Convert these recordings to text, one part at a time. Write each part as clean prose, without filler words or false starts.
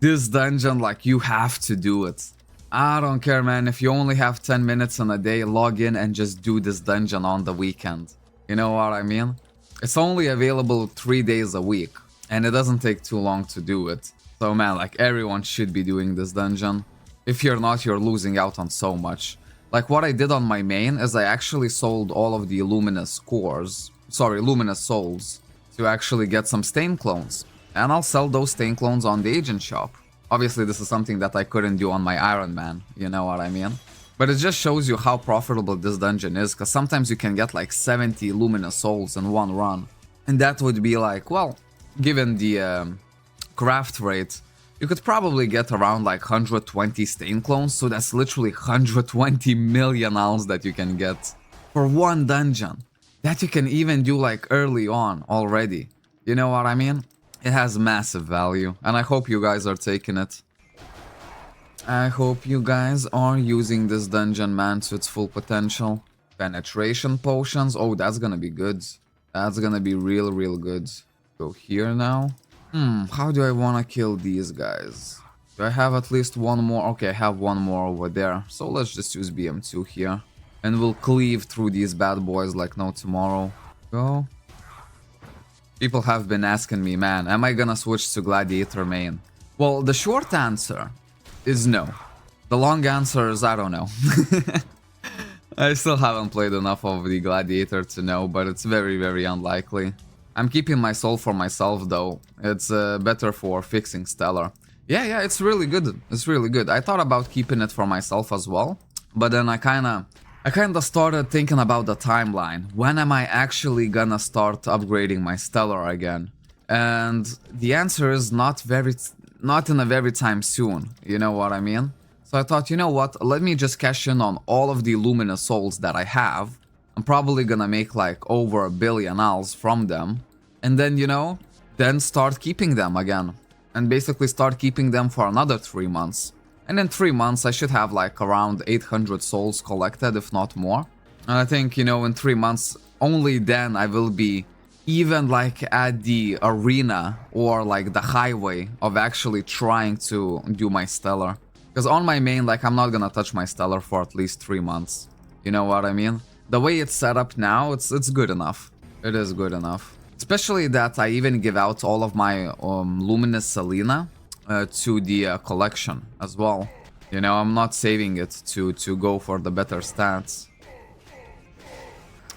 This dungeon, like, you have to do it. I don't care, man. If you only have 10 minutes in a day, log in and just do this dungeon on the weekend. You know what I mean? It's only available 3 days a week, and it doesn't take too long to do it. So man, like, everyone should be doing this dungeon. If you're not, you're losing out on so much. Like, what I did on my main is I actually sold all of the luminous cores, luminous souls, to actually get some stain clones. And I'll sell those stain clones on the agent shop. Obviously, this is something that I couldn't do on my Iron Man, you know what I mean? But it just shows you how profitable this dungeon is, because sometimes you can get like 70 luminous souls in one run. And that would be like, well, given the craft rate, you could probably get around like 120 stain clones, so that's literally 120 million alms that you can get for one dungeon. That you can even do like early on already. You know what I mean? It has massive value, and I hope you guys are taking it. I hope you guys are using this dungeon, man, to its full potential. Penetration potions, oh, that's gonna be good. That's gonna be real good. Go here now. How do I wanna kill these guys? Do I have at least one more? Okay, I have one more over there. So let's just use BM2 here. And we'll cleave through these bad boys like no tomorrow. Go. People have been asking me, man, am I gonna switch to Gladiator main? Well, the short answer is no. The long answer is I don't know. I still haven't played enough of the Gladiator to know, but it's very unlikely. I'm keeping my soul for myself though. It's better for fixing Stellar. Yeah, it's really good. It's really good. I thought about keeping it for myself as well, but then I kinda started thinking about the timeline. When am I actually gonna start upgrading my Stellar again? And the answer is not in a very time soon, you know what I mean? So I thought, you know what, let me just cash in on all of the luminous souls that I have. I'm probably gonna make like over 1 billion alls from them. And then, you know, then start keeping them again. And basically start keeping them for another 3 months. And in 3 months, I should have like around 800 souls collected, if not more. And I think, you know, in 3 months, only then I will be even like at the arena or like the highway of actually trying to do my Stellar. Because on my main, like, I'm not gonna touch my Stellar for at least 3 months. You know what I mean? The way it's set up now, it's good enough. It is good enough. Especially that I even give out all of my Luminous Selena to the collection as well. You know, I'm not saving it to go for the better stats.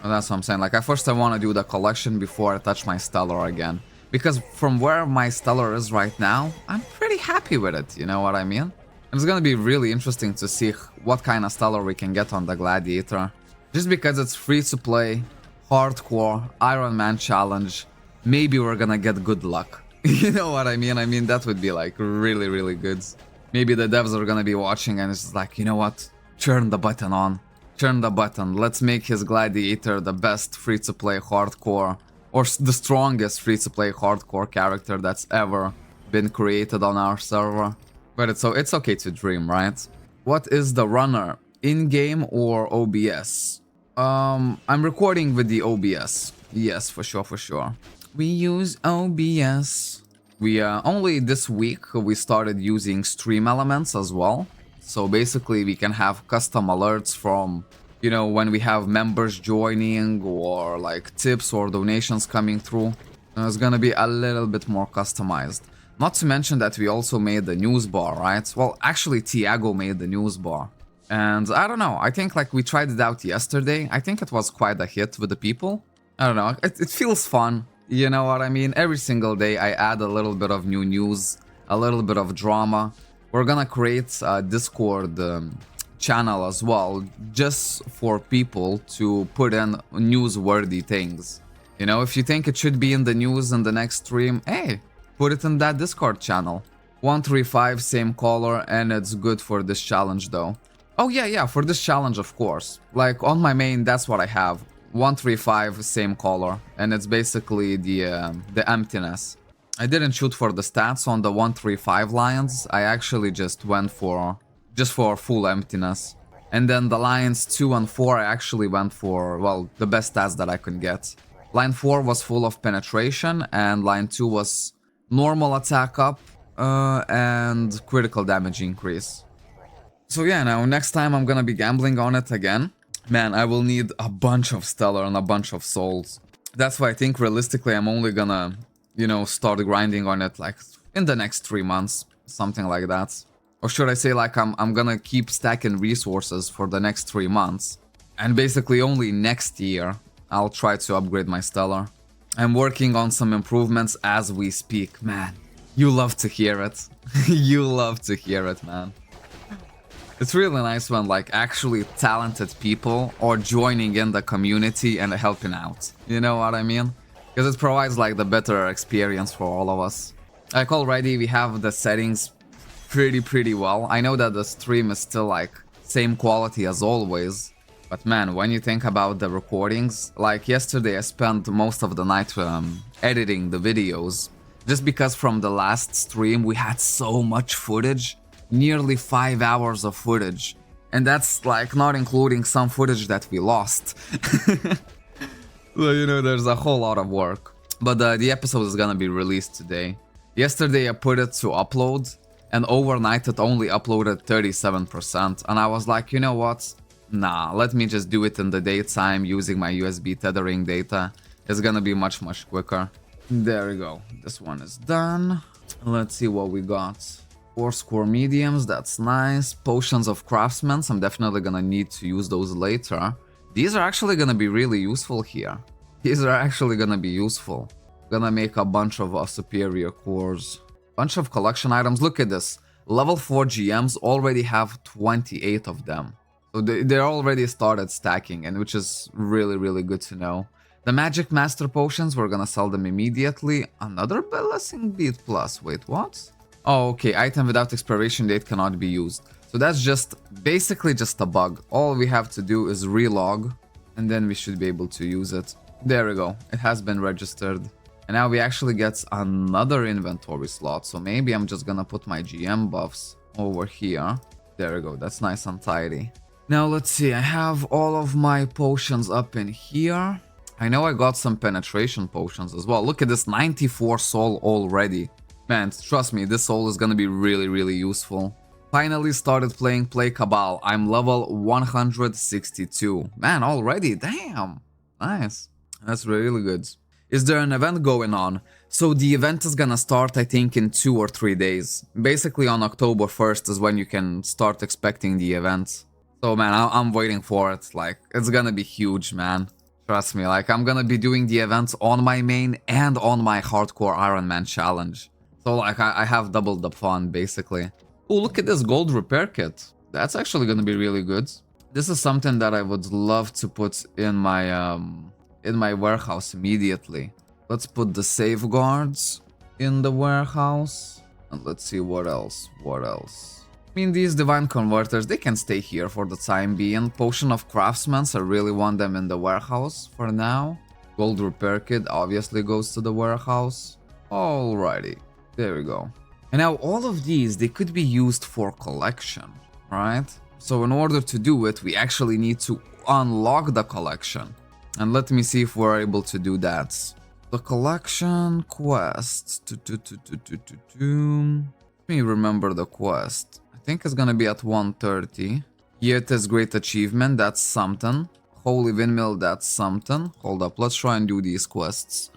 And that's what I'm saying. Like, at first I want to do the collection before I touch my Stellar again. Because from where my Stellar is right now, I'm pretty happy with it, you know what I mean? And it's gonna be really interesting to see what kind of Stellar we can get on the Gladiator. Just because it's free to play, hardcore, Iron Man challenge, maybe we're gonna get good luck. You know what I mean? I mean, that would be like really good. Maybe the devs are gonna be watching and it's just like, you know what? Turn the button on. Turn the button. Let's make his Gladiator the best free-to-play hardcore, or the strongest free-to-play hardcore character that's ever been created on our server. But it's okay to dream, right? What is the runner? In-game or OBS? I'm recording with the OBS. Yes, for sure. We use OBS. We only this week we started using stream elements as well. So basically we can have custom alerts from, you know, when we have members joining or like tips or donations coming through. And it's gonna be a little bit more customized. Not to mention that we also made the news bar, right? Well, actually Tiago made the news bar. And I don't know, I think like we tried it out yesterday. I think it was quite a hit with the people. I don't know, it feels fun. You know what I mean? Every single day I add a little bit of new news, a little bit of drama. We're gonna create a Discord channel as well, just for people to put in newsworthy things. You know, if you think it should be in the news in the next stream, hey, put it in that Discord channel. 135, same color, and it's good for this challenge though. Oh yeah, for this challenge of course. Like on my main, that's what I have. 135, same color, and it's basically the emptiness. I didn't shoot for the stats on the 135 lions. I actually just went for full emptiness. And then the lions 2 and 4, I actually went for, well, the best stats that I could get. Line 4 was full of penetration, and line 2 was normal attack up, and critical damage increase. So yeah, now next time I'm gonna be gambling on it again. Man, I will need a bunch of stellar and a bunch of souls. That's why I think realistically I'm only gonna, you know, start grinding on it like in the next 3 months, something like that. Or should I say like I'm gonna keep stacking resources for the next 3 months. And basically only next year I'll try to upgrade my stellar. I'm working on some improvements as we speak, man. You love to hear it. You love to hear it, man. It's really nice when like actually talented people are joining in the community and helping out. You know what I mean? Because it provides like the better experience for all of us. Like already we have the settings pretty well. I know that the stream is still like same quality as always. But man, when you think about the recordings, like yesterday I spent most of the night editing the videos. Just because from the last stream we had so much footage. Nearly 5 hours of footage. And that's like not including some footage that we lost. So, you know, there's a whole lot of work. But the episode is gonna be released today. Yesterday I put it to upload, and overnight it only uploaded 37%. And I was like, you know what? Nah, let me just do it in the daytime using my USB tethering data. It's gonna be much quicker. There we go. This one is done. Let's see what we got. 4 score mediums, that's nice. Potions of craftsmen, I'm definitely gonna need to use those later. These are actually gonna be really useful here. These are actually gonna be useful. Gonna make a bunch of superior cores. Bunch of collection items, look at this. Level 4 GMs already have 28 of them. So they're already started stacking, and which is really good to know. The magic master potions, we're gonna sell them immediately. Another blessing bead plus, wait, what? Oh, okay, item without expiration date cannot be used. So that's just basically just a bug. All we have to do is relog, and then we should be able to use it. There we go, it has been registered. And now we actually get another inventory slot, so maybe I'm just gonna put my GM buffs over here. There we go, that's nice and tidy. Now let's see, I have all of my potions up in here. I know I got some penetration potions as well. Look at this, 94 soul already. Man, trust me, this soul is gonna be really useful. Finally started playing Play Cabal. I'm level 162. Man, already? Damn. Nice. That's really good. Is there an event going on? So the event is gonna start, I think, in 2 or 3 days. Basically on October 1st is when you can start expecting the event. So man, I'm waiting for it. Like, it's gonna be huge, man. Trust me, like, I'm gonna be doing the events on my main and on my hardcore Iron Man challenge. So like I have doubled the fun basically. Oh, look at this gold repair kit. That's actually gonna be really good. This is something that I would love to put in my warehouse immediately. Let's put the safeguards in the warehouse. And let's see what else. I mean, these divine converters, they can stay here for the time being. Potion of craftsmen, I really want them in the warehouse for now. Gold repair kit obviously goes to the warehouse. Alrighty. There we go. And now all of these, they could be used for collection, right? So in order to do it, we actually need to unlock the collection. And let me see if we're able to do that. The collection quest. Let me remember the quest. I think it's gonna be at 1:30. Yeta's great achievement, that's something. Holy windmill, that's something. Hold up, let's try and do these quests.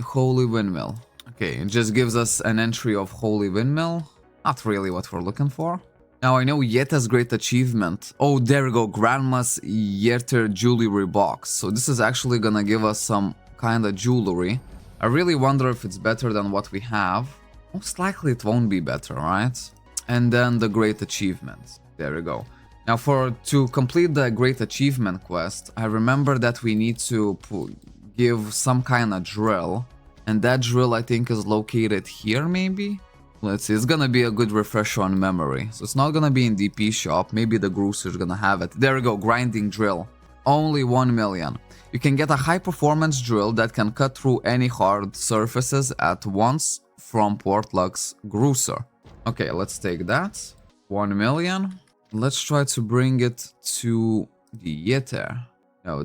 Holy windmill. Okay, it just gives us an entry of Holy Windmill. Not really what we're looking for. Now I know Yeta's great achievement. Oh, there we go, Grandma's Yeta jewelry box. So this is actually gonna give us some kind of jewelry. I really wonder if it's better than what we have. Most likely it won't be better, right? And then the great achievement. There we go. Now to complete the great achievement quest, I remember that we need to give some kind of drill. And that drill, I think, is located here, maybe? Let's see, it's gonna be a good refresher on memory. So it's not gonna be in DP shop, maybe the Grucer's gonna have it. There we go, grinding drill. Only 1 million. You can get a high-performance drill that can cut through any hard surfaces at once from Portluck's Grucer. Okay, let's take that. 1 million. Let's try to bring it to the Yeta. No,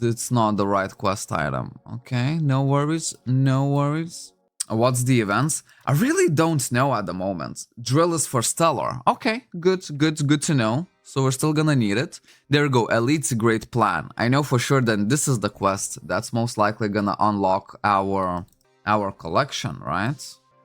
it's not the right quest item. Okay, no worries, no worries. What's the events? I really don't know at the moment. Drill is for Stellar. Okay, good to know. So we're still gonna need it. There we go, Elite's Great Plan. I know for sure that this is the quest that's most likely gonna unlock our collection, right?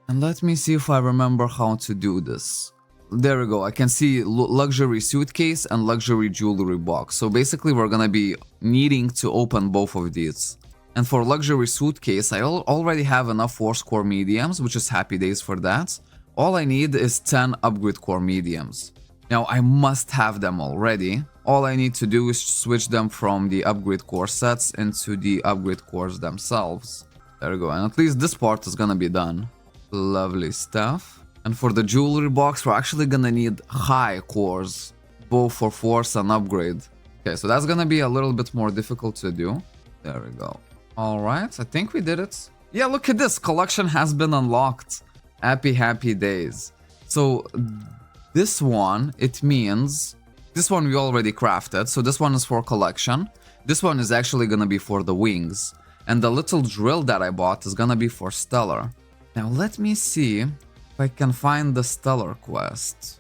And let me see if I remember how to do this. There we go, I can see luxury suitcase and luxury jewelry box. So basically we're gonna be needing to open both of these. And for luxury suitcase, I already have enough Force Core mediums, which is happy days for that. All I need is 10 upgrade core mediums. Now I must have them already. All I need to do is switch them from the upgrade core sets into the upgrade cores themselves. There we go, and at least this part is gonna be done. Lovely stuff. And for the jewelry box, we're actually gonna need high cores, both for force and upgrade. Okay, so that's gonna be a little bit more difficult to do. There we go. Alright, I think we did it. Yeah, look at this, collection has been unlocked. Happy days. So this one, it means, this one we already crafted, so this one is for collection. This one is actually gonna be for the wings. And the little drill that I bought is gonna be for Stellar. Now let me see if I can find the Stellar quest.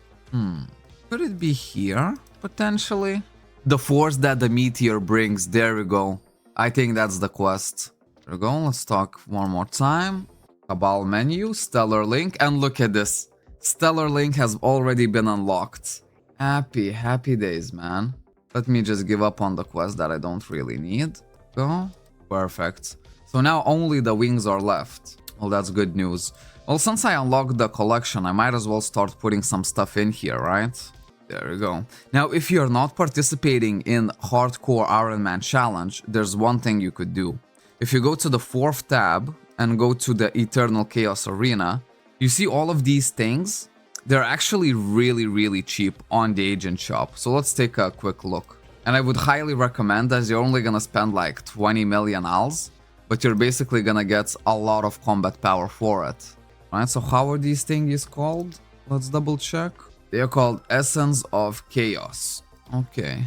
Could it be here, potentially? The force that the meteor brings, there we go. I think that's the quest. There we go, let's talk one more time. Cabal menu, Stellar Link, and look at this. Stellar Link has already been unlocked. Happy days, man. Let me just give up on the quest that I don't really need. Go. Perfect. So now only the wings are left. Well, that's good news. Well, since I unlocked the collection, I might as well start putting some stuff in here, right? There we go. Now, if you're not participating in Hardcore Iron Man Challenge, there's one thing you could do. If you go to the 4th tab and go to the Eternal Chaos Arena, you see all of these things? They're actually really cheap on the agent shop. So let's take a quick look. And I would highly recommend, as you're only gonna spend like 20 million ALs, but you're basically gonna get a lot of combat power for it. Right, so how are these things called? Let's double check. They are called Essence of Chaos. Okay,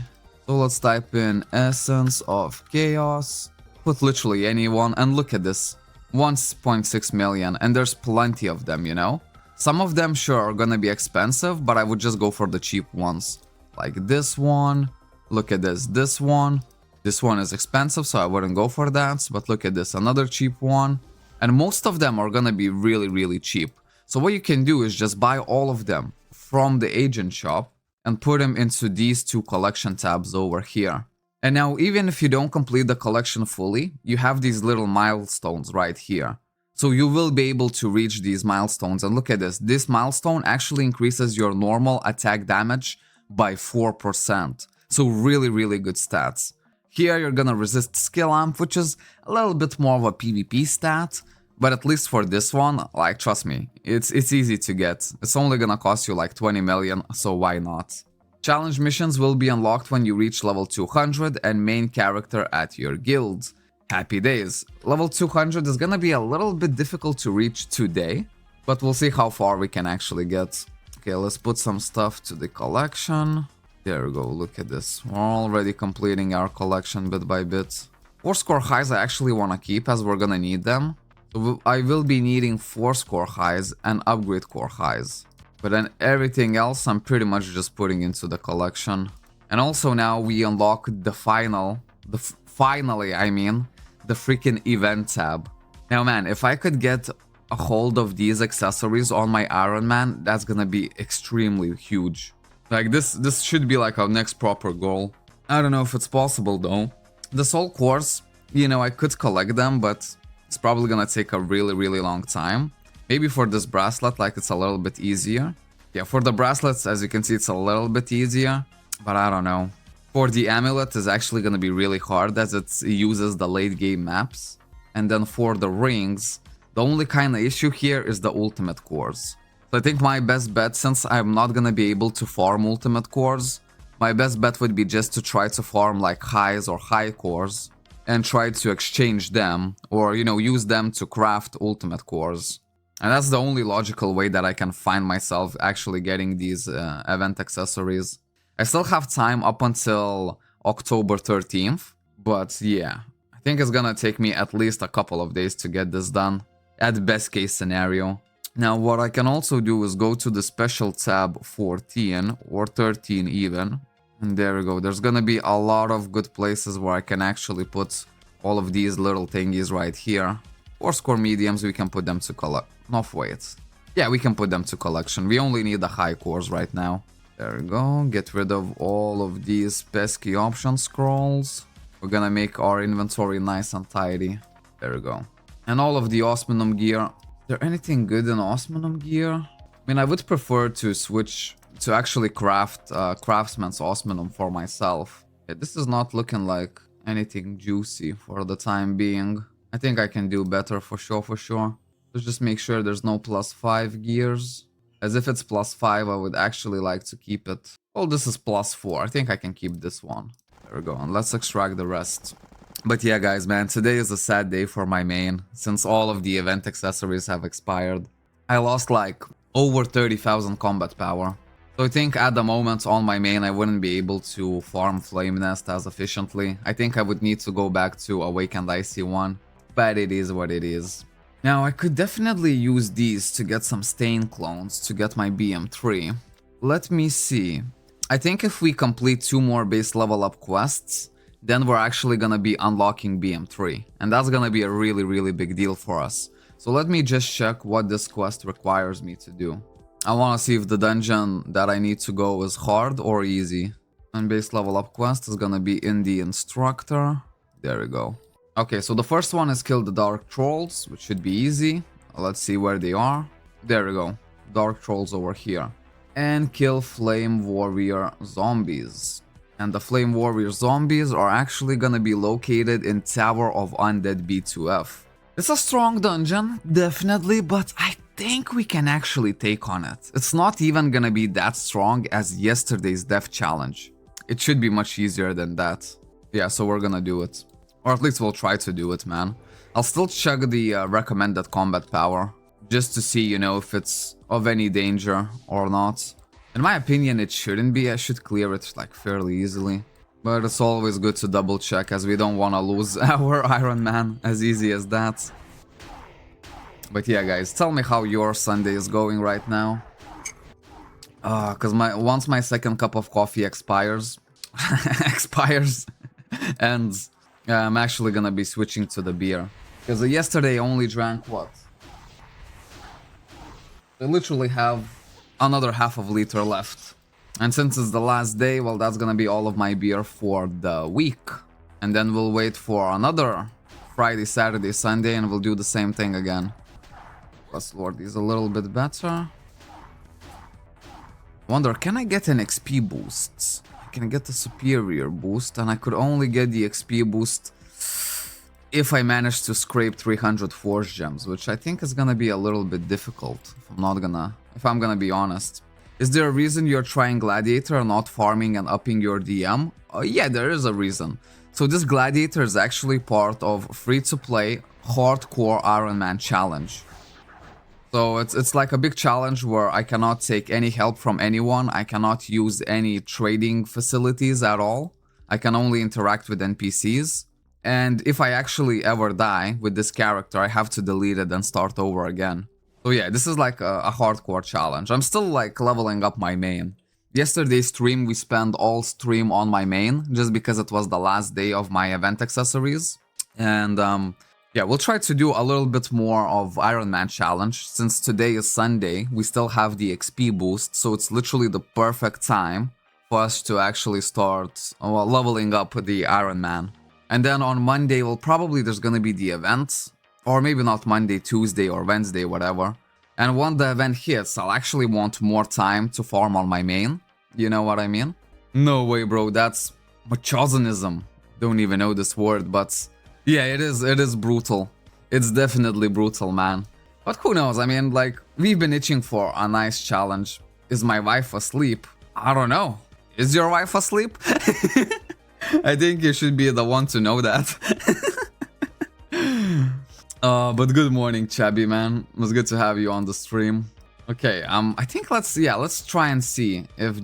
so let's type in Essence of Chaos. Put literally anyone, and look at this. 1.6 million, and there's plenty of them, you know? Some of them, sure, are gonna be expensive, but I would just go for the cheap ones. Like this one. Look at this. This one is expensive, so I wouldn't go for that. But look at this, another cheap one. And most of them are gonna be really cheap. So what you can do is just buy all of them from the agent shop and put them into these two collection tabs over here. And now, even if you don't complete the collection fully, you have these little milestones right here. So you will be able to reach these milestones. And look at this. This milestone actually increases your normal attack damage by 4%. So really good stats. Here you're gonna resist skill amp, which is a little bit more of a PvP stat. But at least for this one, like, trust me, it's easy to get. It's only gonna cost you like 20 million, so why not? Challenge missions will be unlocked when you reach level 200 and main character at your guild. Happy days. Level 200 is gonna be a little bit difficult to reach today, but we'll see how far we can actually get. Okay, let's put some stuff to the collection. There we go, look at this. We're already completing our collection bit by bit. 4 score highs I actually want to keep, as we're gonna need them. So I will be needing 4 score highs and upgrade core highs. But then everything else I'm pretty much just putting into the collection. And also now we unlock the finally, the freaking event tab. Now man, if I could get a hold of these accessories on my Iron Man, that's gonna be extremely huge. Like this should be like our next proper goal. I don't know if it's possible though. The soul cores, you know, I could collect them, but it's probably gonna take a really long time. Maybe for this bracelet, like, it's a little bit easier. Yeah, for the bracelets, as you can see, it's a little bit easier, but I don't know. For the amulet, is actually gonna be really hard, as it uses the late game maps. And then for the rings, the only kind of issue here is the ultimate cores. So I think my best bet, since I'm not gonna be able to farm ultimate cores, my best bet would be just to try to farm like highs or high cores and try to exchange them, or, you know, use them to craft ultimate cores. And that's the only logical way that I can find myself actually getting these event accessories. I still have time up until October 13th, but yeah, I think it's gonna take me at least a couple of days to get this done. at best case scenario. Now, what I can also do is go to the special tab 14 or 13 even. And there we go. There's gonna be a lot of good places where I can actually put all of these little thingies right here. For score mediums, we can put them to collect. No, wait. Yeah, we can put them to collection. We only need the high cores right now. There we go. Get rid of all of these pesky option scrolls. We're gonna make our inventory nice and tidy. There we go. And all of the Osminum gear. Is there anything good in Osminum gear? I mean, I would prefer to switch to actually craft Craftsman's Osminum for myself. Yeah, this is not looking like anything juicy for the time being. I think I can do better for sure. Let's just make sure there's no +5 gears. As if it's +5, I would actually like to keep it. Oh, this is +4. I think I can keep this one. There we go, and let's extract the rest. But yeah, guys, man, today is a sad day for my main, since all of the event accessories have expired. I lost like over 30,000 combat power. So I think at the moment on my main I wouldn't be able to farm Flame Nest as efficiently. I think I would need to go back to Awakened IC1, but it is what it is. Now I could definitely use these to get some Stain clones to get my BM3. Let me see. I think if we complete 2 more base level up quests, then we're actually gonna be unlocking BM3. And that's gonna be a really big deal for us. So let me just check what this quest requires me to do. I wanna see if the dungeon that I need to go is hard or easy. And base level up quest is gonna be in the instructor. There we go. Okay, so the first one is kill the Dark Trolls, which should be easy. Let's see where they are. There we go. Dark Trolls over here. And kill Flame Warrior Zombies. And the Flame Warrior Zombies are actually gonna be located in Tower of Undead B2F. It's a strong dungeon, definitely, but I think we can actually take on it. It's not even gonna be that strong as yesterday's Death Challenge. It should be much easier than that. Yeah, so we're gonna do it. Or at least we'll try to do it, man. I'll still check the recommended combat power, just to see, you know, if it's of any danger or not. In my opinion, it shouldn't be. I should clear it like fairly easily. But it's always good to double check, as we don't want to lose our Iron Man as easy as that. But yeah, guys, tell me how your Sunday is going right now. Cause once my second cup of coffee expires, and I'm actually gonna be switching to the beer. Because yesterday I only drank what? I literally have another half of liter left. And since it's the last day, well, that's gonna be all of my beer for the week. And then we'll wait for another Friday, Saturday, Sunday, and we'll do the same thing again. Plus, Lord, is a little bit better. Wonder, can I get an XP boost? I can get a superior boost, and I could only get the XP boost if I manage to scrape 300 Force Gems, which I think is gonna be a little bit difficult, if I'm gonna be honest. Is there a reason you're trying Gladiator and not farming and upping your DM? Yeah, there is a reason. So this Gladiator is actually part of free-to-play hardcore Iron Man challenge. So it's like a big challenge where I cannot take any help from anyone, I cannot use any trading facilities at all, I can only interact with NPCs. And if I actually ever die with this character, I have to delete it and start over again. So yeah, this is like a hardcore challenge. I'm still like leveling up my main. Yesterday's stream, we spent all stream on my main, just because it was the last day of my event accessories. And yeah, we'll try to do a little bit more of Iron Man challenge. Since today is Sunday, we still have the XP boost, so it's literally the perfect time for us to actually start leveling up the Iron Man. And then on Monday, well, probably there's gonna be the event. Or maybe not Monday, Tuesday, or Wednesday, whatever. And when the event hits, I'll actually want more time to farm on my main. You know what I mean? No way, bro, that's machonism. Don't even know this word, but yeah, it is brutal. It's definitely brutal, man. But who knows? I mean, like, we've been itching for a nice challenge. Is my wife asleep? I don't know. Is your wife asleep? I think you should be the one to know that. But good morning, Chabby, man. It was good to have you on the stream. Okay, I think let's try and see if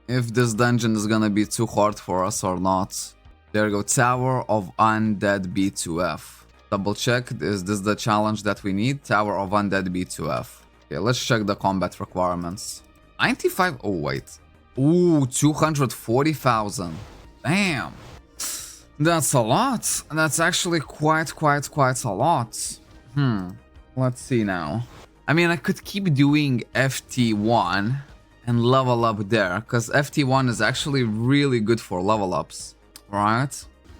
this dungeon is gonna be too hard for us or not. There we go, Tower of Undead B2F. Double check. Is this the challenge that we need? Tower of Undead B2F. Okay, let's check the combat requirements. 95. Oh, wait. Ooh, 240,000. Damn. That's a lot. That's actually quite a lot. Let's see now. I mean, I could keep doing FT1 and level up there, because FT1 is actually really good for level ups, right?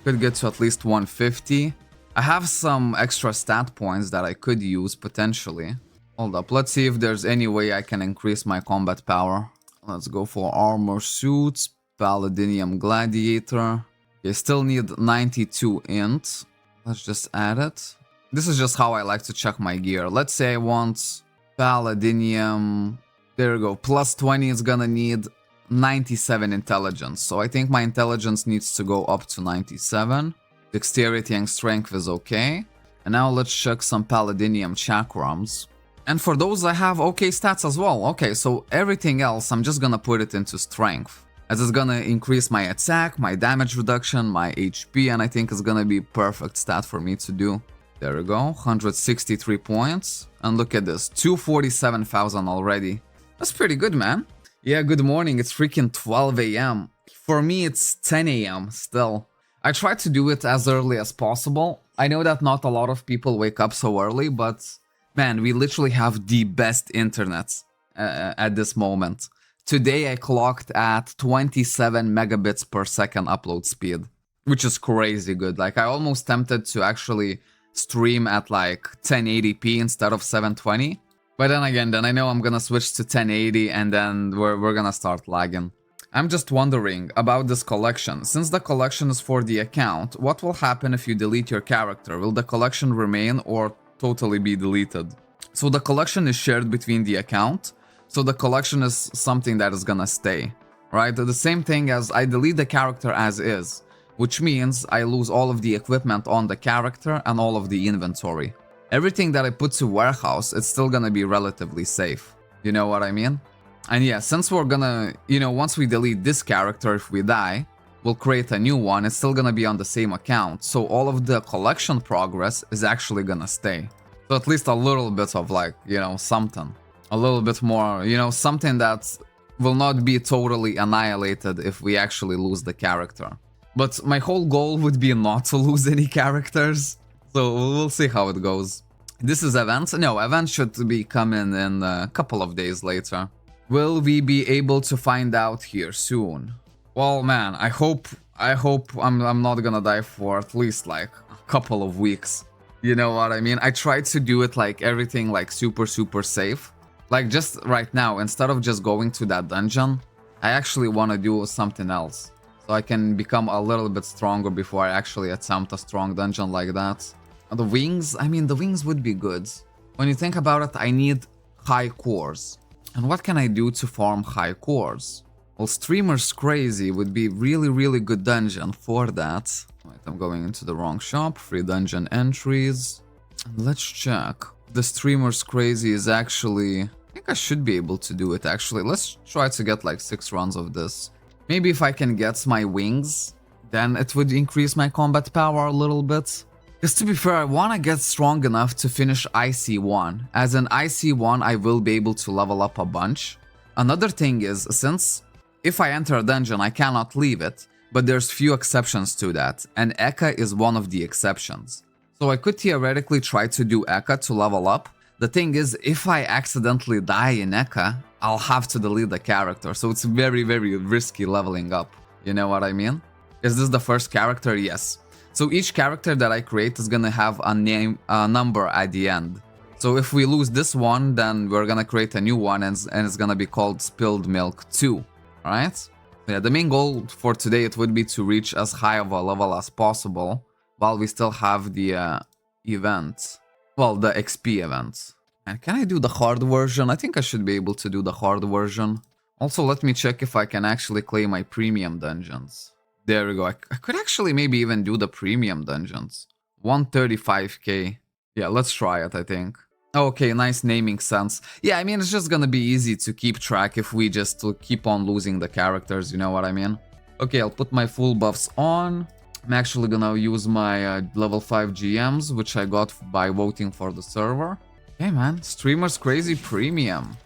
Could get to at least 150. I have some extra stat points that I could use potentially. Hold up, let's see if there's any way I can increase my combat power. Let's go for armor suits, Paladinium Gladiator. Okay, still need 92 int. Let's just add it. This is just how I like to check my gear. Let's say I want Paladinium. There we go. Plus 20 is gonna need 97 intelligence. So I think my intelligence needs to go up to 97. Dexterity and strength is okay. And now let's check some Paladinium chakrams. And for those I have okay stats as well. Okay, so everything else I'm just gonna put it into strength, as it's gonna increase my attack, my damage reduction, my HP, and I think it's gonna be perfect stat for me to do. There we go, 163 points. And look at this, 247,000 already. That's pretty good, man. Yeah, good morning, it's freaking 12 a.m. For me, it's 10 a.m. still. I try to do it as early as possible. I know that not a lot of people wake up so early, but man, we literally have the best internet at this moment. Today I clocked at 27 megabits per second upload speed, which is crazy good. Like, I almost tempted to actually stream at like 1080p instead of 720. But then again, then I know I'm gonna switch to 1080 and then we're gonna start lagging. I'm just wondering about this collection. Since the collection is for the account, what will happen if you delete your character? Will the collection remain or totally be deleted? So the collection is shared between the account. So the collection is something that is gonna stay, right? The same thing as I delete the character as is, which means I lose all of the equipment on the character and all of the inventory. Everything that I put to warehouse, it's still gonna be relatively safe. You know what I mean? And yeah, since we're gonna, once we delete this character, if we die, we'll create a new one. It's still gonna be on the same account. So all of the collection progress is actually gonna stay. So at least a little bit of like, something. A little bit more, something that will not be totally annihilated if we actually lose the character. But my whole goal would be not to lose any characters. So we'll see how it goes. This is events? No, events should be coming in a couple of days later. Will we be able to find out here soon? Well, man, I hope I'm not gonna die for at least like a couple of weeks. You know what I mean? I tried to do it like everything like super safe. Like just right now, instead of just going to that dungeon, I actually want to do something else. So I can become a little bit stronger before I actually attempt a strong dungeon like that. The wings, I mean, the wings would be good. When you think about it, I need high cores. And what can I do to farm high cores? Well, Streamer's Crazy would be really good dungeon for that. Right, I'm going into the wrong shop. Free dungeon entries. And let's check. The Streamer's Crazy is actually... I think I should be able to do it, actually. Let's try to get like 6 runs of this. Maybe if I can get my wings, then it would increase my combat power a little bit. Because to be fair, I want to get strong enough to finish IC1. As in IC1, I will be able to level up a bunch. Another thing is, since if I enter a dungeon, I cannot leave it, but there's few exceptions to that, and Eka is one of the exceptions. So I could theoretically try to do Eka to level up. The thing is, if I accidentally die in Eka, I'll have to delete the character, so it's very risky leveling up. You know what I mean? Is this the first character? Yes. So each character that I create is gonna have a name, a number at the end. So if we lose this one, then we're gonna create a new one and it's gonna be called Spilled Milk 2, right? Yeah, the main goal for today, it would be to reach as high of a level as possible while we still have the event. Well, the XP event. And can I do the hard version? I think I should be able to do the hard version. Also, let me check if I can actually claim my premium dungeons. There we go. I could actually maybe even do the premium dungeons. 135k. Yeah, let's try it, I think. Okay, nice naming sense. Yeah, I mean, it's just gonna be easy to keep track if we just keep on losing the characters, you know what I mean? Okay, I'll put my full buffs on. I'm actually gonna use my level 5 GMs, which I got by voting for the server. Hey man, Streamers Crazy Premium.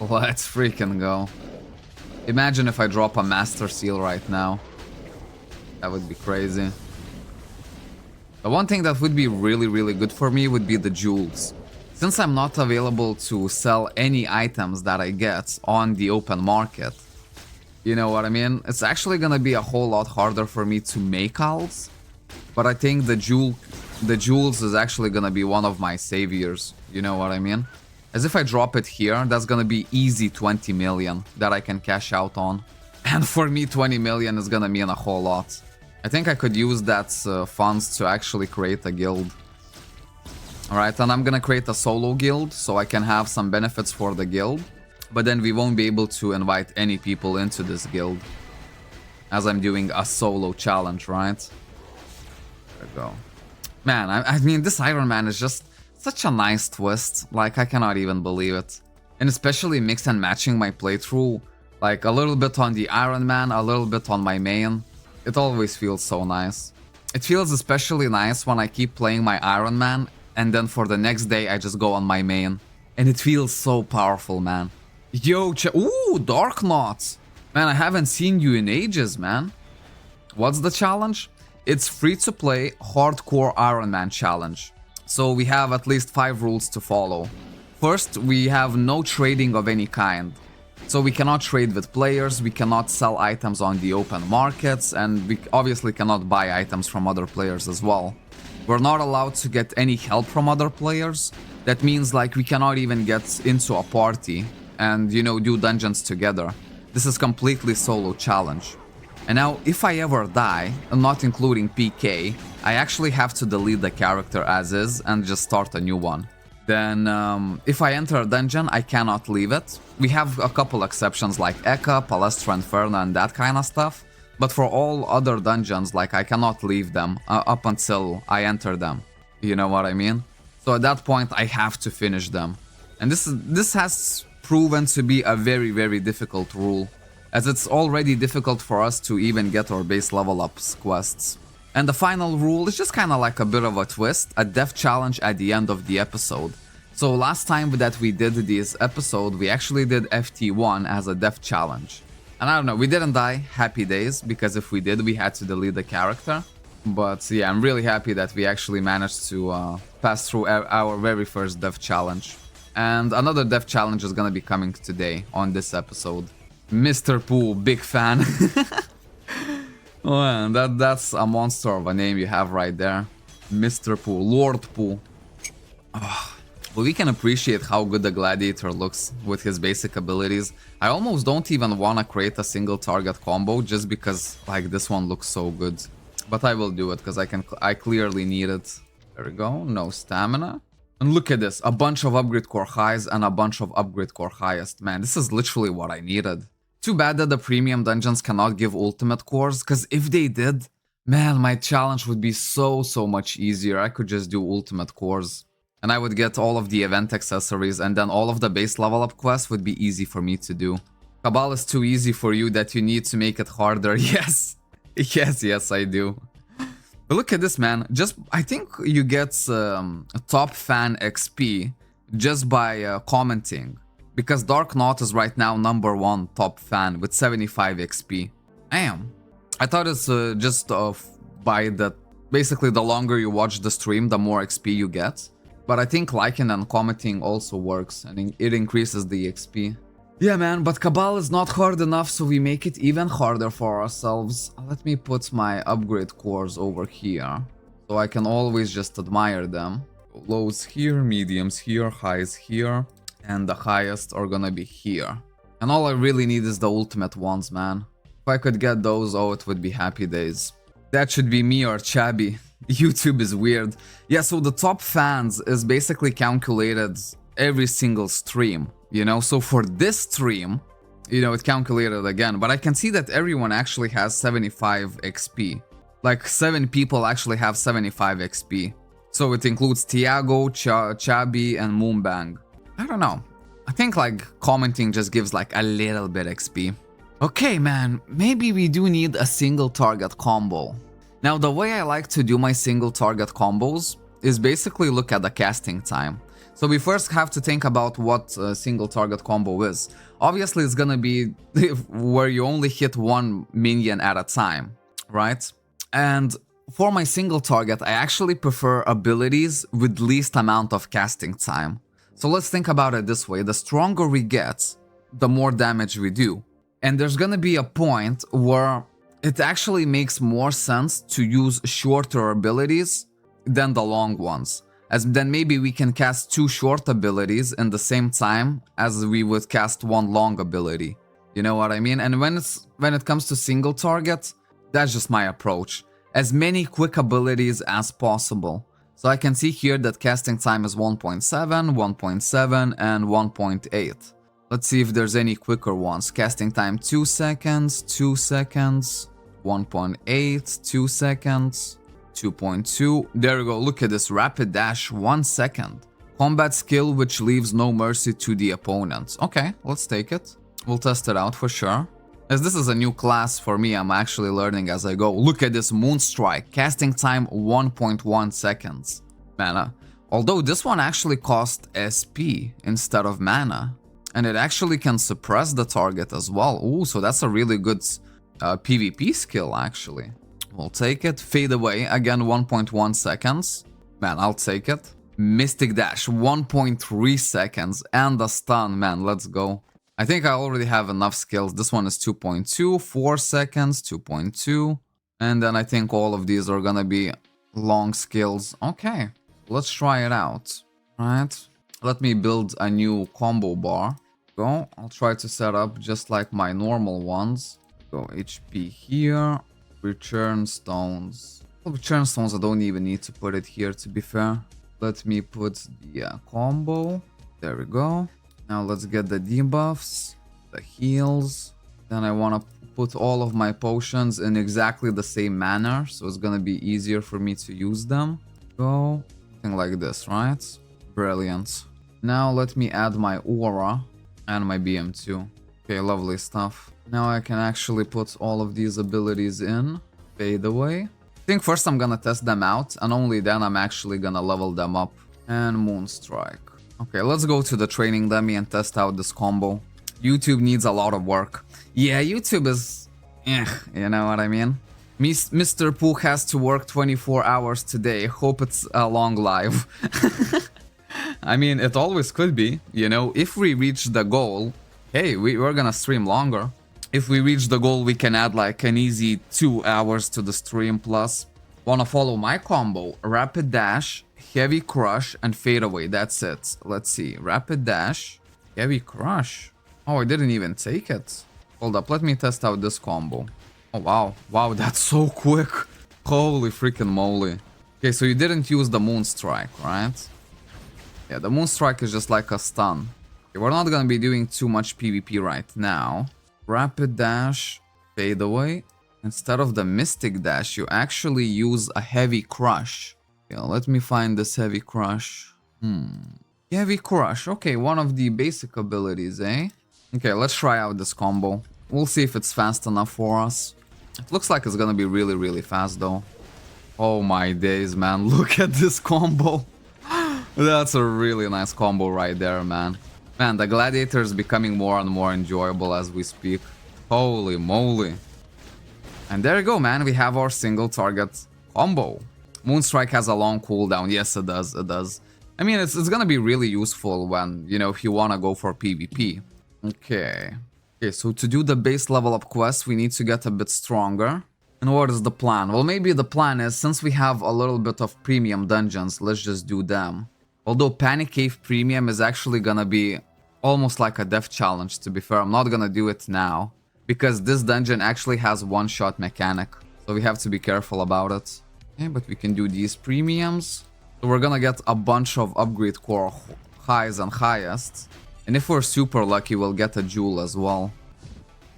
Let's freaking go. Imagine if I drop a Master Seal right now. That would be crazy. The one thing that would be really good for me would be the jewels. Since I'm not available to sell any items that I get on the open market, you know what I mean? It's actually gonna be a whole lot harder for me to make owls. But I think the jewels is actually gonna be one of my saviors. You know what I mean? As if I drop it here, that's gonna be easy 20 million that I can cash out on. And for me, 20 million is gonna mean a whole lot. I think I could use that funds to actually create a guild. Alright, and I'm gonna create a solo guild so I can have some benefits for the guild. But then we won't be able to invite any people into this guild, as I'm doing a solo challenge, right? There we go. Man, I mean, this Iron Man is just such a nice twist. Like, I cannot even believe it. And especially mix and matching my playthrough. Like, a little bit on the Iron Man, a little bit on my main. It always feels so nice. It feels especially nice when I keep playing my Iron Man, and then for the next day I just go on my main. And it feels so powerful, man. Yo, ooh, Dark Knot. Man, I haven't seen you in ages, man. What's the challenge? It's free to play hardcore Iron Man challenge. So we have at least 5 rules to follow. First, we have no trading of any kind. So we cannot trade with players, we cannot sell items on the open markets, and we obviously cannot buy items from other players as well. We're not allowed to get any help from other players. That means like we cannot even get into a party and, you know, do dungeons together. This is completely solo challenge. And now, if I ever die, not including PK, I actually have to delete the character as is and just start a new one. Then, if I enter a dungeon, I cannot leave it. We have a couple exceptions like Eka, Palestra Inferno and that kind of stuff. But for all other dungeons, like, I cannot leave them up until I enter them. You know what I mean? So at that point, I have to finish them. And this has proven to be a very difficult rule, as it's already difficult for us to even get our base level up quests. And the final rule is just kind of like a bit of a twist, a death challenge at the end of the episode. So last time that we did this episode, we actually did FT1 as a death challenge. And I don't know, we didn't die, happy days, because if we did, we had to delete the character. But yeah, I'm really happy that we actually managed to pass through our very first death challenge. And another death challenge is gonna be coming today on this episode. Mr. Pooh, big fan. Oh man, that's a monster of a name you have right there. Mr. Pooh, Lord Pooh. Oh, but we can appreciate how good the Gladiator looks with his basic abilities. I almost don't even want to create a single target combo just because like this one looks so good. But I will do it because I clearly need it. There we go, no stamina. And look at this, a bunch of upgrade core highs and a bunch of upgrade core highest. Man, this is literally what I needed. Too bad that the premium dungeons cannot give ultimate cores, because if they did, man, my challenge would be so much easier. I could just do ultimate cores. And I would get all of the event accessories, and then all of the base level up quests would be easy for me to do. Cabal is too easy for you that you need to make it harder. Yes. Yes, I do. But look at this, man. I think you get top fan XP just by commenting. Because Dark Knot is right now #1 top fan with 75 XP. Damn. I thought it's just by the... Basically, the longer you watch the stream, the more XP you get. But I think liking and commenting also works, and it increases the XP. Yeah, man, but Cabal is not hard enough, so we make it even harder for ourselves. Let me put my upgrade cores over here, so I can always just admire them. Lows here, mediums here, highs here, and the highest are gonna be here. And all I really need is the ultimate ones, man. If I could get those, oh, it would be happy days. That should be me or Chabby. YouTube is weird. Yeah, so the top fans is basically calculated every single stream, you know? So for this stream, you know, it calculated again, but I can see that everyone actually has 75 XP. Like 7 people actually have 75 XP. So it includes Tiago, Chabby, and Moonbang. I don't know. I think like commenting just gives like a little bit XP. Okay, man, maybe we do need a single target combo. Now, the way I like to do my single target combos is basically look at the casting time. So we first have to think about what a single target combo is. Obviously, it's gonna be where you only hit one minion at a time, right? And for my single target, I actually prefer abilities with least amount of casting time. So let's think about it this way. The stronger we get, the more damage we do. And there's gonna be a point where it actually makes more sense to use shorter abilities than the long ones. As then maybe we can cast 2 short abilities in the same time as we would cast 1 long ability. You know what I mean? And when it comes to single target, that's just my approach. As many quick abilities as possible. So I can see here that casting time is 1.7, 1.7, and 1.8. Let's see if there's any quicker ones. Casting time 2 seconds, 2 seconds, 1.8, 2 seconds, 2.2. There we go, look at this, rapid dash, 1 second. Combat skill which leaves no mercy to the opponent. Okay, let's take it. We'll test it out for sure. As this is a new class for me, I'm actually learning as I go. Look at this, Moonstrike, casting time 1.1 seconds. Mana. Although this one actually cost SP instead of mana. And it actually can suppress the target as well. Ooh, so that's a really good PvP skill, actually. We'll take it. Fade away, again 1.1 seconds. Man, I'll take it. Mystic Dash, 1.3 seconds. And the stun, man, let's go. I think I already have enough skills. This one is 2.2, 4 seconds, 2.2. And then I think all of these are gonna be long skills. Okay, let's try it out. Alright, let me build a new combo bar. Go, I'll try to set up just like my normal ones. Go HP here, return stones. Well, return stones, I don't even need to put it here to be fair. Let me put the combo. There we go. Now let's get the debuffs, the heals. Then I want to put all of my potions in exactly the same manner, so it's gonna be easier for me to use them. Go, something like this, right? Brilliant. Now let me add my aura and my BM2. Okay, lovely stuff. Now I can actually put all of these abilities in. Fade away. I think first I'm gonna test them out, and only then I'm actually gonna level them up. And Moonstrike. Okay, let's go to the training dummy and test out this combo. YouTube needs a lot of work. Yeah, YouTube is... you know what I mean? Mr. Pooh has to work 24 hours today. Hope it's a long live. I mean, it always could be, you know, if we reach the goal, hey, we're gonna stream longer. If we reach the goal, we can add like an easy 2 hours to the stream plus. Wanna follow my combo? Rapid dash, heavy crush, and fade away. That's it. Let's see. Rapid dash, heavy crush. Oh, I didn't even take it. Hold up, let me test out this combo. Oh, wow. Wow, that's so quick. Holy freaking moly. Okay, so you didn't use the Moonstrike, right? Yeah, the Moonstrike is just like a stun. Okay, we're not gonna be doing too much PvP right now. Rapid dash, fade away. Instead of the Mystic Dash, you actually use a Heavy Crush. Yeah, let me find this Heavy Crush. Heavy Crush, okay, one of the basic abilities, eh? Okay, let's try out this combo. We'll see if it's fast enough for us. It looks like it's gonna be really, really fast though. Oh my days, man, look at this combo. That's a really nice combo right there, man. Man, the Gladiator is becoming more and more enjoyable as we speak. Holy moly. And there you go, man. We have our single target combo. Moonstrike has a long cooldown. Yes, it does. It does. I mean, it's gonna be really useful when, you know, if you wanna go for PvP. Okay. Okay, so to do the base level up quest, we need to get a bit stronger. And what is the plan? Well, maybe the plan is, since we have a little bit of premium dungeons, let's just do them. Although Panic Cave Premium is actually gonna be almost like a death challenge, to be fair. I'm not gonna do it now, because this dungeon actually has one-shot mechanic. So we have to be careful about it. Okay, but we can do these premiums. So we're gonna get a bunch of upgrade core highs and highest. And if we're super lucky, we'll get a jewel as well.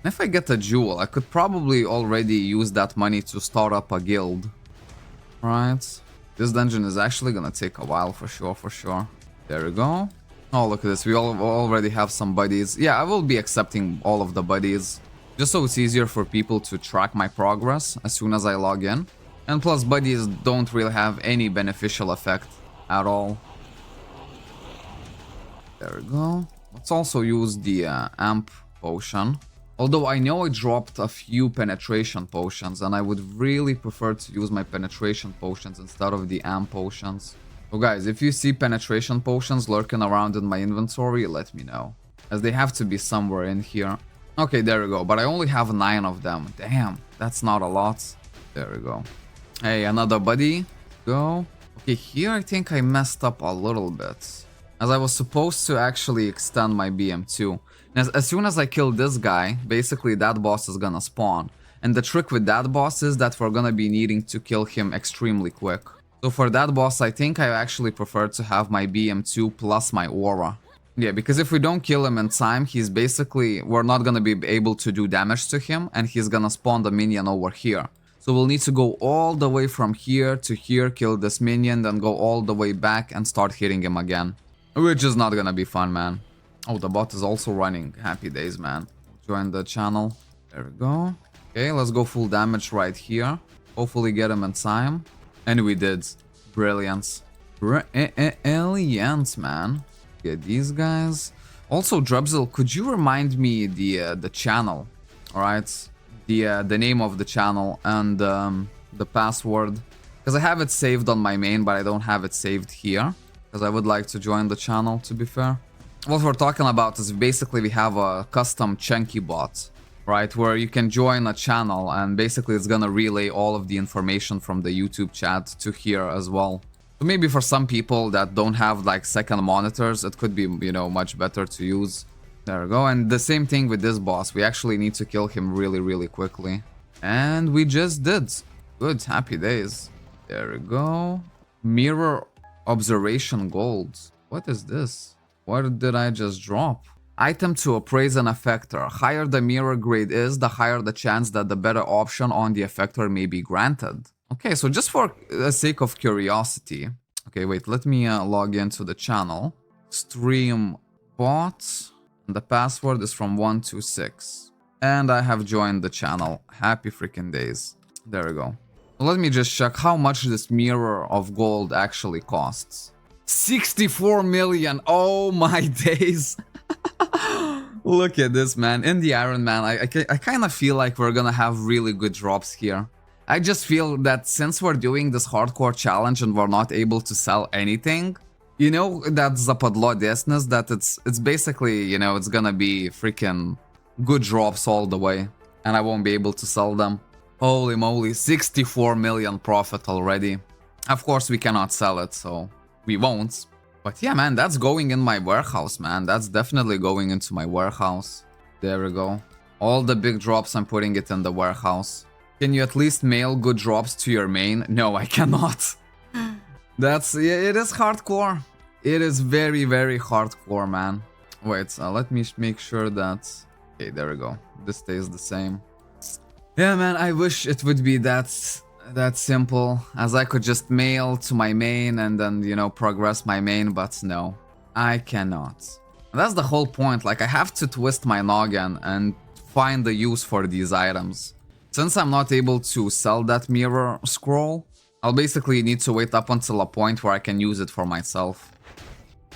And if I get a jewel, I could probably already use that money to start up a guild. Right. This dungeon is actually gonna take a while for sure, for sure. There we go. Oh, look at this. We already have some buddies. Yeah, I will be accepting all of the buddies. just so it's easier for people to track my progress as soon as I log in. And plus, buddies don't really have any beneficial effect at all. There we go. Let's also use the amp potion. Although I know I dropped a few penetration potions, and I would really prefer to use my penetration potions instead of the amp potions. So guys, if you see penetration potions lurking around in my inventory, let me know, as they have to be somewhere in here. Okay, there we go, but I only have 9 of them. Damn, that's not a lot. There we go. Hey, another buddy. Go. Okay, here I think I messed up a little bit, as I was supposed to actually extend my BM2. As soon as I kill this guy, basically that boss is gonna spawn. And the trick with that boss is that we're gonna be needing to kill him extremely quick. So for that boss, I think I actually prefer to have my BM2 plus my aura. Yeah, because if we don't kill him in time, we're not gonna be able to do damage to him, and he's gonna spawn the minion over here. So we'll need to go all the way from here to here, kill this minion, then go all the way back and start hitting him again. Which is not gonna be fun, man. Oh, the bot is also running. Happy days, man. Join the channel. There we go. Okay, let's go full damage right here. Hopefully get him in time. And we did. Brilliance. Brilliance, man. Get these guys. Also, Drebzel, could you remind me the channel? Alright? The name of the channel and the password. Because I have it saved on my main, but I don't have it saved here. Because I would like to join the channel, to be fair. What we're talking about is basically we have a custom Chenky bot, right? Where you can join a channel and basically it's gonna relay all of the information from the YouTube chat to here as well. So maybe for some people that don't have like second monitors, it could be, you know, much better to use. There we go. And the same thing with this boss. We actually need to kill him really, really quickly. And we just did. Good, happy days. There we go. Mirror observation gold. What is this? What did I just drop? Item to appraise an effector. Higher the mirror grade is, the higher the chance that the better option on the effector may be granted. Okay, so just for the sake of curiosity. Okay, wait, let me log into the channel. Stream bot. And the password is from 126. And I have joined the channel. Happy freaking days. There we go. Let me just check how much this mirror of gold actually costs. 64 million. Oh my days. Look at this, man. In the Iron Man, I kind of feel like we're gonna have really good drops here. I just feel that since we're doing this hardcore challenge and we're not able to sell anything, you know, that zapadlo that it's basically, you know, it's gonna be freaking good drops all the way. And I won't be able to sell them. Holy moly, 64 million profit already. Of course, we cannot sell it, so we won't. But yeah, man, that's going in my warehouse, man. That's definitely going into my warehouse. There we go. All the big drops, I'm putting it in the warehouse. Can you at least mail good drops to your main? No, I cannot. It is hardcore. It is very, very hardcore, man. Wait, let me make sure that... Okay, there we go. This stays the same. Yeah, man, I wish it would be that simple, as I could just mail to my main and then, you know, progress my main, but no, I cannot. That's the whole point, like I have to twist my noggin and find the use for these items. Since I'm not able to sell that mirror scroll, I'll basically need to wait up until a point where I can use it for myself.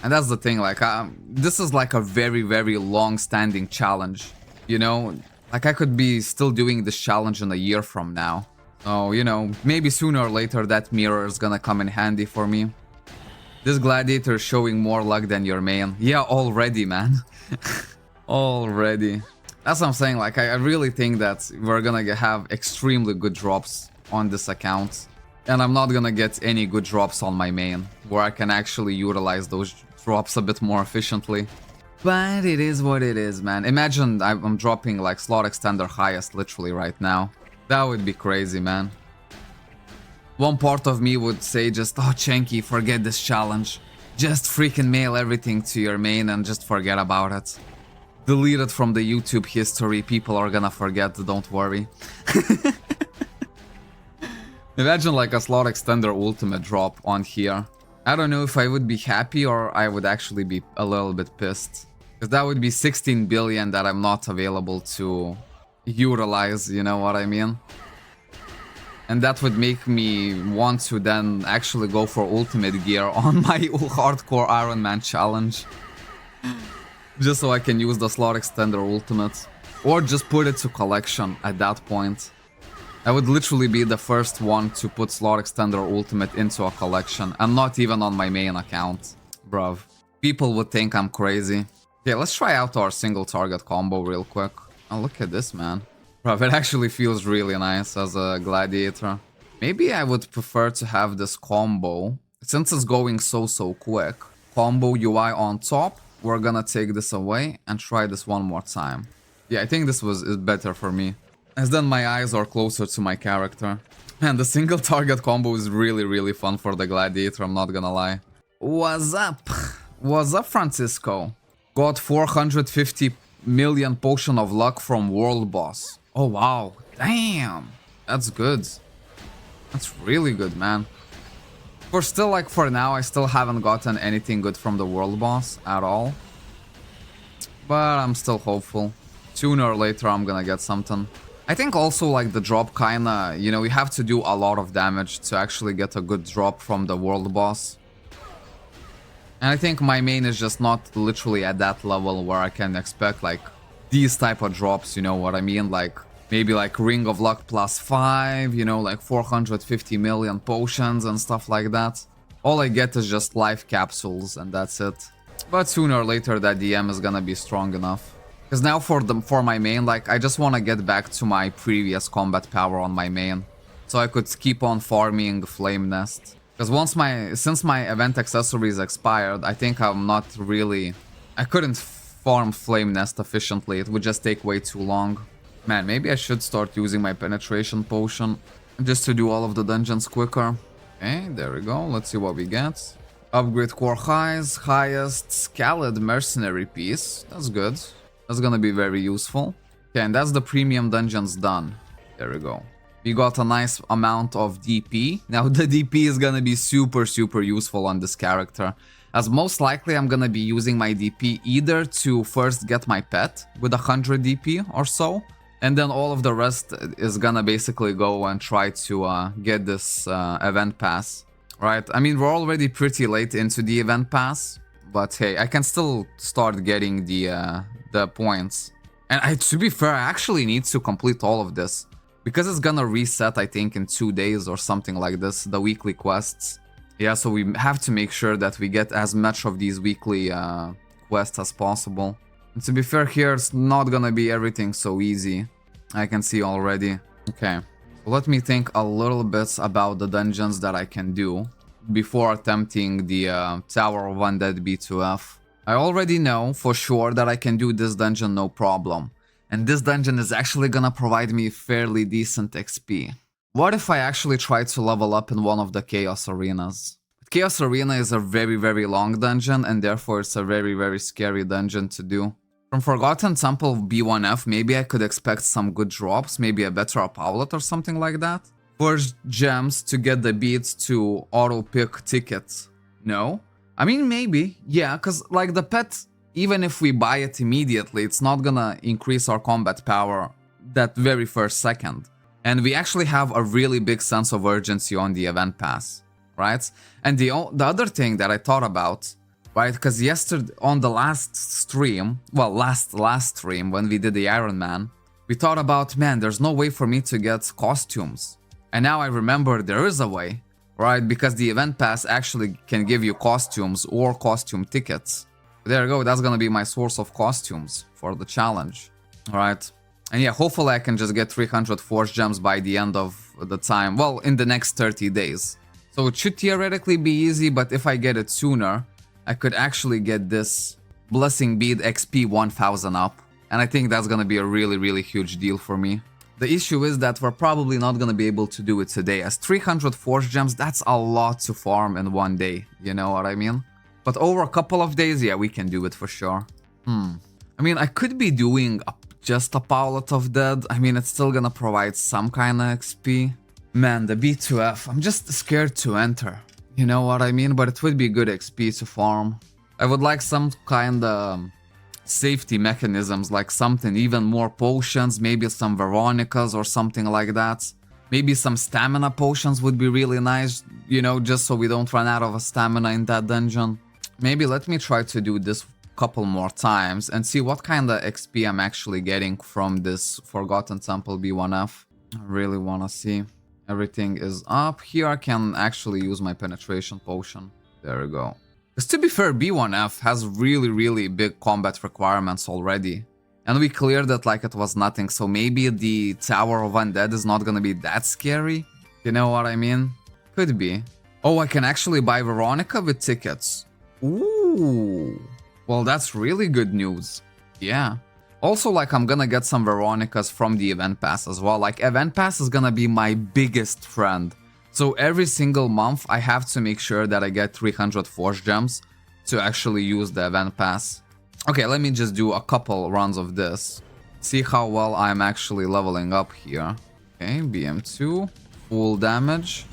And that's the thing, like, this is like a very, very long-standing challenge, you know? Like, I could be still doing this challenge in a year from now. So, you know, maybe sooner or later that mirror is gonna come in handy for me. This Gladiator is showing more luck than your main. Yeah, already, man. Already. That's what I'm saying, like, I really think that we're gonna have extremely good drops on this account. And I'm not gonna get any good drops on my main, where I can actually utilize those drops a bit more efficiently. But it is what it is, man. Imagine I'm dropping like slot extender highest literally right now. That would be crazy, man. One part of me would say just, oh, Chenky, forget this challenge. Just freaking mail everything to your main and just forget about it. Delete it from the YouTube history. People are gonna forget, don't worry. Imagine like a slot extender ultimate drop on here. I don't know if I would be happy or I would actually be a little bit pissed. Because that would be 16 billion that I'm not available to utilize, you know what I mean? And that would make me want to then actually go for ultimate gear on my hardcore Iron Man challenge. Just so I can use the slot extender ultimate. Or just put it to collection at that point. I would literally be the first one to put slot extender ultimate into a collection, and not even on my main account. Bruv. People would think I'm crazy. Okay, let's try out our single target combo real quick. Oh, look at this, man. Bruv, it actually feels really nice as a gladiator. Maybe I would prefer to have this combo, since it's going so quick. Combo UI on top. We're gonna take this away and try this one more time. Yeah, I think this is better for me, as then my eyes are closer to my character. And the single target combo is really fun for the gladiator, I'm not gonna lie. What's up? What's up, Francisco? Got 450 million potion of luck from world boss. Oh wow, damn, that's good. That's really good, man. For now, I still haven't gotten anything good from the world boss at all. But I'm still hopeful. Sooner or later, I'm gonna get something. I think also, like, the drop kinda, you know, you have to do a lot of damage to actually get a good drop from the world boss. And I think my main is just not literally at that level where I can expect, like, these type of drops, you know what I mean? Like, maybe like Ring of Luck +5, you know, like 450 million potions and stuff like that. All I get is just life capsules and that's it. But sooner or later that DM is gonna be strong enough. Because now for my main, like, I just want to get back to my previous combat power on my main. So I could keep on farming Flame Nest. Because since my event accessories expired, I think I'm not really... I couldn't farm Flame Nest efficiently, it would just take way too long. Man, maybe I should start using my penetration potion just to do all of the dungeons quicker. Okay, there we go. Let's see what we get. Upgrade core highs, highest Scaled mercenary piece. That's good. That's gonna be very useful. Okay, and that's the premium dungeons done. There we go. We got a nice amount of DP. Now the DP is gonna be super useful on this character, as most likely I'm gonna be using my DP either to first get my pet with 100 DP or so, and then all of the rest is gonna basically go and try to get this event pass, right? I mean, we're already pretty late into the event pass, but hey, I can still start getting the points. And to be fair, I actually need to complete all of this, because it's gonna reset, I think, in 2 days or something like this, the weekly quests. Yeah, so we have to make sure that we get as much of these weekly quests as possible. And to be fair, here it's not gonna be everything so easy, I can see already. Okay, so let me think a little bit about the dungeons that I can do before attempting the Tower of Undead B2F. I already know for sure that I can do this dungeon no problem. And this dungeon is actually gonna provide me fairly decent XP. What if I actually try to level up in one of the Chaos Arenas? Chaos Arena is a very long dungeon, and therefore it's a very scary dungeon to do. From Forgotten Temple B1F, maybe I could expect some good drops, maybe a better Apaulet or something like that. Forge gems to get the beads to auto-pick tickets. No? I mean, maybe, yeah, because like the pet, even if we buy it immediately, it's not gonna increase our combat power that very first second. And we actually have a really big sense of urgency on the event pass, right? And the other thing that I thought about, right, because yesterday on the last stream, well, last stream when we did the Iron Man, we thought about, man, there's no way for me to get costumes. And now I remember there is a way, right? Because the event pass actually can give you costumes or costume tickets. There you go, that's gonna be my source of costumes for the challenge. Alright. And yeah, hopefully I can just get 300 Force Gems by the end of the time. Well, in the next 30 days. So it should theoretically be easy, but if I get it sooner, I could actually get this Blessing Bead XP 1000 up. And I think that's gonna be a really huge deal for me. The issue is that we're probably not gonna be able to do it today, as 300 Force Gems, that's a lot to farm in one day, you know what I mean? But over a couple of days, yeah, we can do it for sure. I mean, I could be doing just a Paulet of Dead. I mean, it's still gonna provide some kind of XP. Man, the B2F, I'm just scared to enter. You know what I mean? But it would be good XP to farm. I would like some kind of safety mechanisms, like something, even more potions, maybe some Veronicas or something like that. Maybe some stamina potions would be really nice, you know, just so we don't run out of stamina in that dungeon. Maybe let me try to do this couple more times and see what kind of XP I'm actually getting from this Forgotten Temple B1F. I really want to see. Everything is up. Here I can actually use my penetration potion. There we go. Because to be fair, B1F has really big combat requirements already. And we cleared it like it was nothing, so maybe the Tower of Undead is not gonna be that scary? You know what I mean? Could be. Oh, I can actually buy Veronica with tickets. Ooh. Well, that's really good news. Yeah. Also, like, I'm gonna get some Veronicas from the Event Pass as well. Like, Event Pass is gonna be my biggest friend. So every single month, I have to make sure that I get 300 Force Gems to actually use the Event Pass. Okay, let me just do a couple runs of this. See how well I'm actually leveling up here. Okay, BM2. Full damage.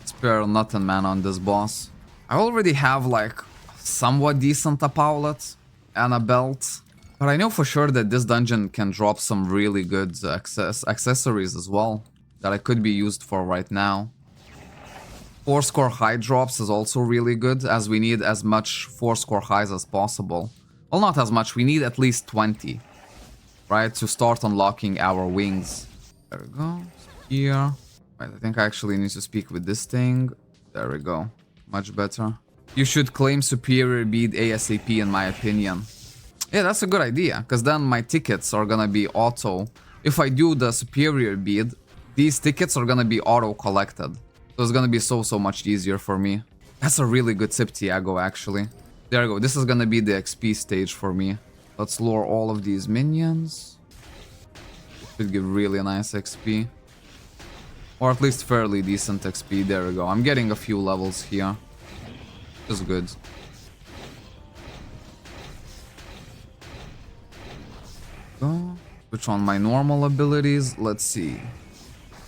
Spare nothing, man, on this boss. I already have, like, somewhat decent Apaulet and a belt. But I know for sure that this dungeon can drop some really good accessories as well that I could be used for right now. 4-score high drops is also really good, as we need as much 4-score highs as possible. Well, not as much, we need at least 20, right, to start unlocking our wings. There we go, here. Right, I think I actually need to speak with this thing. There we go, much better. You should claim superior bead ASAP in my opinion. Yeah, that's a good idea, because then my tickets are gonna be auto. If I do the superior bead, these tickets are gonna be auto-collected. So it's gonna be so much easier for me. That's a really good tip, Tiago, actually. There we go, this is gonna be the XP stage for me. Let's lure all of these minions. It should give really nice XP. Or at least fairly decent XP, there we go. I'm getting a few levels here. Which is good. Switch on my normal abilities. Let's see.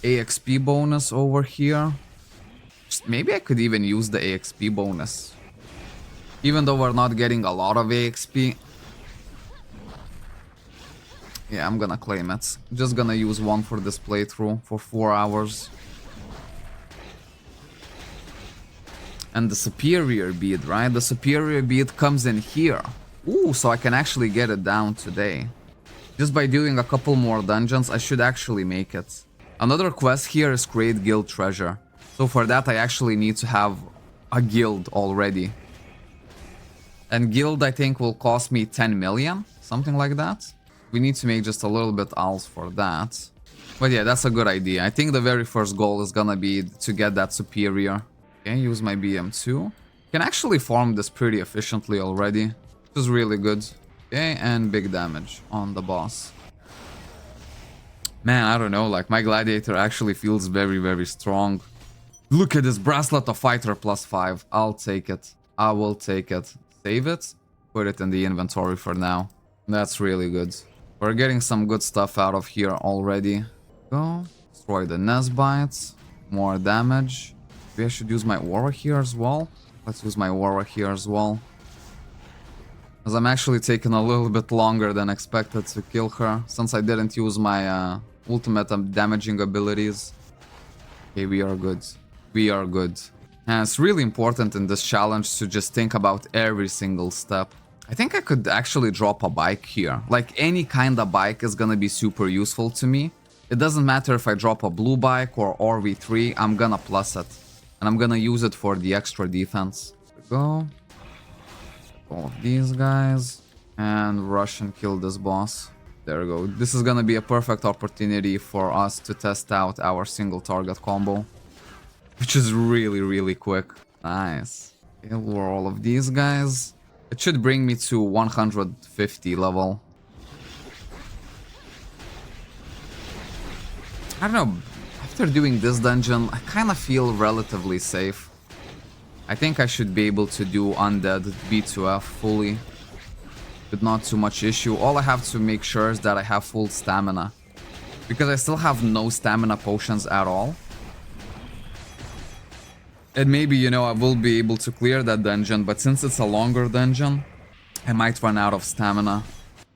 AXP bonus over here. Maybe I could even use the AXP bonus. Even though we're not getting a lot of AXP. Yeah, I'm gonna claim it. Just gonna use one for this playthrough for 4 hours. And the superior bead, right? The superior bead comes in here. Ooh, so I can actually get it down today. Just by doing a couple more dungeons, I should actually make it. Another quest here is create guild treasure. So for that, I actually need to have a guild already. And guild, I think, will cost me 10 million, something like that. We need to make just a little bit else for that. But yeah, that's a good idea. I think the very first goal is gonna be to get that superior. Okay, use my BM2. Can actually farm this pretty efficiently already, which is really good. Okay, and big damage on the boss. Man, I don't know, like my Gladiator actually feels very strong. Look at this bracelet of fighter +5. I'll take it. I will take it. Save it. Put it in the inventory for now. That's really good. We're getting some good stuff out of here already. Go. Destroy the Nesbites. More damage. Maybe I should use my aura here as well. Let's use my aura here as well. As I'm actually taking a little bit longer than expected to kill her, since I didn't use my ultimate damaging abilities. Okay, we are good. We are good. And it's really important in this challenge to just think about every single step. I think I could actually drop a bike here. Like, any kind of bike is gonna be super useful to me. It doesn't matter if I drop a blue bike or RV3, I'm gonna plus it. And I'm gonna use it for the extra defense. There we go. All of these guys. And rush and kill this boss. There we go. This is gonna be a perfect opportunity for us to test out our single target combo. Which is really quick. Nice. Okay, lure all of these guys. It should bring me to 150 level. I don't know. After doing this dungeon, I kind of feel relatively safe. I think I should be able to do Undead B2F fully. With not too much issue. All I have to make sure is that I have full stamina. Because I still have no stamina potions at all. And maybe, you know, I will be able to clear that dungeon, but since it's a longer dungeon, I might run out of stamina.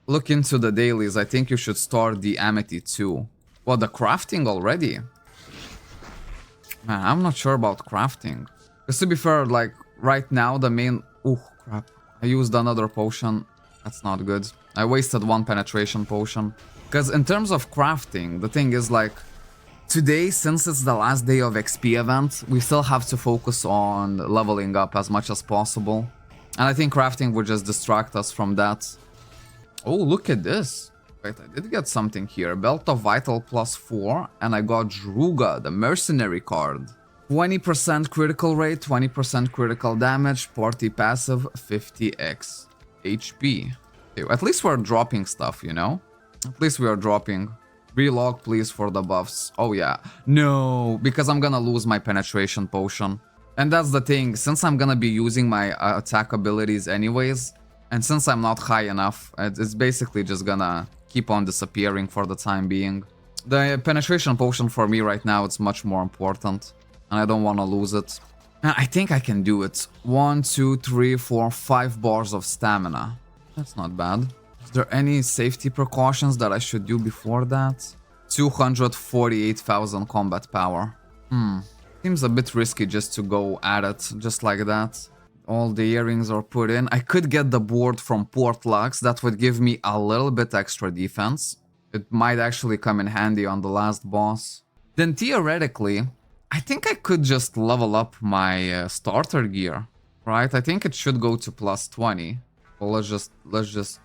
Look into the dailies. I think you should start the amity too. Well, the crafting already? Man, I'm not sure about crafting. Because to be fair, like, right now the main... Oh, crap. I used another potion. That's not good. I wasted one penetration potion. Because in terms of crafting, the thing is, like, today, since it's the last day of XP event, we still have to focus on leveling up as much as possible. And I think crafting would just distract us from that. Oh, look at this. Wait, I did get something here. Belt of Vital +4, and I got Druga, the mercenary card. 20% critical rate, 20% critical damage, party passive, 50x HP. Okay, at least we're dropping stuff, you know? At least we are dropping. Relog, please, for the buffs. Oh, yeah. No, because I'm gonna lose my penetration potion. And that's the thing, since I'm gonna be using my attack abilities anyways, and since I'm not high enough, it's basically just gonna keep on disappearing for the time being. The penetration potion for me right now, it's much more important, and I don't want to lose it. I think I can do it. 1, 2, 3, 4, 5 bars of stamina. That's not bad. Is there any safety precautions that I should do before that? 248,000 combat power. Seems a bit risky just to go at it, just like that. All the earrings are put in. I could get the board from Portlux. That would give me a little bit extra defense. It might actually come in handy on the last boss. Then theoretically, I think I could just level up my starter gear, right? I think it should go to +20. Well, let's just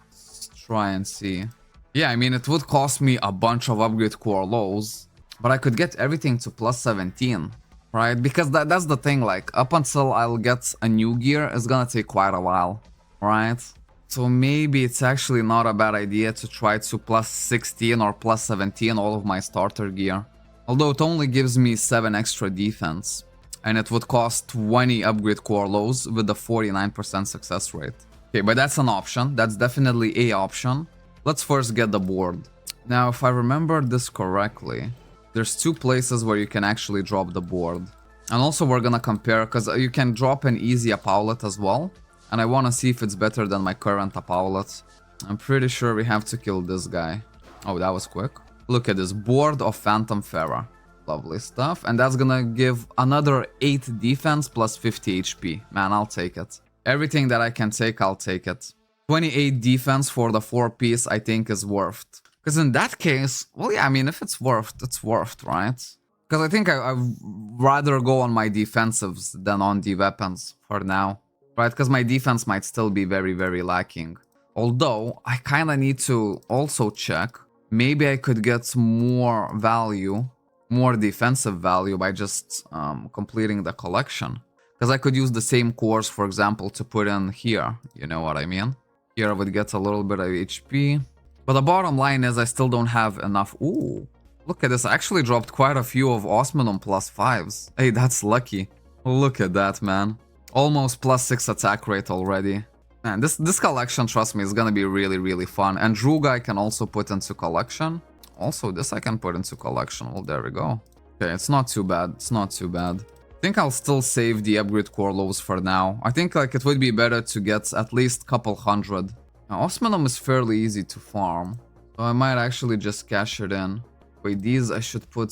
try and see. Yeah, I mean, it would cost me a bunch of upgrade core lows, but I could get everything to +17. Right, because that's the thing, like, up until I'll get a new gear, it's gonna take quite a while, right? So maybe it's actually not a bad idea to try to +16 or +17 all of my starter gear. Although it only gives me 7 extra defense, and it would cost 20 upgrade core lows with the 49% success rate. Okay, but that's an option, that's definitely a option. Let's first get the board. Now, if I remember this correctly, there's 2 places where you can actually drop the board. And also we're gonna compare, because you can drop an easy Apaulet as well. And I wanna see if it's better than my current Apaulet. I'm pretty sure we have to kill this guy. Oh, that was quick. Look at this, Board of Phantom Pharaoh. Lovely stuff. And that's gonna give another 8 defense plus 50 HP. Man, I'll take it. Everything that I can take, I'll take it. 28 defense for the 4-piece I think is worth. Because in that case, well, yeah, I mean, if it's worth, right? Because I think I'd rather go on my defensives than on the weapons for now, right? Because my defense might still be very, very lacking. Although, I kind of need to also check. Maybe I could get more value, more defensive value by just completing the collection. Because I could use the same cores, for example, to put in here. You know what I mean? Here I would get a little bit of HP. But the bottom line is I still don't have enough. Ooh, look at this. I actually dropped quite a few of Osminum +5s. Hey, that's lucky. Look at that, man. Almost +6 attack rate already. Man, this collection, trust me, is gonna be really, really fun. And Druga I can also put into collection. Also, this I can put into collection. Well, there we go. Okay, it's not too bad. It's not too bad. I think I'll still save the upgrade core lows for now. I think like it would be better to get at least a couple hundred. Now, Osminum is fairly easy to farm, so I might actually just cash it in. Wait, these I should put...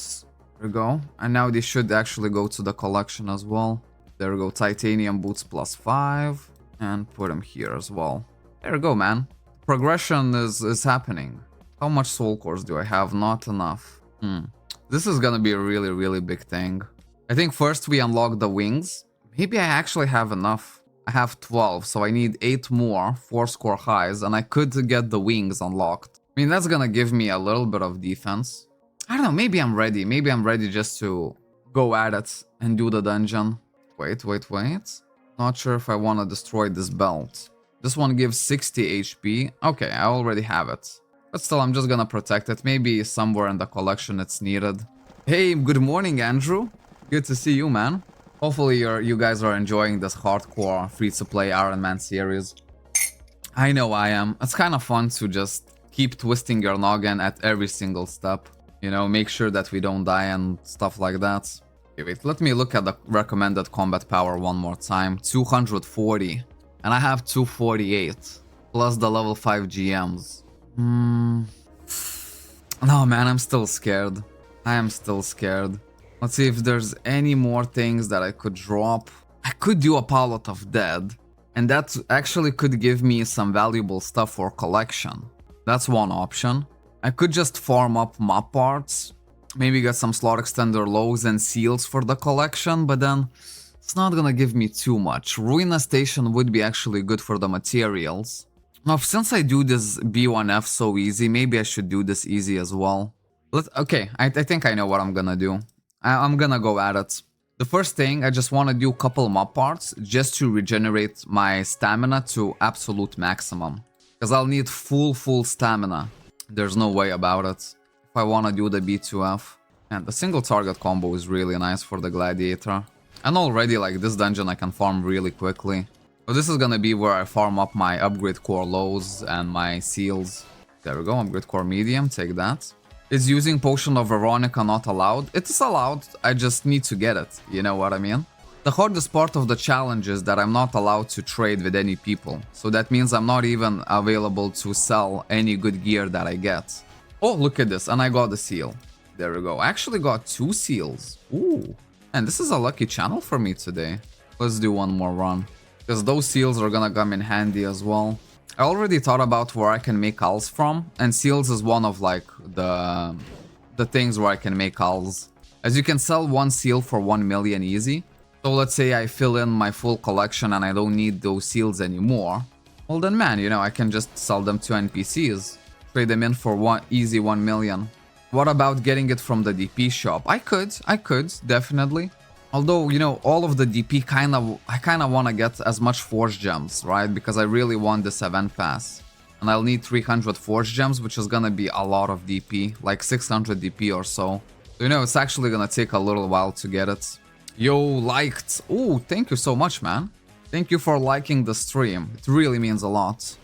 There we go. And now they should actually go to the collection as well. There we go, Titanium Boots +5, and put them here as well. There we go, man. Progression is happening. How much soul cores do I have? Not enough. This is gonna be a really, really big thing. I think first we unlock the wings. Maybe I actually have enough. I have 12, so I need 8 more 4-score highs, and I could get the wings unlocked. I mean, that's gonna give me a little bit of defense. I don't know, maybe I'm ready. Maybe I'm ready just to go at it and do the dungeon. Wait. Not sure if I want to destroy this belt. This one gives 60 HP. Okay, I already have it. But still, I'm just gonna protect it. Maybe somewhere in the collection it's needed. Hey, good morning, Andrew. Good to see you, man. Hopefully you guys are enjoying this hardcore free-to-play Iron Man series. I know I am. It's kind of fun to just keep twisting your noggin at every single step. You know, make sure that we don't die and stuff like that. Okay, wait, let me look at the recommended combat power one more time. 240. And I have 248. plus the level 5 GMs. No, man, I'm still scared. I am still scared. Let's see if there's any more things that I could drop. I could do a pallet of dead, and that actually could give me some valuable stuff for collection. That's one option. I could just farm up map parts, maybe get some slot extender lows and seals for the collection, but then it's not gonna give me too much. Ruina Station would be actually good for the materials. Now, since I do this B1F so easy, maybe I should do this easy as well. Okay, I think I know what I'm gonna do. I'm gonna go at it. The first thing, I just want to do a couple map parts just to regenerate my stamina to absolute maximum. Because I'll need full stamina. There's no way about it. If I want to do the B2F. And the single target combo is really nice for the Gladiator. And already, like, this dungeon I can farm really quickly. So this is gonna be where I farm up my upgrade core lows and my seals. There we go, upgrade core medium, take that. Is using Potion of Veronica not allowed? It is allowed, I just need to get it, you know what I mean? The hardest part of the challenge is that I'm not allowed to trade with any people. So that means I'm not even available to sell any good gear that I get. Oh, look at this, and I got the seal. There we go, I actually got 2 seals. Ooh, and this is a lucky channel for me today. Let's do one more run. Because those seals are gonna come in handy as well. I already thought about where I can make alls from, and seals is one of like the things where I can make alls. As you can sell 1 seal for 1 million easy. So let's say I fill in my full collection and I don't need those seals anymore. Well then, man, you know, I can just sell them to NPCs. Trade them in for easy 1 million. What about getting it from the DP shop? I could, definitely. Although, you know, all of the DP I kind of want to get as much Forge Gems, right? Because I really want this event pass. And I'll need 300 Forge Gems, which is gonna be a lot of DP, like 600 DP or so. So, you know, it's actually gonna take a little while to get it. Yo, liked. Oh, thank you so much, man. Thank you for liking the stream. It really means a lot.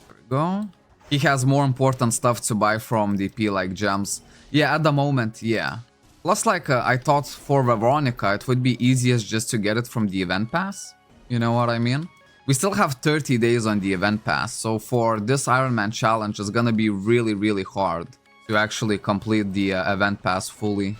There we go. He has more important stuff to buy from DP, like gems. Yeah, at the moment, yeah. Plus, like, I thought for Veronica, it would be easiest just to get it from the event pass. You know what I mean? We still have 30 days on the event pass, so for this Iron Man challenge, it's gonna be really hard to actually complete the event pass fully.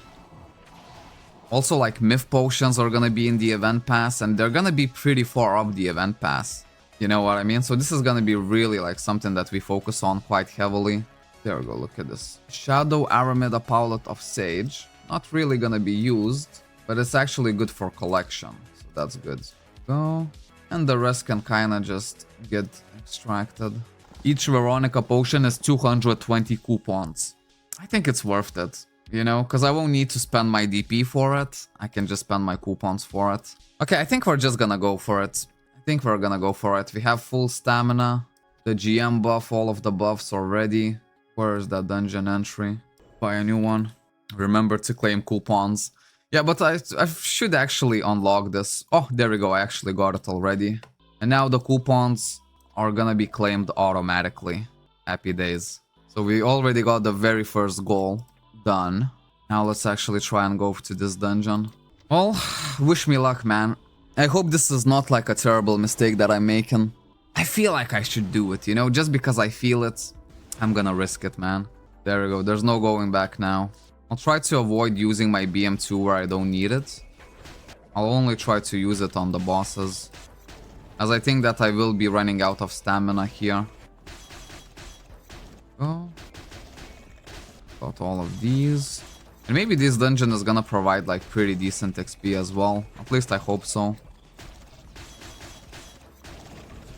Also, like, myth potions are gonna be in the event pass, and they're gonna be pretty far up the event pass. You know what I mean? So this is gonna be really, like, something that we focus on quite heavily. There we go, look at this. Shadow Aramida Palette of Sage. Not really gonna be used, but it's actually good for collection, so that's good. Go. And the rest can kinda just get extracted. Each Veronica potion is 220 coupons. I think it's worth it, you know, because I won't need to spend my DP for it. I can just spend my coupons for it. Okay, I think we're just gonna go for it. We have full stamina, the GM buff, all of the buffs already. Where is that dungeon entry? Buy a new one. Remember to claim coupons. Yeah, but I should actually unlock this. Oh, there we go. I actually got it already. And now the coupons are gonna be claimed automatically. Happy days. So we already got the very first goal done. Now let's actually try and go to this dungeon. Well, wish me luck, man. I hope this is not like a terrible mistake that I'm making. I feel like I should do it, you know? Just because I feel it, I'm gonna risk it, man. There we go. There's no going back now. I'll try to avoid using my BM2 where I don't need it. I'll only try to use it on the bosses, as I think that I will be running out of stamina here. Oh. Got all of these. And maybe this dungeon is gonna provide like pretty decent XP as well. At least I hope so.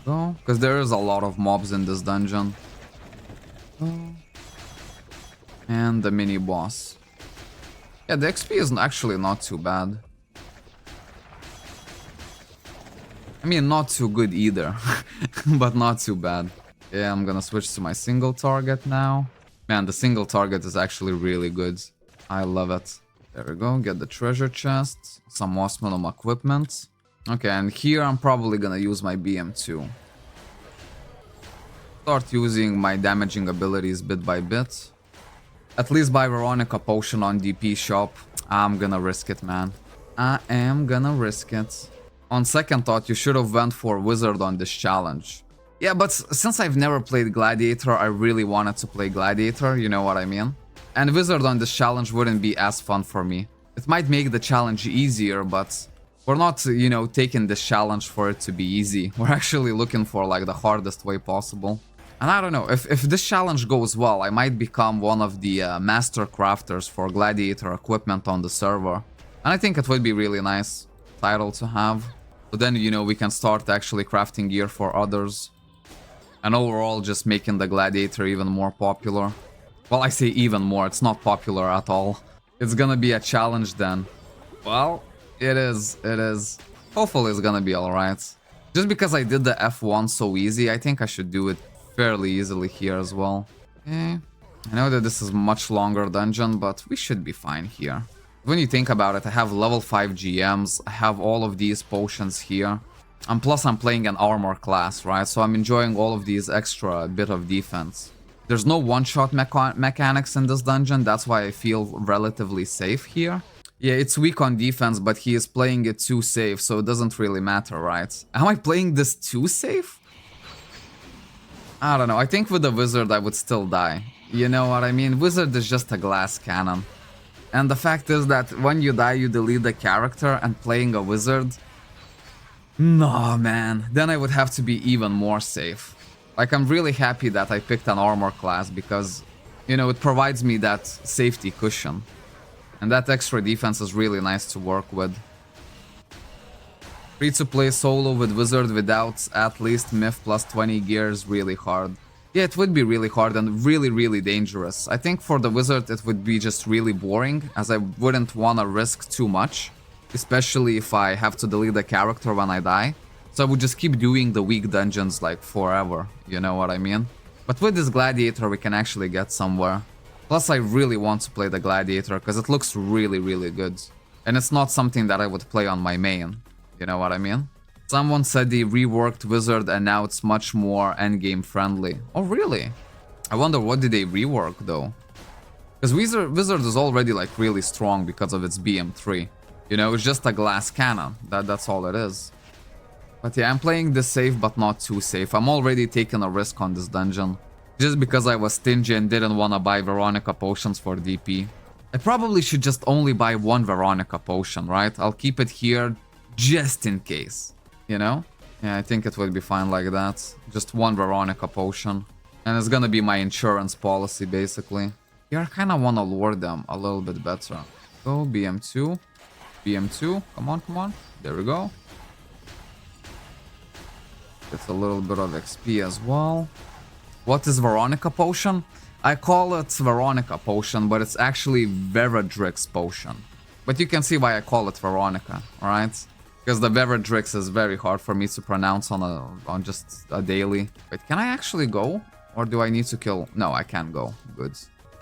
Go. Because there is a lot of mobs in this dungeon. Go. And the mini boss. Yeah, the XP is actually not too bad. I mean, not too good either, but not too bad. Yeah, I'm gonna switch to my single target now. Man, the single target is actually really good. I love it. There we go, get the treasure chest, some Osmanum equipment. Okay, and here I'm probably gonna use my BM2. Start using my damaging abilities bit by bit. At least buy Veronica potion on DP shop. I'm gonna risk it, man. I am gonna risk it. On second thought, you should have went for wizard on this challenge. Yeah, but since I've never played Gladiator, I really wanted to play Gladiator, you know what I mean? And Wizard on this challenge wouldn't be as fun for me. It might make the challenge easier, but we're not, you know, taking this challenge for it to be easy. We're actually looking for like the hardest way possible. And I don't know, if this challenge goes well, I might become one of the master crafters for Gladiator equipment on the server. And I think it would be really nice title to have. So then, you know, we can start actually crafting gear for others. And overall, just making the Gladiator even more popular. Well, I say even more, it's not popular at all. It's gonna be a challenge then. Well, it is. Hopefully it's gonna be alright. Just because I did the F1 so easy, I think I should do it fairly easily here as well. Okay. I know that this is much longer dungeon, but we should be fine here. When you think about it, I have level 5 GMs, I have all of these potions here. And plus I'm playing an armor class, right? So I'm enjoying all of these extra bit of defense. There's no one-shot mechanics in this dungeon, that's why I feel relatively safe here. Yeah, it's weak on defense, but he is playing it too safe, so it doesn't really matter, right? Am I playing this too safe? I don't know, I think with the wizard I would still die. You know what I mean? Wizard is just a glass cannon. And the fact is that when you die you delete the character, and playing a wizard... No, man, then I would have to be even more safe. Like, I'm really happy that I picked an armor class because, you know, it provides me that safety cushion. And that extra defense is really nice to work with. Free to play solo with wizard without at least myth plus 20 gear is really hard. Yeah, it would be really hard and really dangerous. I think for the wizard it would be just really boring, as I wouldn't want to risk too much. Especially if I have to delete the character when I die. So I would just keep doing the weak dungeons like forever, you know what I mean? But with this Gladiator we can actually get somewhere. Plus I really want to play the Gladiator because it looks really good. And it's not something that I would play on my main, you know what I mean? Someone said they reworked Wizard and now it's much more endgame friendly. Oh really? I wonder what did they rework though? Because Wizard is already like really strong because of its BM3. You know, it's just a glass cannon. That's all it is. But yeah, I'm playing this safe, but not too safe. I'm already taking a risk on this dungeon. Just because I was stingy and didn't want to buy Veronica potions for DP. I probably should just only buy one Veronica potion, right? I'll keep it here just in case. You know? Yeah, I think it would be fine like that. Just one Veronica potion. And it's gonna be my insurance policy, basically. Here, I kind of want to lure them a little bit better. Go, BM2. BM2, come on, there we go. Gets a little bit of XP as well. What is Veronica potion? I call it Veronica potion, but it's actually Veradrix potion. But you can see why I call it Veronica, alright? Because the Veradrix is very hard for me to pronounce on just a daily. Wait, can I actually go? Or do I need to kill? No, I can't go. Good.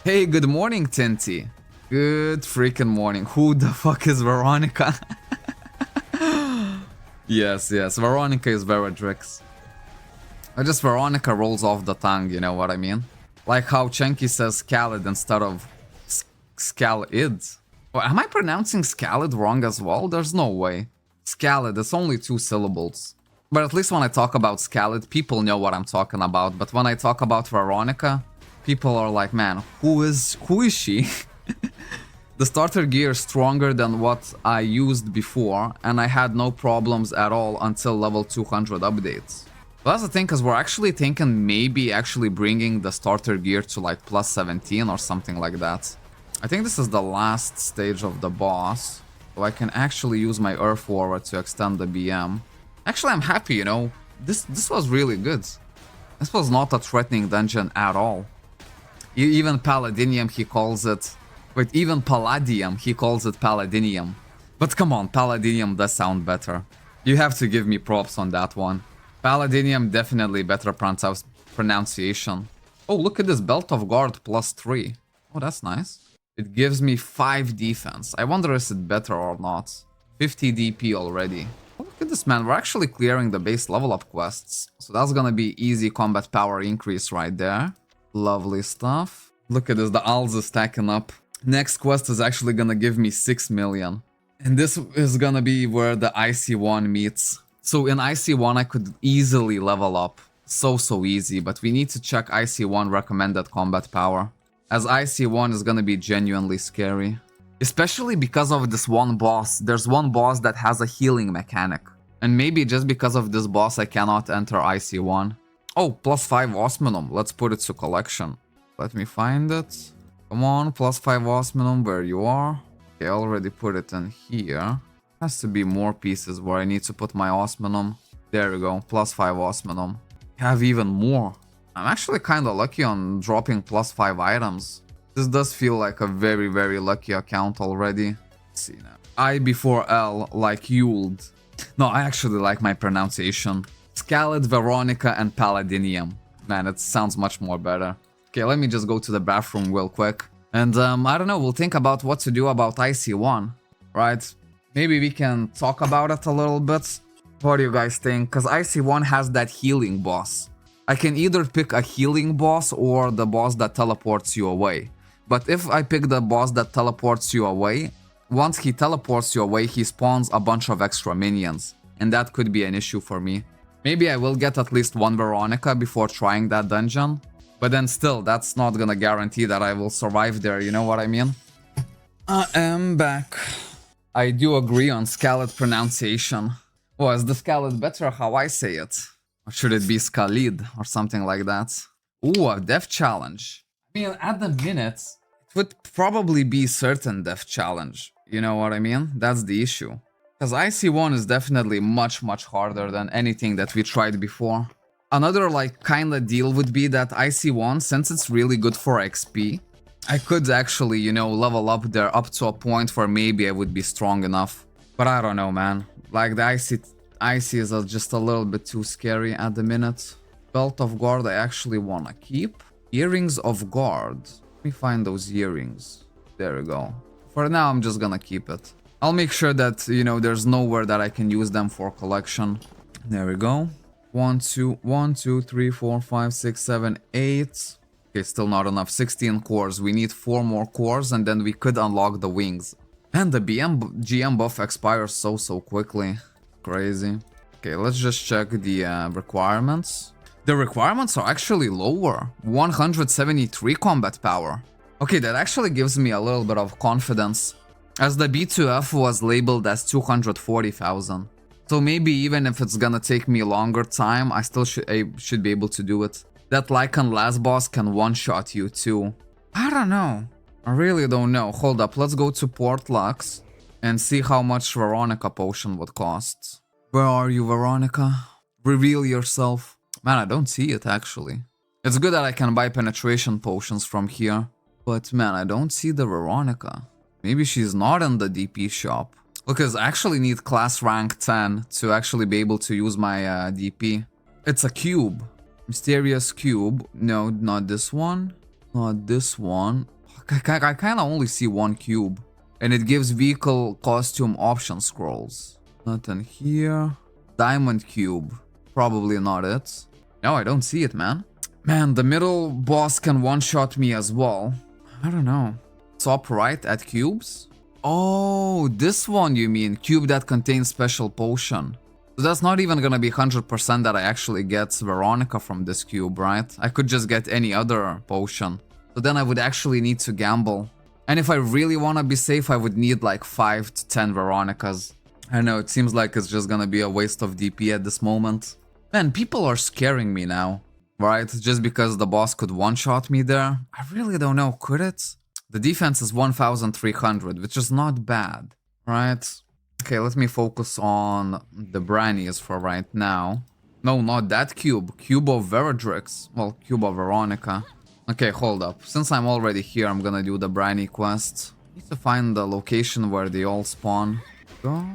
Hey, good morning, Tinty. Good freaking morning. Who the fuck is Veronica? Yes, Veronica is Veradrix. Just Veronica rolls off the tongue, you know what I mean? Like how Chenky says Scalid instead of Scalid. Well, am I pronouncing Scalid wrong as well? There's no way. Scalid, it's only 2 syllables. But at least when I talk about Scalid, people know what I'm talking about. But when I talk about Veronica, people are like, man, who is she? The starter gear is stronger than what I used before, and I had no problems at all until level 200 updates. But that's the thing, because we're actually thinking maybe actually bringing the starter gear to like plus 17 or something like that. I think this is the last stage of the boss, so I can actually use my Earth Warrior to extend the BM. Actually, I'm happy, you know, this was really good. This was not a threatening dungeon at all. Even Paladinium, he calls it... Wait, even Palladium, he calls it Paladinium. But come on, Paladinium does sound better. You have to give me props on that one. Paladinium definitely better pronunciation. Oh, look at this Belt of Guard plus 3. Oh, that's nice. It gives me 5 defense. I wonder is it better or not. 50 DP already. Oh, look at this, man. We're actually clearing the base level up quests. So that's gonna be easy combat power increase right there. Lovely stuff. Look at this, the Alz is stacking up. Next quest is actually gonna give me 6 million. And this is gonna be where the IC1 meets. So in IC1 I could easily level up. so easy, but we need to check IC1 recommended combat power, as IC1 is gonna be genuinely scary. Especially because of this one boss. There's one boss that has a healing mechanic. And maybe just because of this boss I cannot enter IC1. Oh, +5 Osminum. Let's put it to collection. Let me find it. Come on, +5 Osminum, where you are. Okay, I already put it in here. Has to be more pieces where I need to put my Osminum. There we go, +5 Osminum. Have even more. I'm actually kinda lucky on dropping +5 items. This does feel like a very lucky account already. Let's see now. I before L, like Yuld. No, I actually like my pronunciation. Scaled, Veronica, and Paladinium. Man, it sounds much more better. Okay, let me just go to the bathroom real quick. And I don't know, we'll think about what to do about IC1, right? Maybe we can talk about it a little bit. What do you guys think? Because IC1 has that healing boss. I can either pick a healing boss or the boss that teleports you away. But if I pick the boss that teleports you away, once he teleports you away, he spawns a bunch of extra minions. And that could be an issue for me. Maybe I will get at least one Veronica before trying that dungeon. But then still, that's not gonna guarantee that I will survive there, you know what I mean? I am back. I do agree on Scaled pronunciation. Oh, is the Scaled better how I say it? Or should it be Scalid or something like that? Ooh, a death challenge. I mean, at the minute, it would probably be certain death challenge. You know what I mean? That's the issue. Because IC1 is definitely much harder than anything that we tried before. Another like kinda deal would be that IC1, since it's really good for XP, I could actually, you know, level up there up to a point where maybe I would be strong enough. But I don't know, man. Like the IC is just a little bit too scary at the minute. Belt of Guard I actually wanna keep. Earrings of Guard. Let me find those earrings. There we go. For now, I'm just gonna keep it. I'll make sure that, you know, there's nowhere that I can use them for collection. There we go. 1, 2, 3, 4, 5, 6, 7, 8. Okay, still not enough. 16 cores. We need 4 more cores and then we could unlock the wings. And the GM buff expires so quickly. Crazy. Okay, let's just check the requirements. The requirements are actually lower. 173 combat power. Okay, that actually gives me a little bit of confidence, as the B2F was labeled as 240,000. So maybe even if it's gonna take me a longer time, I still should be able to do it. That Lycan last boss can one-shot you too. I don't know. I really don't know. Hold up, let's go to Port Lux and see how much Veronica potion would cost. Where are you, Veronica? Reveal yourself. Man, I don't see it actually. It's good that I can buy penetration potions from here. But man, I don't see the Veronica. Maybe she's not in the DP shop. Because I actually need class rank 10 to actually be able to use my DP. It's a cube. Mysterious cube. No, not this one. Not this one. I kind of only see one cube. And it gives vehicle costume option scrolls. Nothing here. Diamond cube. Probably not it. No, I don't see it, man. Man, the middle boss can one-shot me as well. I don't know. Top right at cubes? Oh, this one you mean. Cube that contains special potion. So that's not even gonna be 100% that I actually get Veronica from this cube, right? I could just get any other potion. So then I would actually need to gamble. And if I really wanna be safe, I would need like 5 to 10 Veronicas. I know, it seems like it's just gonna be a waste of DP at this moment. Man, people are scaring me now, right? Just because the boss could one-shot me there. I really don't know, could it? The defense is 1,300, which is not bad, right? Okay, let me focus on the Brannies for right now. No, not that cube. Cube of Veradrix. Well, Cube of Veronica. Okay, hold up. Since I'm already here, I'm gonna do the Branny quest. Need to find the location where they all spawn. Go.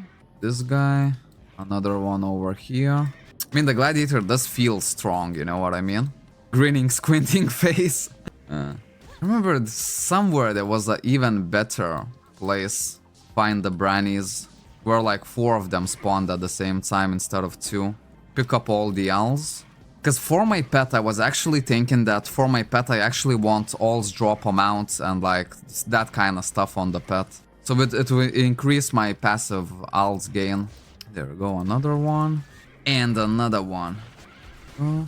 This guy. Another one over here. I mean, the Gladiator does feel strong, you know what I mean? Grinning, squinting face. I remember somewhere there was an even better place. Find the Brannies. Where like 4 of them spawned at the same time instead of 2. Pick up all the owls. Because for my pet, I was actually thinking that for my pet, I actually want all's drop amount and like that kind of stuff on the pet. So it will increase my passive owls gain. There we go, another one. And another one. Oh.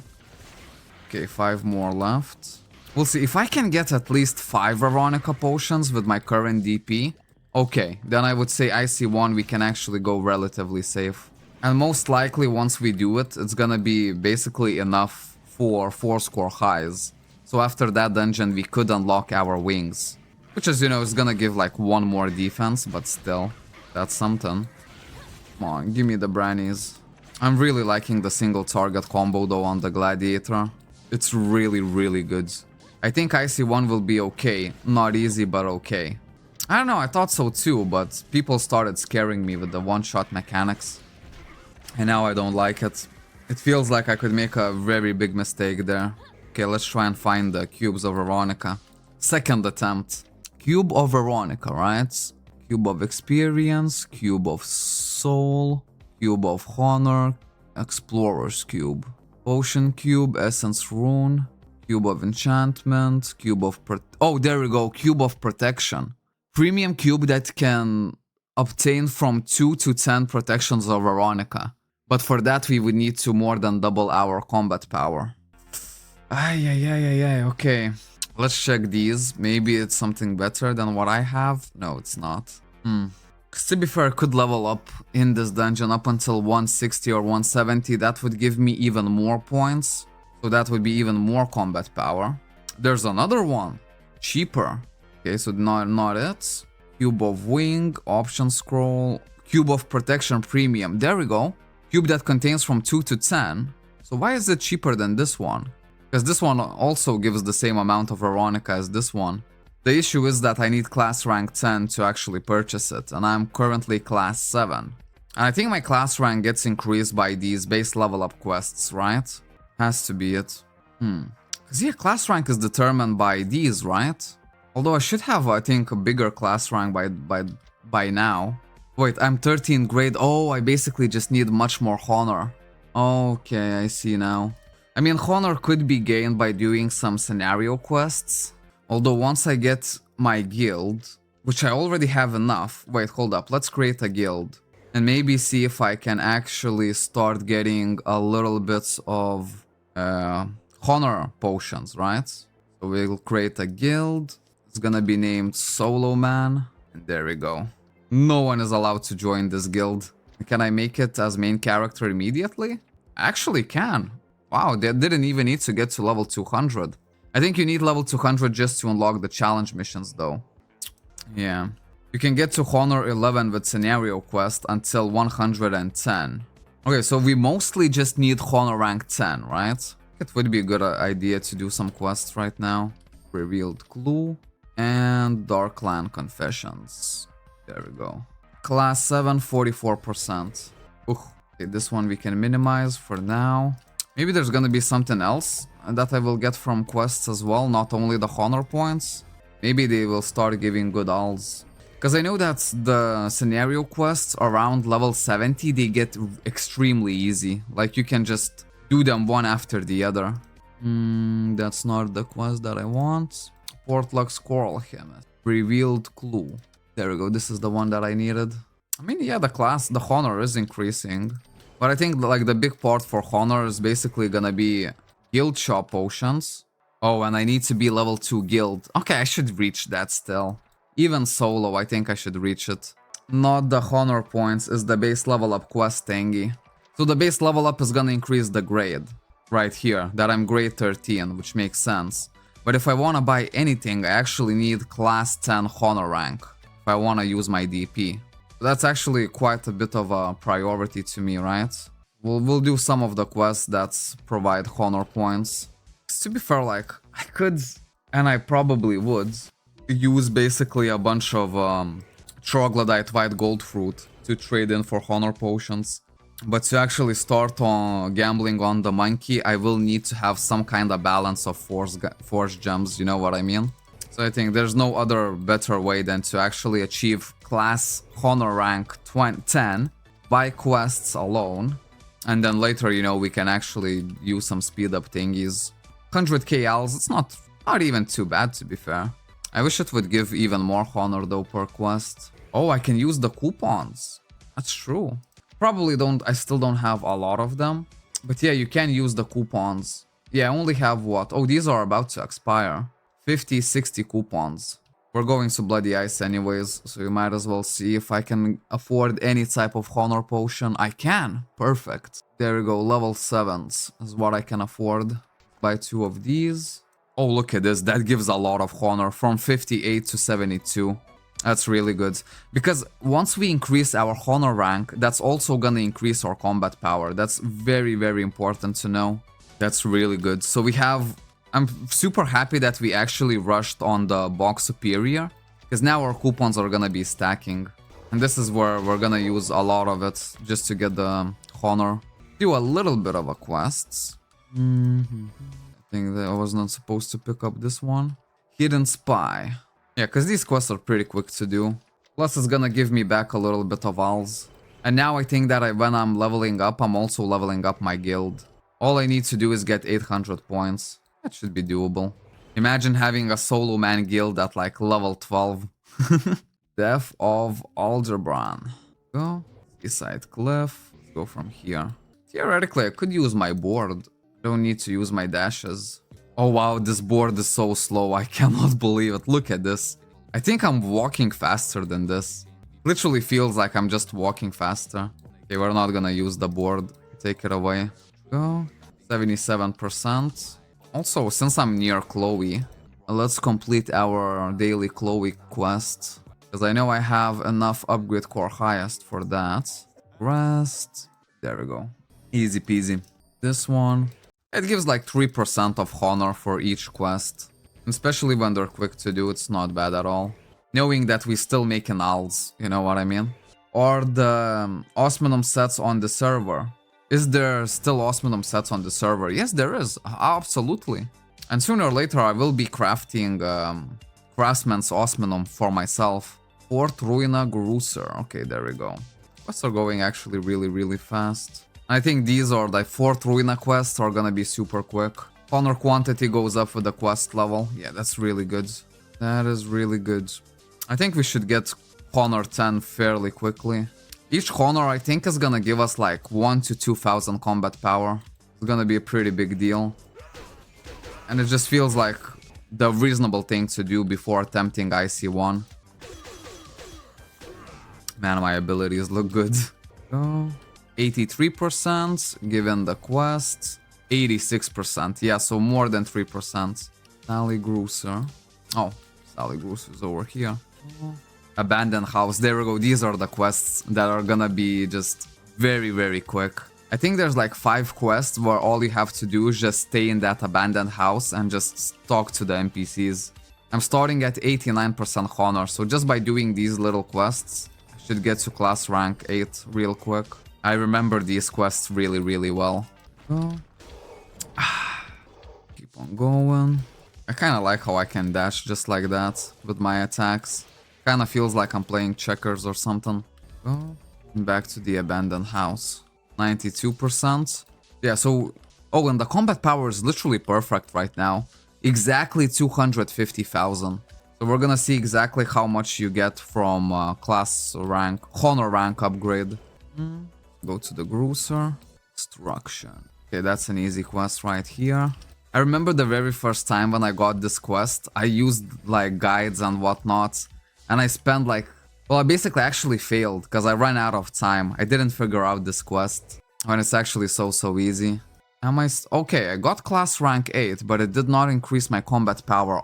Okay, 5 more left. We'll see. If I can get at least 5 Veronica potions with my current DP, okay, then I would say IC1 we can actually go relatively safe. And most likely once we do it, it's gonna be basically enough for 4 score highs. So after that dungeon we could unlock our wings. Which is, you know, is gonna give like 1 more defense, but still, that's something. Come on, give me the brannies. I'm really liking the single target combo though on the Gladiator. It's really, really good. I think IC1 will be okay. Not easy, but okay. I don't know, I thought so too, but people started scaring me with the one-shot mechanics. And now I don't like it. It feels like I could make a very big mistake there. Okay, let's try and find the cubes of Veronica. Second attempt. Cube of Veronica, right? Cube of experience, cube of soul, cube of honor, explorer's cube. Potion cube, essence rune, cube of enchantment, cube of oh, there we go, cube of protection. Premium cube that can obtain from 2 to 10 protections of Veronica. But for that we would need to more than double our combat power. Ay, okay. Let's check these. Maybe it's something better than what I have. No, it's not. Because to be fair, I could level up in this dungeon up until 160 or 170. That would give me even more points. So that would be even more combat power. There's another one. Cheaper. Okay, so not it. Cube of wing, option scroll, cube of protection premium. There we go. Cube that contains from 2 to 10. So why is it cheaper than this one? Because this one also gives the same amount of Veronica as this one. The issue is that I need class rank 10 to actually purchase it, and I'm currently class 7. And I think my class rank gets increased by these base level up quests, right? Has to be it. Because yeah, class rank is determined by these, right? Although I should have, I think, a bigger class rank by now. Wait, I'm 13th grade. Oh, I basically just need much more honor. Okay, I see now. I mean, honor could be gained by doing some scenario quests. Although once I get my guild, which I already have enough. Wait, hold up. Let's create a guild. And maybe see if I can actually start getting a little bit of honor potions, right? So we'll create a guild. It's gonna be named Solo Man. And there we go. No one is allowed to join this guild. Can I make it as main character immediately? I actually can. Wow, they didn't even need to get to level 200. I think you need level 200 just to unlock the challenge missions though. Yeah. You can get to Honor 11 with scenario quest until 110. Okay, so we mostly just need Honor rank 10, right? It would be a good idea to do some quests right now. Revealed Clue and Darkland Confessions. There we go. Class 7, 44%. Okay, this one we can minimize for now. Maybe there's gonna be something else that I will get from quests as well, not only the honor points. Maybe they will start giving good alls. Because I know that the scenario quests around level 70, they get extremely easy. Like you can just do them one after the other. That's not the quest that I want. Portlux Coral Chemist. Revealed Clue. There we go, this is the one that I needed. I mean, yeah, the honor is increasing. But I think like the big part for honor is basically gonna be guild shop potions. Oh, and I need to be level 2 guild. Okay, I should reach that still. Even solo, I think I should reach it. Not the honor points, is the base level up quest thingy. So the base level up is gonna increase the grade. Right here, that I'm grade 13, which makes sense. But if I wanna buy anything, I actually need class 10 honor rank. If I wanna use my DP. That's actually quite a bit of a priority to me, right? We'll do some of the quests that provide honor points. To be fair, like, I could, and I probably would, use basically a bunch of troglodyte white gold fruit to trade in for honor potions. But to actually start on gambling on the monkey, I will need to have some kind of balance of force gems, you know what I mean? So I think there's no other better way than to actually achieve class honor rank 10 by quests alone. And then later, you know, we can actually use some speed up thingies. 100k alls, it's not even too bad to be fair. I wish it would give even more honor though per quest. Oh, I can use the coupons. That's true. Probably I still don't have a lot of them. But yeah, you can use the coupons. Yeah, I only have what? Oh, these are about to expire. 50, 60 coupons. We're going to Bloody Ice anyways, so you might as well see if I can afford any type of honor potion. I can! Perfect. There we go, level 7s is what I can afford. Buy 2 of these. Oh, look at this, that gives a lot of honor, from 58 to 72. That's really good. Because once we increase our honor rank, that's also gonna increase our combat power. That's very, very important to know. That's really good. So we have... I'm super happy that we actually rushed on the box superior, because now our coupons are gonna be stacking. And this is where we're gonna use a lot of it, just to get the honor. Do a little bit of a quests. I think that I was not supposed to pick up this one. Hidden Spy. Yeah, because these quests are pretty quick to do. Plus it's gonna give me back a little bit of alls. And now I think that when I'm leveling up, I'm also leveling up my guild. All I need to do is get 800 points. That should be doable. Imagine having a solo man guild at like level 12. Death of Aldebaran. Go. Seaside Cliff. Let's go from here. Theoretically, I could use my board. Don't need to use my dashes. Oh wow, this board is so slow. I cannot believe it. Look at this. I think I'm walking faster than this. Literally feels like I'm just walking faster. Okay, we're not gonna use the board. Take it away. Go. 77%. Also, since I'm near Chloe, let's complete our daily Chloe quest. Because I know I have enough upgrade core highest for that. Rest. There we go. Easy peasy. This one. It gives like 3% of honor for each quest. Especially when they're quick to do, it's not bad at all. Knowing that we still making alls, you know what I mean? Or the Osminum sets on the server. Is there still Osminum sets on the server? Yes, there is. Absolutely. And sooner or later I will be crafting Craftsman's Osminum for myself. Fort Ruina Gruser. Okay, there we go. Quests are going actually really, really fast. I think these are the Fort Ruina quests are gonna be super quick. Honor quantity goes up with the quest level. Yeah, that's really good. That is really good. I think we should get Honor 10 fairly quickly. Each honor, I think, is gonna give us like 1 to 2,000 combat power. It's gonna be a pretty big deal. And it just feels like the reasonable thing to do before attempting IC1. Man, my abilities look good. Go. 83% given the quest. 86%. Yeah, so more than 3%. Sally Gruser. Oh, Sally Gruser is over here. Abandoned house. There we go. These are the quests that are gonna be just very, very quick. I think there's like 5 quests where all you have to do is just stay in that abandoned house and just talk to the NPCs. I'm starting at 89% honor, so just by doing these little quests, I should get to class rank 8 real quick. I remember these quests really, really well. Oh. Keep on going. I kind of like how I can dash just like that with my attacks. Kind of feels like I'm playing checkers or something. Oh. Back to the abandoned house. 92%. Yeah, so... Oh, and the combat power is literally perfect right now. Exactly 250,000. So we're gonna see exactly how much you get from class rank, honor rank upgrade. Go to the Gruser. Destruction. Okay, that's an easy quest right here. I remember the very first time when I got this quest, I used like guides and whatnot. And I spent like... Well, I basically actually failed because I ran out of time. I didn't figure out this quest when it's actually so easy. Am I... Okay, I got class rank 8, but it did not increase my combat power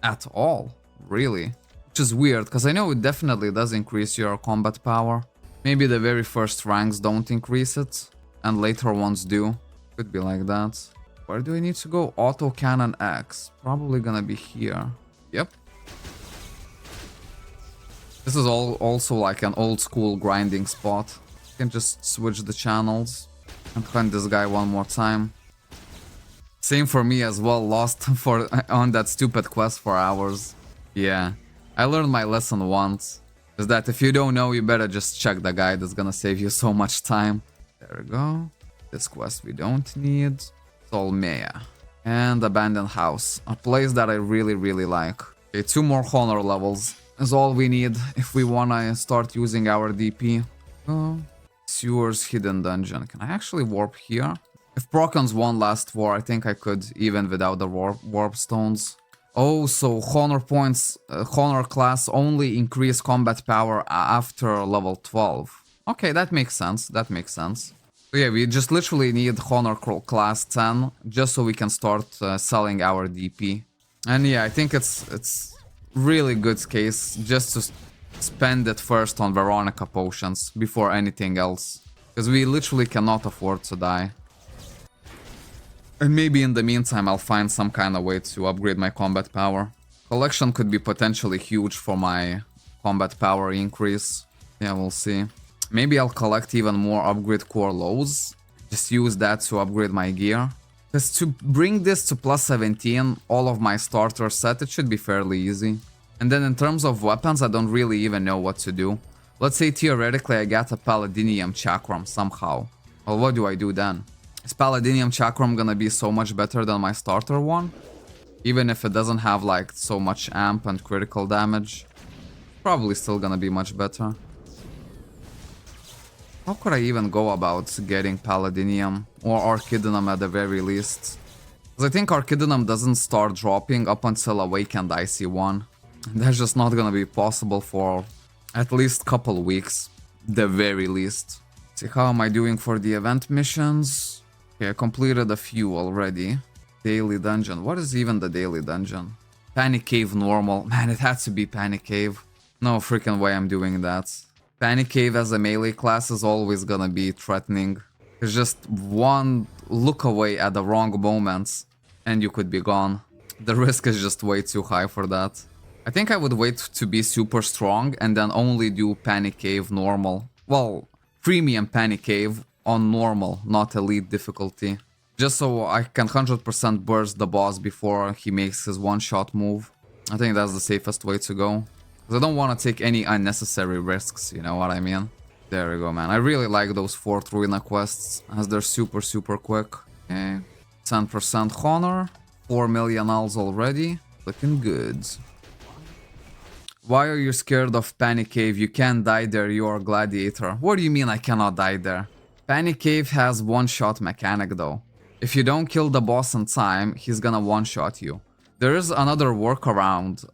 at all. Really? Which is weird, because I know it definitely does increase your combat power. Maybe the very first ranks don't increase it, and later ones do. Could be like that. Where do I need to go? Auto Cannon X. Probably gonna be here. Yep. This is also like an old school grinding spot. You can just switch the channels and hunt this guy one more time. Same for me as well, lost on that stupid quest for hours. Yeah, I learned my lesson once. Is that if you don't know, you better just check the guide. It's gonna save you so much time. There we go. This quest we don't need. Solmea. And Abandoned House. A place that I really like. Okay, 2 more honor levels is all we need if we wanna start using our DP. Oh. Sewers Hidden Dungeon. Can I actually warp here? If Procons won last war, I think I could, even without the warp stones. Oh, so honor points, honor class only increase combat power after level 12. Okay, that makes sense. That makes sense. So yeah, we just literally need honor class 10 just so we can start selling our DP. And yeah, I think it's really good case just to spend it first on Veronica potions before anything else. Because we literally cannot afford to die. And maybe in the meantime I'll find some kind of way to upgrade my combat power. Collection could be potentially huge for my combat power increase. Yeah, we'll see. Maybe I'll collect even more upgrade core lows. Just use that to upgrade my gear. Because to bring this to plus 17, all of my starter set, it should be fairly easy. And then in terms of weapons, I don't really even know what to do. Let's say theoretically I got a Paladinium Chakram somehow. Well, what do I do then? Is Paladinium Chakram gonna be so much better than my starter one? Even if it doesn't have like so much amp and critical damage? Probably still gonna be much better. How could I even go about getting Paladinium or Archidinum at the very least? Because I think Archidinum doesn't start dropping up until Awakened IC1. That's just not gonna be possible for at least couple weeks, the very least. See, how am I doing for the event missions? Okay, I completed a few already. Daily dungeon. What is even the daily dungeon? Panic Cave normal. Man, it had to be Panic Cave. No freaking way I'm doing that. Panic Cave as a melee class is always gonna be threatening. It's just one look away at the wrong moments and you could be gone. The risk is just way too high for that. I think I would wait to be super strong and then only do Panic Cave normal. Well, premium Panic Cave on normal, not elite difficulty. Just so I can 100% burst the boss before he makes his one-shot move. I think that's the safest way to go. Because I don't want to take any unnecessary risks, you know what I mean? There we go, man. I really like those 4th Ruina quests, as they're super quick. Okay. 10% honor. 4 million alls already. Looking good. Why are you scared of Panic Cave? You can't die there, you're a gladiator. What do you mean I cannot die there? Panic Cave has one-shot mechanic though. If you don't kill the boss in time, he's gonna one-shot you. There is another workaround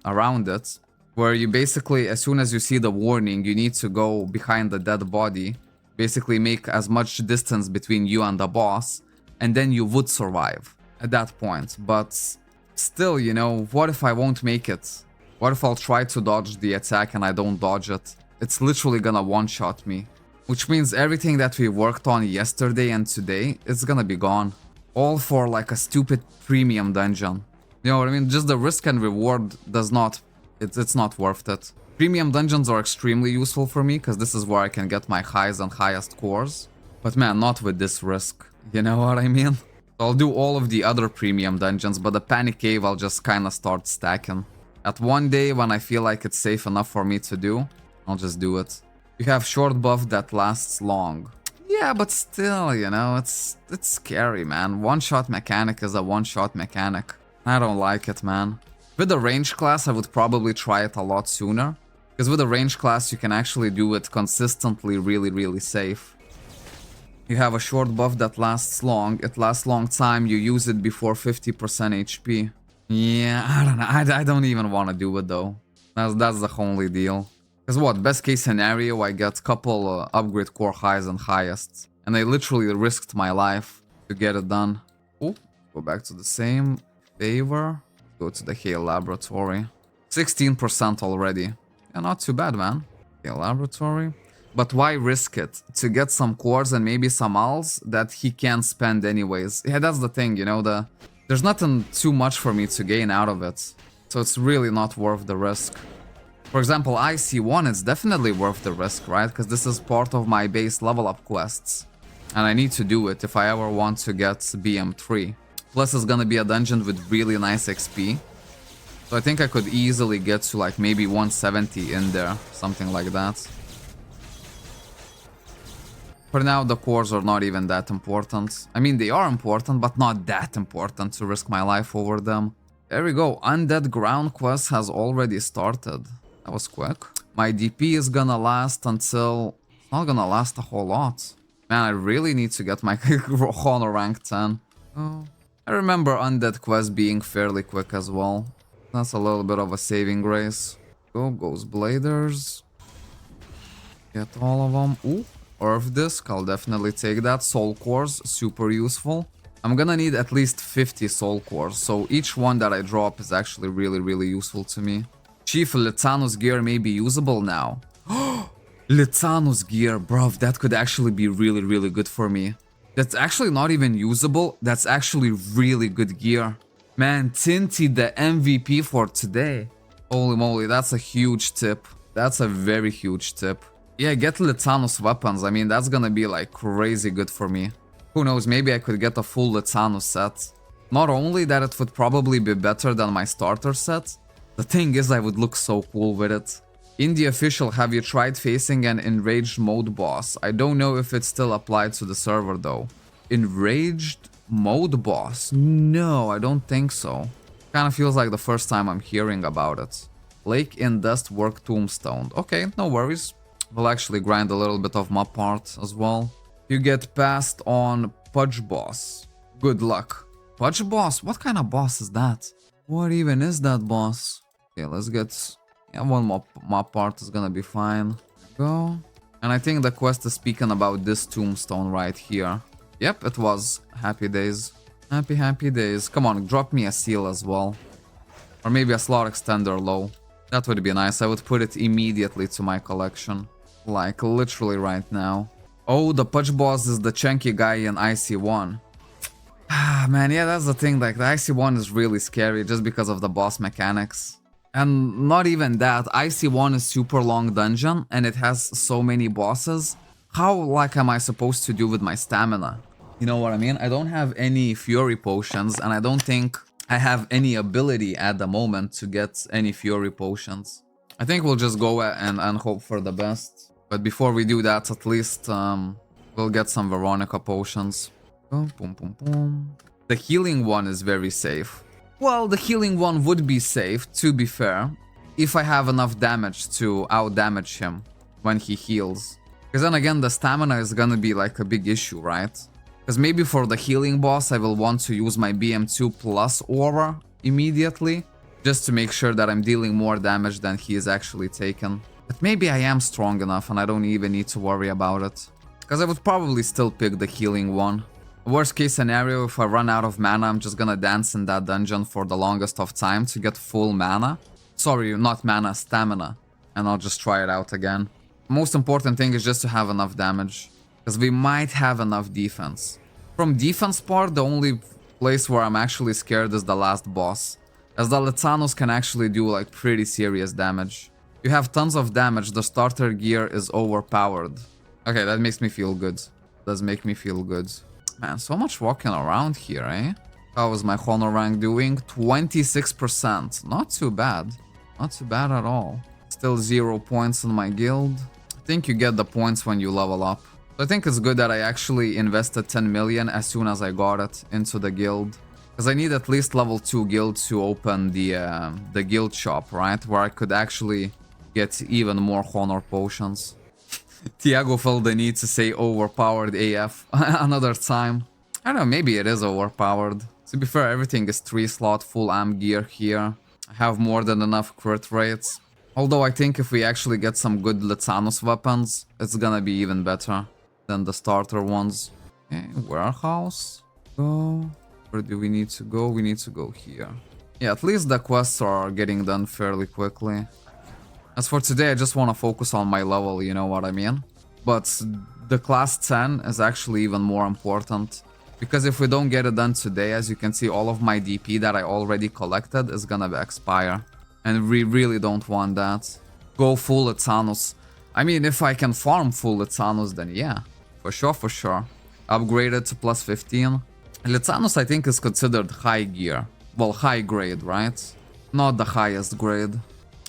around it, where you basically, as soon as you see the warning, you need to go behind the dead body, basically make as much distance between you and the boss, and then you would survive at that point. But still, you know, what if I won't make it? What if I'll try to dodge the attack and I don't dodge it? It's literally gonna one-shot me. Which means everything that we worked on yesterday and today is gonna be gone. All for like a stupid premium dungeon. You know what I mean? Just the risk and reward does not... It's not worth it. Premium dungeons are extremely useful for me, because this is where I can get my highs and highest cores. But man, not with this risk. You know what I mean? I'll do all of the other premium dungeons, but the Panic Cave I'll just kinda start stacking. At one day when I feel like it's safe enough for me to do, I'll just do it. You have short buff that lasts long. Yeah, but still, you know, it's scary, man. One-shot mechanic is a one-shot mechanic. I don't like it, man. With the range class, I would probably try it a lot sooner. Because with the range class, you can actually do it consistently really safe. You have a short buff that lasts long. It lasts long time. You use it before 50% HP. Yeah, I don't know. I don't even want to do it, though. That's the only deal. Because what, best case scenario, I get couple upgrade core highs and highest. And I literally risked my life to get it done. Oh, go back to the same favor. Go to the Hale Laboratory. 16% already. Yeah, not too bad, man. Hale Laboratory. But why risk it? To get some cores and maybe some alls that he can't spend anyways. Yeah, that's the thing, you know, there's nothing too much for me to gain out of it. So it's really not worth the risk. For example, IC1 is definitely worth the risk, right? Because this is part of my base level up quests. And I need to do it if I ever want to get BM3. Plus it's gonna be a dungeon with really nice XP. So I think I could easily get to like maybe 170 in there, something like that. For now, the cores are not even that important. I mean, they are important, but not that important to risk my life over them. There we go, Undead Ground quest has already started. That was quick. My DP is gonna last until... It's not gonna last a whole lot. Man, I really need to get my honor rank 10. Oh, I remember Undead Quest being fairly quick as well. That's a little bit of a saving grace. Goes Bladers. Get all of them. Ooh, Earth Disc. I'll definitely take that. Soul Cores, super useful. I'm gonna need at least 50 Soul Cores, so each one that I drop is actually really useful to me. Chief Litanus gear may be usable now. Litanus gear, bruv, that could actually be really good for me. That's actually not even usable, that's actually really good gear. Man, Tinty the MVP for today. Holy moly, that's a huge tip. That's a very huge tip. Yeah, get Litanus weapons, I mean, that's gonna be like crazy good for me. Who knows, maybe I could get a full Litanus set. Not only that it would probably be better than my starter set, the thing is I would look so cool with it. Indie official, have you tried facing an enraged mode boss? I don't know if it's still applied to the server though. Enraged mode boss? No, I don't think so. Kinda feels like the first time I'm hearing about it. Lake in Dust Work Tombstone. Okay, no worries. We'll actually grind a little bit of my part as well. You get passed on Pudge Boss. Good luck. Pudge Boss? What kind of boss is that? What even is that boss? Okay, let's get... Yeah, one more map part is gonna be fine. Go. And I think the quest is speaking about this tombstone right here. Yep, it was. Happy days. Happy days. Come on, drop me a seal as well. Or maybe a slot extender low. That would be nice. I would put it immediately to my collection. Like, literally right now. Oh, the Pudge Boss is the chunky guy in IC1. Ah, man, yeah, that's the thing. Like, the IC1 is really scary just because of the boss mechanics. And not even that, IC1 is super long dungeon and it has so many bosses. How, like, am I supposed to do with my stamina? You know what I mean? I don't have any Fury potions and I don't think I have any ability at the moment to get any Fury potions. I think we'll just go and hope for the best. But before we do that, at least we'll get some Veronica potions. Boom, boom, boom, boom. The healing one is very safe. Well, the healing one would be safe, to be fair, if I have enough damage to out-damage him when he heals. Because then again, the stamina is gonna be like a big issue, right? Because maybe for the healing boss, I will want to use my BM2 plus aura immediately, just to make sure that I'm dealing more damage than he is actually taking. But maybe I am strong enough and I don't even need to worry about it. Because I would probably still pick the healing one. Worst case scenario, if I run out of mana, I'm just gonna dance in that dungeon for the longest of time to get full mana. Sorry, not mana, stamina. And I'll just try it out again. Most important thing is just to have enough damage. Because we might have enough defense. From defense part, the only place where I'm actually scared is the last boss. As the Litanus can actually do like pretty serious damage. You have tons of damage, the starter gear is overpowered. Okay, that makes me feel good. Does make me feel good. Man, so much walking around here, eh? How is my honor rank doing? 26%. Not too bad. Not too bad at all. Still 0 points in my guild. I think you get the points when you level up. So I think it's good that I actually invested 10 million as soon as I got it into the guild. Because I need at least level 2 guild to open the guild shop, right? Where I could actually get even more honor potions. Tiago felt the need to say overpowered AF another time. I don't know, maybe it is overpowered. To be fair, everything is 3 slot full amp gear here. I have more than enough crit rates. Although I think if we actually get some good Litanus weapons, it's gonna be even better than the starter ones. Okay, warehouse. Go. Where do we need to go? We need to go here. Yeah, at least the quests are getting done fairly quickly. As for today, I just want to focus on my level, you know what I mean? But the class 10 is actually even more important. Because if we don't get it done today, as you can see, all of my DP that I already collected is gonna expire. And we really don't want that. Go full Litanus. I mean, if I can farm full Litanus, then yeah. For sure. Upgrade it to plus 15. Litanus, I think, is considered high gear. Well, high grade, right? Not the highest grade.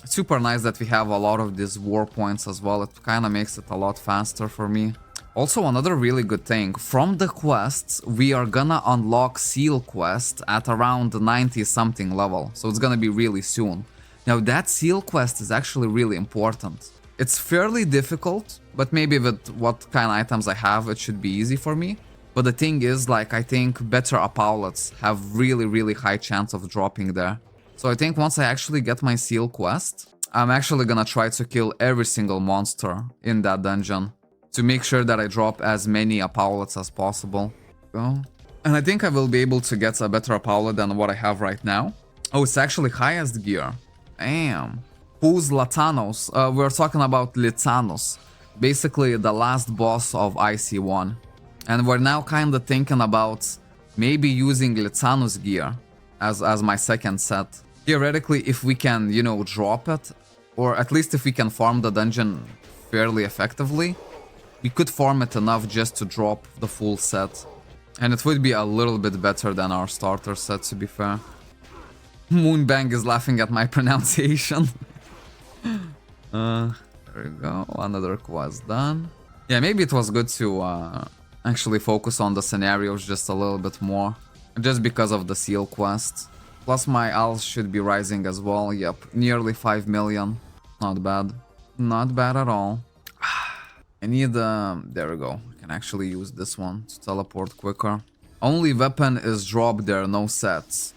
It's super nice that we have a lot of these war points as well. It kind of makes it a lot faster for me. Also, another really good thing. From the quests, we are gonna unlock Seal Quest at around 90-something level. So it's gonna be really soon. Now, that Seal Quest is actually really important. It's fairly difficult, but maybe with what kind of items I have, it should be easy for me. But the thing is, like, I think better Apollets have really high chance of dropping there. So I think once I actually get my seal quest, I'm actually gonna try to kill every single monster in that dungeon to make sure that I drop as many Apollets as possible. So, and I think I will be able to get a better Apollo than what I have right now. Oh, it's actually highest gear. Damn. Who's Latanos? We're talking about Litanos. Basically the last boss of IC1. And we're now kind of thinking about maybe using Litanos gear as my second set. Theoretically, if we can, you know, drop it, or at least if we can farm the dungeon fairly effectively, we could farm it enough just to drop the full set. And it would be a little bit better than our starter set, to be fair. Moonbang is laughing at my pronunciation. There we go, another quest done. Yeah, maybe it was good to actually focus on the scenarios just a little bit more. Just because of the seal quest. Plus my ALs should be rising as well, yep. Nearly 5 million. Not bad. Not bad at all. I need, there we go. I can actually use this one to teleport quicker. Only weapon is dropped there, no sets.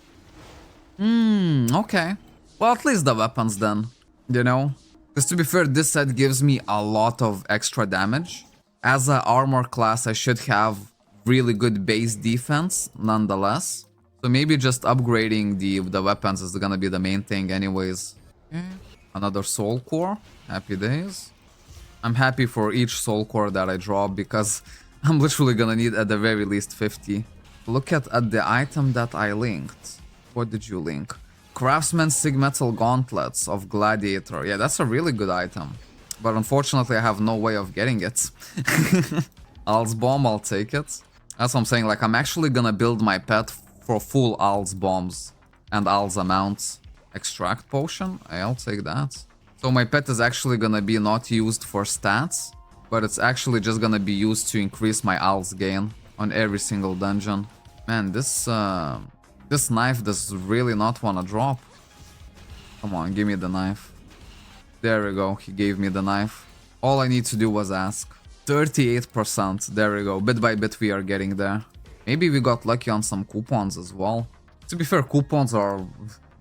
Okay. Well, at least the weapons then, you know? Because to be fair, this set gives me a lot of extra damage. As an armor class, I should have really good base defense, nonetheless. So maybe just upgrading the weapons is gonna be the main thing anyways. Okay. Another soul core. Happy days. I'm happy for each soul core that I drop because I'm literally gonna need at the very least 50. Look at the item that I linked. What did you link? Craftsman Sigmetal Gauntlets of Gladiator. Yeah, that's a really good item. But unfortunately, I have no way of getting it. Al's Bomb, I'll take it. That's what I'm saying, like, I'm actually gonna build my pet for full Al's Bombs and Al's amounts. Extract Potion? I'll take that. So my pet is actually gonna be not used for stats, but it's actually just gonna be used to increase my Al's gain on every single dungeon. Man, this knife does really not wanna drop. Come on, give me the knife. There we go, he gave me the knife. All I need to do was ask. 38%, there we go, bit by bit we are getting there. Maybe we got lucky on some coupons as well. To be fair, coupons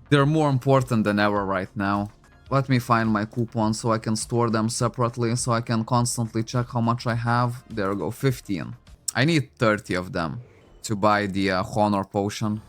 they're more important than ever right now. Let me find my coupons so I can store them separately, so I can constantly check how much I have. There we go, 15. I need 30 of them to buy the Honor Potion.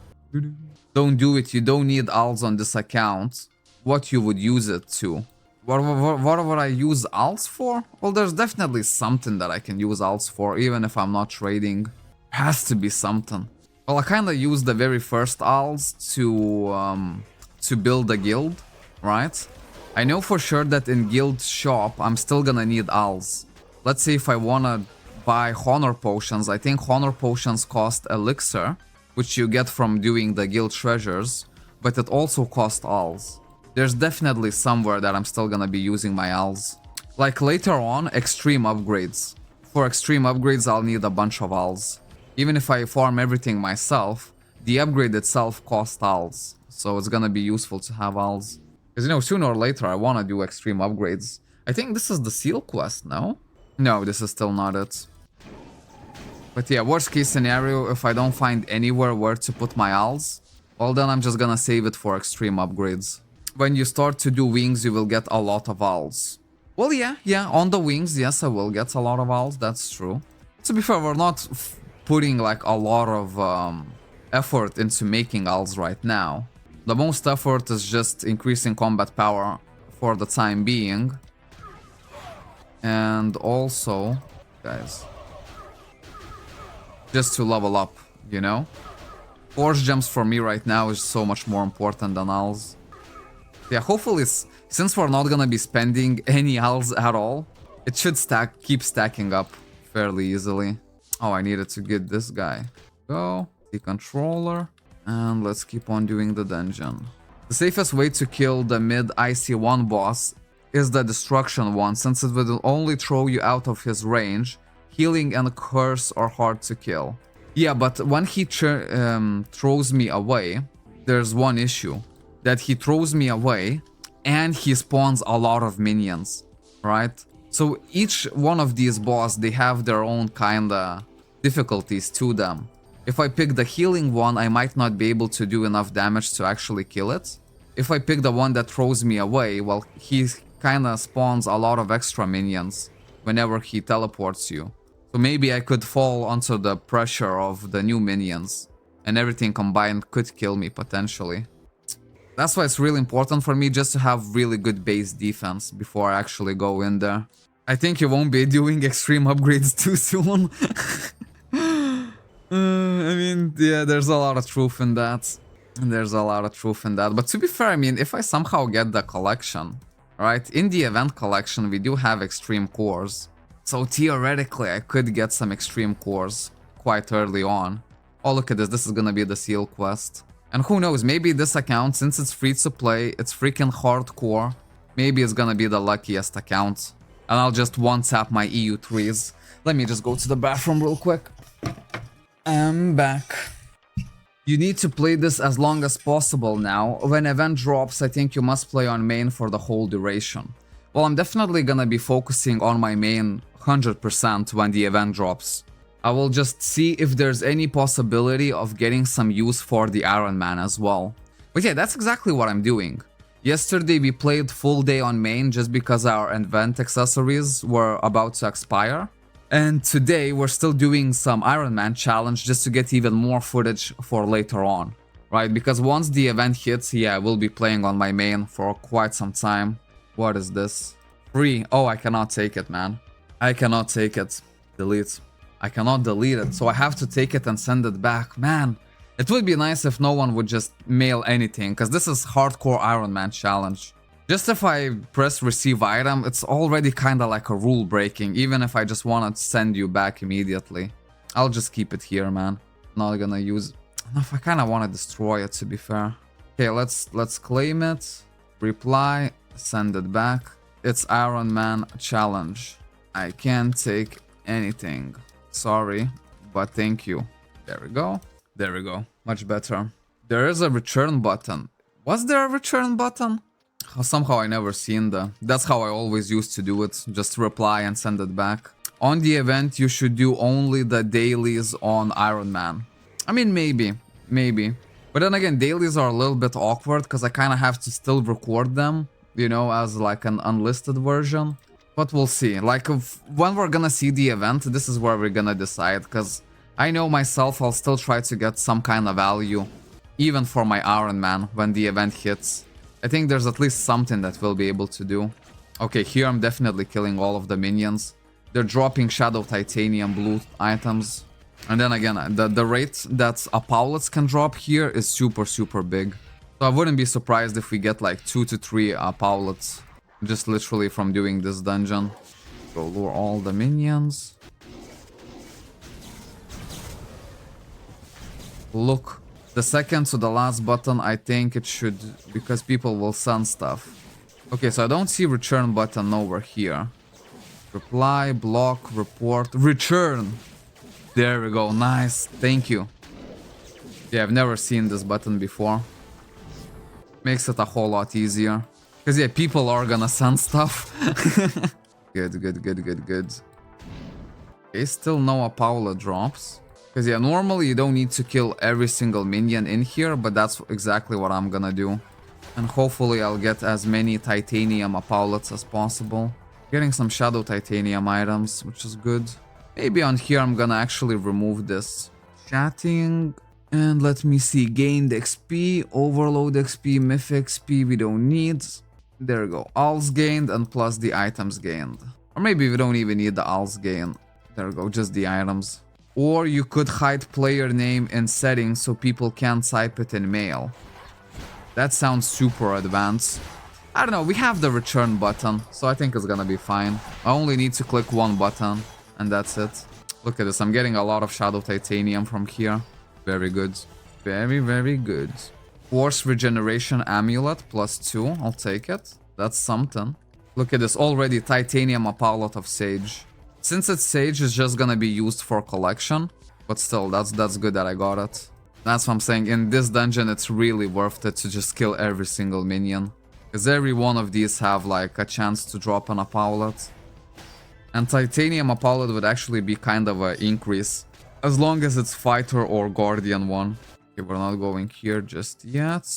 Don't do it, you don't need ALs on this account. What you would use it to? What would I use ALs for? Well, there's definitely something that I can use ALs for, even if I'm not trading. Has to be something. Well, I kinda used the very first ALs to build a guild, right? I know for sure that in guild shop, I'm still gonna need ALs. Let's say if I wanna buy Honor Potions, I think Honor Potions cost Elixir, which you get from doing the guild treasures, but it also costs ALs. There's definitely somewhere that I'm still gonna be using my ALs. Like later on, extreme upgrades. For extreme upgrades, I'll need a bunch of ALs. Even if I farm everything myself, the upgrade itself costs ALs. So it's gonna be useful to have ALs. Because, you know, sooner or later I wanna do extreme upgrades. I think this is the seal quest, no? No, this is still not it. But yeah, worst case scenario, if I don't find anywhere where to put my ALs, well then I'm just gonna save it for extreme upgrades. When you start to do wings, you will get a lot of ALs. Well, yeah, on the wings, yes, I will get a lot of ALs, that's true. To be fair, we're not putting like a lot of effort into making ALs right now. The most effort is just increasing combat power for the time being. And also, guys, just to level up, you know? Force gems for me right now is so much more important than ALs. Yeah, hopefully, since we're not gonna be spending any ALs at all, it should keep stacking up fairly easily. Oh, I needed to get this guy. Go, the controller, and let's keep on doing the dungeon. The safest way to kill the mid IC1 boss is the destruction one, since it will only throw you out of his range. Healing and curse are hard to kill. Yeah, but when he throws me away, there's one issue. That he throws me away and he spawns a lot of minions. right? So each one of these boss, they have their own kinda difficulties to them. If I pick the healing one, I might not be able to do enough damage to actually kill it. If I pick the one that throws me away, well, he kinda spawns a lot of extra minions whenever he teleports you. So maybe I could fall under the pressure of the new minions, and everything combined could kill me potentially. That's why it's really important for me just to have really good base defense before I actually go in there. I think you won't be doing extreme upgrades too soon. I mean, yeah, there's a lot of truth in that. There's a lot of truth in that. But to be fair, I mean, if I somehow get the collection, right? In the event collection, we do have extreme cores. So theoretically, I could get some extreme cores quite early on. Oh, look at this. This is gonna be the seal quest. And who knows, maybe this account, since it's free to play, it's freaking hardcore, maybe it's gonna be the luckiest account. And I'll just one-tap my EU3s. Let me just go to the bathroom real quick. I'm back. You need to play this as long as possible now. When event drops, I think you must play on main for the whole duration. Well, I'm definitely gonna be focusing on my main 100% when the event drops. I will just see if there's any possibility of getting some use for the Iron Man as well. But yeah, that's exactly what I'm doing. Yesterday we played full day on main just because our event accessories were about to expire. And today we're still doing some Iron Man challenge just to get even more footage for later on. Right, because once the event hits, yeah, I will be playing on my main for quite some time. What is this? Free. Oh, I cannot take it, man. I cannot take it. Delete. I cannot delete it, so I have to take it and send it back. Man, it would be nice if no one would just mail anything, because this is hardcore Iron Man challenge. Just if I press receive item, it's already kind of like a rule breaking, even if I just want to send you back immediately. I'll just keep it here, man. Not gonna use... I kind of want to destroy it, to be fair. Okay, let's claim it. Reply, send it back. It's Iron Man challenge. I can't take anything. Sorry, but thank you. There we go. There we go. Much better. There is a return button. Was there a return button? Somehow I never seen that. That's how I always used to do it. Just reply and send it back. On the event, you should do only the dailies on Iron Man. I mean, maybe. But then again, dailies are a little bit awkward because I kind of have to still record them, you know, as like an unlisted version. But we'll see. Like, when we're gonna see the event, this is where we're gonna decide, because I know myself I'll still try to get some kind of value, even for my Iron Man, when the event hits. I think there's at least something that we'll be able to do. Okay, here I'm definitely killing all of the minions. They're dropping Shadow Titanium blue items. And then again, the rate that Apollets can drop here is super big. So I wouldn't be surprised if we get like 2 to 3 Apollets. Just literally from doing this dungeon. Go lure all the minions. Look, the second to the last button, I think it should, because people will send stuff. Okay, so I don't see return button over here. Reply, block, report, return. There we go, nice, thank you. Yeah, I've never seen this button before. Makes it a whole lot easier. Because yeah, people are gonna send stuff. Good. Okay, still no Apollo drops. Because yeah, normally you don't need to kill every single minion in here, but that's exactly what I'm gonna do. And hopefully I'll get as many titanium Apollets as possible. Getting some shadow titanium items, which is good. Maybe on here I'm gonna actually remove this. Chatting. And let me see, gained XP, overload XP, myth XP we don't need. There we go, alts gained and plus the items gained. Or maybe we don't even need the alts gain. There we go, just the items. Or you could hide player name in settings so people can't type it in mail. That sounds super advanced. I don't know, we have the return button, so I think it's gonna be fine. I only need to click one button, and that's it. Look at this, I'm getting a lot of shadow titanium from here. Very good. Very good. Force regeneration amulet +2. I'll take it. That's something. Look at this. Already titanium Apollo of Sage. Since it's Sage, it's just gonna be used for collection. But still, that's good that I got it. That's what I'm saying. In this dungeon, it's really worth it to just kill every single minion. Because every one of these have like a chance to drop an Apaulet. And Titanium Apaulet would actually be kind of an increase. As long as it's Fighter or Guardian one. Okay, we're not going here just yet.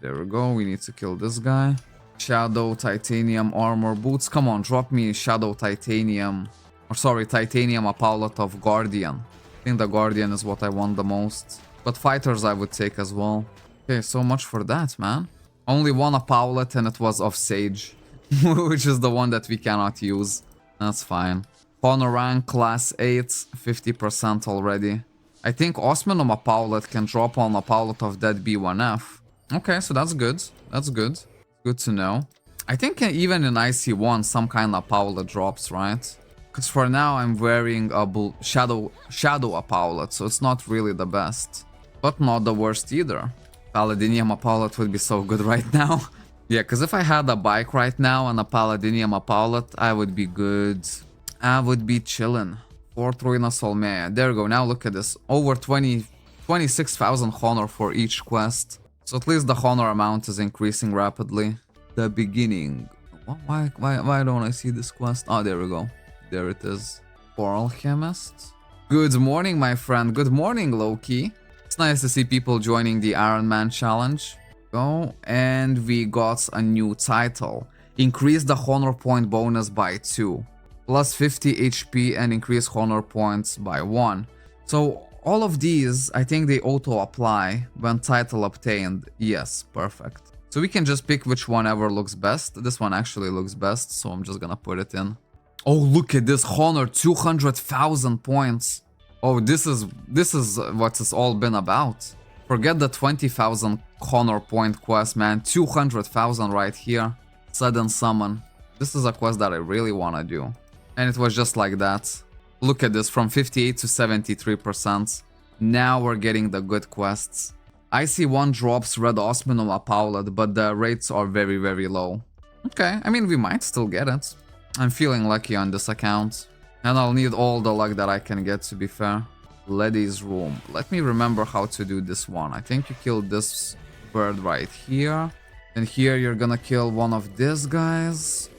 There we go, we need to kill this guy. Shadow, Titanium, Armor, Boots. Come on, drop me Shadow, Titanium. Or sorry, Titanium Apaulet of Guardian. I think the Guardian is what I want the most. But Fighters I would take as well. Okay, so much for that, man. Only one Apaulet and it was of Sage. Which is the one that we cannot use. That's fine. Honor rank, class 8, 50% already. I think Osminum Apaulet can drop on Apaulet of Dead B1F. Okay, so that's good. That's good. Good to know. I think even in IC1 some kind of Apaulet drops, right? Because for now I'm wearing a Shadow Apaulet, so it's not really the best. But not the worst either. Paladinium Apaulet would be so good right now. Yeah, because if I had a bike right now and a Paladinium Apaulet, I would be good. I would be chillin'. Fort Ruina Solmea. There we go. Now look at this. Over 26,000 honor for each quest. So at least the honor amount is increasing rapidly. The beginning. Why don't I see this quest? Oh, there we go. There it is. For Alchemist. Good morning, my friend. Good morning, Loki. It's nice to see people joining the Iron Man challenge. Go. And we got a new title. Increase the honor point bonus by 2. Plus 50 HP and increase honor points by 1. So all of these, I think they auto-apply when title obtained. Yes, perfect. So we can just pick which one ever looks best. This one actually looks best, so I'm just gonna put it in. Oh, look at this honor, 200,000 points. Oh, this is what it's all been about. Forget the 20,000 honor point quest, man. 200,000 right here. Sudden summon. This is a quest that I really wanna do. And it was just like that. Look at this, from 58 to 73%. Now we're getting the good quests. IC1 drops Red Osminum Apaulet, but the rates are very, very low. Okay, I mean, we might still get it. I'm feeling lucky on this account. And I'll need all the luck that I can get, to be fair. Lady's Room. Let me remember how to do this one. I think you kill this bird right here. And here you're gonna kill one of these guys.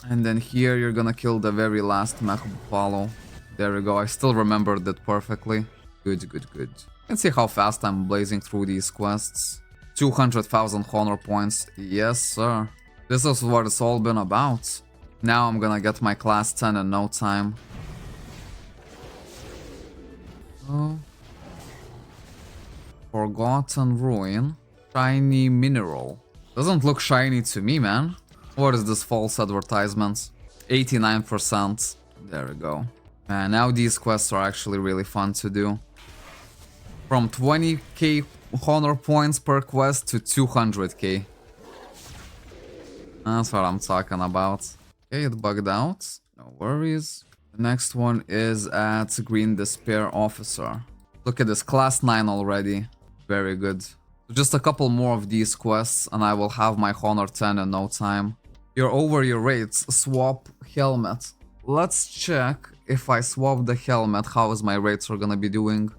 And then here you're gonna kill the very last Mech Buffalo. There we go, I still remembered it perfectly. Good, good, good. Let's see how fast I'm blazing through these quests. 200,000 honor points. Yes, sir. This is what it's all been about. Now I'm gonna get my class 10 in no time. Oh. Forgotten Ruin. Shiny Mineral. Doesn't look shiny to me, man. What is this false advertisement? 89%. There we go. And now these quests are actually really fun to do. From 20k honor points per quest to 200k. That's what I'm talking about. Okay, it bugged out. No worries. The next one is at Green Despair Officer. Look at this, class 9 already. Very good. Just a couple more of these quests and I will have my honor 10 in no time. You're over your rates. Swap helmet. Let's check if I swap the helmet, how is my rates are gonna be doing.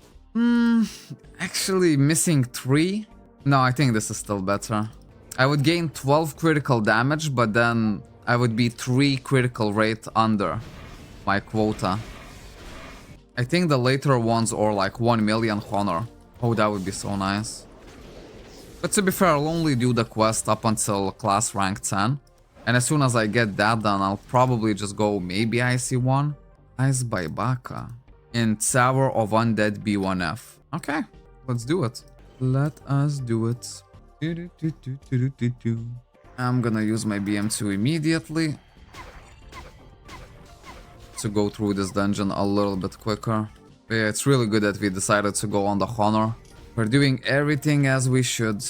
Actually missing 3? No, I think this is still better. I would gain 12 critical damage, but then I would be 3 critical rate under my quota. I think the later ones are like 1 million honor. Oh, that would be so nice. But to be fair, I'll only do the quest up until class rank 10. And as soon as I get that done, I'll probably just go maybe IC1. Ice by Baka. In Tower of Undead B1F. Okay, let's do it. Let us do it. I'm gonna use my BM2 immediately to go through this dungeon a little bit quicker. But yeah, it's really good that we decided to go on the honor. We're doing everything as we should.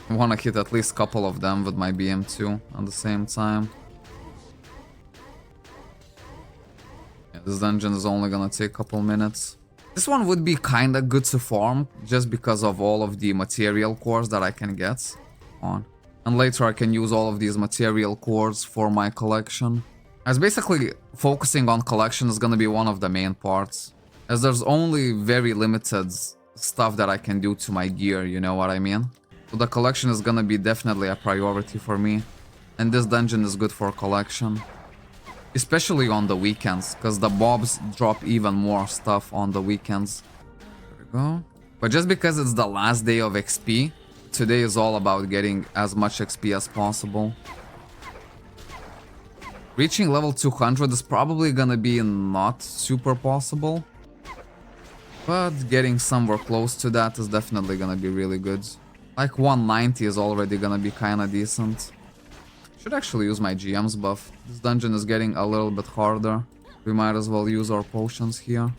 I wanna hit at least a couple of them with my BM2 at the same time. Yeah, this dungeon is only gonna take a couple minutes. This one would be kinda good to farm, just because of all of the material cores that I can get on. And later I can use all of these material cores for my collection. As basically focusing on collection is gonna be one of the main parts. As there's only very limited stuff that I can do to my gear, you know what I mean? So the collection is gonna be definitely a priority for me. And this dungeon is good for collection. Especially on the weekends, because the mobs drop even more stuff on the weekends. There we go. But just because it's the last day of XP, today is all about getting as much XP as possible. Reaching level 200 is probably gonna be not super possible. But getting somewhere close to that is definitely gonna be really good. Like 190 is already gonna be kinda decent. Should actually use my GM's buff. This dungeon is getting a little bit harder. We might as well use our potions here.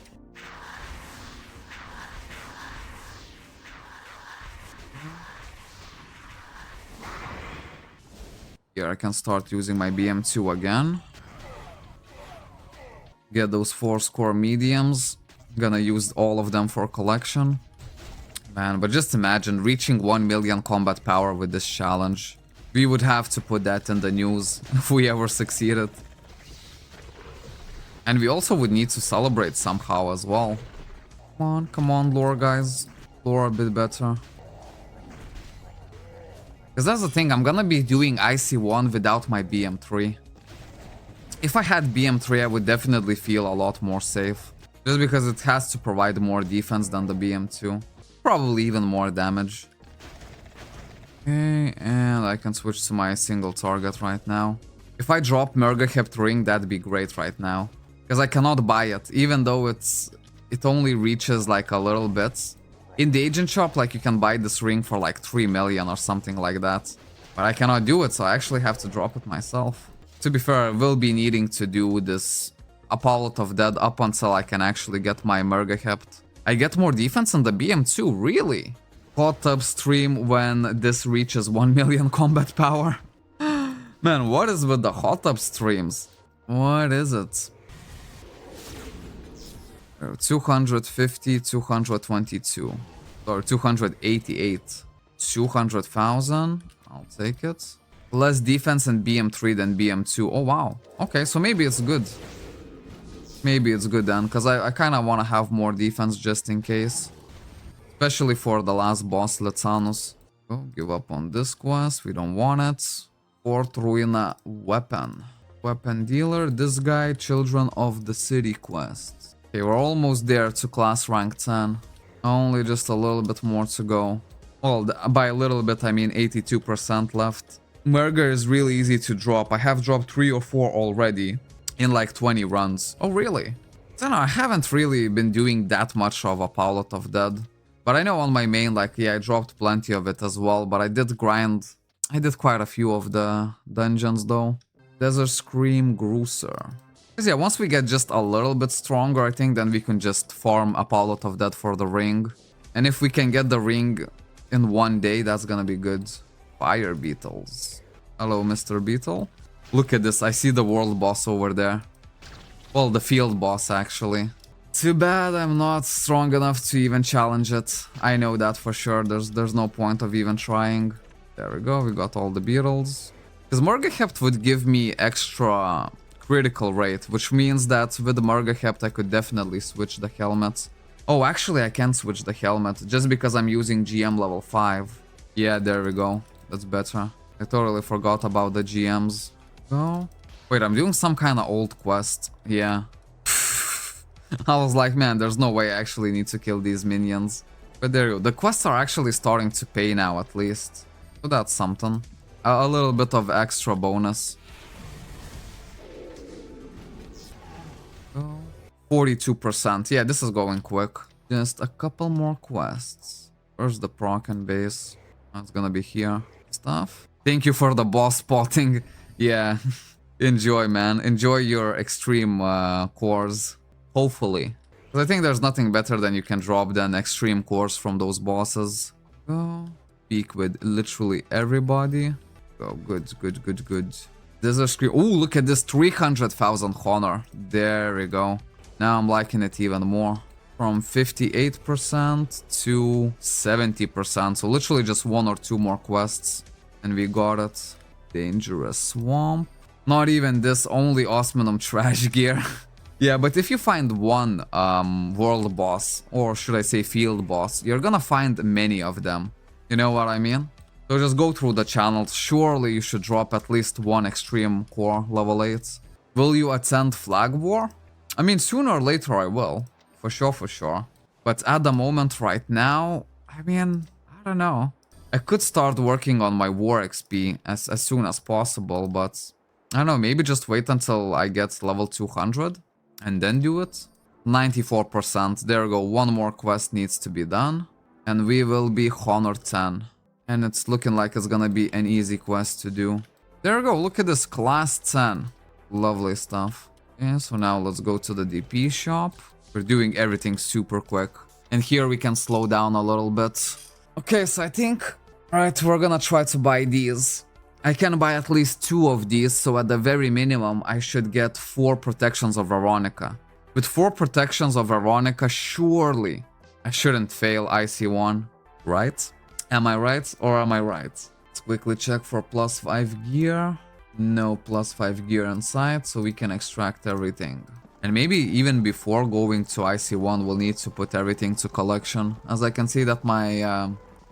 Here I can start using my BM2 again. Get those 4 score mediums. Gonna use all of them for collection. Man, but just imagine reaching 1 million combat power with this challenge. We would have to put that in the news if we ever succeeded. And we also would need to celebrate somehow as well. Come on, lore guys. Lore a bit better. Because that's the thing, I'm gonna be doing IC1 without my BM3. If I had BM3, I would definitely feel a lot more safe. Just because it has to provide more defense than the BM2. Probably even more damage. Okay, and I can switch to my single target right now. If I drop Mergahept Ring, that'd be great right now. Because I cannot buy it, even though it only reaches like a little bit. In the agent shop, like you can buy this ring for like 3 million or something like that. But I cannot do it, so I actually have to drop it myself. To be fair, I will be needing to do this Apollo of Dead up until I can actually get my Mergahept. I get more defense in the BM2, really? Hot tub stream when this reaches 1 million combat power. Man, what is with the hot tub streams? What is it? 250, 222. Or 288. 200,000. I'll take it. Less defense in BM3 than BM2. Oh, wow. Okay, so maybe it's good. Maybe it's good then, because I kind of want to have more defense just in case. Especially for the last boss, Letanus. Oh, give up on this quest. We don't want it. Fort Ruina Weapon. Weapon dealer. This guy, Children of the City quest. Okay, we're almost there to class rank 10. Only just a little bit more to go. Well, by a little bit, I mean 82% left. Merger is really easy to drop. I have dropped 3 or 4 already in like 20 runs. Oh, really? I don't know, I haven't really been doing that much of Apollo of Dead. But I know on my main, like, yeah, I dropped plenty of it as well. But I did grind. I did quite a few of the dungeons, though. Desert Scream Gruser. Because, yeah, once we get just a little bit stronger, I think then we can just farm Apollo of Dead for the ring. And if we can get the ring in one day, that's gonna be good. Fire Beetles. Hello, Mr. Beetle. Look at this, I see the world boss over there. Well, the field boss, actually. Too bad I'm not strong enough to even challenge it. I know that for sure, there's no point of even trying. There we go, we got all the beetles. Because Mergahept would give me extra critical rate, which means that with the Mergahept I could definitely switch the helmet. Oh, actually I can switch the helmet, just because I'm using GM level 5. Yeah, there we go. That's better. I totally forgot about the GMs. Oh. Wait, I'm doing some kind of old quest. Yeah. I was like, man, there's no way I actually need to kill these minions. But there you go. The quests are actually starting to pay now, at least. So that's something. A little bit of extra bonus. Oh. 42%. Yeah, this is going quick. Just a couple more quests. Where's the proc and base? That's gonna be here. Stuff. Thank you for the boss spotting. Yeah. Enjoy, man. Enjoy your extreme cores. Hopefully. Because I think there's nothing better than you can drop than extreme cores from those bosses. Go. Speak with literally everybody. Go. Good, good, good, good. Desert Scream. Ooh, look at this. 300,000 honor. There we go. Now I'm liking it even more. From 58% to 70%. So literally just 1 or 2 more quests. And we got it. Dangerous Swamp. Not even this. Only Osmanum Trash Gear. Yeah, but if you find one world boss, or should I say field boss, you're gonna find many of them. You know what I mean? So just go through the channels. Surely you should drop at least one extreme core level 8. Will you attend Flag War? I mean, sooner or later I will. For sure, for sure. But at the moment right now, I mean, I don't know. I could start working on my war XP as soon as possible, but I don't know, maybe just wait until I get level 200 and then do it. 94%, there we go, one more quest needs to be done. And we will be Honor 10. And it's looking like it's gonna be an easy quest to do. There we go, look at this, class 10. Lovely stuff. Okay, so now let's go to the DP shop. We're doing everything super quick. And here we can slow down a little bit. Okay, so I think, alright, we're gonna try to buy these. I can buy at least 2 of these, so at the very minimum, I should get 4 protections of Veronica. With 4 protections of Veronica, surely I shouldn't fail IC1, right? Am I right or am I right? Let's quickly check for +5 gear. No +5 gear inside, so we can extract everything. And maybe even before going to IC1, we'll need to put everything to collection, as I can see that my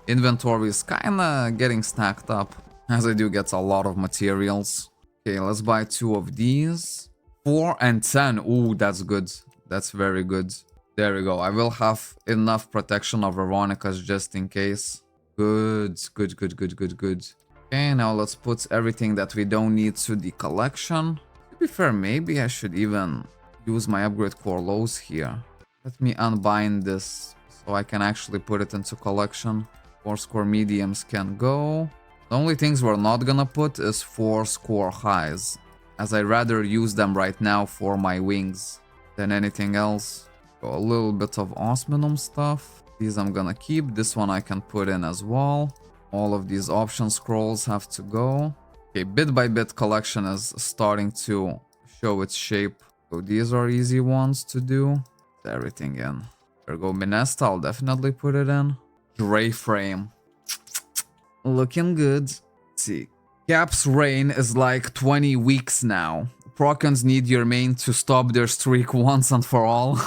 inventory is kinda getting stacked up, as I do get a lot of materials. Okay, let's buy 2 of these. 4 and 10, ooh, that's good. That's very good. There we go, I will have enough protection of Veronicas just in case. Good, good, good, good, good, good. Okay, now let's put everything that we don't need to the collection. To be fair, maybe I should even use my upgrade core lows here. Let me unbind this so I can actually put it into collection. 4 score mediums can go. The only things we're not gonna put is 4 score highs, as I'd rather use them right now for my wings than anything else. Go a little bit of osminum stuff. These I'm gonna keep. This one I can put in as well. All of these option scrolls have to go. Okay, bit by bit collection is starting to show its shape. So these are easy ones to do. Put everything in. There we go, Minesta, I'll definitely put it in. Gray frame. Looking good. Let's see. Cap's reign is like 20 weeks now. Procons need your main to stop their streak once and for all.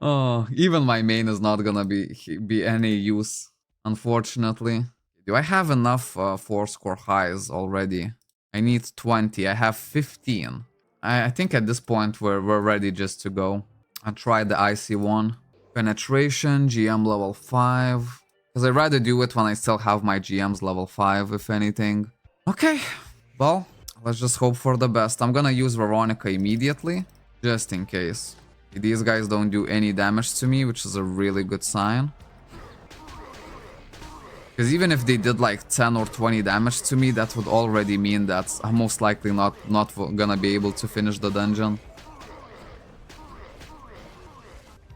Oh, even my main is not gonna be any use, unfortunately. Do I have enough 4 score highs already? I need 20. I have 15. I think at this point we're ready just to go. I'll try the IC1. Penetration, GM level 5. Because I'd rather do it when I still have my GM's level 5, if anything. Okay, well, let's just hope for the best. I'm gonna use Veronica immediately, just in case. These guys don't do any damage to me, which is a really good sign. Because even if they did like 10 or 20 damage to me, that would already mean that I'm most likely not gonna be able to finish the dungeon.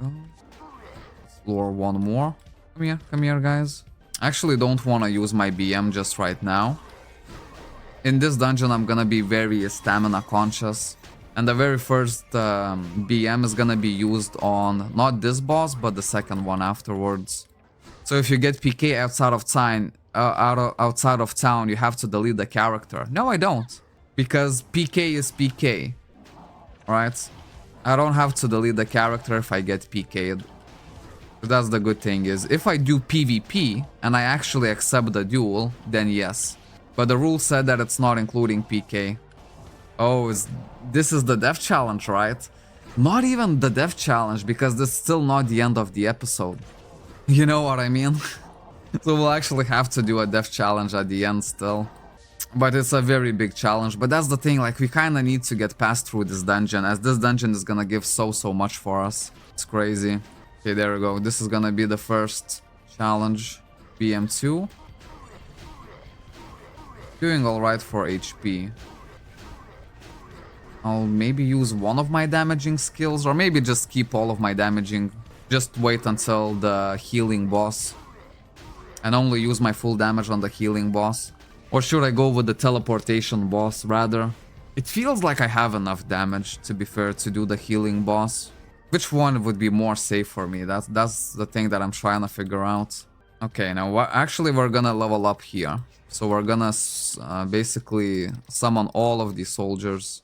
Let's lure one more. Come here, guys. I actually don't want to use my BM just right now. In this dungeon, I'm gonna be very stamina conscious. And the very first BM is gonna be used on not this boss, but the second one afterwards. So if you get PK outside of town, you have to delete the character. No, I don't, because PK is PK, right? I don't have to delete the character if I get PK'd. That's the good thing is, if I do PvP and I actually accept the duel, then yes. But the rule said that it's not including PK. Oh, this is the death challenge, right? Not even the death challenge, because this is still not the end of the episode. You know what I mean? So we'll actually have to do a death challenge at the end still. But it's a very big challenge. But that's the thing, like, we kind of need to get past through this dungeon, as this dungeon is gonna give so much for us. It's crazy. Okay, there we go. This is gonna be the first challenge. BM2. Doing alright for HP. I'll maybe use one of my damaging skills, or maybe just keep all of my damaging. Just wait until the healing boss. And only use my full damage on the healing boss. Or should I go with the teleportation boss rather? It feels like I have enough damage, to be fair, to do the healing boss. Which one would be more safe for me? That's the thing that I'm trying to figure out. Okay, now actually we're gonna level up here. So we're gonna basically summon all of these soldiers.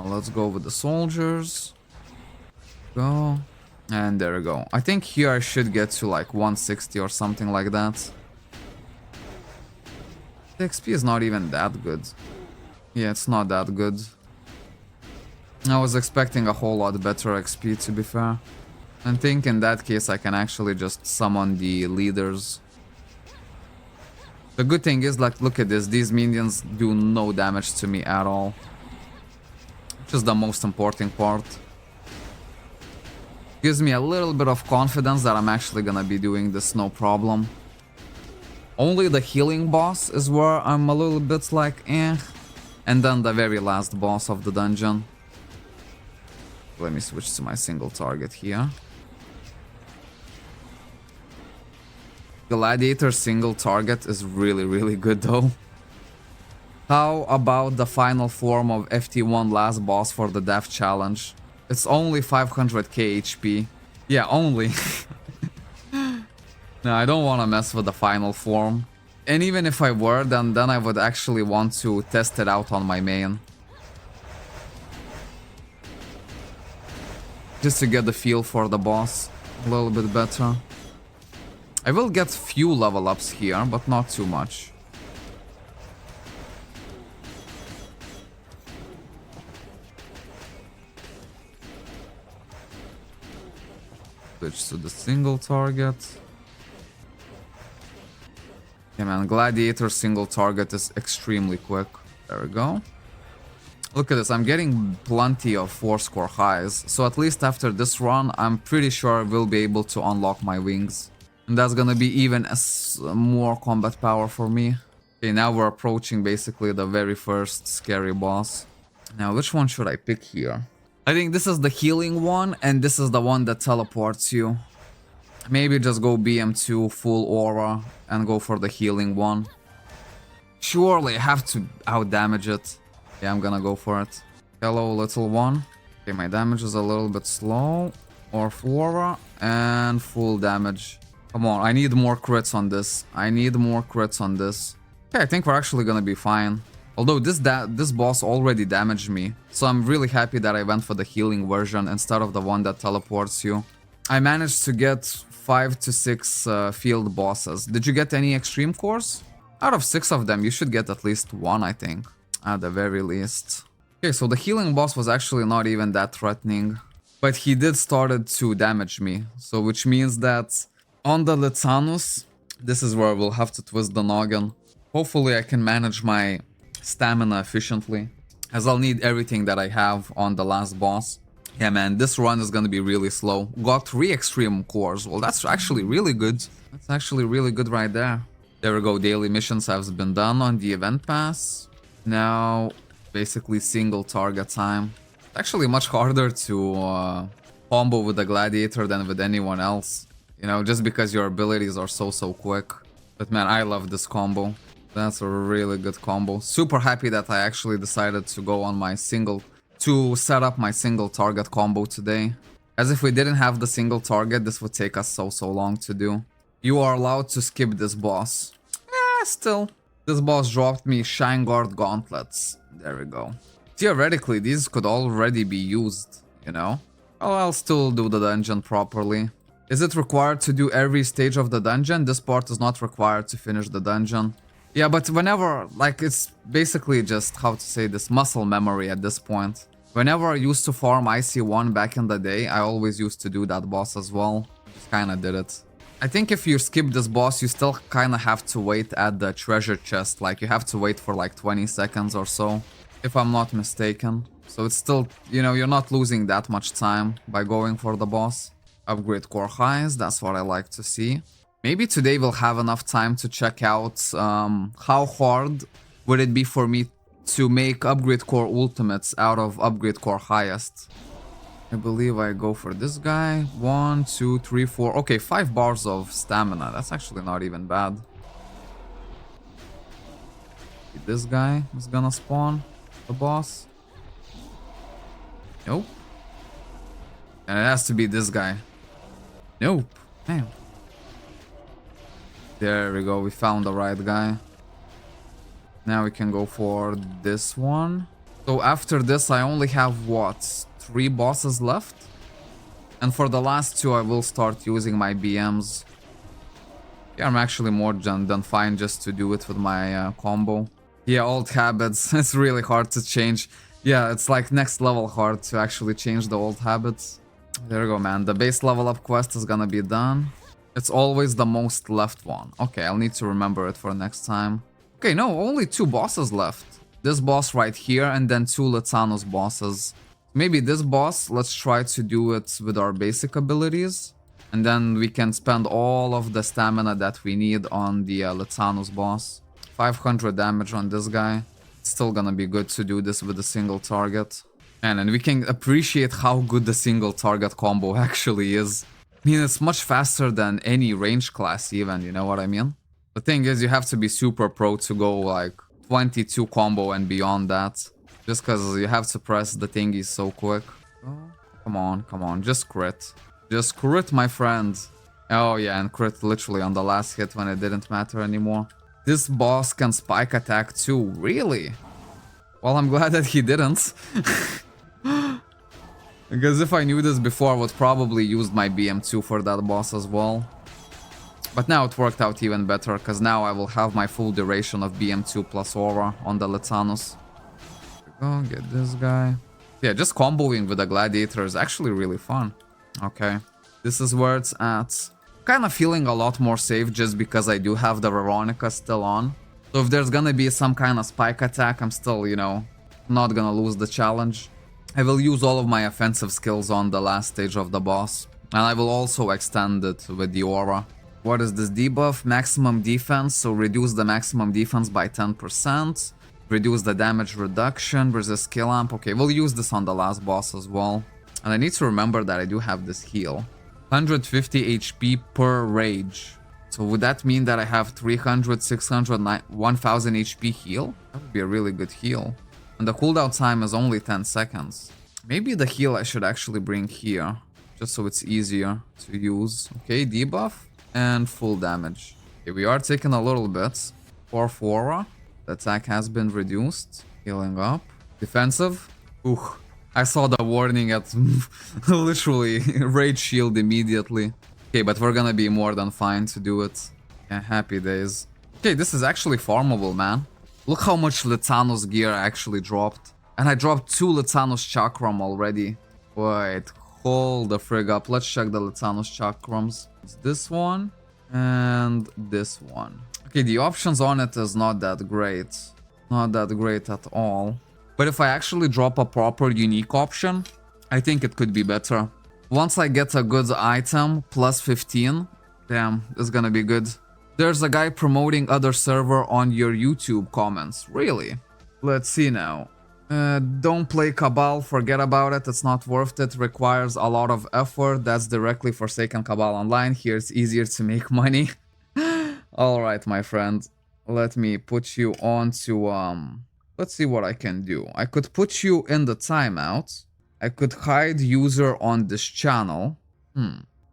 Let's go with the soldiers. Go. And there we go. I think here I should get to like 160 or something like that. The XP is not even that good. Yeah, it's not that good. I was expecting a whole lot better XP, to be fair. I think in that case I can actually just summon the leaders. The good thing is, like, look at this. These minions do no damage to me at all. Which is the most important part. Gives me a little bit of confidence that I'm actually gonna be doing this no problem. Only the healing boss is where I'm a little bit like, eh. And then the very last boss of the dungeon. Let me switch to my single target here. Gladiator single target is really, really good though. How about the final form of FT1 last boss for the death challenge? It's only 500k HP. Yeah, only. No, I don't want to mess with the final form. And even if I were, then I would actually want to test it out on my main. Just to get the feel for the boss a little bit better. I will get few level ups here, but not too much. Switch to the single target. Yeah, man, Gladiator single target is extremely quick. There we go. Look at this, I'm getting plenty of 4-score highs, so at least after this run, I'm pretty sure we'll be able to unlock my wings. And that's gonna be even more combat power for me. Okay, now we're approaching basically the very first scary boss. Now, which one should I pick here? I think this is the healing one, and this is the one that teleports you. Maybe just go BM2 full aura and go for the healing one. Surely I have to outdamage it. Yeah, I'm gonna go for it. Hello, little one. Okay, my damage is a little bit slow. Or full aura and full damage. Come on, I need more crits on this. I need more crits on this. Okay, I think we're actually gonna be fine. Although this boss already damaged me. So I'm really happy that I went for the healing version instead of the one that teleports you. I managed to get 5 to 6 field bosses. Did you get any extreme cores? Out of 6 of them, you should get at least 1, I think. At the very least. Okay, so the healing boss was actually not even that threatening. But he did started to damage me. So which means that on the Litanus, this is where we'll have to twist the noggin. Hopefully I can manage my stamina efficiently, as I'll need everything that I have on the last boss. Yeah, man, this run is gonna be really slow. Got 3 extreme cores. Well, that's actually really good. That's actually really good right there. There we go, daily missions have been done on the event pass. Now, basically single target time. It's actually much harder to combo with the Gladiator than with anyone else. You know, just because your abilities are so quick. But man, I love this combo. That's a really good combo. Super happy that I actually decided to go on my to set up my single target combo today. As if we didn't have the single target, this would take us so long to do. You are allowed to skip this boss. Still. This boss dropped me Shine Guard gauntlets. There we go. Theoretically, these could already be used, you know? Oh, I'll still do the dungeon properly. Is it required to do every stage of the dungeon? This part is not required to finish the dungeon. Yeah, but whenever, like, it's basically just, how to say this, muscle memory at this point. Whenever I used to farm IC1 back in the day, I always used to do that boss as well. Just kinda did it. I think if you skip this boss, you still kinda have to wait at the treasure chest. Like, you have to wait for like 20 seconds or so, if I'm not mistaken. So it's still, you know, you're not losing that much time by going for the boss. Upgrade core highs, that's what I like to see. Maybe today we'll have enough time to check out how hard would it be for me to make upgrade core ultimates out of upgrade core highest. I believe I go for this guy. 1, 2, 3, 4. Okay, 5 bars of stamina. That's actually not even bad. This guy is gonna spawn the boss. Nope. And it has to be this guy. Nope. Damn. There we go. We found the right guy. Now we can go for this one. So after this, I only have what? 3 bosses left? And for the last 2, I will start using my BMs. Yeah, I'm actually more than fine just to do it with my combo. Yeah, old habits. It's really hard to change. Yeah, it's like next level hard to actually change the old habits. There you go, man. The base level up quest is gonna be done. It's always the most left one. Okay, I'll need to remember it for next time. Okay, no, only 2 bosses left. This boss right here and then 2 Litanos bosses. Maybe this boss, let's try to do it with our basic abilities. And then we can spend all of the stamina that we need on the Litanos boss. 500 damage on this guy. It's still gonna be good to do this with a single target. And we can appreciate how good the single target combo actually is. I mean, it's much faster than any range class even, you know what I mean? The thing is, you have to be super pro to go like 22 combo and beyond that. Just because you have to press the thingy so quick. Oh, come on, just crit. Just crit, my friend. Oh yeah, and crit literally on the last hit when it didn't matter anymore. This boss can spike attack too, really? Well, I'm glad that he didn't. Because if I knew this before, I would probably use my BM2 for that boss as well. But now it worked out even better, because now I will have my full duration of BM2 plus Aura on the Litanos. Go get this guy. Yeah, just comboing with the Gladiator is actually really fun. Okay, this is where it's at. Kind of feeling a lot more safe just because I do have the Veronica still on. So if there's gonna be some kind of spike attack, I'm still, you know, not gonna lose the challenge. I will use all of my offensive skills on the last stage of the boss. And I will also extend it with the Aura. What is this debuff? Maximum defense, so reduce the maximum defense by 10%. Reduce the damage reduction, resist skill amp. Okay, we'll use this on the last boss as well. And I need to remember that I do have this heal. 150 HP per rage. So would that mean that I have 300, 600, 1000 HP heal? That would be a really good heal. And the cooldown time is only 10 seconds. Maybe the heal I should actually bring here, just so it's easier to use. Okay, debuff and full damage. Okay, we are taking a little bit. 4 The attack has been reduced. Healing up. Defensive. Ooh, I saw the warning at literally rage shield immediately. Okay, but we're gonna be more than fine to do it. Yeah, happy days. Okay, this is actually farmable, man. Look how much Litanos gear I actually dropped. And I dropped 2 Litanos chakram already. Wait, hold the frig up. Let's check the Litanos chakrams. It's this one and this one. Okay, the options on it is not that great. Not that great at all. But if I actually drop a proper unique option, I think it could be better. Once I get a good item, plus 15, damn, it's gonna be good. There's a guy promoting other server on your YouTube comments. Really? Let's see now. Don't play Cabal, forget about it, it's not worth it, requires a lot of effort. That's directly Forsaken Cabal Online. Here it's easier to make money. Alright, my friend. Let me put you on to, let's see what I can do. I could put you in the timeout. I could hide user on this channel.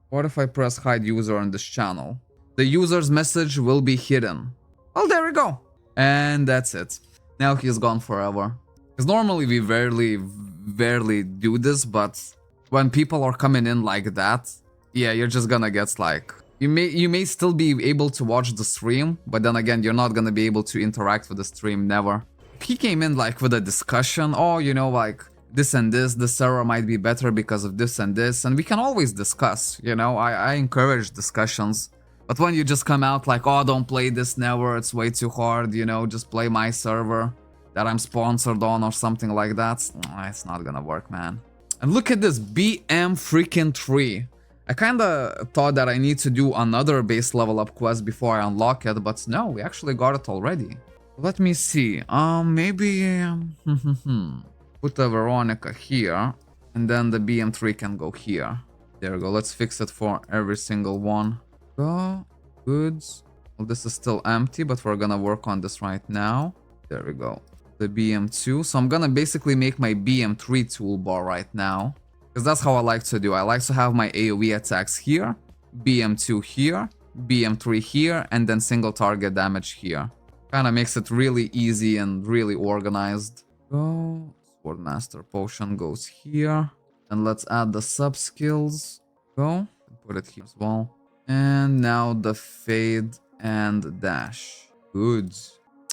What if I press hide user on this channel? The user's message will be hidden. Oh, there we go. And that's it. Now he's gone forever. Because normally we rarely do this, but when people are coming in like that, yeah, you're just gonna get like... You may still be able to watch the stream, but then again, you're not gonna be able to interact with the stream, never. He came in like with a discussion, oh, you know, like this and this server might be better because of this and this, and we can always discuss, you know, I encourage discussions. But when you just come out like, oh, don't play this never, it's way too hard, you know, just play my server that I'm sponsored on or something like that, it's not gonna work, man. And look at this, BM freaking 3. I kinda thought that I need to do another base level up quest before I unlock it, but no, we actually got it already. Let me see, maybe... put the Veronica here, and then the BM3 can go here. There we go, let's fix it for every single one. Go, goods. Well, this is still empty, but we're gonna work on this right now. There we go. The BM2, so I'm gonna basically make my BM3 toolbar right now. Because that's how I like to do. I like to have my AoE attacks here, BM2 here, BM3 here, and then single target damage here. Kinda makes it really easy and really organized. Go, Swordmaster Potion goes here. And let's add the sub skills. Go, put it here as well. And now the fade and dash. Good.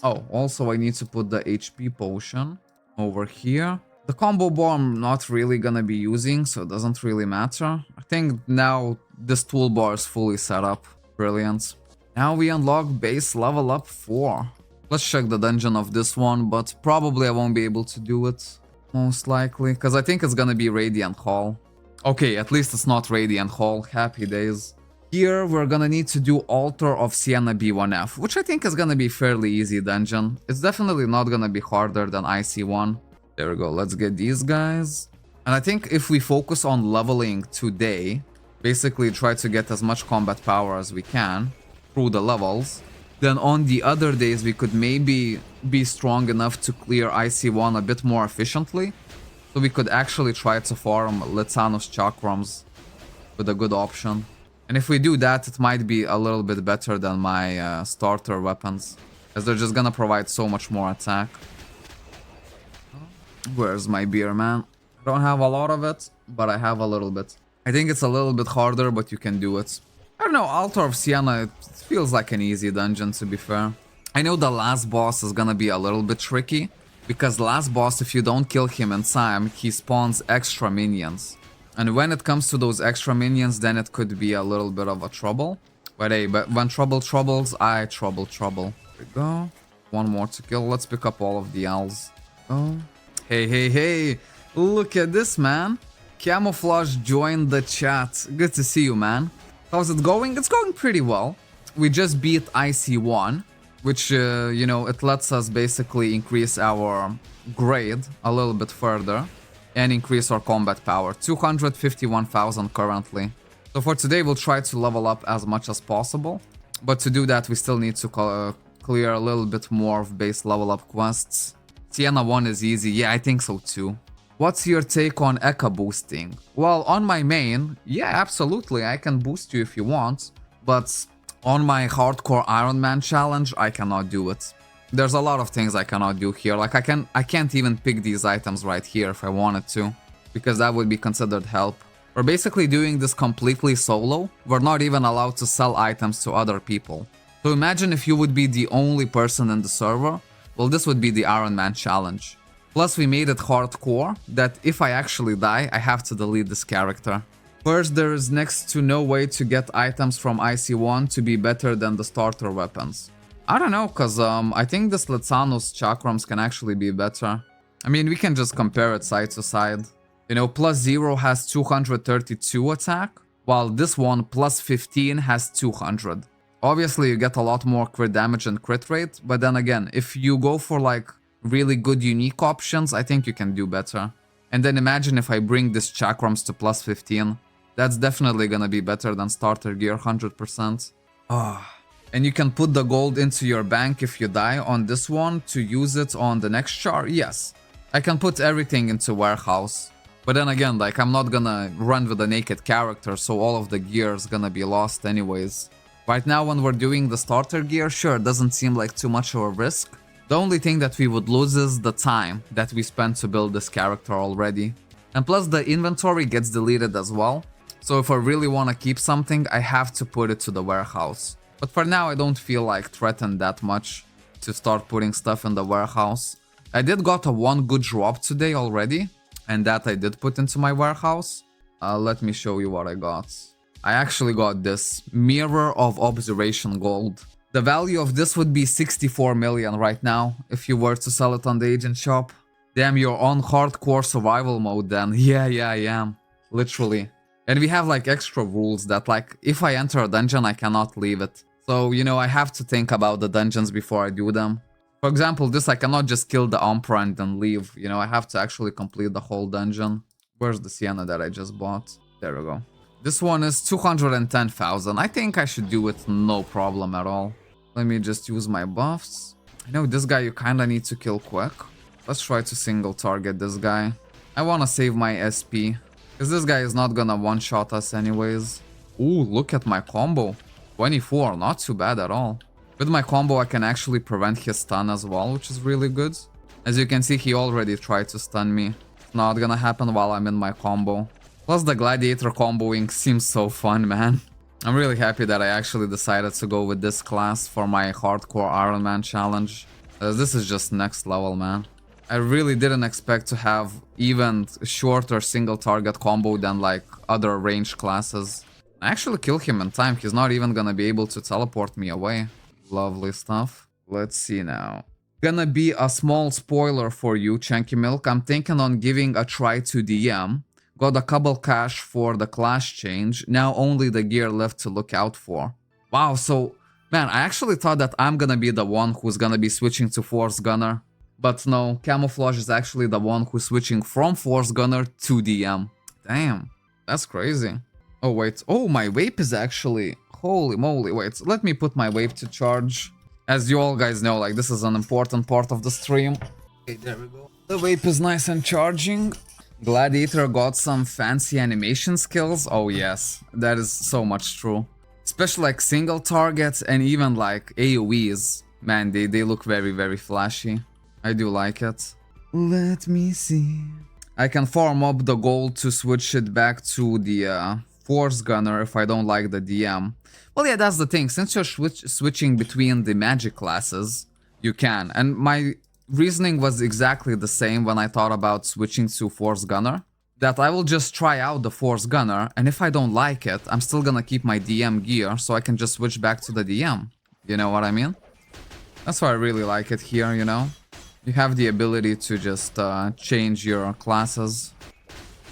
Oh, also I need to put the HP potion over here. The combo bar I'm not really gonna be using, so it doesn't really matter. I think now this toolbar is fully set up. Brilliant. Now we unlock base level up 4. Let's check the dungeon of this one, but probably I won't be able to do it. Most likely, because I think it's gonna be Radiant Hall. Okay, at least it's not Radiant Hall. Happy days. Here we're gonna need to do Altar of Sienna B1F, which I think is gonna be fairly easy dungeon. It's definitely not gonna be harder than IC1. There we go, let's get these guys. And I think if we focus on leveling today, basically try to get as much combat power as we can through the levels, then on the other days we could maybe be strong enough to clear IC1 a bit more efficiently. So we could actually try to farm Litzanos Chakrams with a good option. And if we do that, it might be a little bit better than my starter weapons, as they're just gonna provide so much more attack. Where's my beer, man? I don't have a lot of it, but I have a little bit. I think it's a little bit harder, but you can do it. I don't know, Altar of Sienna, it feels like an easy dungeon, to be fair. I know the last boss is gonna be a little bit tricky, because last boss, if you don't kill him in time, he spawns extra minions. And when it comes to those extra minions, then it could be a little bit of a trouble. But hey, but when trouble troubles, I trouble. There we go. One more to kill. Let's pick up all of the L's. Oh. Hey. Look at this, man. Camouflage joined the chat. Good to see you, man. How's it going? It's going pretty well. We just beat IC1, which, you know, it lets us basically increase our grade a little bit further. And increase our combat power. 251,000 currently. So for today, we'll try to level up as much as possible. But to do that, we still need to clear a little bit more of base level up quests. Sienna 1 is easy. Yeah, I think so too. What's your take on Eka boosting? Well, on my main, yeah, absolutely. I can boost you if you want. But on my hardcore Iron Man challenge, I cannot do it. There's a lot of things I cannot do here, like I can't even pick these items right here if I wanted to, because that would be considered help. We're basically doing this completely solo, we're not even allowed to sell items to other people. So imagine if you would be the only person in the server, well this would be the Iron Man challenge. Plus we made it hardcore, that if I actually die, I have to delete this character. First, there is next to no way to get items from IC1 to be better than the starter weapons. I don't know, cause I think this Litzanos Chakrams can actually be better. I mean, we can just compare it side to side. You know, +0 has 232 attack, while this one +15 has 200. Obviously, you get a lot more crit damage and crit rate, but then again, if you go for like really good unique options, I think you can do better. And then imagine if I bring this Chakrams to +15. That's definitely gonna be better than starter gear, 100%. Ah. And you can put the gold into your bank if you die on this one to use it on the next char? Yes. I can put everything into warehouse. But then again, like, I'm not gonna run with a naked character, so all of the gear is gonna be lost anyways. Right now, when we're doing the starter gear, sure, it doesn't seem like too much of a risk. The only thing that we would lose is the time that we spent to build this character already. And plus, the inventory gets deleted as well. So if I really want to keep something, I have to put it to the warehouse. But for now, I don't feel like threatened that much to start putting stuff in the warehouse. I did got a one good drop today already, and that I did put into my warehouse. Let me show you what I got. I actually got this Mirror of Observation Gold. The value of this would be 64 million right now, if you were to sell it on the agent shop. Damn, you're on hardcore survival mode then. Yeah, I am. Literally. And we have like extra rules that like, if I enter a dungeon, I cannot leave it. So, you know, I have to think about the dungeons before I do them. For example, this, I cannot just kill the Emperor and then leave. You know, I have to actually complete the whole dungeon. Where's the Sienna that I just bought? There we go. This one is 210,000. I think I should do it no problem at all. Let me just use my buffs. I know this guy you kinda need to kill quick. Let's try to single target this guy. I wanna save my SP. Because this guy is not gonna one-shot us anyways. Ooh, look at my combo. 24, not too bad at all. With my combo, I can actually prevent his stun as well, which is really good. As you can see, he already tried to stun me. It's not gonna happen while I'm in my combo. Plus, the Gladiator comboing seems so fun, man. I'm really happy that I actually decided to go with this class for my hardcore Iron Man challenge. This is just next level, man. I really didn't expect to have even shorter single target combo than like other range classes. I actually kill him in time. He's not even gonna be able to teleport me away. Lovely stuff. Let's see now. Gonna be a small spoiler for you, Chunky Milk. I'm thinking on giving a try to DM. Got a couple cash for the class change. Now only the gear left to look out for. Wow, so, man, I actually thought that I'm gonna be the one who's gonna be switching to Force Gunner. But no, Camouflage is actually the one who's switching from Force Gunner to DM. Damn, that's crazy. Oh, wait. Oh, my vape is actually... Holy moly, wait. Let me put my vape to charge. As you all guys know, like, this is an important part of the stream. Okay, there we go. The vape is nice and charging. Gladiator got some fancy animation skills. Oh, yes. That is so much true. Especially, like, single targets and even, like, AoEs. Man, they look very, very flashy. I do like it. Let me see. I can farm up the gold to switch it back to the Force Gunner if I don't like the DM. Well, yeah, that's the thing. Since you're switching between the magic classes, you can. And my reasoning was exactly the same when I thought about switching to Force Gunner. That I will just try out the Force Gunner, and if I don't like it, I'm still gonna keep my DM gear so I can just switch back to the DM. You know what I mean? That's why I really like it here, you know? You have the ability to just change your classes.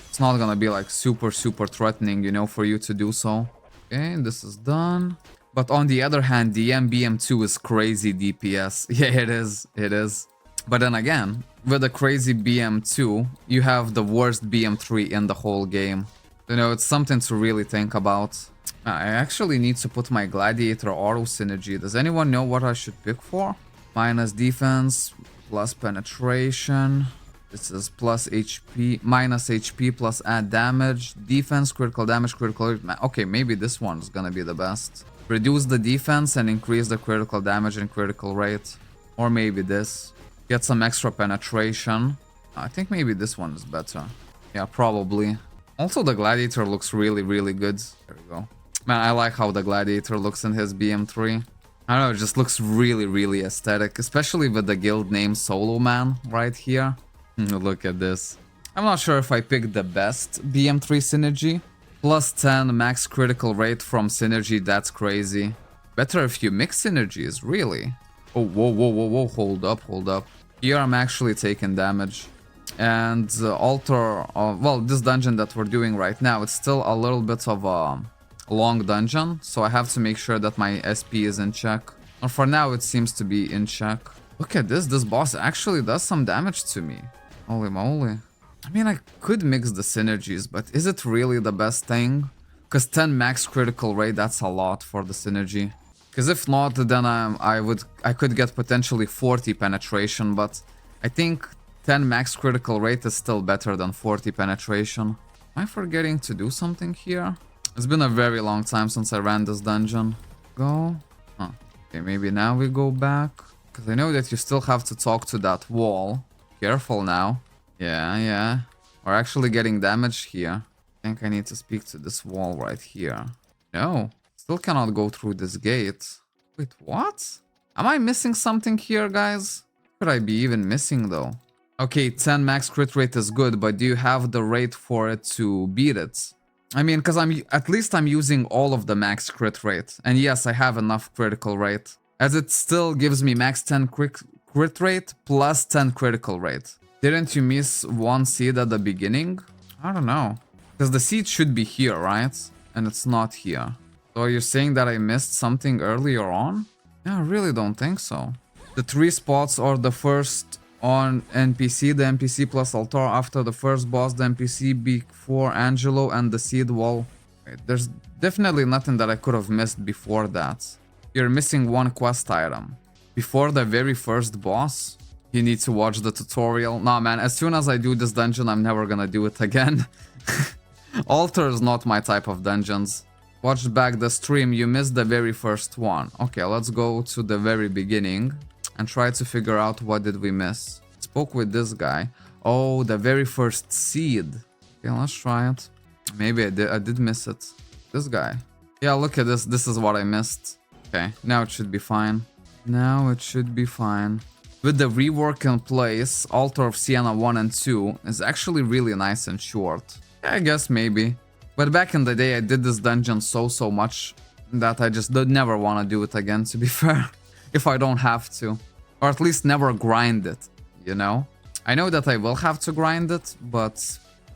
It's not gonna be like super threatening, you know, for you to do so. Okay, this is done. But on the other hand, the BM2 is crazy DPS. Yeah, it is. But then again, with the crazy BM2, you have the worst BM3 in the whole game. You know, it's something to really think about. I actually need to put my Gladiator auto synergy. Does anyone know what I should pick for? Minus defense, plus penetration. This is plus HP, minus HP plus add damage, defense, critical damage, critical... Okay, maybe this one's gonna be the best. Reduce the defense and increase the critical damage and critical rate. Or maybe this. Get some extra penetration. I think maybe this one is better. Yeah, probably. Also, the Gladiator looks really good. There we go. Man, I like how the Gladiator looks in his BM3. I don't know, it just looks really aesthetic. Especially with the guild name Solo Man right here. Look at this. I'm not sure if I picked the best BM3 synergy. Plus 10 max critical rate from synergy, that's crazy. Better if you mix synergies, really. Oh, whoa, hold up. Here I'm actually taking damage. And well, this dungeon that we're doing right now, it's still a little bit of a long dungeon. So I have to make sure that my SP is in check. And for now, it seems to be in check. Look at this boss actually does some damage to me. Holy moly. I mean, I could mix the synergies, but is it really the best thing? Because 10 max critical rate, that's a lot for the synergy. Because if not, then I could get potentially 40 penetration, but I think 10 max critical rate is still better than 40 penetration. Am I forgetting to do something here? It's been a very long time since I ran this dungeon. Go. Huh. Okay, maybe now we go back. Because I know that you still have to talk to that wall. Careful now. Yeah. We're actually getting damage here. I think I need to speak to this wall right here. No. Still cannot go through this gate. Wait, what? Am I missing something here, guys? Could I be even missing, though? Okay, 10 max crit rate is good, but do you have the rate for it to beat it? I mean, because at least I'm using all of the max crit rate. And yes, I have enough critical rate. As it still gives me max 10 crit rate plus 10 critical rate. Didn't you miss one seed at the beginning? I don't know. Because the seed should be here, right? And it's not here. So you're saying that I missed something earlier on? Yeah, I really don't think so. The 3 spots are the first on NPC, the NPC plus altar after the first boss, the NPC before Angelo, and the seed wall. Wait, there's definitely nothing that I could have missed before that. You're missing one quest item. Before the very first boss, you need to watch the tutorial. Nah, man, as soon as I do this dungeon, I'm never gonna do it again. Altar is not my type of dungeons. Watch back the stream, you missed the very first one. Okay, let's go to the very beginning and try to figure out what did we miss. Spoke with this guy. Oh, the very first seed. Okay, let's try it. Maybe I did miss it. This guy. Yeah, look at this. This is what I missed. Okay, now it should be fine. Now it should be fine. With the rework in place, Altar of Sienna 1 and 2 is actually really nice and short. Yeah, I guess maybe. But back in the day, I did this dungeon so much that I just did never want to do it again, to be fair. If I don't have to. Or at least never grind it, you know? I know that I will have to grind it, but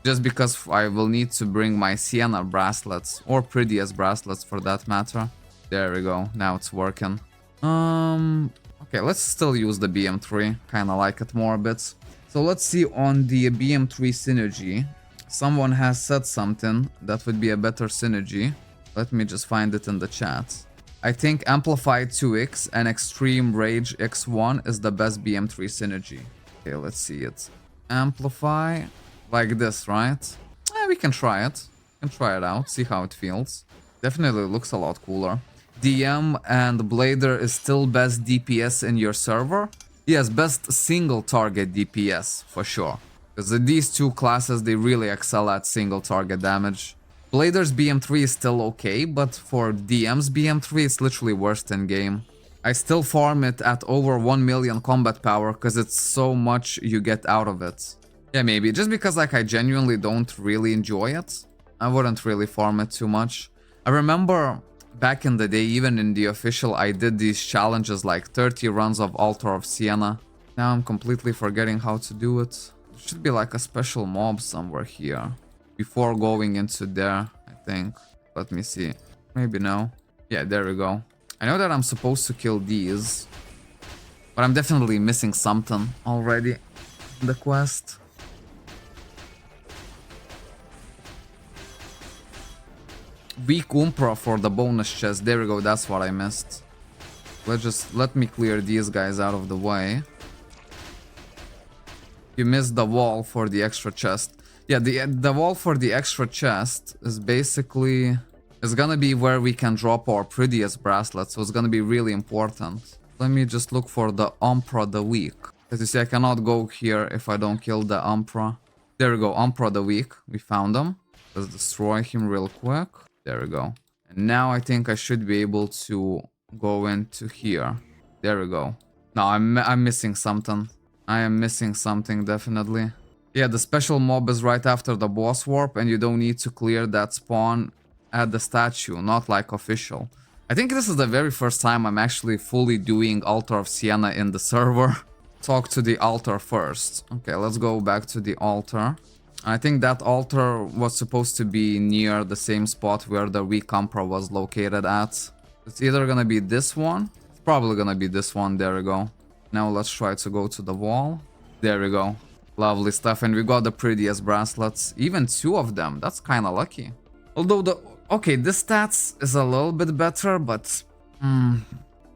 just because I will need to bring my Sienna bracelets, or Prettiest bracelets for that matter. There we go, now it's working. Okay, let's still use the BM3, kinda like it more a bit. So let's see on the BM3 synergy. Someone has said something that would be a better synergy. Let me just find it in the chat. I think Amplify 2x and Extreme Rage X1 is the best BM3 synergy. Okay, let's see it. Amplify, like this, right? We can try it. We can try it out, see how it feels. Definitely looks a lot cooler. DM and Blader is still best DPS in your server? Yes, best single target DPS, for sure. Because these two classes, they really excel at single target damage. Blader's BM3 is still okay, but for DM's BM3 it's literally worst in game. I still farm it at over 1 million combat power because it's so much you get out of it. Yeah, maybe. Just because like I genuinely don't really enjoy it, I wouldn't really farm it too much. I remember back in the day, even in the official, I did these challenges like 30 runs of Altar of Sienna. Now I'm completely forgetting how to do it. There should be like a special mob somewhere here. Before going into there, I think. Let me see. Maybe no. Yeah, there we go. I know that I'm supposed to kill these, but I'm definitely missing something already in the quest. Weak Umpra for the bonus chest. There we go, that's what I missed. Let me clear these guys out of the way. You missed the wall for the extra chest. Yeah, the wall for the extra chest is basically... It's gonna be where we can drop our Prettiest bracelet, so it's gonna be really important. Let me just look for the Umpra the Weak. As you see, I cannot go here if I don't kill the Umpra. There we go, Umpra the Weak. We found him. Let's destroy him real quick. There we go. And now I think I should be able to go into here. There we go. No, I'm missing something. I am missing something, definitely. Yeah, the special mob is right after the boss warp, and you don't need to clear that spawn at the statue, not like official. I think this is the very first time I'm actually fully doing Altar of Sienna in the server. Talk to the altar first. Okay, let's go back to the altar. I think that altar was supposed to be near the same spot where the weak Umpra was located at. It's either gonna be this one. It's probably gonna be this one. There we go. Now let's try to go to the wall. There we go. Lovely stuff, and we got the Prettiest bracelets. Even 2 of them, that's kinda lucky. Although the... Okay, this stats is a little bit better, but...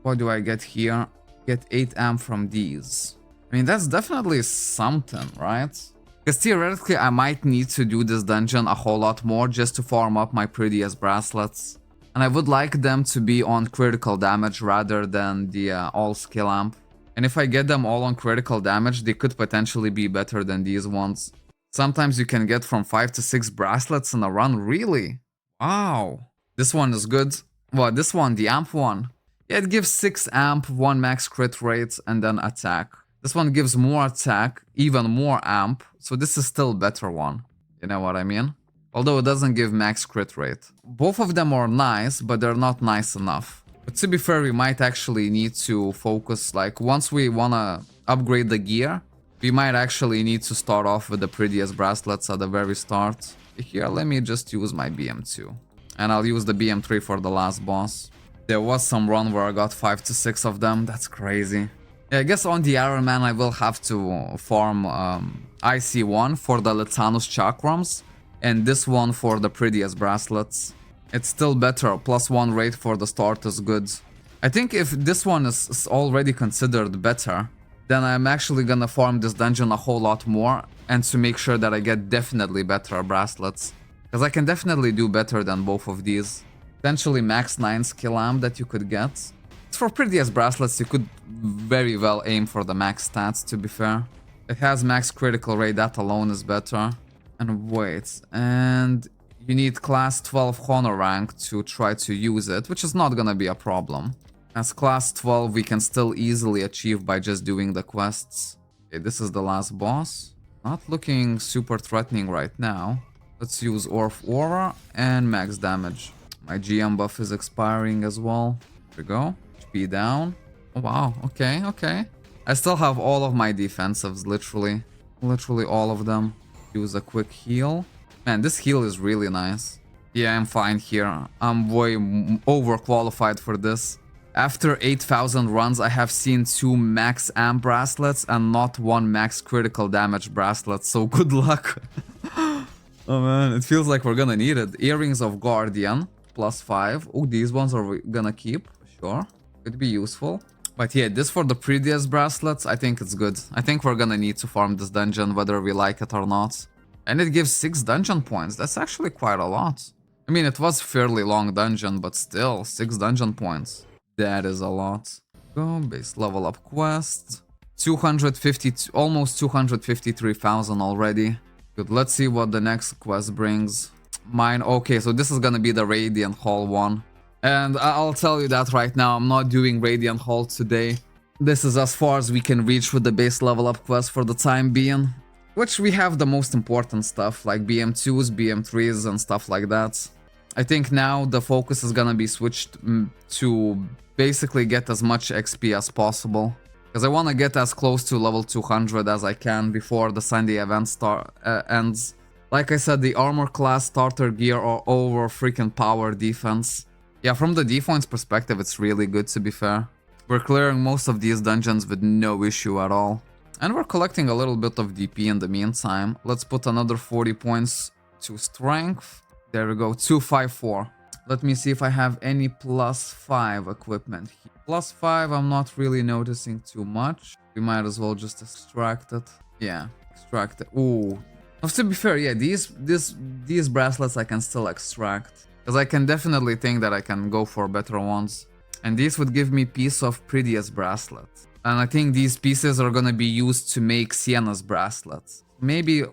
what do I get here? Get 8 amp from these. I mean, that's definitely something, right? Because theoretically, I might need to do this dungeon a whole lot more just to farm up my Prettiest bracelets. And I would like them to be on critical damage rather than the all skill amp. And if I get them all on critical damage, they could potentially be better than these ones. Sometimes you can get from 5 to 6 bracelets in a run, really? Wow. This one is good. Well, this one, the amp one. Yeah, it gives 6 amp, 1 max crit rate, and then attack. This one gives more attack, even more amp, so this is still a better one. You know what I mean? Although it doesn't give max crit rate. Both of them are nice, but they're not nice enough. But to be fair, we might actually need to focus, like, once we wanna upgrade the gear, we might actually need to start off with the Prettiest bracelets at the very start. Here, let me just use my BM2. And I'll use the BM3 for the last boss. There was some run where I got 5 to 6 of them, that's crazy. Yeah, I guess on the Iron Man I will have to farm IC1 for the Litanus Chakrams, and this one for the Prettiest bracelets. It's still better, +1 rate for the start is good. I think if this one is already considered better, then I'm actually gonna farm this dungeon a whole lot more, and to make sure that I get definitely better bracelets. Because I can definitely do better than both of these. Potentially max 9 skill amp that you could get. For Prettiest bracelets, you could very well aim for the max stats, to be fair. It has max critical rate, that alone is better. And wait, and you need class 12 honor rank to try to use it, which is not gonna be a problem. As class 12 we can still easily achieve by just doing the quests. Okay, this is the last boss. Not looking super threatening right now. Let's use Orf Aura and max damage. My GM buff is expiring as well. There we go. HP down. Oh wow, okay, okay. I still have all of my defensives, literally. Literally all of them. Use a quick heal. Man, this heal is really nice. Yeah, I'm fine here. I'm way overqualified for this. After 8,000 runs, I have seen 2 max amp bracelets and not 1 max critical damage bracelet, so good luck. Oh man, it feels like we're gonna need it. Earrings of Guardian, +5. Oh, these ones are we gonna keep, sure. Could be useful. But yeah, this for the previous bracelets, I think it's good. I think we're gonna need to farm this dungeon, whether we like it or not. And it gives 6 dungeon points. That's actually quite a lot. I mean, it was fairly long dungeon, but still, 6 dungeon points. That is a lot. Go, base level up quest. 250, almost 253,000 already. Good, let's see what the next quest brings. Mine, okay, so this is gonna be the Radiant Hall one. And I'll tell you that right now, I'm not doing Radiant Hall today. This is as far as we can reach with the base level up quest for the time being. Which we have the most important stuff, like BM2s, BM3s and stuff like that. I think now the focus is gonna be switched to basically get as much XP as possible. Because I want to get as close to level 200 as I can before the Sunday event ends. Like I said, the armor class, starter gear, or over freaking power defense. Yeah, from the defense perspective, it's really good, to be fair. We're clearing most of these dungeons with no issue at all. And we're collecting a little bit of DP in the meantime. Let's put another 40 points to strength. There we go, 254. Let me see if I have any +5 equipment here. +5, I'm not really noticing too much. We might as well just extract it. Yeah, extract it. Ooh. To be fair, yeah, these bracelets I can still extract. Because I can definitely think that I can go for better ones. And these would give me piece of previous bracelets. And I think these pieces are gonna be used to make Siena's bracelets. Maybe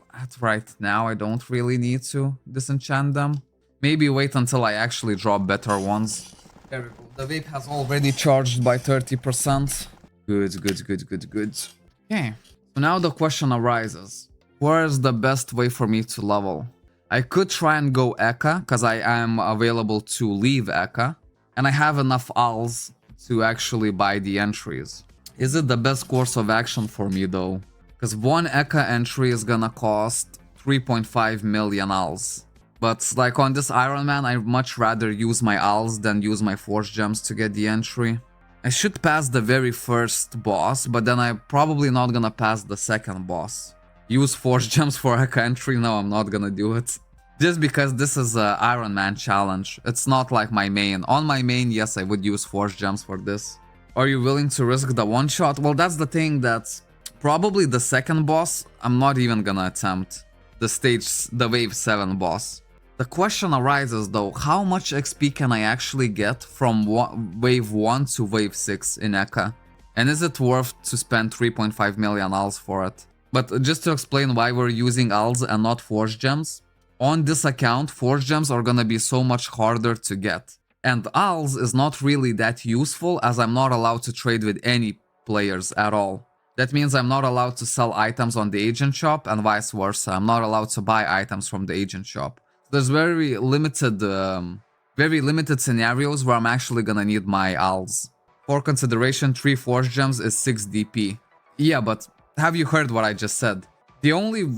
right now I don't really need to disenchant them. Maybe wait until I actually drop better ones. There we go. The vape has already charged by 30%. Good, good, good, good, good. Okay. So now the question arises. Where is the best way for me to level? I could try and go Eka, because I am available to leave Eka. And I have enough ALs to actually buy the entries. Is it the best course of action for me though? Because one Eka entry is gonna cost 3.5 million ALs. But like on this Iron Man, I'd much rather use my ALs than use my Force Gems to get the entry. I should pass the very first boss, but then I'm probably not gonna pass the second boss. Use Force Gems for Eka entry? No, I'm not gonna do it. Just because this is a Iron Man challenge. It's not like my main. On my main, yes, I would use Force Gems for this. Are you willing to risk the one shot? Well, that's the thing, that probably the second boss, I'm not even gonna attempt. The Wave 7 boss. The question arises though, how much XP can I actually get from Wave 1 to Wave 6 in Eka? And is it worth to spend 3.5 million ALs for it? But just to explain why we're using ALs and not Force Gems, on this account, Force Gems are gonna be so much harder to get. And ALs is not really that useful as I'm not allowed to trade with any players at all. That means I'm not allowed to sell items on the agent shop and vice versa. I'm not allowed to buy items from the agent shop. There's very limited scenarios where I'm actually gonna need my ALs. For consideration, 3 Force Gems is 6 DP. Yeah, but have you heard what I just said? The only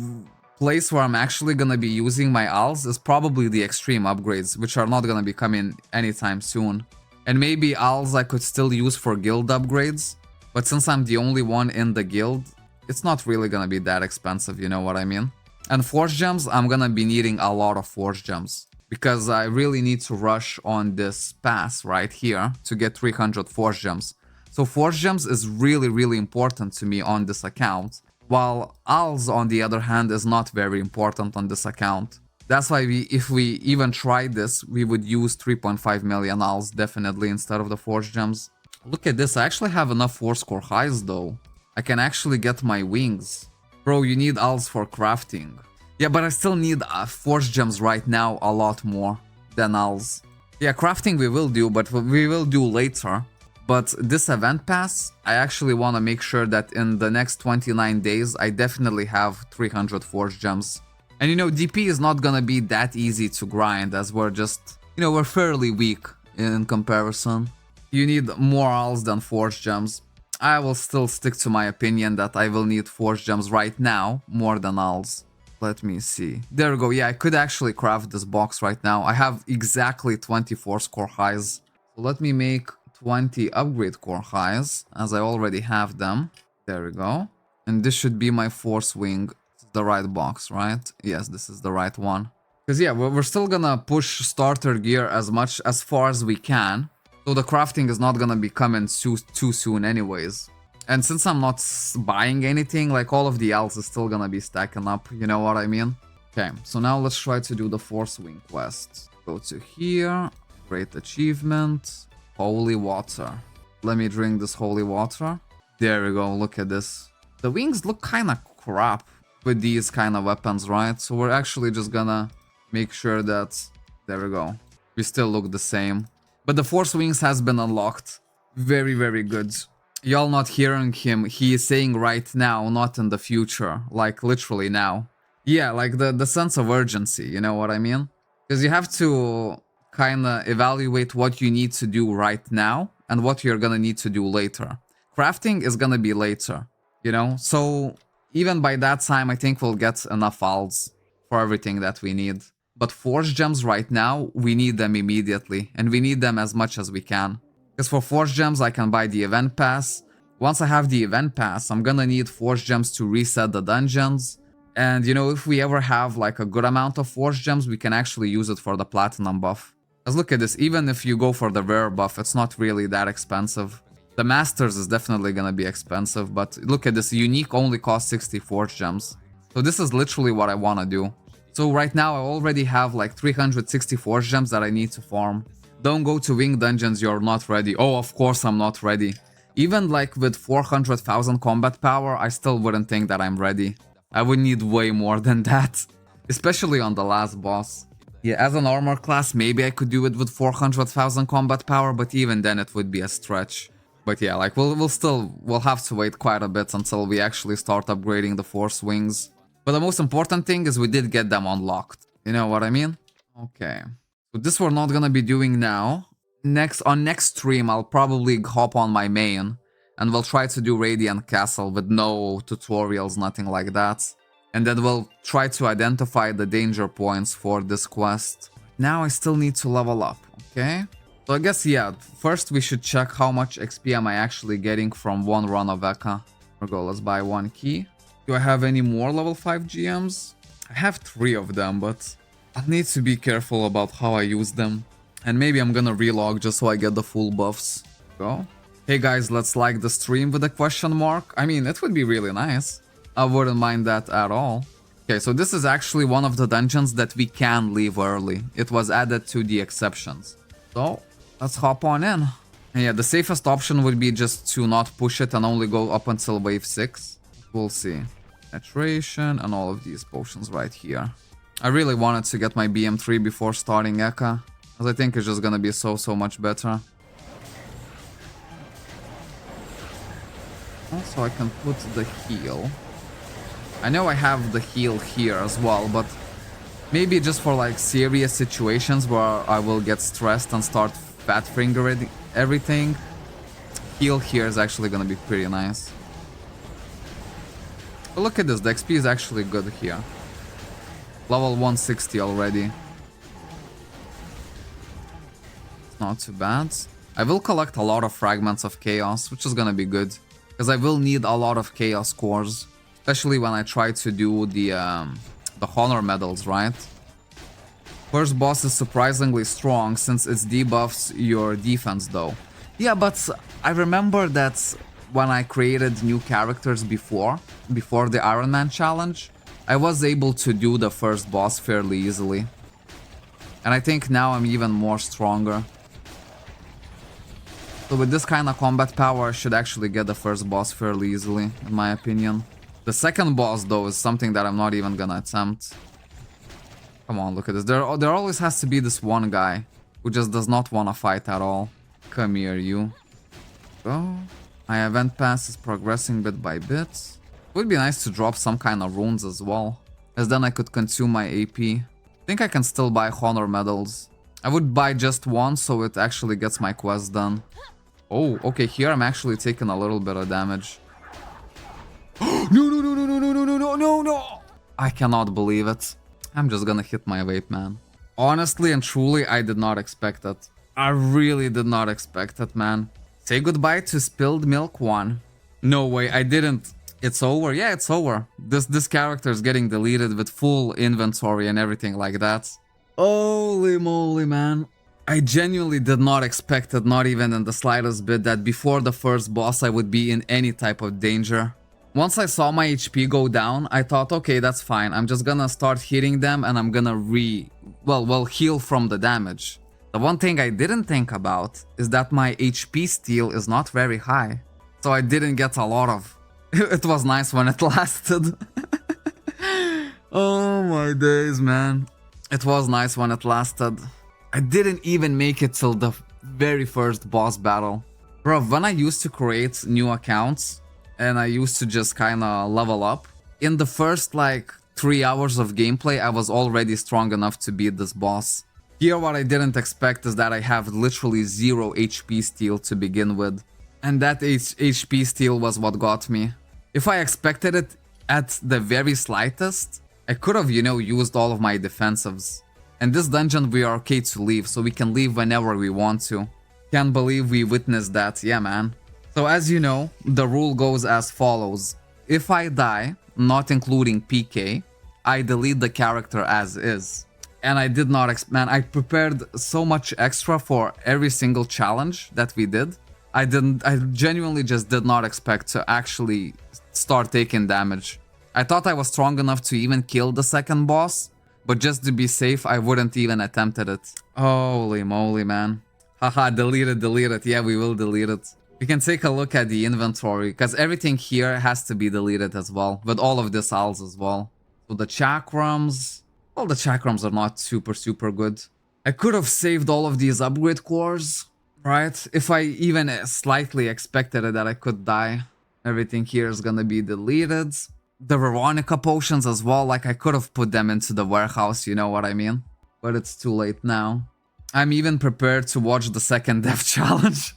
place where I'm actually gonna be using my ALs is probably the extreme upgrades, which are not gonna be coming anytime soon. And maybe ALs I could still use for guild upgrades, but since I'm the only one in the guild, it's not really gonna be that expensive, you know what I mean? And Force Gems, I'm gonna be needing a lot of Force Gems, because I really need to rush on this pass right here to get 300 Force Gems. So Force Gems is really, really important to me on this account, while ALs on the other hand is not very important on this account. That's why if we even try this, we would use 3.5 million ALs definitely instead of the Force Gems. Look at this, I actually have enough Force Core highs though. I can actually get my wings. Bro, you need ALs for crafting. Yeah, but I still need force gems right now a lot more than else. Yeah, crafting we will do, but we will do later. But this event pass, I actually want to make sure that in the next 29 days, I definitely have 300 force gems. And you know, DP is not gonna be that easy to grind as we're just, you know, we're fairly weak in comparison. You need more alls than force gems. I will still stick to my opinion that I will need force gems right now more than alls. Let me see. There we go. Yeah, I could actually craft this box right now. I have exactly 24 score highs. So let me make 20 upgrade core highs, as I already have them. There we go. And this should be my force wing. This is the right box, right? Yes, this is the right one. Because yeah, we're still gonna push starter gear as far as we can. So the crafting is not gonna be coming too soon anyways. And since I'm not buying anything, like all of the else is still gonna be stacking up, you know what I mean? Okay, so now let's try to do the Force Wing quest. Go to here, great achievement, holy water. Let me drink this holy water. There we go, look at this. The wings look kinda crap with these kind of weapons, right? So we're actually just gonna make sure that, there we go, we still look the same. But the Force Wings has been unlocked. Very, very good. Y'all not hearing him, he is saying right now, not in the future. Like, literally now. Yeah, like the sense of urgency, you know what I mean? Because you have to kinda evaluate what you need to do right now and what you're gonna need to do later. Crafting is gonna be later, you know? So, even by that time, I think we'll get enough alts for everything that we need. But force gems right now, we need them immediately, and we need them as much as we can. Because for force gems, I can buy the event pass. Once I have the event pass, I'm gonna need force gems to reset the dungeons. And you know, if we ever have like a good amount of force gems, we can actually use it for the platinum buff. Because look at this, even if you go for the rare buff, it's not really that expensive. The masters is definitely gonna be expensive, but look at this, unique only costs 60 force gems. So this is literally what I wanna do. So right now I already have like 360 force gems that I need to farm. Don't go to wing dungeons, you're not ready. Oh, of course I'm not ready. Even like with 400,000 combat power, I still wouldn't think that I'm ready. I would need way more than that. Especially on the last boss. Yeah, as an armor class, maybe I could do it with 400,000 combat power, but even then it would be a stretch. But yeah, like we'll have to wait quite a bit until we actually start upgrading the force wings. But the most important thing is we did get them unlocked. You know what I mean? Okay. So this we're not gonna be doing now. Next stream, I'll probably hop on my main. And we'll try to do Radiant Castle with no tutorials, nothing like that. And then we'll try to identify the danger points for this quest. Now I still need to level up, okay? So I guess, yeah, first we should check how much XP am I actually getting from one run of Eka. Here we go, let's buy one key. Do I have any more level 5 GMs? I have 3 of them, but I need to be careful about how I use them. And maybe I'm gonna relog just so I get the full buffs. Go. Hey guys, let's like the stream with a question mark. I mean, it would be really nice. I wouldn't mind that at all. Okay, so this is actually one of the dungeons that we can leave early. It was added to the exceptions. So, let's hop on in. And yeah, the safest option would be just to not push it and only go up until wave 6. We'll see. Saturation and all of these potions right here. I really wanted to get my BM3 before starting Eka, as I think it's just gonna be so much better. Also, I can put the heal. I know I have the heal here as well, but maybe just for like serious situations where I will get stressed and start fat fingering everything, heal here is actually gonna be pretty nice. But look at this, the XP is actually good here. Level 160 already. It's not too bad. I will collect a lot of fragments of chaos, which is gonna be good. Because I will need a lot of chaos cores. Especially when I try to do the honor medals, right? First boss is surprisingly strong since it debuffs your defense though. Yeah, but I remember that when I created new characters before the Iron Man challenge, I was able to do the first boss fairly easily. And I think now I'm even more stronger. So with this kind of combat power, I should actually get the first boss fairly easily, in my opinion. The second boss, though, is something that I'm not even gonna attempt. Come on, look at this. There always has to be this one guy who just does not want to fight at all. Come here, you. Oh, my event pass is progressing bit by bit. It would be nice to drop some kind of runes as well, as then I could consume my AP. I think I can still buy honor medals. I would buy just one so it actually gets my quest done. Oh, okay, here I'm actually taking a little bit of damage. No, no, no, no, no, no, no, no, no, no, no! I cannot believe it. I'm just gonna hit my vape, man. Honestly and truly, I did not expect it. I really did not expect it, man. Say goodbye to Spilled Milk 1. No way, I didn't. It's over. Yeah, it's over. This character is getting deleted with full inventory and everything like that. Holy moly, man. I genuinely did not expect it, not even in the slightest bit, that before the first boss I would be in any type of danger. Once I saw my HP go down, I thought, okay, that's fine. I'm just gonna start hitting them and I'm gonna heal from the damage. The one thing I didn't think about is that my HP steal is not very high. So I didn't get a lot of... It was nice when it lasted. Oh my days, man. It was nice when it lasted. I didn't even make it till the very first boss battle. Bro, when I used to create new accounts and I used to just kinda level up, in the first like 3 hours of gameplay I was already strong enough to beat this boss. Here what I didn't expect is that I have literally 0 HP steal to begin with. And that HP steal was what got me. If I expected it at the very slightest, I could have, you know, used all of my defensives. And this dungeon we are okay to leave, so we can leave whenever we want to. Can't believe we witnessed that, yeah man. So as you know, the rule goes as follows. If I die, not including PK, I delete the character as is. And I did not man, I prepared so much extra for every single challenge that we did. I genuinely just did not expect to actually start taking damage. I thought I was strong enough to even kill the second boss, but just to be safe, I wouldn't even attempted it. Holy moly, man. Haha, delete it. Yeah, we will delete it. We can take a look at the inventory, because everything here has to be deleted as well, with all of the salts as well. So the chakrams... Well, the chakrams are not super good. I could have saved all of these upgrade cores, right? If I even slightly expected it that I could die. Everything here is gonna be deleted. The Veronica potions as well, like I could have put them into the warehouse, you know what I mean? But it's too late now. I'm even prepared to watch the second death challenge.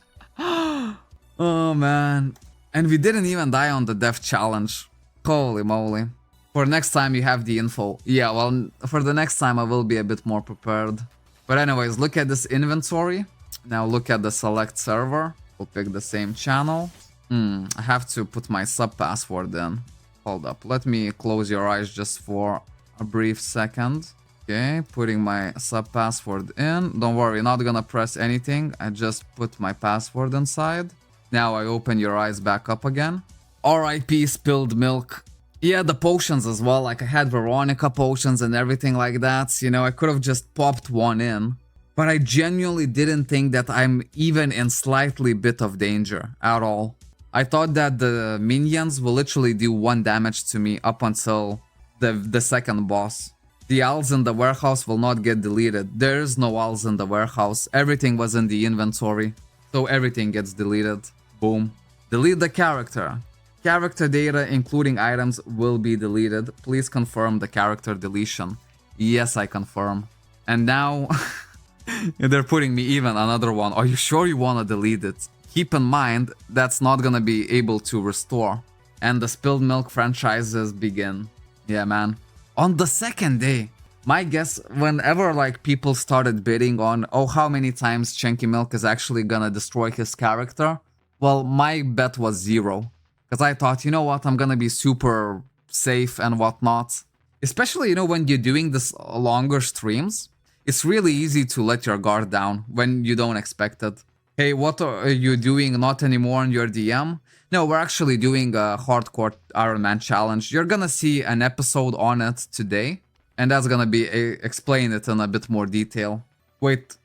Oh man. And we didn't even die on the death challenge. Holy moly. For next time you have the info. Yeah, well, for the next time I will be a bit more prepared. But anyways, look at this inventory. Now look at the select server. We'll pick the same channel. I have to put my sub password in. Hold up, let me close your eyes just for a brief second. Okay, putting my sub password in. Don't worry, not gonna press anything. I just put my password inside. Now I open your eyes back up again. RIP spilled milk. Yeah, the potions as well. Like I had Veronica potions and everything like that. You know, I could have just popped one in. But I genuinely didn't think that I'm even in slightly bit of danger at all. I thought that the minions will literally do 1 damage to me up until the second boss. The owls in the warehouse will not get deleted. There is no owls in the warehouse. Everything was in the inventory. So everything gets deleted. Boom. Delete the character. Character data, including items, will be deleted. Please confirm the character deletion. Yes, I confirm. And now they're putting me even another one. Are you sure you want to delete it? Keep in mind, that's not gonna be able to restore. And the spilled milk franchises begin. Yeah, man. On the second day, my guess, whenever like people started bidding on, oh, how many times Chunky Milk is actually gonna destroy his character? Well, my bet was 0. Because I thought, you know what, I'm gonna be super safe and whatnot. Especially, you know, when you're doing this longer streams, it's really easy to let your guard down when you don't expect it. Hey, what are you doing? Not anymore in your DM? No, we're actually doing a hardcore Iron Man challenge. You're gonna see an episode on it today. And that's gonna be explain it in a bit more detail. Wait,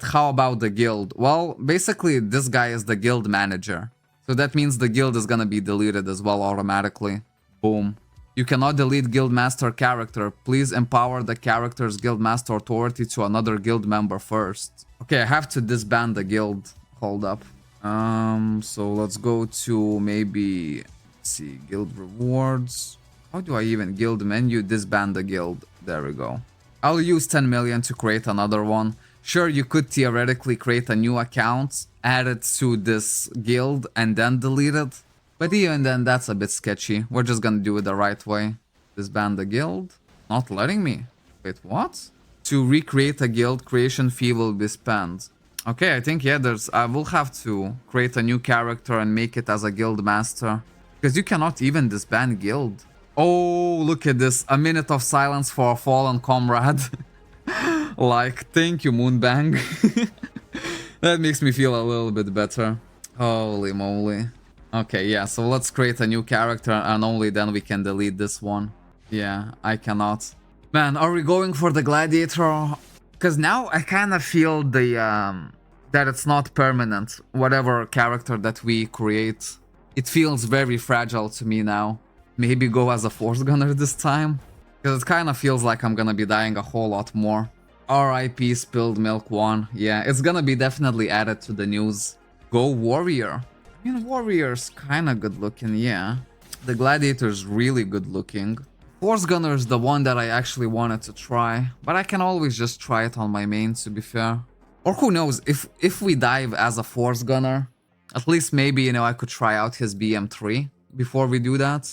how about the guild? Well, basically this guy is the guild manager. So that means the guild is gonna be deleted as well automatically. Boom. You cannot delete guildmaster character. Please empower the character's guildmaster authority to another guild member first. Okay, I have to disband the guild. Hold up. So let's go to maybe, let's see, guild rewards. How do I even guild menu? Disband the guild. There we go. I'll use 10 million to create another one. Sure, you could theoretically create a new account, add it to this guild, and then delete it. But even then, that's a bit sketchy. We're just gonna do it the right way. Disband the guild. Not letting me. Wait, what? To recreate a guild, creation fee will be spent. Okay, I think, yeah, I will have to create a new character and make it as a guild master. Because you cannot even disband guild. Oh, look at this. A minute of silence for a fallen comrade. Like, thank you, Moonbang. That makes me feel a little bit better. Holy moly. Okay, yeah, so let's create a new character and only then we can delete this one. Yeah, I cannot. Man, are we going for the Gladiator? Because now I kind of feel that it's not permanent. Whatever character that we create, it feels very fragile to me now. Maybe go as a Force Gunner this time? Because it kind of feels like I'm gonna be dying a whole lot more. RIP Spilled Milk 1. Yeah, it's gonna be definitely added to the news. Go Warrior. I mean, Warrior's kind of good looking, yeah. The Gladiator's really good looking. Force Gunner is the one that I actually wanted to try, but I can always just try it on my main, to be fair. Or who knows, if we dive as a Force Gunner, at least maybe, you know, I could try out his BM3 before we do that.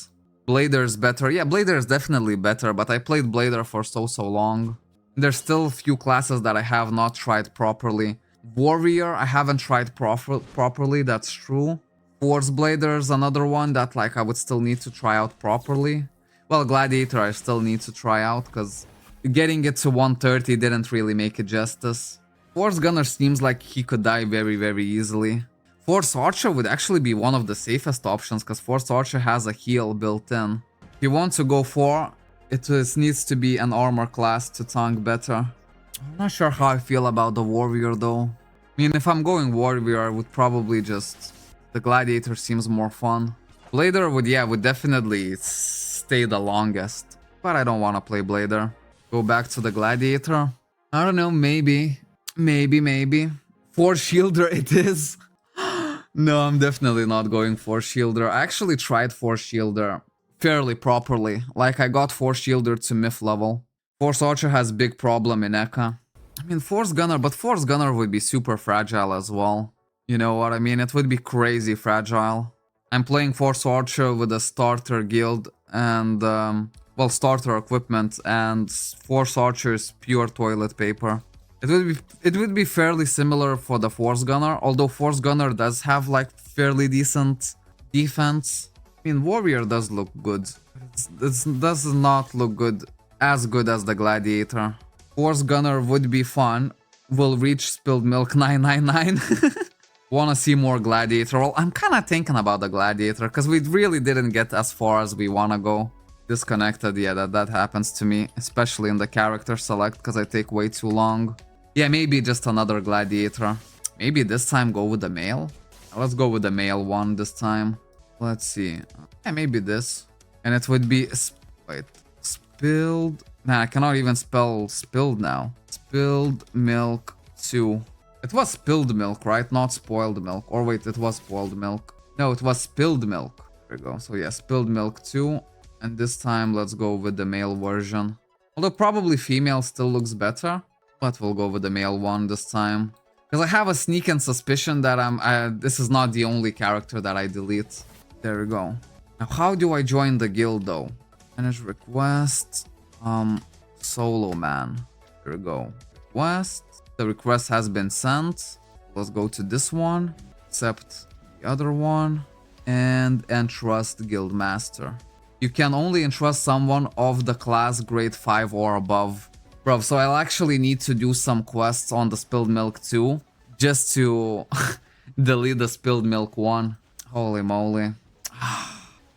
Blader's better. Yeah, Blader is definitely better, but I played Blader for so long. There's still a few classes that I have not tried properly. Warrior, I haven't tried properly, that's true. Force Blader is another one that, like, I would still need to try out properly. Well, Gladiator I still need to try out, because getting it to 130 didn't really make it justice. Force Gunner seems like he could die very easily. Force Archer would actually be one of the safest options, because Force Archer has a heal built in. If you want to go for, it needs to be an armor class to tank better. I'm not sure how I feel about the Warrior though. I mean, if I'm going Warrior, I would probably just... The Gladiator seems more fun. Blader would definitely stay the longest. But I don't want to play Blader. Go back to the Gladiator. I don't know, maybe. Maybe. Force Shielder it is. No, I'm definitely not going Force Shielder. I actually tried Force Shielder fairly properly. Like, I got Force Shielder to myth level. Force Archer has big problem in Eka. I mean, Force Gunner, but Force Gunner would be super fragile as well. You know what I mean? It would be crazy fragile. I'm playing Force Archer with a starter guild and, well, starter equipment, and Force Archer is pure toilet paper. It would be fairly similar for the Force Gunner, although Force Gunner does have, like, fairly decent defense. I mean, Warrior does look good. It does not look good as the Gladiator. Force Gunner would be fun. Will reach Spilled Milk 999. Wanna see more Gladiator? Well, I'm kinda thinking about the Gladiator, because we really didn't get as far as we wanna go. Disconnected, yeah, that happens to me, especially in the character select, because I take way too long. Yeah, maybe just another Gladiator. Maybe this time go with the male? Let's go with the male one this time. Let's see. Yeah, maybe this. And it would be... Wait. Spilled... Man, I cannot even spell spilled now. Spilled Milk 2. It was spilled milk, right? Not spoiled milk. Or wait, it was spoiled milk. No, it was spilled milk. There we go. So yeah, spilled milk 2. And this time, let's go with the male version. Although probably female still looks better. But we'll go with the male one this time. Because I have a sneaking suspicion that this is not the only character that I delete. There we go. Now, how do I join the guild, though? Manage request. Solo man. There we go. Request. The request has been sent. Let's go to this one. Accept the other one. And entrust guild master. You can only entrust someone of the class grade 5 or above. Bro, so I'll actually need to do some quests on the Spilled Milk 2 just to delete the Spilled Milk 1. Holy moly.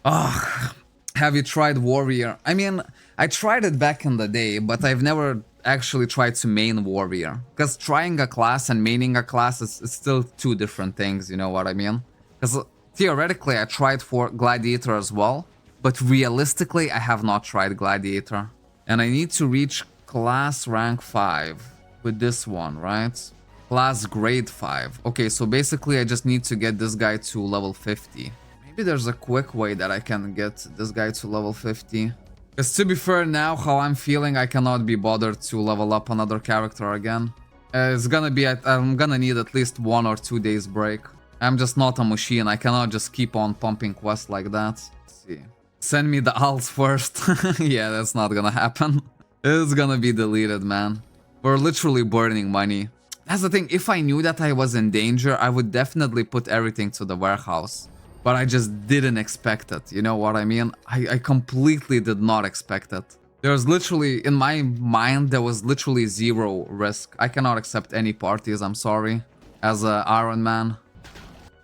Ugh. Have you tried Warrior? I mean, I tried it back in the day, but I've never actually tried to main Warrior. Because trying a class and maining a class is still two different things, you know what I mean? Because theoretically I tried for Gladiator as well, But realistically, I have not tried Gladiator. And I need to reach class rank 5 with this one, right? Class grade 5. Okay, so basically I just need to get this guy to level 50. Maybe there's a quick way that I can get this guy to level 50. Because to be fair, now how I'm feeling, I cannot be bothered to level up another character again. It's gonna be, I'm gonna need at least 1 or 2 days break. I'm just not a machine. I cannot just keep on pumping quests like that. Let's see. Send me the alts first. Yeah, that's not gonna happen. It's gonna be deleted, man. We're literally burning money. That's the thing. If I knew that I was in danger, I would definitely put everything to the warehouse. But I just didn't expect it. You know what I mean? I completely did not expect it. There's literally, in my mind, there was literally zero risk. I cannot accept any parties, I'm sorry. As a Iron Man.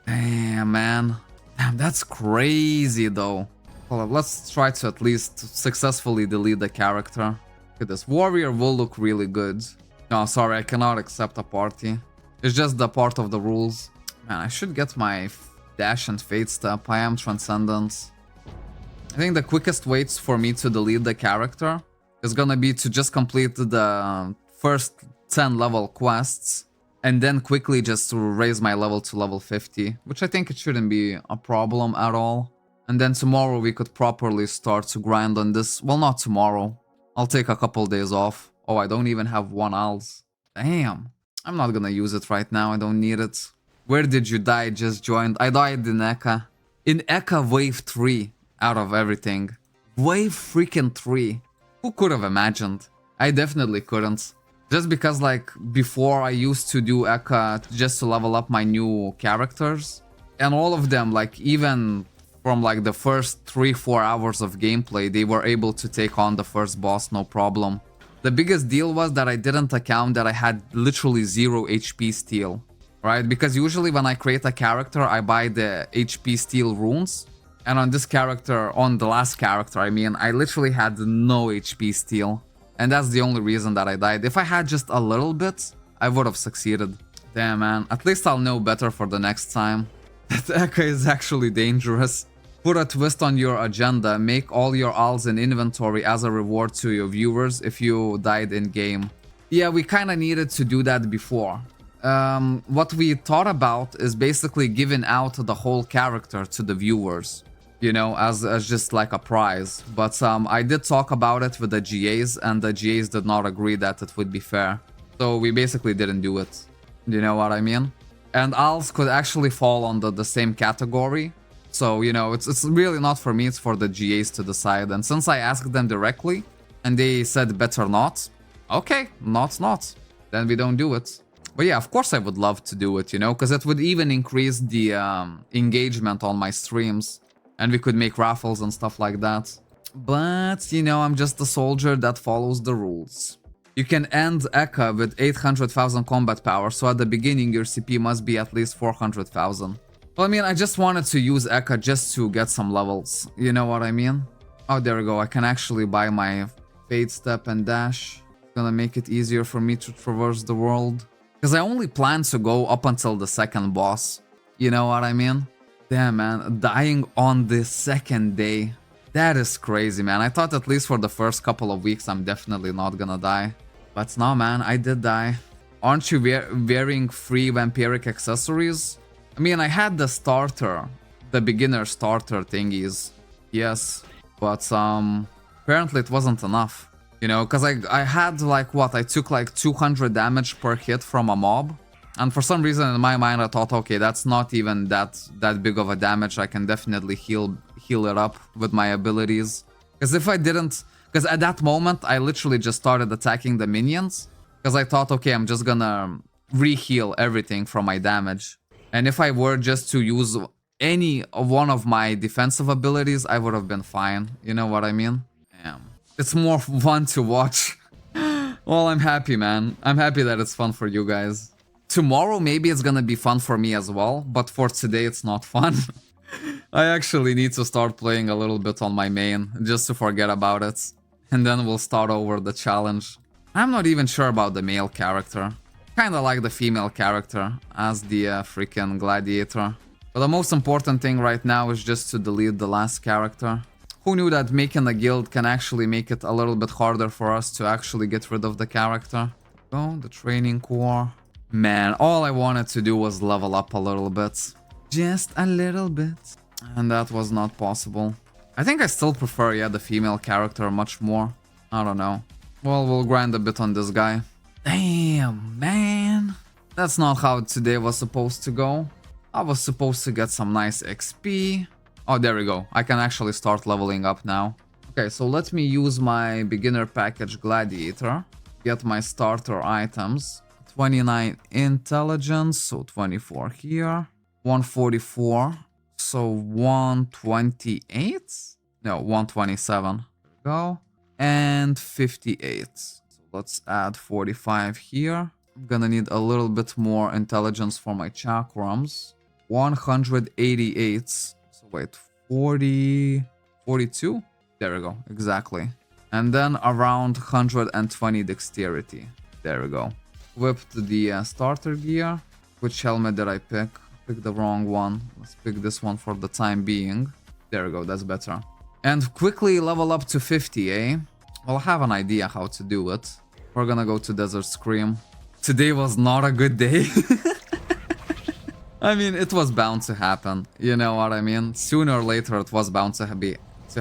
Damn, man. Damn, that's crazy, though. Hold up, let's try to at least successfully delete the character. Look at this. Warrior will look really good. No, sorry, I cannot accept a party. It's just the part of the rules. Man, I should get my dash and fate step. I am Transcendence. I think the quickest ways for me to delete the character is gonna be to just complete the first 10 level quests and then quickly just to raise my level to level 50, which I think it shouldn't be a problem at all. And then tomorrow we could properly start to grind on this. Well, not tomorrow. I'll take a couple days off. Oh, I don't even have 1 ALS. Damn. I'm not gonna use it right now. I don't need it. Where did you die? Just joined. I died in Eka. In Eka Wave 3. Out of everything. Wave freaking 3. Who could have imagined? I definitely couldn't. Just because, like, before I used to do Eka just to level up my new characters. And all of them, like, even from, like, the first 3-4 hours of gameplay, they were able to take on the first boss, no problem. The biggest deal was that I didn't account that I had literally 0 HP steal. Right? Because usually when I create a character, I buy the HP steal runes. And on this character, on the last character, I mean, I literally had no HP steal. And that's the only reason that I died. If I had just a little bit, I would have succeeded. Damn, man. At least I'll know better for the next time. That Eka is actually dangerous. Put a twist on your agenda. Make all your ALs in inventory as a reward to your viewers if you died in game. Yeah, we kind of needed to do that before. What we thought about is basically giving out the whole character to the viewers. You know, as just like a prize. But I did talk about it with the GAs, and the GAs did not agree that it would be fair. So we basically didn't do it. You know what I mean? And ALs could actually fall under the same category. So, you know, it's really not for me, it's for the GAs to decide. And since I asked them directly, and they said better not, okay, not. Then we don't do it. But yeah, of course I would love to do it, you know, because it would even increase the engagement on my streams. And we could make raffles and stuff like that. But, you know, I'm just a soldier that follows the rules. You can end Eka with 800,000 combat power, so at the beginning your CP must be at least 400,000. Well, I mean, I just wanted to use Eka just to get some levels. You know what I mean? Oh, there we go. I can actually buy my Fate Step and Dash. It's gonna make it easier for me to traverse the world. Because I only plan to go up until the second boss. You know what I mean? Damn, man, dying on the second day. That is crazy, man. I thought at least for the first couple of weeks I'm definitely not gonna die. But no, man, I did die. Aren't you wearing free vampiric accessories? I mean, I had the starter, the beginner starter thingies. Yes, but apparently it wasn't enough. You know, because I had like what? I took like 200 damage per hit from a mob. And for some reason in my mind I thought, okay, that's not even that big of a damage. I can definitely heal it up with my abilities. Because if I didn't... Because at that moment I literally just started attacking the minions. Because I thought, okay, I'm just gonna re-heal everything from my damage. And if I were just to use any one of my defensive abilities, I would have been fine. You know what I mean? Damn. It's more fun to watch. Well, I'm happy, man. I'm happy that it's fun for you guys. Tomorrow, maybe it's gonna be fun for me as well, but for today, it's not fun. I actually need to start playing a little bit on my main, just to forget about it. And then we'll start over the challenge. I'm not even sure about the male character. Kinda like the female character as the freaking Gladiator. But the most important thing right now is just to delete the last character. Who knew that making a guild can actually make it a little bit harder for us to actually get rid of the character? Oh, the training core. Man, all I wanted to do was level up a little bit. Just a little bit. And that was not possible. I think I still prefer, yeah, the female character much more. I don't know. Well, we'll grind a bit on this guy. Damn, man. That's not how today was supposed to go. I was supposed to get some nice XP. Oh, there we go. I can actually start leveling up now. Okay, so let me use my beginner package Gladiator. Get my starter items. 29 intelligence, so 24 here. 144, so 128? No, 127. Go. And 58. So let's add 45 here. I'm gonna need a little bit more intelligence for my chakrams. 188. So wait, 40... 42? There we go, exactly. And then around 120 dexterity. There we go. Whipped the starter gear. Which helmet did I pick? Pick the wrong one. Let's pick this one for the time being. There we go, that's better. And quickly level up to 50, eh? Well, I have an idea how to do it. We're gonna go to Desert Scream. Today was not a good day. I mean, it was bound to happen. You know what I mean? Sooner or later, it was bound to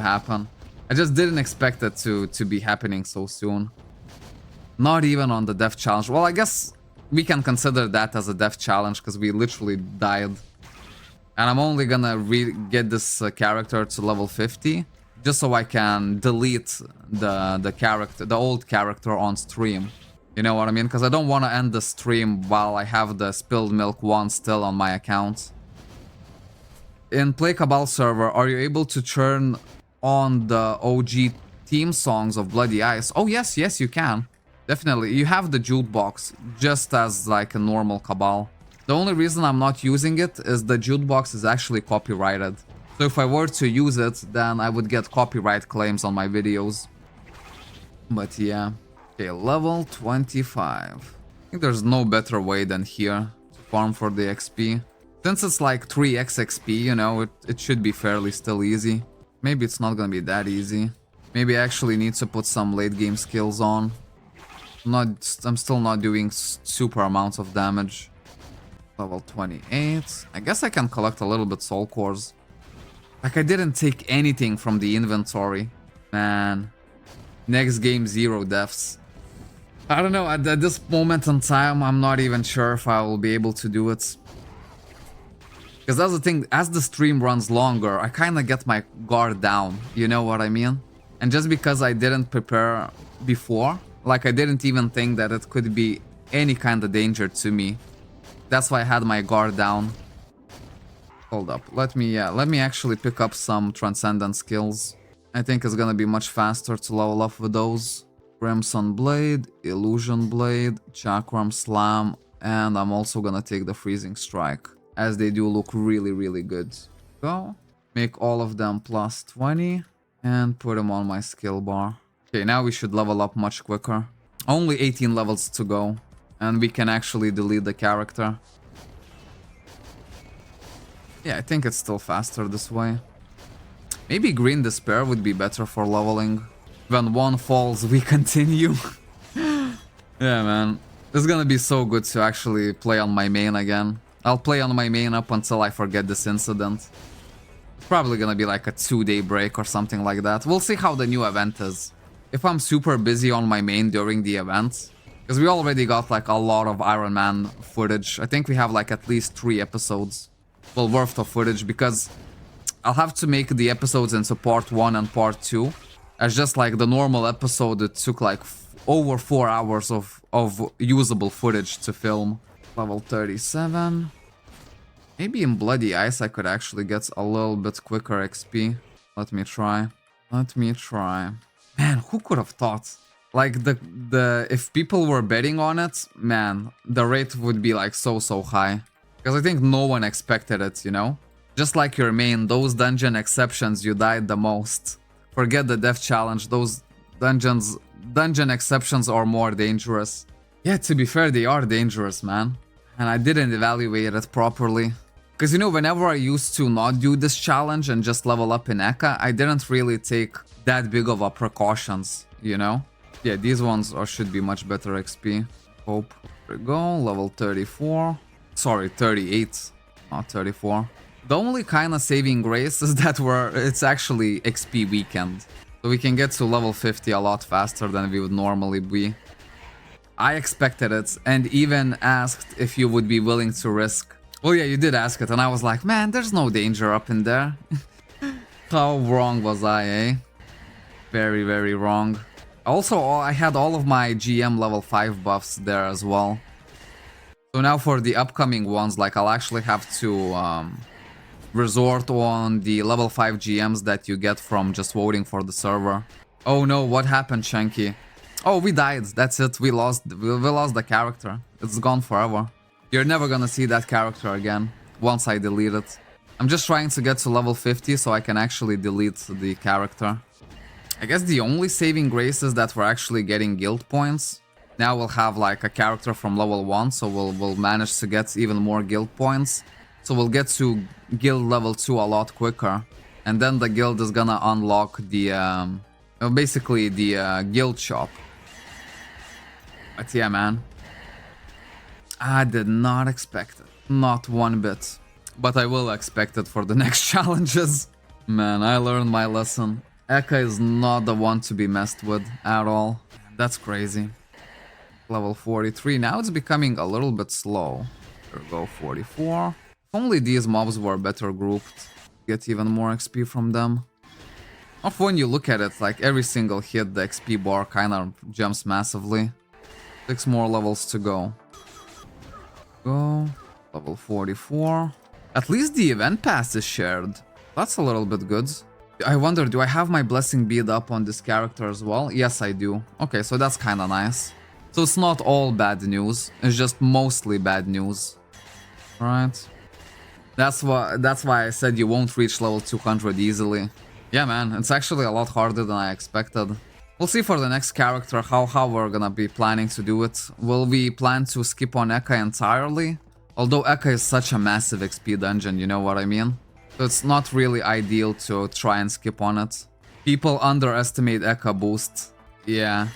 happen. I just didn't expect it to be happening so soon. Not even on the death challenge. Well, I guess we can consider that as a death challenge because we literally died. And I'm only gonna get this character to level 50 just so I can delete the old character on stream. You know what I mean? Because I don't want to end the stream while I have the spilled milk one still on my account. In Play Cabal server, are you able to turn on the OG theme songs of Bloody Ice? Oh yes, yes you can. Definitely. You have the jukebox just as like a normal Cabal. The only reason I'm not using it is the jukebox is actually copyrighted. So if I were to use it, then I would get copyright claims on my videos. But yeah. Okay, level 25. I think there's no better way than here to farm for the XP. Since it's like 3x XP, you know, it should be fairly still easy. Maybe it's not gonna be that easy. Maybe I actually need to put some late game skills on. I'm still not doing super amounts of damage. Level 28. I guess I can collect a little bit soul cores. Like I didn't take anything from the inventory. Man. Next game, 0 deaths. I don't know, at this moment in time, I'm not even sure if I will be able to do it. Because that's the thing, as the stream runs longer, I kind of get my guard down, you know what I mean? And just because I didn't prepare before, like I didn't even think that it could be any kind of danger to me. That's why I had my guard down. Hold up, let me actually pick up some Transcendent skills. I think it's gonna be much faster to level up with those. Crimson Blade, Illusion Blade, Chakram Slam, and I'm also gonna take the Freezing Strike, as they do look really, really good. Go, make all of them plus 20, and put them on my skill bar. Okay, now we should level up much quicker. Only 18 levels to go, and we can actually delete the character. Yeah, I think it's still faster this way. Maybe Green Despair would be better for leveling. When one falls, we continue. Yeah, man. It's gonna be so good to actually play on my main again. I'll play on my main up until I forget this incident. It's probably gonna be like a 2-day break or something like that. We'll see how the new event is. If I'm super busy on my main during the event, because we already got like a lot of Iron Man footage. I think we have like at least 3 episodes, well, worth of footage, because I'll have to make the episodes into part 1 and part 2. As just like the normal episode, it took like over 4 hours of usable footage to film. Level 37. Maybe in Bloody Ice I could actually get a little bit quicker XP. Let me try. Man, who could have thought? Like if people were betting on it, man, the rate would be like so high. Because I think no one expected it, you know? Just like your main, those dungeon exceptions, you died the most. Forget the death challenge, those dungeon exceptions are more dangerous. Yeah, to be fair, they are dangerous, man. And I didn't evaluate it properly. Because, you know, whenever I used to not do this challenge and just level up in Eka, I didn't really take that big of a precautions, you know? Yeah, these ones should be much better XP. Hope. There we go, level 34. Sorry, 38, not 34. The only kind of saving grace is that it's actually XP weekend. So we can get to level 50 a lot faster than we would normally be. I expected it and even asked if you would be willing to risk. Well, yeah, you did ask it and I was like, man, there's no danger up in there. How wrong was I, eh? Very, very wrong. Also, I had all of my GM level 5 buffs there as well. So now for the upcoming ones, like I'll actually have to resort on the level 5 GMs that you get from just voting for the server. Oh no, what happened, Shanky? Oh, we died. That's it. We lost the character. It's gone forever. You're never gonna see that character again once I delete it. I'm just trying to get to level 50 so I can actually delete the character. I guess the only saving grace is that we're actually getting guild points. Now we'll have like a character from level 1, so we'll manage to get even more guild points. So we'll get to guild level 2 a lot quicker. And then the guild is gonna unlock the, basically the guild shop. But yeah, man. I did not expect it. Not one bit. But I will expect it for the next challenges. Man, I learned my lesson. Eka is not the one to be messed with at all. That's crazy. Level 43. Now it's becoming a little bit slow. There we go, 44. If only these mobs were better grouped. Get even more XP from them. Of when you look at it, like every single hit, the XP bar kind of jumps massively. 6 more levels to go. Go. Level 44. At least the event pass is shared. That's a little bit good. I wonder, do I have my blessing bead up on this character as well? Yes, I do. Okay, so that's kind of nice. So it's not all bad news. It's just mostly bad news. Right. That's why I said you won't reach level 200 easily. Yeah, man, it's actually a lot harder than I expected. We'll see for the next character how we're gonna be planning to do it. Will we plan to skip on Eka entirely? Although Eka is such a massive XP dungeon, you know what I mean? So it's not really ideal to try and skip on it. People underestimate Eka boost. Yeah,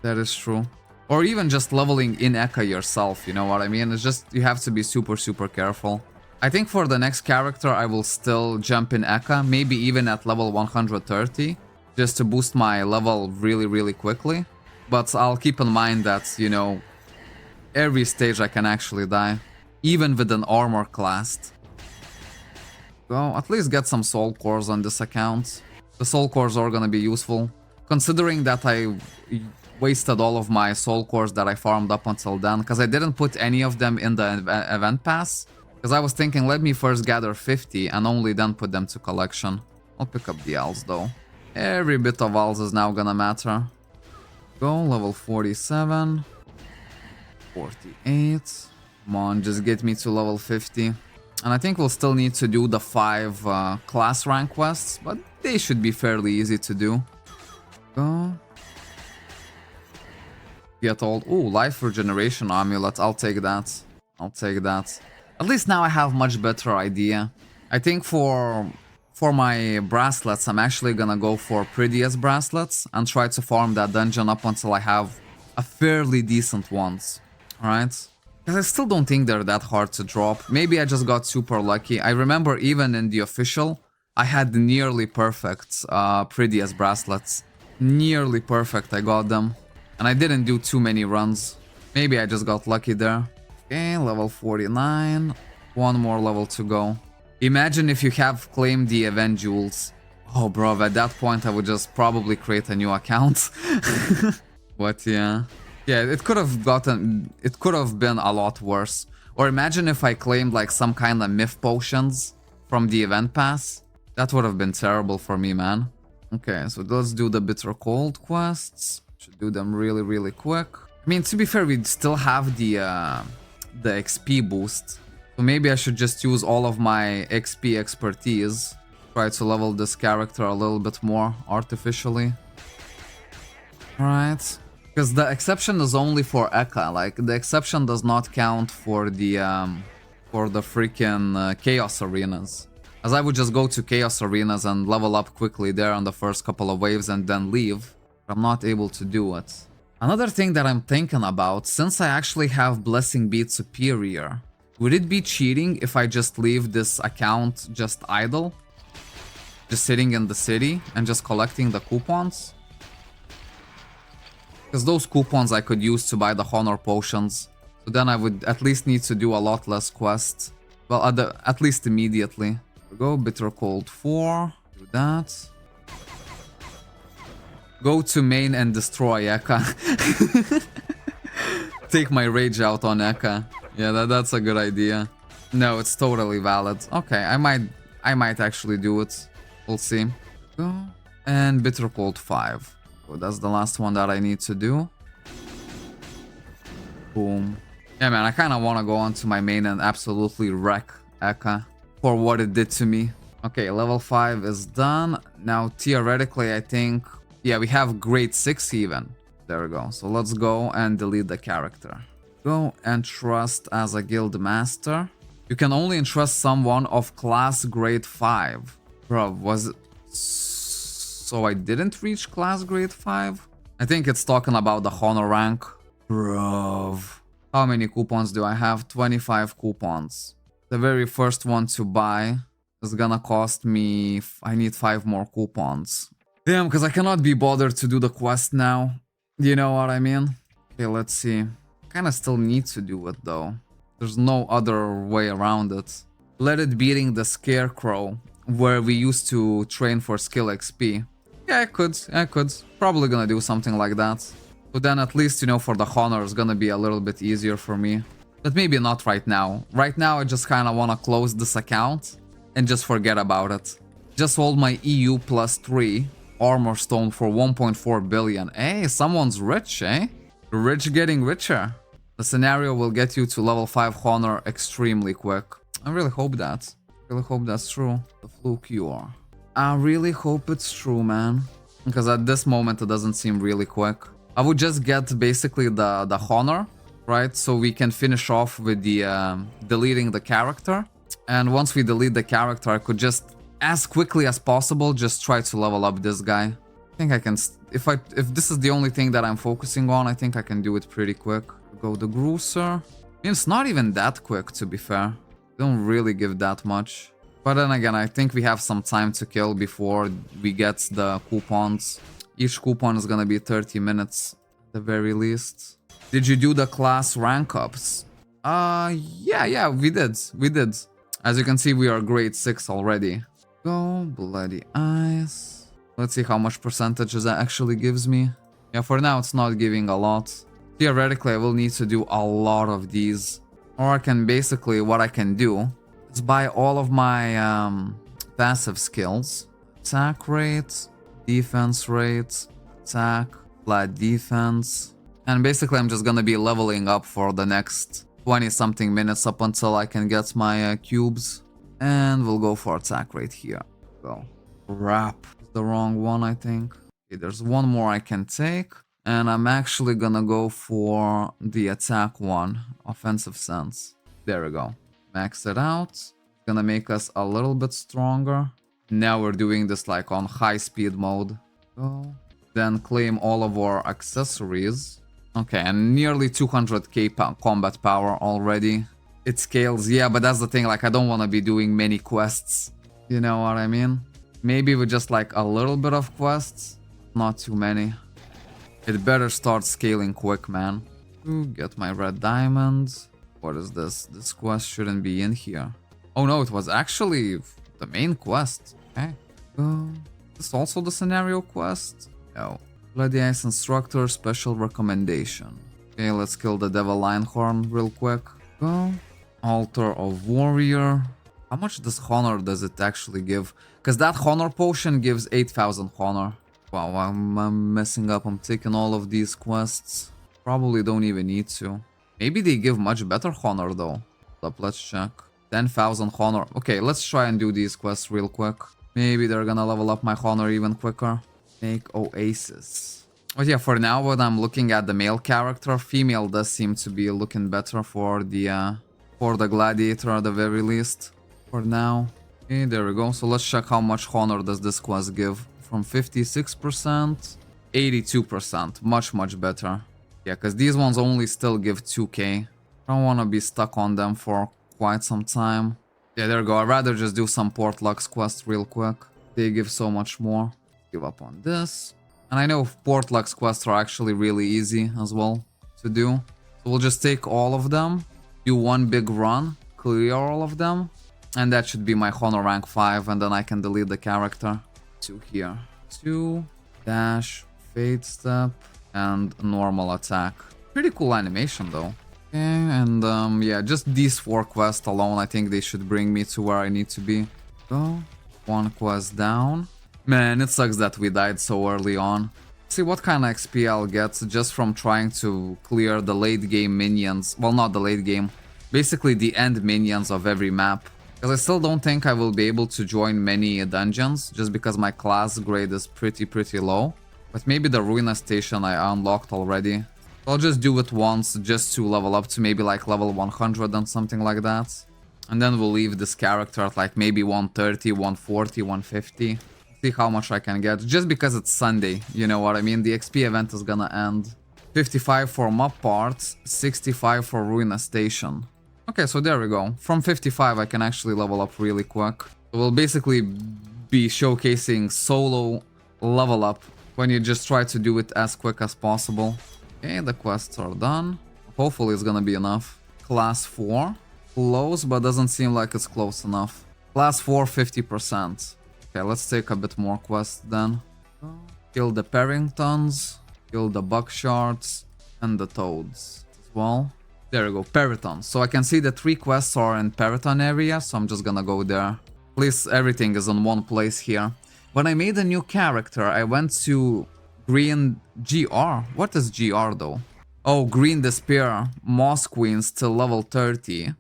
that is true. Or even just leveling in Eka yourself, you know what I mean? It's just, you have to be super, super careful. I think for the next character, I will still jump in Eka, maybe even at level 130, just to boost my level really, really quickly. But I'll keep in mind that, you know, every stage I can actually die, even with an armor class. Well, at least get some soul cores on this account. The soul cores are gonna be useful, considering that I wasted all of my soul cores that I farmed up until then, because I didn't put any of them in the event pass. Because I was thinking, let me first gather 50 and only then put them to collection. I'll pick up the owls though. Every bit of owls is now gonna matter. Go, level 47. 48. Come on, just get me to level 50. And I think we'll still need to do the 5 class rank quests, but they should be fairly easy to do. Go. Get old. Ooh, life regeneration amulet. I'll take that. I'll take that. At least now I have much better idea. I think for my bracelets, I'm actually gonna go for prettiest bracelets and try to farm that dungeon up until I have a fairly decent ones. Alright? Because I still don't think they're that hard to drop. Maybe I just got super lucky. I remember even in the official, I had nearly perfect prettiest bracelets. Nearly perfect, I got them. And I didn't do too many runs. Maybe I just got lucky there. Okay, level 49. One more level to go. Imagine if you have claimed the event jewels. Oh, bro, at that point I would just probably create a new account. But yeah. Yeah, it could have been a lot worse. Or imagine if I claimed like some kind of myth potions from the event pass. That would have been terrible for me, man. Okay, so let's do the bitter cold quests. Should do them really, really quick. I mean, to be fair, we still have the XP boost. So maybe I should just use all of my XP expertise. Try to level this character a little bit more artificially. Alright. Because the exception is only for Eka. Like, the exception does not count for the for the freaking Chaos Arenas. As I would just go to Chaos Arenas and level up quickly there on the first couple of waves and then leave. I'm not able to do it. Another thing that I'm thinking about, since I actually have Blessing Beat Superior, would it be cheating if I just leave this account just idle? Just sitting in the city and just collecting the coupons? Because those coupons I could use to buy the honor potions. So then I would at least need to do a lot less quests. Well, at least immediately. Go Bitter Cold 4. Do that. Go to main and destroy Eka. Take my rage out on Eka. Yeah, that's a good idea. No, it's totally valid. Okay, I might actually do it. We'll see. Go. And Bitter Cold 5. So that's the last one that I need to do. Boom. Yeah, man, I kind of want to go onto my main and absolutely wreck Eka for what it did to me. Okay, level 5 is done. Now, theoretically, I think... Yeah, we have grade 6 even. There we go. So let's go and delete the character. Go and trust as a guild master. You can only entrust someone of class grade 5. Bro, was it... So I didn't reach class grade 5? I think it's talking about the honor rank. Bro. How many coupons do I have? 25 coupons. The very first one to buy is gonna cost me... I need 5 more coupons. Damn, because I cannot be bothered to do the quest now. You know what I mean? Okay, let's see. Kinda still need to do it though. There's no other way around it. Let it beating the Scarecrow, where we used to train for skill XP. Yeah, I could. Probably gonna do something like that. But then at least, you know, for the honor, it's gonna be a little bit easier for me. But maybe not right now. Right now, I just kinda wanna close this account and just forget about it. Just hold my EU plus 3 armor stone for 1.4 billion. Hey, someone's rich, eh? Rich getting richer. The scenario will get you to level 5 honor extremely quick. I really hope that. Really hope that's true. The fluke you are. I really hope it's true, man. Because at this moment it doesn't seem really quick. I would just get basically the honor, right? So we can finish off with the deleting the character. And once we delete the character, I could just, as quickly as possible, just try to level up this guy. I think I can, if this is the only thing that I'm focusing on, I think I can do it pretty quick. Go the Gruser. It's not even that quick, to be fair. Don't really give that much. But then again, I think we have some time to kill before we get the coupons. Each coupon is gonna be 30 minutes at the very least. Did you do the class rank ups? Yeah, we did. As you can see, we are grade 6 already. Go, Bloody Eyes. Let's see how much percentages that actually gives me. Yeah, for now it's not giving a lot. Theoretically, I will need to do a lot of these. Or I can basically, what I can do is buy all of my passive skills. Attack rate, defense rate, attack, flat defense. And basically I'm just gonna be leveling up for the next 20 something minutes up until I can get my cubes. And we'll go for attack rate here. Go. Crap. The wrong one, I think. Okay, there's one more I can take. And I'm actually gonna go for the attack one. Offensive sense. There we go. Max it out. Gonna make us a little bit stronger. Now we're doing this like on high speed mode. Go. Then claim all of our accessories. Okay, and nearly 200k combat power already. It scales, yeah, but that's the thing, like I don't want to be doing many quests. You know what I mean? Maybe with just like a little bit of quests. Not too many. It better start scaling quick, man. Ooh, get my red diamonds. What is this? This quest shouldn't be in here. Oh no, it was actually the main quest. Okay. Is this also the scenario quest? No. Gladiator instructor special recommendation. Okay, let's kill the devil Lionhorn real quick. Go. Altar of warrior. How much does honor does it actually give? Because that honor potion gives 8,000 honor. Wow, I'm messing up. I'm taking all of these quests. Probably don't even need to. Maybe they give much better honor though. Let's check. 10,000 honor. Okay, let's try and do these quests real quick. Maybe they're gonna level up my honor even quicker. Make Oasis. But yeah, for now, when I'm looking at the male character, female does seem to be looking better for the For the Gladiator at the very least. For now. Okay, there we go. So let's check how much honor does this quest give. From 56%, 82%. Much better. Yeah, because these ones only still give 2k. I don't want to be stuck on them for quite some time. Yeah, there we go. I'd rather just do some Port Lux quest real quick. They give so much more. Give up on this. And I know Port Lux quests are actually really easy as well to do. So we'll just take all of them, do one big run, clear all of them, and that should be my honor rank 5, and then I can delete the character. 2 here. 2, dash, fade step, and normal attack. Pretty cool animation though. Okay, and yeah, just these 4 quests alone, I think they should bring me to where I need to be. Go. 1 quest down. Man, it sucks that we died so early on. See what kind of XP I'll get just from trying to clear the late game minions. Well, not the late game. Basically the end minions of every map. Because I still don't think I will be able to join many dungeons, just because my class grade is pretty low. But maybe the Ruina Station I unlocked already. I'll just do it once, just to level up to maybe like level 100 and something like that. And then we'll leave this character at like maybe 130, 140, 150. See how much I can get, just because it's Sunday, you know what I mean? The XP event is gonna end. 55 for map parts, 65 for Ruina Station. Okay, so there we go. From 55 I can actually level up really quick. So we'll basically be showcasing solo level up when you just try to do it as quick as possible. Okay, the quests are done. Hopefully it's gonna be enough. Class 4. Close, but doesn't seem like it's close enough. Class 4, 50%. Okay, let's take a bit more quests then. Kill the Perringtons, kill the Buckshards, and the Toads as well. There we go, Periton. So I can see the 3 quests are in Periton area, so I'm just gonna go there. At least everything is in one place here. When I made a new character, I went to Green GR. What is GR though? Oh, Green Despair, Moss Queens till level 30.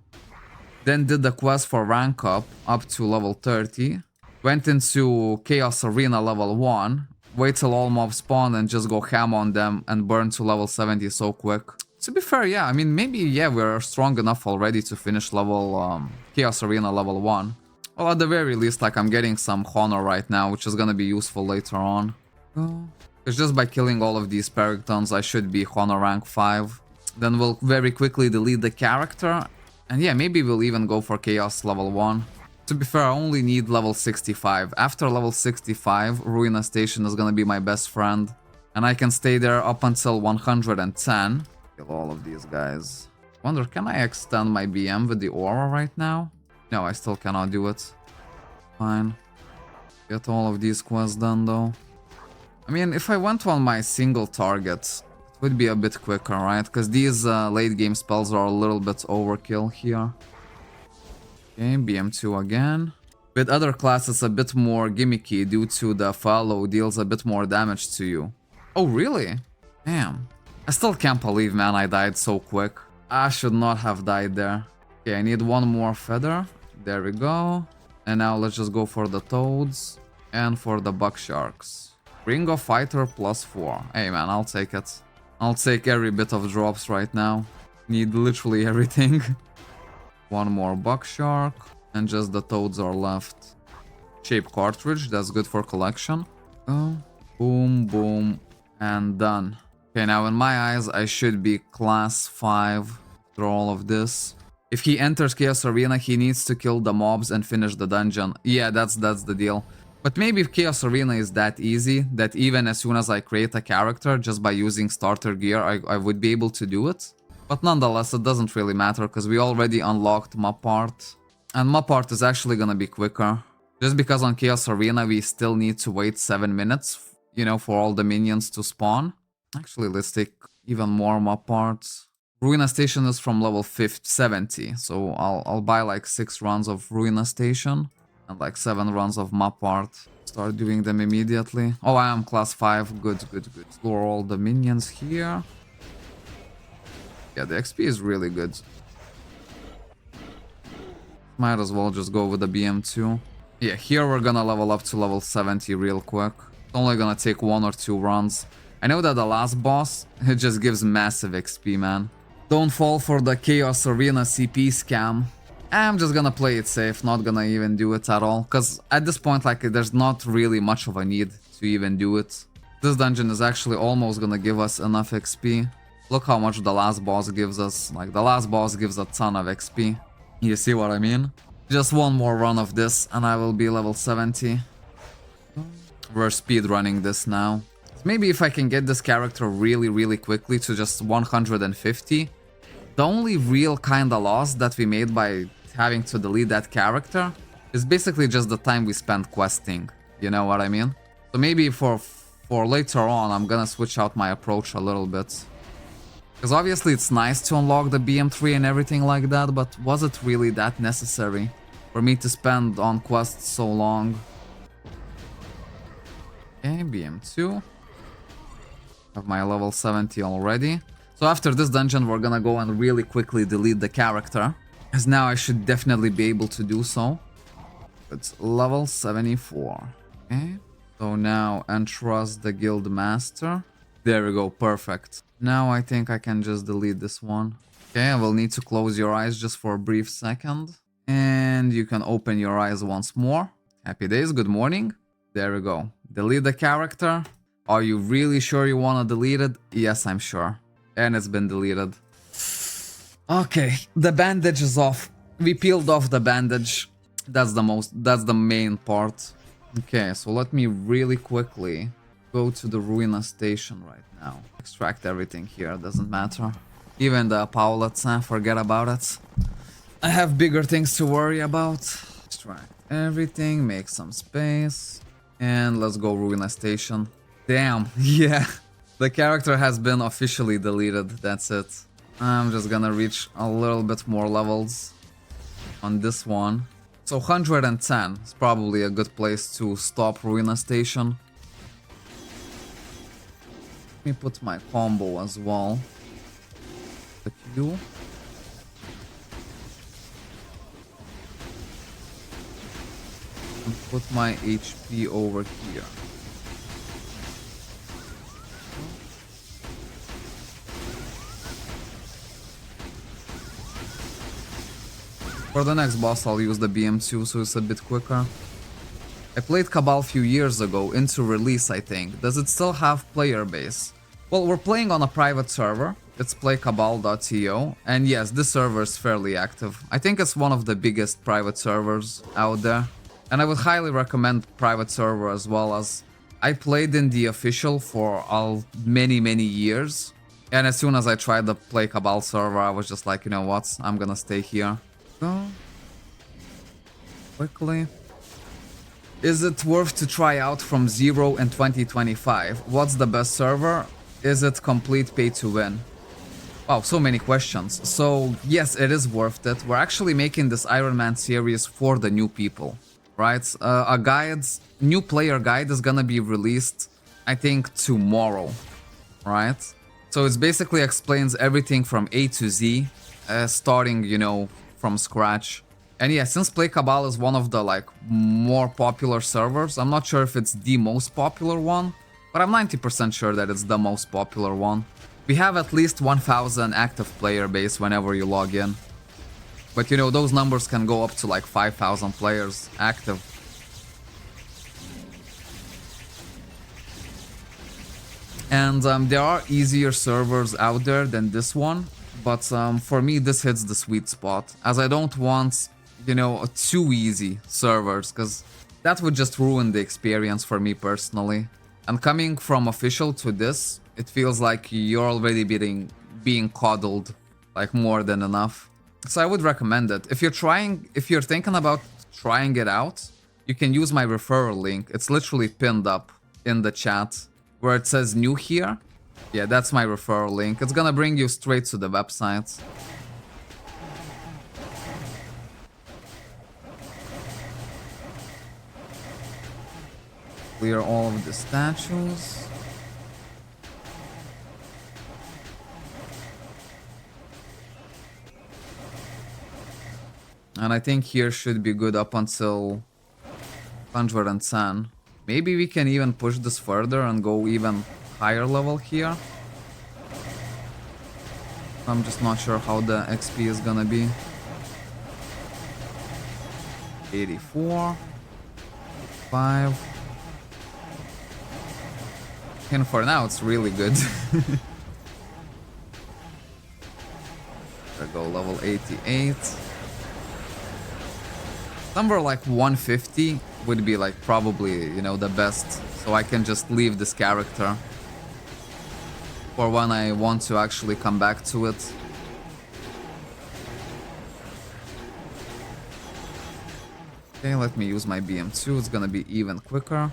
Then did the quest for rank up to level 30. Went into Chaos Arena level 1. Wait till all mobs spawn and just go ham on them and burn to level 70 so quick. To be fair, yeah, I mean, maybe, yeah, we're strong enough already to finish level Chaos Arena level 1. Well, at the very least, like, I'm getting some honor right now, which is gonna be useful later on. Because just by killing all of these Perictons, I should be honor rank 5. Then we'll very quickly delete the character. And yeah, maybe we'll even go for Chaos level 1. To be fair, I only need level 65. After level 65, Ruina Station is gonna be my best friend. And I can stay there up until 110. Kill all of these guys. Wonder, can I extend my BM with the aura right now? No, I still cannot do it. Fine. Get all of these quests done though. I mean, if I went on my single target, it would be a bit quicker, right? Because these late game spells are a little bit overkill here. Okay, BM2 again. With other classes a bit more gimmicky due to the follow deals a bit more damage to you. Oh, really? Damn. I still can't believe, man, I died so quick. I should not have died there. Okay, I need one more feather. There we go. And now let's just go for the toads and for the buck sharks. Ring of Fighter +4. Hey, man, I'll take it. I'll take every bit of drops right now. Need literally everything. One more buck shark, and just the toads are left. Shape cartridge, that's good for collection. Oh, boom, boom, and done. Okay, now in my eyes, I should be class 5 through all of this. If he enters Chaos Arena, he needs to kill the mobs and finish the dungeon. Yeah, that's the deal. But maybe if Chaos Arena is that easy, that even as soon as I create a character, just by using starter gear, I would be able to do it. But nonetheless, it doesn't really matter, because we already unlocked map art. And map art is actually gonna be quicker. Just because on Chaos Arena, we still need to wait 7 minutes, you know, for all the minions to spawn. Actually, let's take even more map art. Ruina Station is from level 70, so I'll buy like 6 runs of Ruina Station. And like 7 runs of map art. Start doing them immediately. Oh, I am class 5. Good. Explore all the minions here. Yeah, the XP is really good. Might as well just go with the BM2. Yeah, here we're gonna level up to level 70 real quick. It's only gonna take 1 or 2 runs. I know that the last boss, it just gives massive XP, man. Don't fall for the Chaos Arena CP scam. I'm just gonna play it safe, not gonna even do it at all. Because at this point, like, there's not really much of a need to even do it. This dungeon is actually almost gonna give us enough XP. Look how much the last boss gives us. Like, the last boss gives a ton of XP. You see what I mean? Just one more run of this and I will be level 70. We're speedrunning this now. Maybe if I can get this character really quickly to just 150. The only real kinda loss that we made by having to delete that character is basically just the time we spent questing. You know what I mean? So maybe for later on, I'm gonna switch out my approach a little bit. Because obviously it's nice to unlock the BM3 and everything like that, but was it really that necessary for me to spend on quests so long? Okay, BM2. Have my level 70 already. So after this dungeon, we're gonna go and really quickly delete the character. As now I should definitely be able to do so. It's level 74. Okay. So now entrust the guild master. There we go, perfect. Now I think I can just delete this one. Okay, I will need to close your eyes just for a brief second. And you can open your eyes once more. Happy days, good morning. There we go. Delete the character. Are you really sure you want to delete it? Yes, I'm sure. And it's been deleted. Okay, the bandage is off. We peeled off the bandage. That's the main part. Okay, so let me really quickly go to the Ruina station right now. Extract everything here, doesn't matter. Even the Paulets, forget about it. I have bigger things to worry about. Extract everything, make some space. And let's go Ruina station. Damn, yeah. The character has been officially deleted, that's it. I'm just gonna reach a little bit more levels on this one. So 110 is probably a good place to stop Ruina Station. Let me put my combo as well. The Q. And put my HP over here. For the next boss, I'll use the BM2, so it's a bit quicker. I played Cabal a few years ago, into release I think. Does it still have player base? Well, we're playing on a private server. It's playkabal.to, and yes, this server is fairly active. I think it's one of the biggest private servers out there. And I would highly recommend private server as well, as I played in the official for many years. And as soon as I tried the Play Cabal server, I was just like, you know what, I'm gonna stay here. Go quickly. Is it worth to try out from 0 in 2025? What's the best server? Is it complete pay to win? Wow, so many questions. So yes, it is worth it. We're actually making this Iron Man series for the new people, right? New player guide is gonna be released, I think, tomorrow, right? So it basically explains everything from A to Z, starting, you know, from scratch. And yeah, since Play Cabal is one of the more popular servers, I'm not sure if it's the most popular one, but I'm 90% sure that it's the most popular one. We have at least 1000 active player base whenever you log in. But you know, those numbers can go up to 5000 players active. And there are easier servers out there than this one. But for me, this hits the sweet spot, as I don't want, you know, too easy servers, because that would just ruin the experience for me personally. And coming from official to this, it feels like you're already being coddled, more than enough. So I would recommend it. If you're thinking about trying it out, you can use my referral link. It's literally pinned up in the chat where it says new here. Yeah, that's my referral link. It's gonna bring you straight to the website. Clear all of the statues. And I think here should be good up until 110. Maybe we can even push this further and go even higher level here. I'm just not sure how the XP is gonna be. 84. 5. And for now, it's really good. I go level 88. Somewhere like 150 would be like probably, you know, the best. So I can just leave this character for when I want to actually come back to it. Okay, let me use my BM2. It's gonna be even quicker.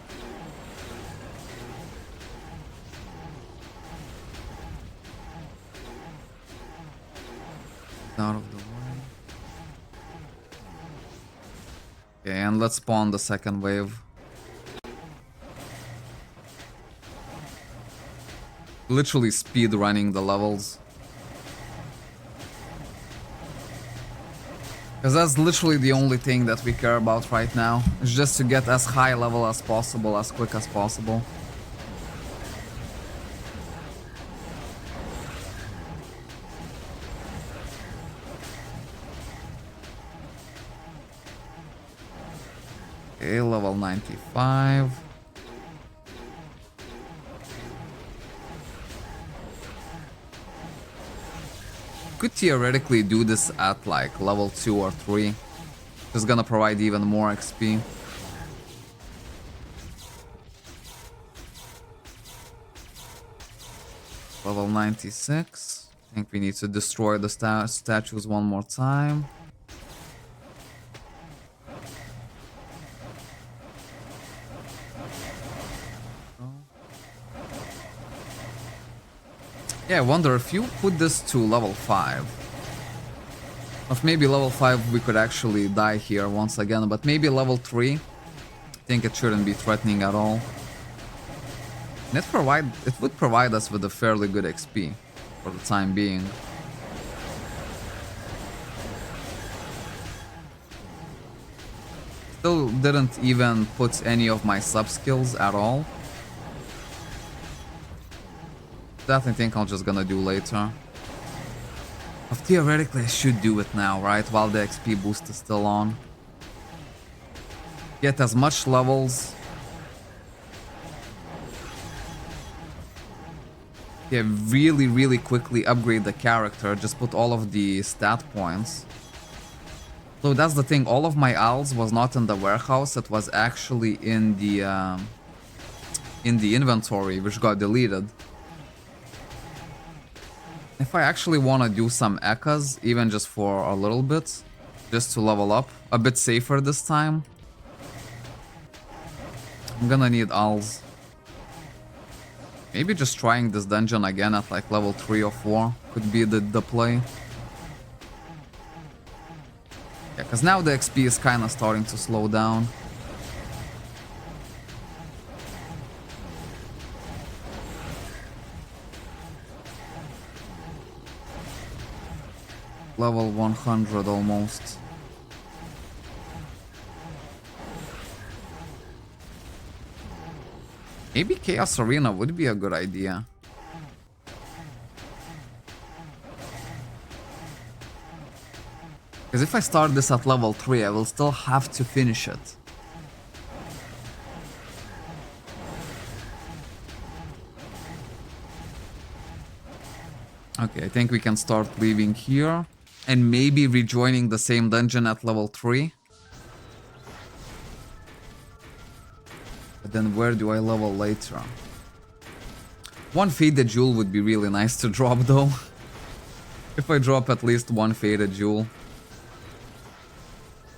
Out of the way. Okay, and let's spawn the second wave. Literally speed running the levels. Because that's literally the only thing that we care about right now. It's just to get as high level as possible, as quick as possible. Okay, level 95. Could theoretically do this at like level 2 or 3. Just gonna provide even more XP. Level 96. I think we need to destroy the statues one more time. Yeah, I wonder if you put this to level 5. If maybe level 5 we could actually die here once again, but maybe level 3. I think it shouldn't be threatening at all. And it would provide us with a fairly good XP for the time being. Still didn't even put any of my sub skills at all. That I think I'm just gonna do later. But theoretically I should do it now, right? While the XP boost is still on. Get as much levels. Yeah, really quickly upgrade the character. Just put all of the stat points. So that's the thing. All of my owls was not in the warehouse. It was actually in the inventory, which got deleted. If I actually want to do some echas, even just for a little bit, just to level up, a bit safer this time, I'm gonna need owls. Maybe just trying this dungeon again at like level 3 or 4 could be the play. Yeah, because now the XP is kind of starting to slow down. Level 100 almost. Maybe Chaos Arena would be a good idea. Because if I start this at level 3, I will still have to finish it. Okay, I think we can start leaving here. And maybe rejoining the same dungeon at level 3. But then where do I level later? One faded jewel would be really nice to drop though. If I drop at least one faded jewel.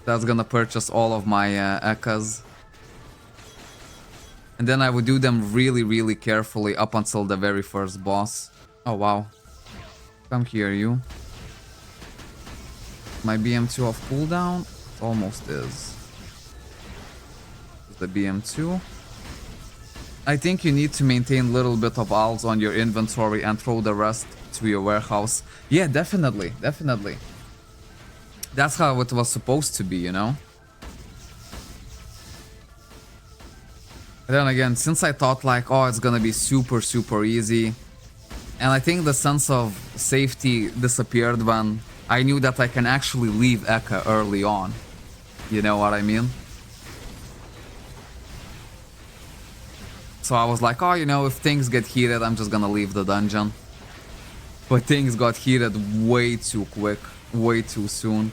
That's gonna purchase all of my echas. And then I would do them really carefully up until the very first boss. Oh wow. Come here, you. My BM2 off cooldown? It almost is. The BM2. I think you need to maintain a little bit of owls on your inventory and throw the rest to your warehouse. Yeah, definitely. That's how it was supposed to be, you know? And then again, since I thought like, oh, it's gonna be super easy, And I think the sense of safety disappeared when I knew that I can actually leave Eka early on. You know what I mean? So I was like, oh, you know, if things get heated, I'm just gonna leave the dungeon. But things got heated way too quick, way too soon.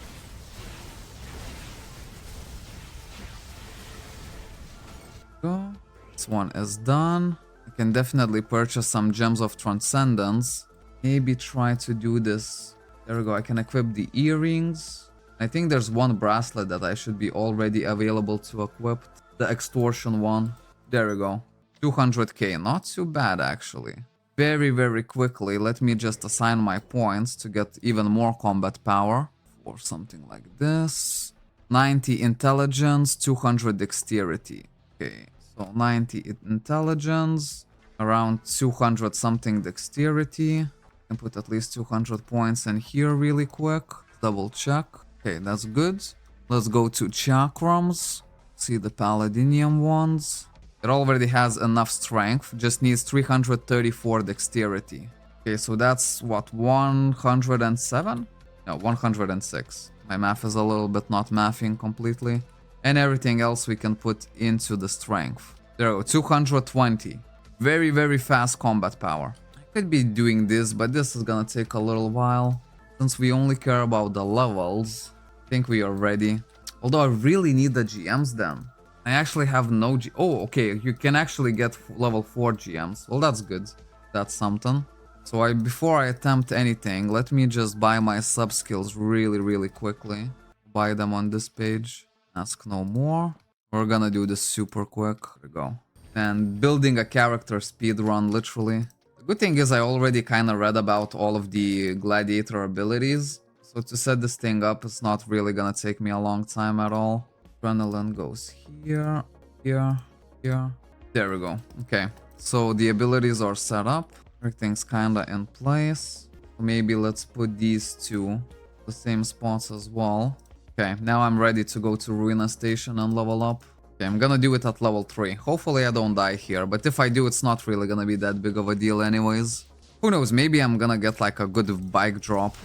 Go. This one is done. I can definitely purchase some gems of transcendence. Maybe try to do this. There we go. I can equip the earrings. I think there's one bracelet that I should be already available to equip. The extortion one. There we go. 200k. Not too bad, actually. Very, very quickly, let me just assign my points to get even more combat power. Or something like this. 90 intelligence, 200 dexterity. Okay, so 90 intelligence, around 200 something dexterity. Can put at least 200 points in here really quick. Double check. Okay, that's good. Let's go to chakrams. See the paladinium ones. It already has enough strength, just needs 334 dexterity. Okay, so that's what, 107? No, 106. My math is a little bit not mathing completely. And everything else we can put into the strength. There we go, 220. Very, very fast combat power. I could be doing this, but this is gonna take a little while. Since we only care about the levels, I think we are ready. Although I really need the GMs then. I actually have no Oh, okay, you can actually get level 4 GMs. Well, that's good. That's something. So before I attempt anything, let me just buy my sub skills really, really quickly. Buy them on this page. Ask no more. We're gonna do this super quick. There we go. And building a character speedrun, literally. The good thing is I already kind of read about all of the Gladiator abilities. So to set this thing up, it's not really gonna take me a long time at all. Adrenaline goes here, here, here. There we go. Okay, so the abilities are set up. Everything's kinda in place. Maybe let's put these two the same spots as well. Okay, now I'm ready to go to Ruina Station and level up. Okay, I'm gonna do it at level 3. Hopefully I don't die here, but if I do, it's not really gonna be that big of a deal anyways. Who knows, maybe I'm gonna get like a good bike drop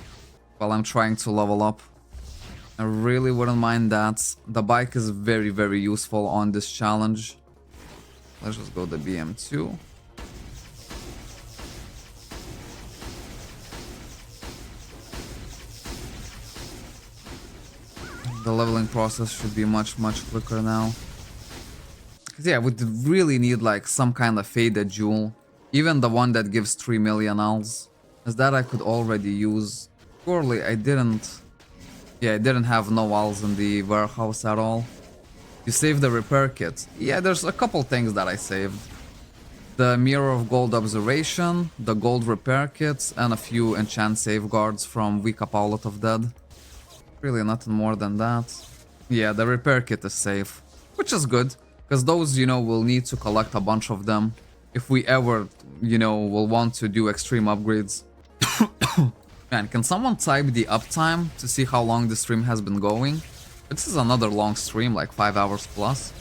while I'm trying to level up. I really wouldn't mind that. The bike is very, very useful on this challenge. Let's just go the BM2. The leveling process should be much, much quicker now. Cause yeah, we really need like some kind of faded jewel. Even the one that gives 3 million alls. As that I could already use. Surely I didn't... Yeah, I didn't have no alls in the warehouse at all. You saved the repair kit. Yeah, there's a couple things that I saved. The Mirror of Gold Observation, the Gold Repair Kits, and a few enchant safeguards from Wika Paulet of Dead. Really nothing more than that. Yeah, the repair kit is safe, which is good, because those, you know, we'll need to collect a bunch of them if we ever, you know, will want to do extreme upgrades. Man, can someone type the uptime to see how long the stream has been going? This is another long stream, like 5 hours plus.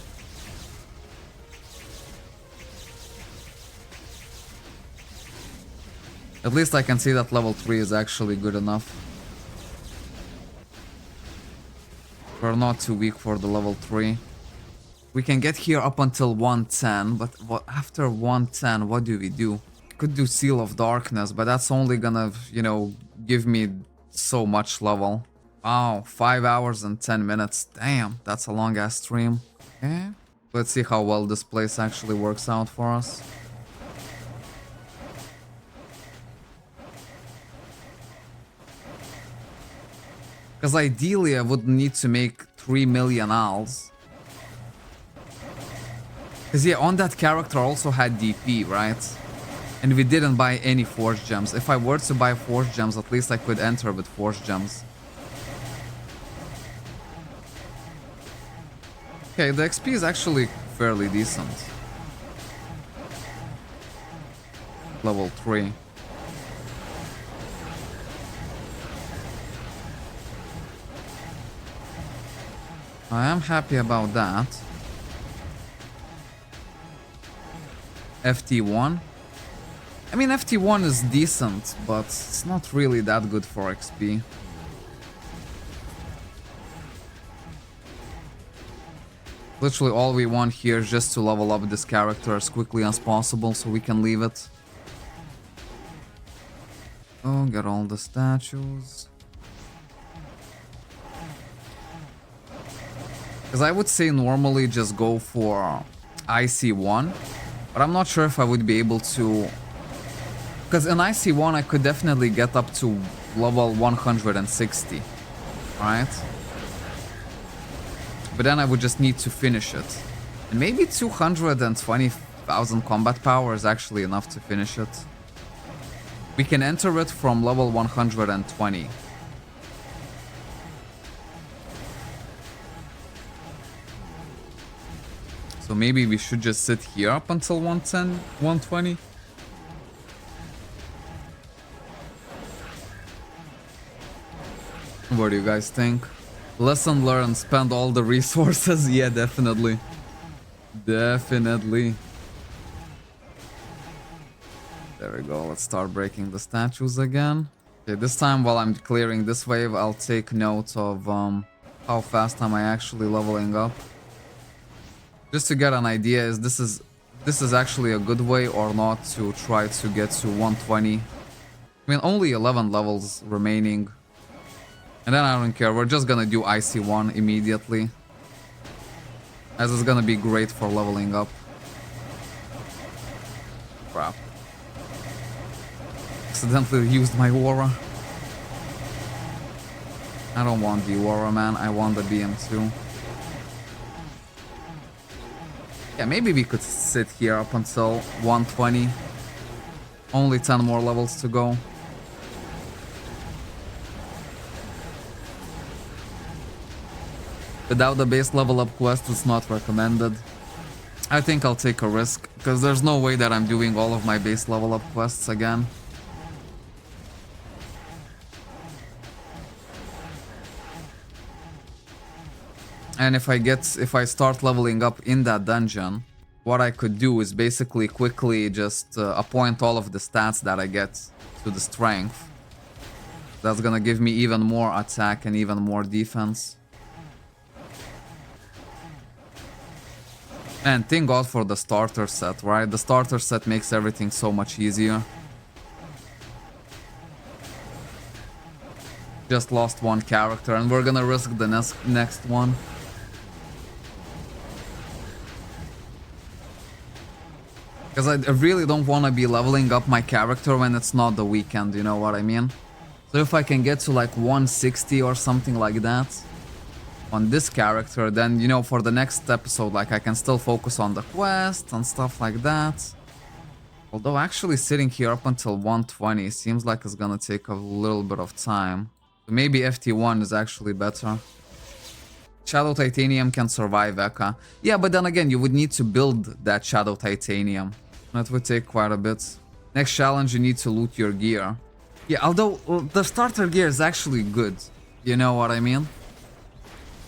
At least I can see that level 3 is actually good enough. We're not too weak for the level 3. We can get here up until 110, but after 110, what do we do? Could do Seal of Darkness, but that's only gonna, you know, give me so much level. Wow, 5 hours and 10 minutes. Damn, that's a long ass stream. Okay, let's see how well this place actually works out for us. Because ideally I would need to make 3 million alls. Because yeah, on that character I also had DP, right? And we didn't buy any Force Gems. If I were to buy Force Gems, at least I could enter with Force Gems. Okay, the XP is actually fairly decent. Level 3. I am happy about that. FT1. I mean, FT1 is decent, but it's not really that good for XP. Literally all we want here is just to level up this character as quickly as possible so we can leave it. Oh, get all the statues. Because I would say normally just go for IC1, but I'm not sure if I would be able to. Because in IC1 I could definitely get up to level 160, right? But then I would just need to finish it. And maybe 220,000 combat power is actually enough to finish it. We can enter it from level 120. So maybe we should just sit here up until 110, 120. What do you guys think? Lesson learned, spend all the resources. Yeah, definitely. Definitely. There we go. Let's start breaking the statues again. Okay, this time while I'm clearing this wave, I'll take note of how fast am I actually leveling up. Just to get an idea, is this is actually a good way or not to try to get to 120. I mean, only 11 levels remaining. And then I don't care, we're just gonna do IC1 immediately. As it's gonna be great for leveling up. Crap. Accidentally used my aura. I don't want the aura, man, I want the BM2. Yeah, maybe we could sit here up until 120. Only 10 more levels to go. Without the base level up quest, it's not recommended. I think I'll take a risk, because there's no way that I'm doing all of my base level up quests again. And if I start leveling up in that dungeon, what I could do is basically quickly just appoint all of the stats that I get to the strength. That's gonna give me even more attack and even more defense. And thank God for the starter set, right? The starter set makes everything so much easier. Just lost one character and we're gonna risk the next one. Because I really don't want to be leveling up my character when it's not the weekend, you know what I mean? So if I can get to like 160 or something like that on this character, then, you know, for the next episode, like, I can still focus on the quest and stuff like that. Although actually sitting here up until 120 seems like it's gonna take a little bit of time. So maybe FT1 is actually better. Shadow Titanium can survive Eka. Yeah, but then again, you would need to build that Shadow Titanium. That would take quite a bit. Next challenge, you need to loot your gear. Yeah, although the starter gear is actually good. You know what I mean?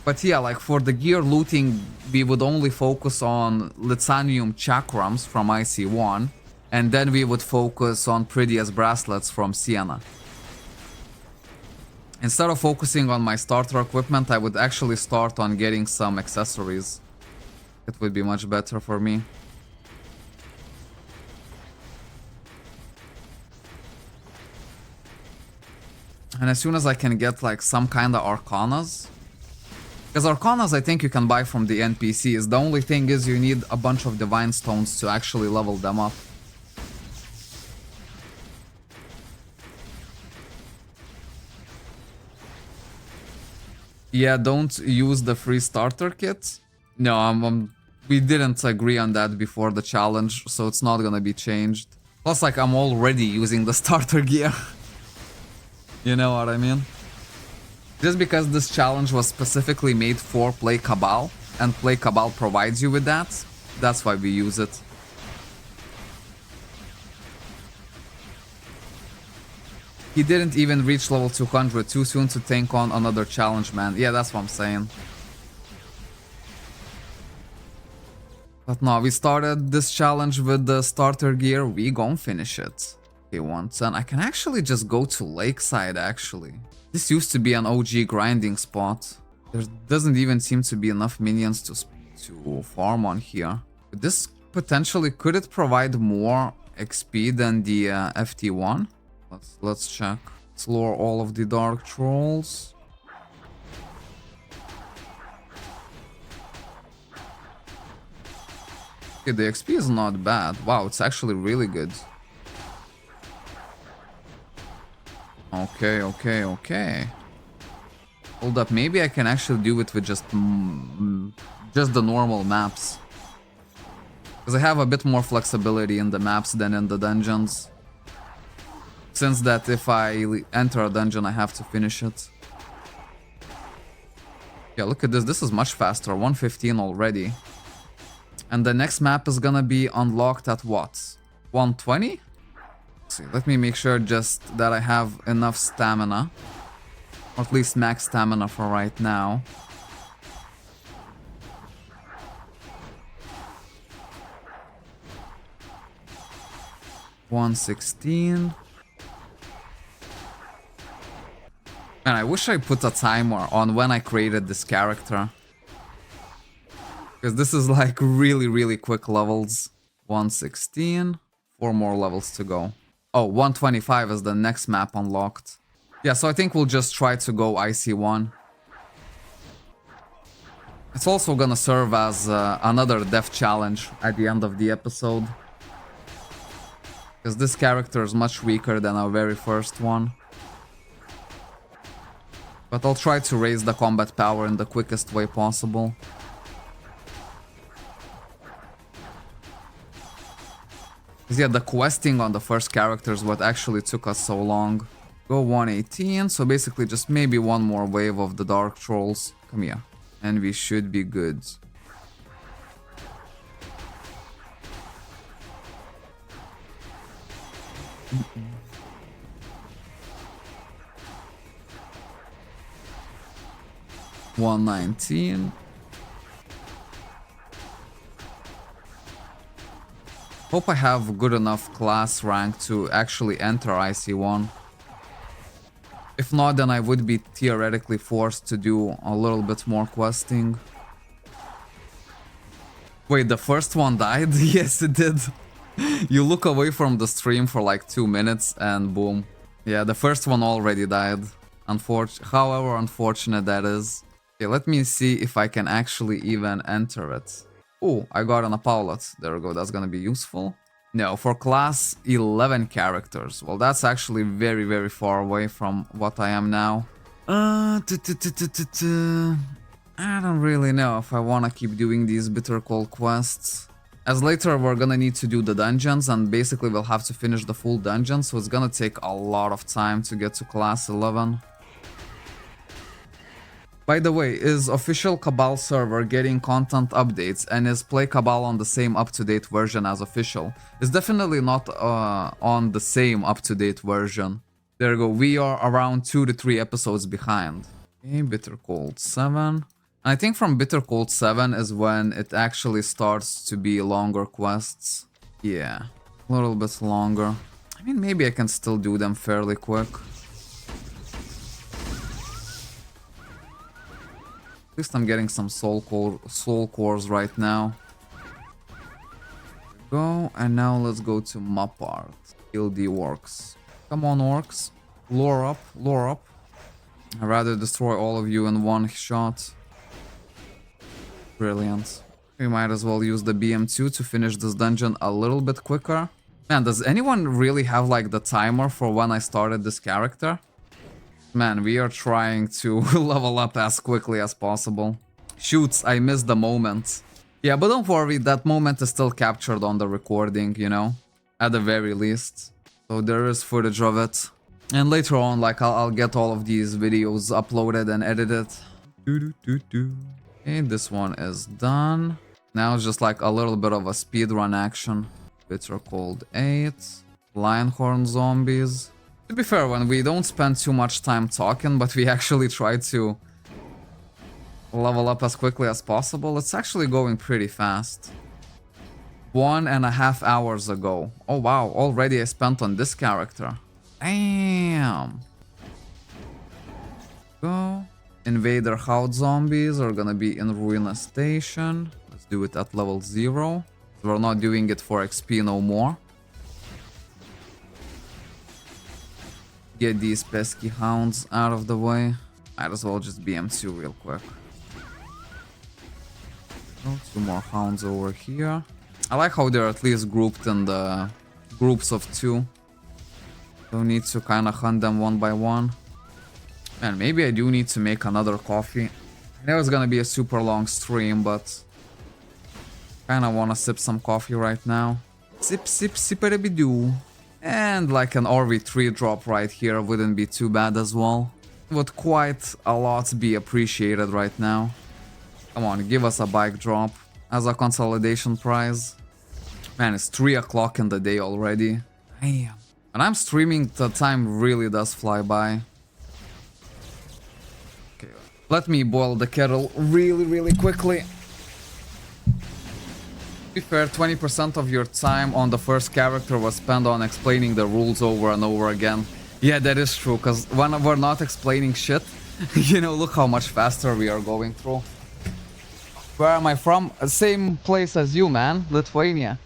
But yeah, like for the gear looting, we would only focus on Lithanium Chakrams from IC1. And then we would focus on Prettiest Bracelets from Sienna. Instead of focusing on my starter equipment, I would actually start on getting some accessories. It would be much better for me. And as soon as I can get like some kind of Arcanas. Because Arcanas I think you can buy from the NPCs. The only thing is you need a bunch of Divine Stones to actually level them up. Yeah, don't use the free starter kit. No, we didn't agree on that before the challenge, so it's not gonna be changed. Plus, like, I'm already using the starter gear. You know what I mean? Just because this challenge was specifically made for Play Cabal, and Play Cabal provides you with that, that's why we use it. He didn't even reach level 200, too soon to take on another challenge, man. Yeah, that's what I'm saying. But no, we started this challenge with the starter gear. We gon' finish it. Okay, 110. I can actually just go to Lakeside, actually. This used to be an OG grinding spot. There doesn't even seem to be enough minions to farm on here. But this potentially, could it provide more XP than the FT1? Let's check. Let's lure all of the dark trolls. Okay, the XP is not bad. Wow, it's actually really good. Okay, okay, okay. Hold up, maybe I can actually do it with just the normal maps. Because I have a bit more flexibility in the maps than in the dungeons. Since that if I enter a dungeon, I have to finish it. Yeah, look at this. This is much faster. 115 already. And the next map is gonna be unlocked at what? 120? Let's see, let me make sure just that I have enough stamina. Or at least max stamina for right now. $116. And I wish I put a timer on when I created this character. Because this is like really quick levels. 116. 4 more levels to go. Oh, 125 is the next map unlocked. Yeah, so I think we'll just try to go IC1. It's also gonna serve as another death challenge at the end of the episode. Because this character is much weaker than our very first one. But I'll try to raise the combat power in the quickest way possible. Because yeah, the questing on the first character is what actually took us so long. Go 118, so basically just maybe one more wave of the dark trolls. Come here. And we should be good. $119. Hope I have good enough class rank to actually enter IC1. If not, then I would be theoretically forced to do a little bit more questing. Wait, the first one died? Yes, it did. You look away from the stream for like 2 minutes and boom. Yeah, the first one already died. However unfortunate that is. Okay, let me see if I can actually even enter it. Oh, I got an Apollet. There we go, that's gonna be useful. No, for class 11 characters. Well, that's actually very far away from what I am now. I don't really know if I wanna keep doing these bitter cold quests. As later we're gonna need to do the dungeons and basically we'll have to finish the full dungeon, so it's gonna take a lot of time to get to class 11. By the way, is official Cabal server getting content updates, and is Play Cabal on the same up-to-date version as official? It's definitely not on the same up-to-date version. There we go, we are around 2 to 3 episodes behind. Okay, Bitter Cold 7. And I think from Bitter Cold 7 is when it actually starts to be longer quests. Yeah, a little bit longer. I mean, maybe I can still do them fairly quick. At least I'm getting some soul cores right now. Go, and now let's go to map art. Kill the orcs. Come on, orcs. Lure up, lure up. I'd rather destroy all of you in one shot. Brilliant. We might as well use the BM2 to finish this dungeon a little bit quicker. Man, does anyone really have like the timer for when I started this character? Man, we are trying to level up as quickly as possible. Shoots, I missed the moment. Yeah, but don't worry, that moment is still captured on the recording, you know? At the very least. So there is footage of it. And later on, like, I'll get all of these videos uploaded and edited. Okay, this one is done. Now it's just like a little bit of a speedrun action. Bitter Cold 8. Lionhorn zombies. To be fair, when we don't spend too much time talking, but we actually try to level up as quickly as possible, it's actually going pretty fast. 1.5 hours ago. Oh wow, already I spent on this character. Damn. Go. Invader Hout zombies are gonna be in Ruina Station. Let's do it at level 0. We're not doing it for XP no more. Get these pesky hounds out of the way. Might as well just BM2 real quick. Oh, 2 more hounds over here. I like how they're at least grouped in the groups of 2. Don't need to kind of hunt them one by one. And maybe I do need to make another coffee. I know it's gonna be a super long stream, but kind of want to sip some coffee right now. Sip, sip, sipperibidoo. And like an RV3 drop right here wouldn't be too bad as well. Would quite a lot be appreciated right now. Come on, give us a bike drop as a consolidation prize. Man, it's 3 o'clock in the day already. Damn. When I'm streaming, the time really does fly by. Okay, let me boil the kettle really quickly. To be fair, 20% of your time on the first character was spent on explaining the rules over and over again. Yeah, that is true, because when we're not explaining shit, you know, look how much faster we are going through. Where am I from? Same place as you, man. Lithuania.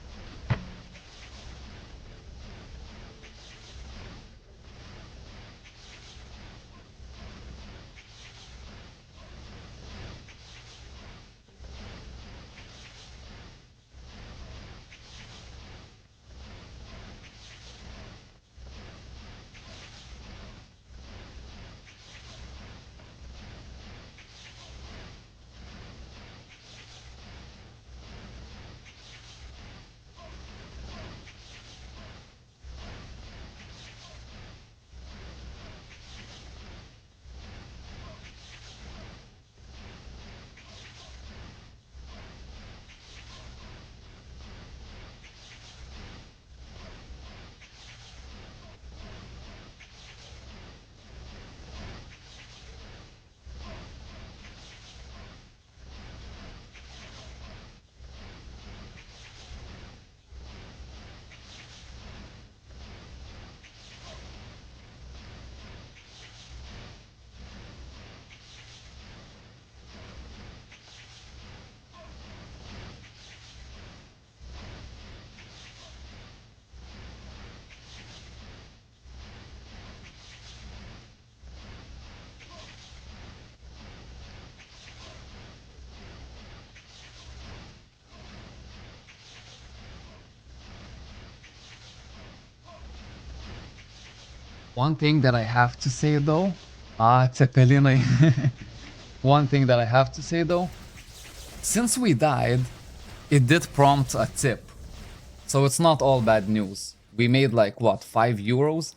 One thing that I have to say though, Cepelini. One thing that I have to say though, since we died, it did prompt a tip. So it's not all bad news. We made like, what, 5 euros?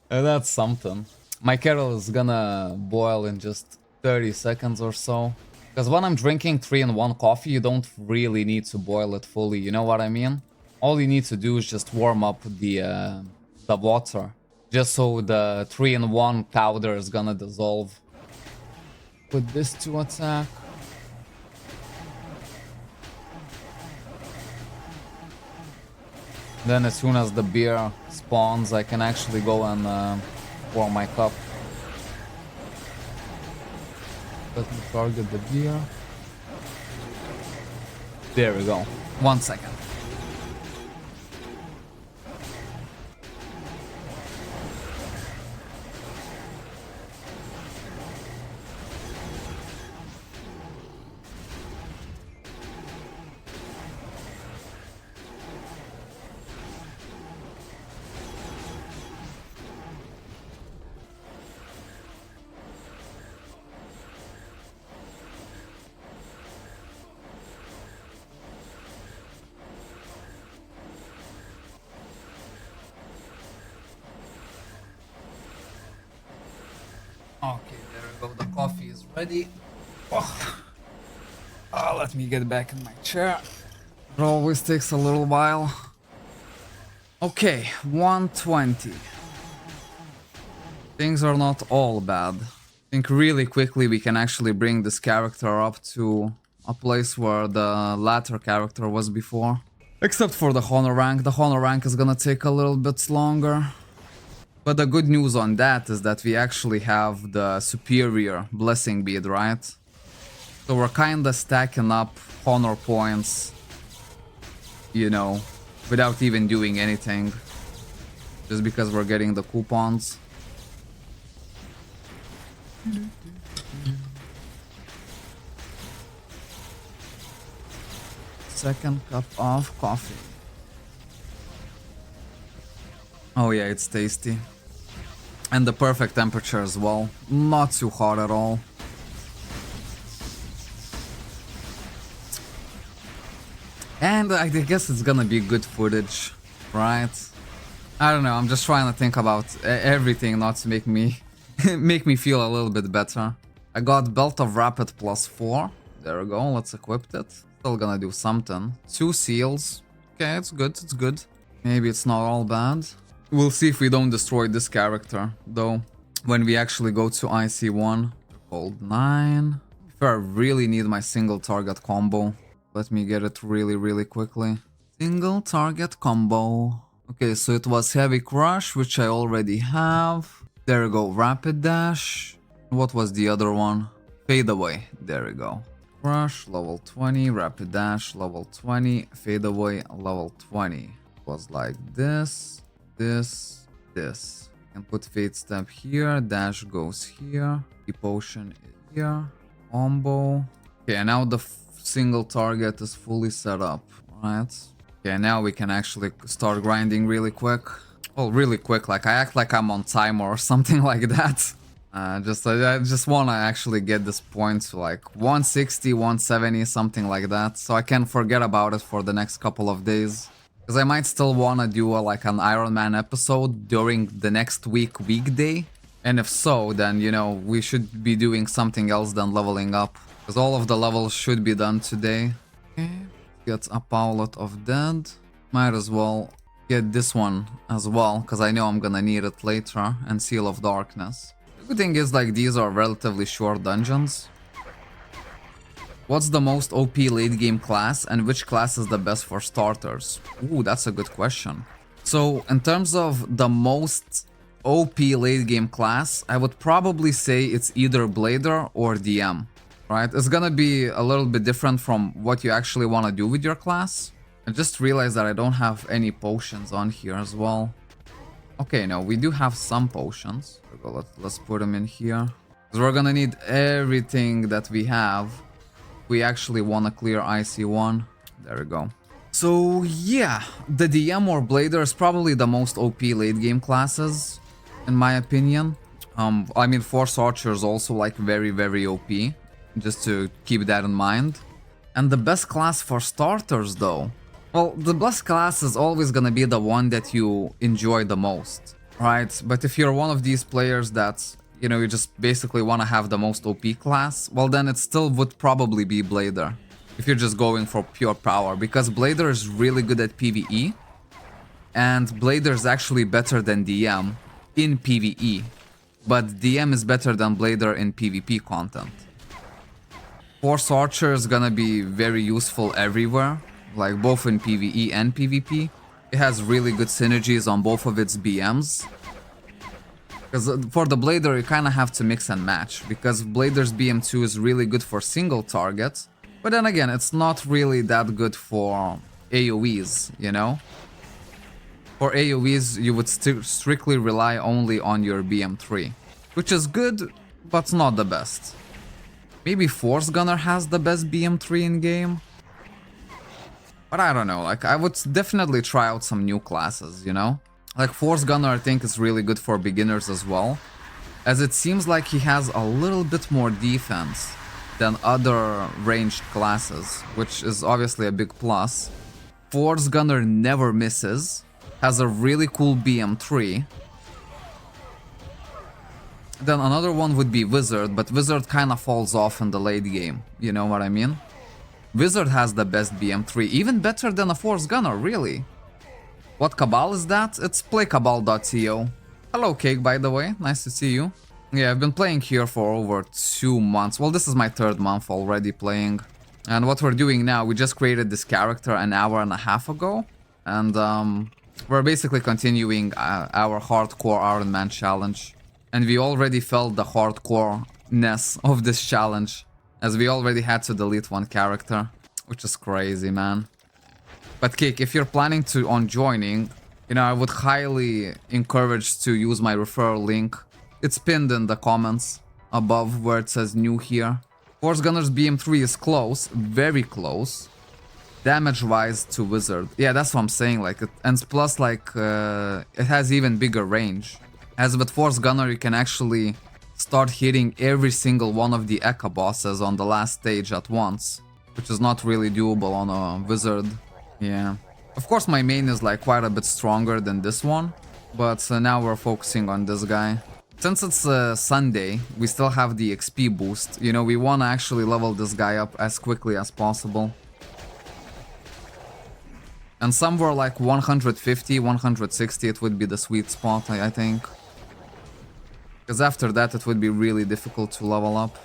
That's something. My kettle is gonna boil in just 30 seconds or so. Because when I'm drinking 3-in-1 coffee, you don't really need to boil it fully, you know what I mean? All you need to do is just warm up the water. Just so the 3-in-1 powder is gonna dissolve. Put this to attack. Then as soon as the beer spawns, I can actually go and warm my cup. Let me target the beer. There we go. 1 second. Okay, there we go. The coffee is ready. Oh. Let me get back in my chair. It always takes a little while. Okay, 120. Things are not all bad. I think really quickly we can actually bring this character up to a place where the latter character was before. Except for the honor rank. The honor rank is gonna take a little bit longer. But the good news on that is that we actually have the superior blessing bead, right? So we're kinda stacking up honor points, you know, without even doing anything. Just because we're getting the coupons. Second cup of coffee. Oh yeah, it's tasty. And the perfect temperature as well. Not too hot at all. And I guess it's gonna be good footage, right? I don't know, I'm just trying to think about everything not to make me make me feel a little bit better. I got Belt of Rapid +4. There we go, let's equip it. Still gonna do something. 2 seals. Okay, it's good, it's good. Maybe it's not all bad. We'll see if we don't destroy this character, though. When we actually go to IC1. Hold 9. If I really need my single target combo. Let me get it really quickly. Single target combo. Okay, so it was Heavy Crush, which I already have. There we go, Rapid Dash. What was the other one? Fade Away. There we go. Crush, level 20. Rapid Dash, level 20. Fade Away, level 20. It was like this, this. Can put Fade Step here. Dash goes here. The potion is here. Combo. Okay, now the single target is fully set up, right? Okay, now we can actually start grinding really quick. Well, really quick, like I act like I'm on timer or something like that. I just wanna actually get this point to like 160, 170, something like that, so I can forget about it for the next couple of days. Because I might still wanna do like an Iron Man episode during the next weekday. And if so, then, you know, we should be doing something else than leveling up. Because all of the levels should be done today. Okay, get a Paulet of Dead. Might as well get this one as well, because I know I'm gonna need it later. And Seal of Darkness. The good thing is, like, these are relatively short dungeons. What's the most OP late game class, and which class is the best for starters? Ooh, that's a good question. So, in terms of the most OP late game class, I would probably say it's either Blader or DM. Right, it's gonna be a little bit different from what you actually want to do with your class. I just realized that I don't have any potions on here as well. Okay, no, we do have some potions. Let's put them in here. Because we're gonna need everything that we have. We actually want to clear IC1. There we go. So yeah, the DM or Blader is probably the most OP late game classes, in my opinion. I mean, Force Archer is also like very OP. Just to keep that in mind. And the best class for starters though, well, the best class is always gonna be the one that you enjoy the most, right? But if you're one of these players that, you know, you just basically want to have the most OP class, well then it still would probably be Blader. If you're just going for pure power, because Blader is really good at PvE. And Blader is actually better than DM in PvE. But DM is better than Blader in PvP content. Force Archer is gonna be very useful everywhere, like both in PvE and PvP. It has really good synergies on both of its BMs. Because for the Blader you kinda have to mix and match, because Blader's BM2 is really good for single targets, but then again it's not really that good for AoEs, you know? For AoEs you would strictly rely only on your BM3, which is good, but not the best. Maybe Force Gunner has the best BM3 in game? But I don't know, like I would definitely try out some new classes, you know? Like Force Gunner I think is really good for beginners as well, as it seems like he has a little bit more defense than other ranged classes, which is obviously a big plus. Force Gunner never misses, has a really cool BM3. Then another one would be Wizard, but Wizard kinda falls off in the late game, you know what I mean? Wizard has the best BM3, even better than a Force Gunner, really. What Cabal is that? It's playkabal.co. Hello Cake, by the way, nice to see you. Yeah, I've been playing here for over 2 months. Well, this is my 3rd month already playing. And what we're doing now, we just created this character an hour and a half ago. And we're basically continuing our hardcore Iron Man challenge. And we already felt the hardcore-ness of this challenge, as we already had to delete one character, which is crazy, man. But Kick, if you're planning on joining, you know, I would highly encourage to use my referral link. It's pinned in the comments above where it says new here. Force Gunner's BM3 is close, very close. Damage-wise to Wizard. Yeah, that's what I'm saying, like, and plus, like, it has even bigger range. As with Force Gunner, you can actually start hitting every single one of the Eka bosses on the last stage at once, which is not really doable on a Wizard. Yeah. Of course, my main is, like, quite a bit stronger than this one, but now we're focusing on this guy. Since it's Sunday, we still have the XP boost. You know, we want to actually level this guy up as quickly as possible. And somewhere like 150, 160, it would be the sweet spot, I think. Because after that, it would be really difficult to level up.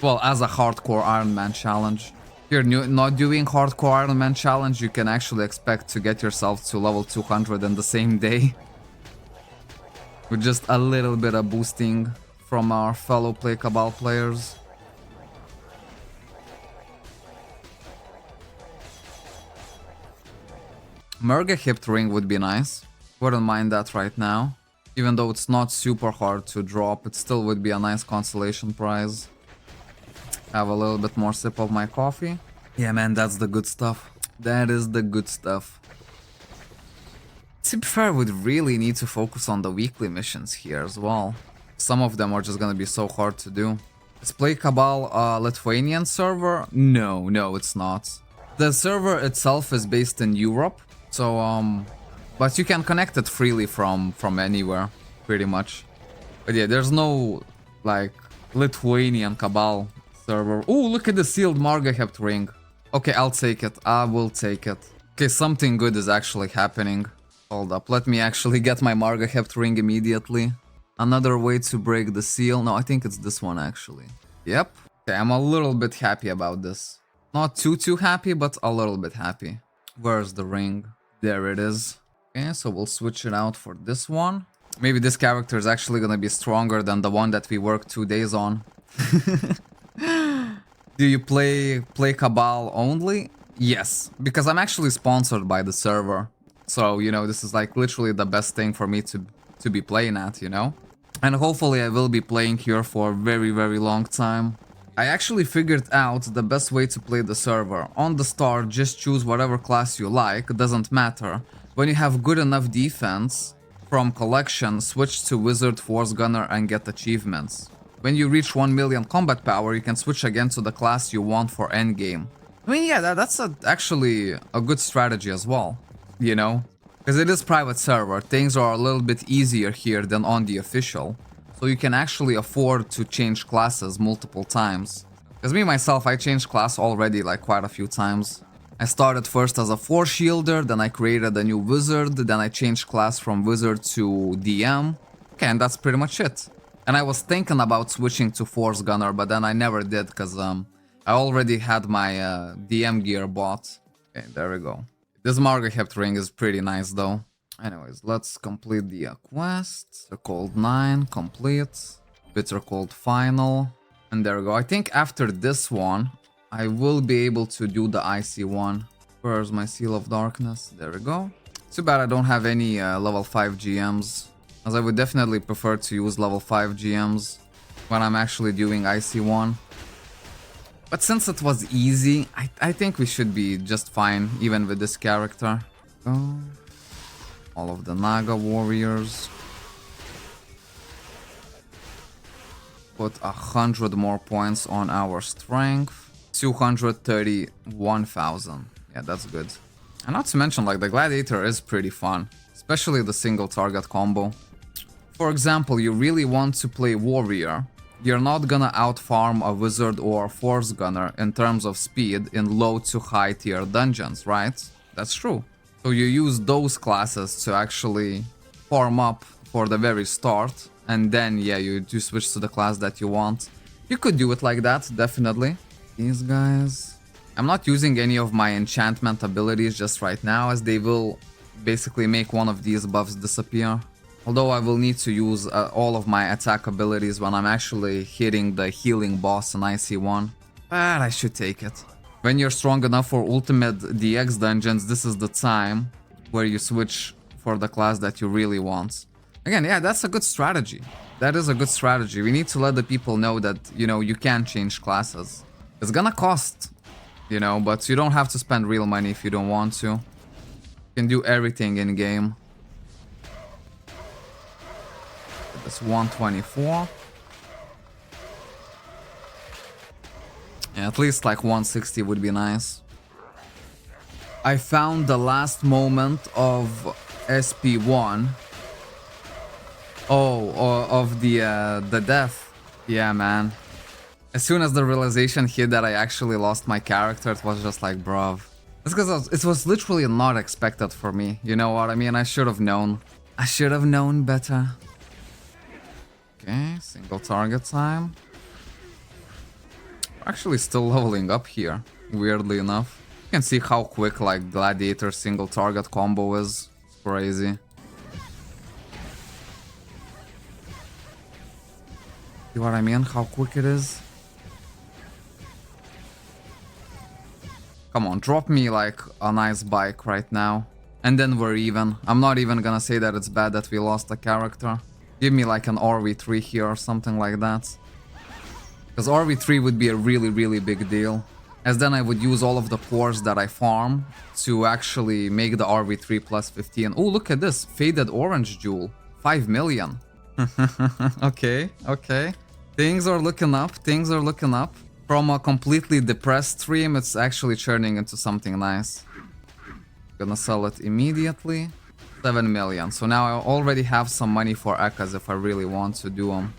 Well, as a hardcore Iron Man challenge. If you're not doing hardcore Iron Man challenge, you can actually expect to get yourself to level 200 in the same day. With just a little bit of boosting from our fellow Play Cabal players. Murga Hipped Ring would be nice. Wouldn't mind that right now. Even though it's not super hard to drop, it still would be a nice consolation prize. Have a little bit more sip of my coffee. Yeah, man, that's the good stuff. That is the good stuff. To be fair, I would really need to focus on the weekly missions here as well. Some of them are just gonna be so hard to do. Is Play Cabal a Lithuanian server? No, it's not. The server itself is based in Europe, so but you can connect it freely from anywhere, pretty much. But yeah, there's no like Lithuanian Cabal server. Oh, look at the sealed Margahept ring. Okay, I'll take it. I will take it. Okay, something good is actually happening. Hold up, let me actually get my Margahept ring immediately. Another way to break the seal. No, I think it's this one actually. Yep. Okay, I'm a little bit happy about this. Not too happy, but a little bit happy. Where's the ring? There it is. Okay, so we'll switch it out for this one. Maybe this character is actually gonna be stronger than the one that we worked 2 days on. Do you play Cabal only? Yes, because I'm actually sponsored by the server. So, you know, this is like literally the best thing for me to be playing at, you know? And hopefully I will be playing here for a very long time. I actually figured out the best way to play the server. On the start, just choose whatever class you like, it doesn't matter. When you have good enough defense, from collection, switch to Wizard, Force Gunner and get achievements. When you reach 1 million combat power, you can switch again to the class you want for endgame. I mean, yeah, that's actually a good strategy as well. You know, because it is private server, things are a little bit easier here than on the official, so you can actually afford to change classes multiple times. Because me myself, I changed class already like quite a few times. I started first as a Force Shielder, then I created a new Wizard, then I changed class from Wizard to DM. Okay, and that's pretty much it. And I was thinking about switching to Force Gunner, but then I never did because I already had my DM gear bought. Okay, there we go. This Margahept ring is pretty nice though. Anyways, let's complete the quest. The Cold 9, complete. Bitter Cold Final. And there we go. I think after this one, I will be able to do the Icy one. Where's my Seal of Darkness? There we go. Too bad I don't have any level 5 GMs, as I would definitely prefer to use level 5 GMs when I'm actually doing Icy one. But since it was easy, I think we should be just fine, even with this character. Oh, all of the Naga warriors. Put 100 more points on our strength. 231,000. Yeah, that's good. And not to mention, like, the Gladiator is pretty fun, especially the single target combo. For example, you really want to play warrior. You're not gonna outfarm a Wizard or a Force Gunner in terms of speed in low to high tier dungeons, right? That's true. So you use those classes to actually farm up for the very start, and then yeah, you switch to the class that you want. You could do it like that, definitely. These guys. I'm not using any of my enchantment abilities just right now, as they will basically make one of these buffs disappear. Although I will need to use all of my attack abilities when I'm actually hitting the healing boss in IC1. But I should take it. When you're strong enough for ultimate DX dungeons, this is the time where you switch for the class that you really want. Again, yeah, that's a good strategy. That is a good strategy. We need to let the people know that, you know, you can change classes. It's gonna cost, you know, but you don't have to spend real money if you don't want to. You can do everything in game. That's 124. Yeah, at least like 160 would be nice. I found the last moment of SP1. Oh, of the death. Yeah, man. As soon as the realization hit that I actually lost my character, it was just like, bruv. It's because it was literally not expected for me. You know what I mean? I should have known. I should have known better. Okay, single target time. Actually still leveling up here, weirdly enough. You can see how quick like Gladiator single target combo is. It's crazy. See what I mean? How quick it is? Come on, drop me like a nice bike right now. And then we're even. I'm not even gonna say that it's bad that we lost a character. Give me like an RV3 here or something like that. Because RV3 would be a really, really big deal. As then I would use all of the cores that I farm to actually make the RV3 plus 15. Oh, look at this. Faded Orange Jewel. 5 million. Okay, okay. Things are looking up. Things are looking up. From a completely depressed stream, it's actually turning into something nice. Gonna sell it immediately. 7 million. So now I already have some money for Ekkas if I really want to do them.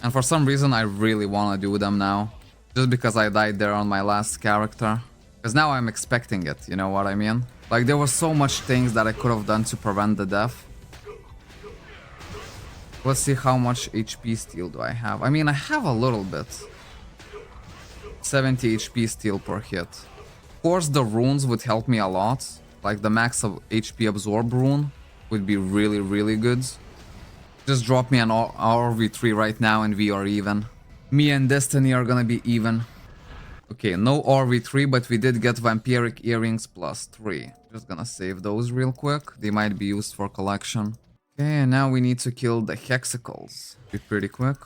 And for some reason I really want to do them now. Just because I died there on my last character. Because now I'm expecting it, you know what I mean? Like there were so much things that I could have done to prevent the death. Let's see how much HP steal do I have. I mean, I have a little bit. 70 HP steal per hit. Of course the runes would help me a lot. Like the max of HP absorb rune would be really, really good. Just drop me an RV3 right now and we are even. Me and Destiny are gonna be even. Okay, no RV3, but we did get Vampiric Earrings plus 3. Just gonna save those real quick. They might be used for collection. Okay, and now we need to kill the Hexicles. Be pretty quick.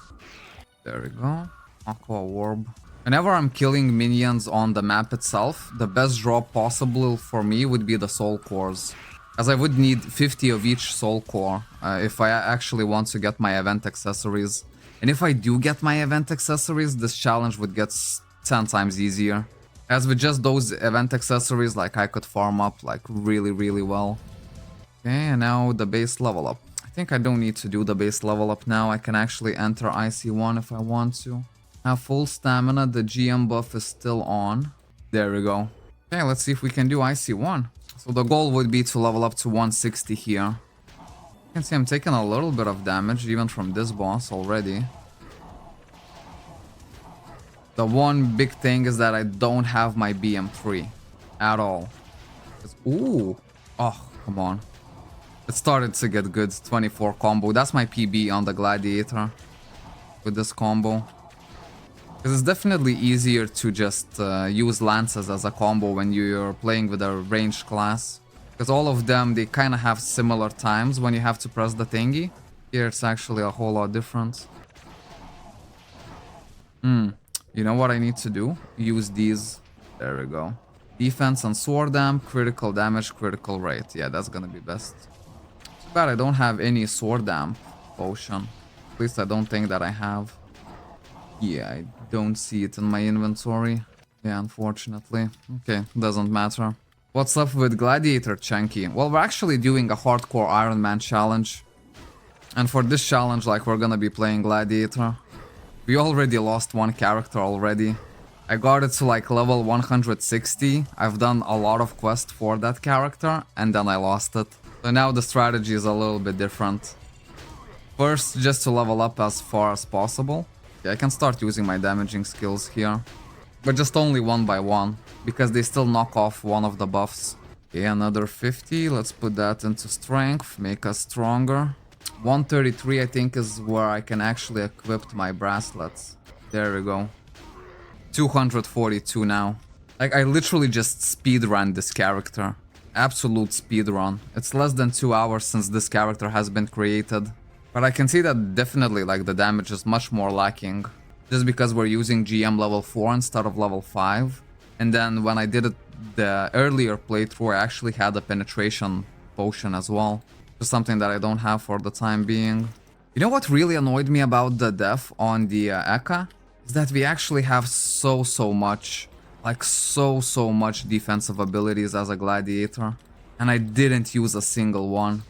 There we go. Aqua Orb. Whenever I'm killing minions on the map itself, the best drop possible for me would be the soul cores. As I would need 50 of each soul core if I actually want to get my event accessories. And if I do get my event accessories, this challenge would get 10 times easier. As with just those event accessories, like I could farm up like really, really well. Okay, and now the base level up. I think I don't need to do the base level up now. I can actually enter IC1 if I want to. Have full stamina, the GM buff is still on. There we go. Okay, let's see if we can do IC1. So the goal would be to level up to 160 here. You can see I'm taking a little bit of damage even from this boss already. The one big thing is that I don't have my BM3 at all. Ooh, oh, come on. It started to get good, 24 combo. That's my PB on the Gladiator with this combo. Because it's definitely easier to just use lances as a combo when you're playing with a ranged class. Because all of them, they kind of have similar times when you have to press the thingy. Here it's actually a whole lot different. You know what I need to do? Use these. There we go. Defense and sword damp, critical damage, critical rate. Yeah, that's gonna be best. Too bad I don't have any sword damp potion. At least I don't think that I have. Yeah, I don't see it in my inventory. Yeah, unfortunately. Okay, doesn't matter. What's up with Gladiator, Chunky? Well, we're actually doing a hardcore Iron Man challenge. And for this challenge, like, we're gonna be playing Gladiator. We already lost one character already. I got it to like level 160. I've done a lot of quests for that character, and then I lost it. So now the strategy is a little bit different. First, just to level up as far as possible. Yeah, I can start using my damaging skills here. But just only one by one, because they still knock off one of the buffs. Okay, another 50. Let's put that into strength, make us stronger. 133, I think, is where I can actually equip my bracelets. There we go. 242 now. Like, I literally just speedrun this character. Absolute speedrun. It's less than 2 hours since this character has been created. But I can see that definitely, like, the damage is much more lacking. Just because we're using GM level 4 instead of level 5. And then when I did it the earlier playthrough, I actually had a penetration potion as well. Just something that I don't have for the time being. You know what really annoyed me about the death on the Eka? Is that we actually have so much, like so much defensive abilities as a gladiator. And I didn't use a single one.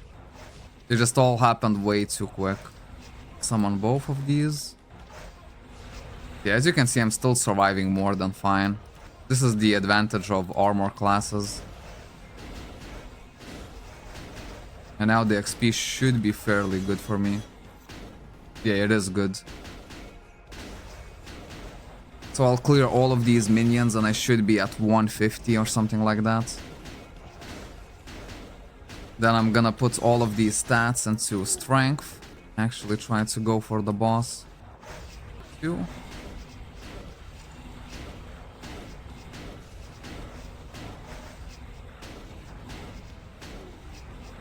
They just all happened way too quick. Summon both of these. Yeah, as you can see, I'm still surviving more than fine. This is the advantage of armor classes. And now the XP should be fairly good for me. Yeah, it is good. So I'll clear all of these minions and I should be at 150 or something like that. Then I'm gonna put all of these stats into strength. Actually try to go for the boss. 2.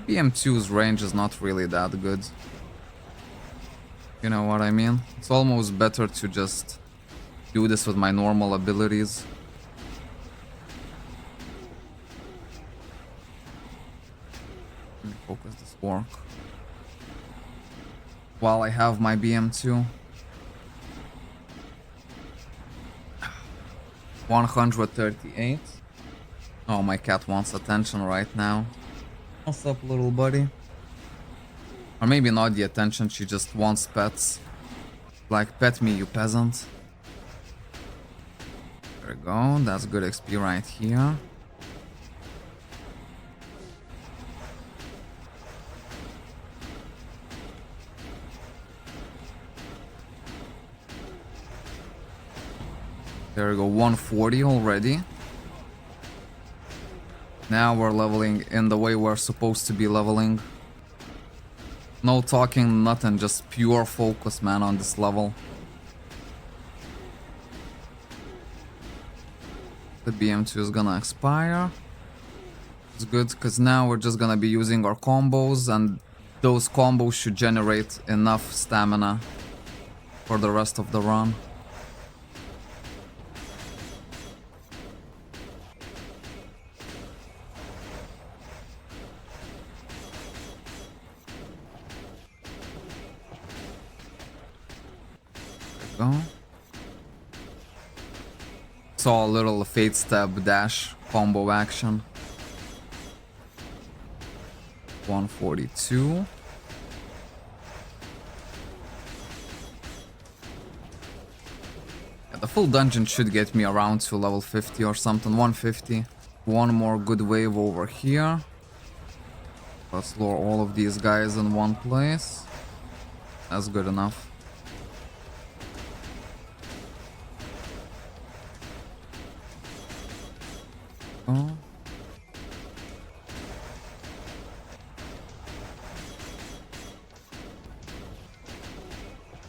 BM2's range is not really that good. You know what I mean? It's almost better to just do this with my normal abilities. Let me focus this work. While I have my BM2. 138. Oh, my cat wants attention right now. What's up, little buddy? Or maybe not the attention, she just wants pets. Like, pet me, you peasant. There we go, that's good XP right here. There we go, 140 already. Now we're leveling in the way we're supposed to be leveling. No talking, nothing, just pure focus, man, on this level. The BM2 is gonna expire. It's good, because now we're just gonna be using our combos, and those combos should generate enough stamina for the rest of the run. Go. Saw a little fate step dash combo action. 142. Yeah, the full dungeon should get me around to level 50 or something. 150. One more good wave over here. Let's lure all of these guys in one place. That's good enough. Oh.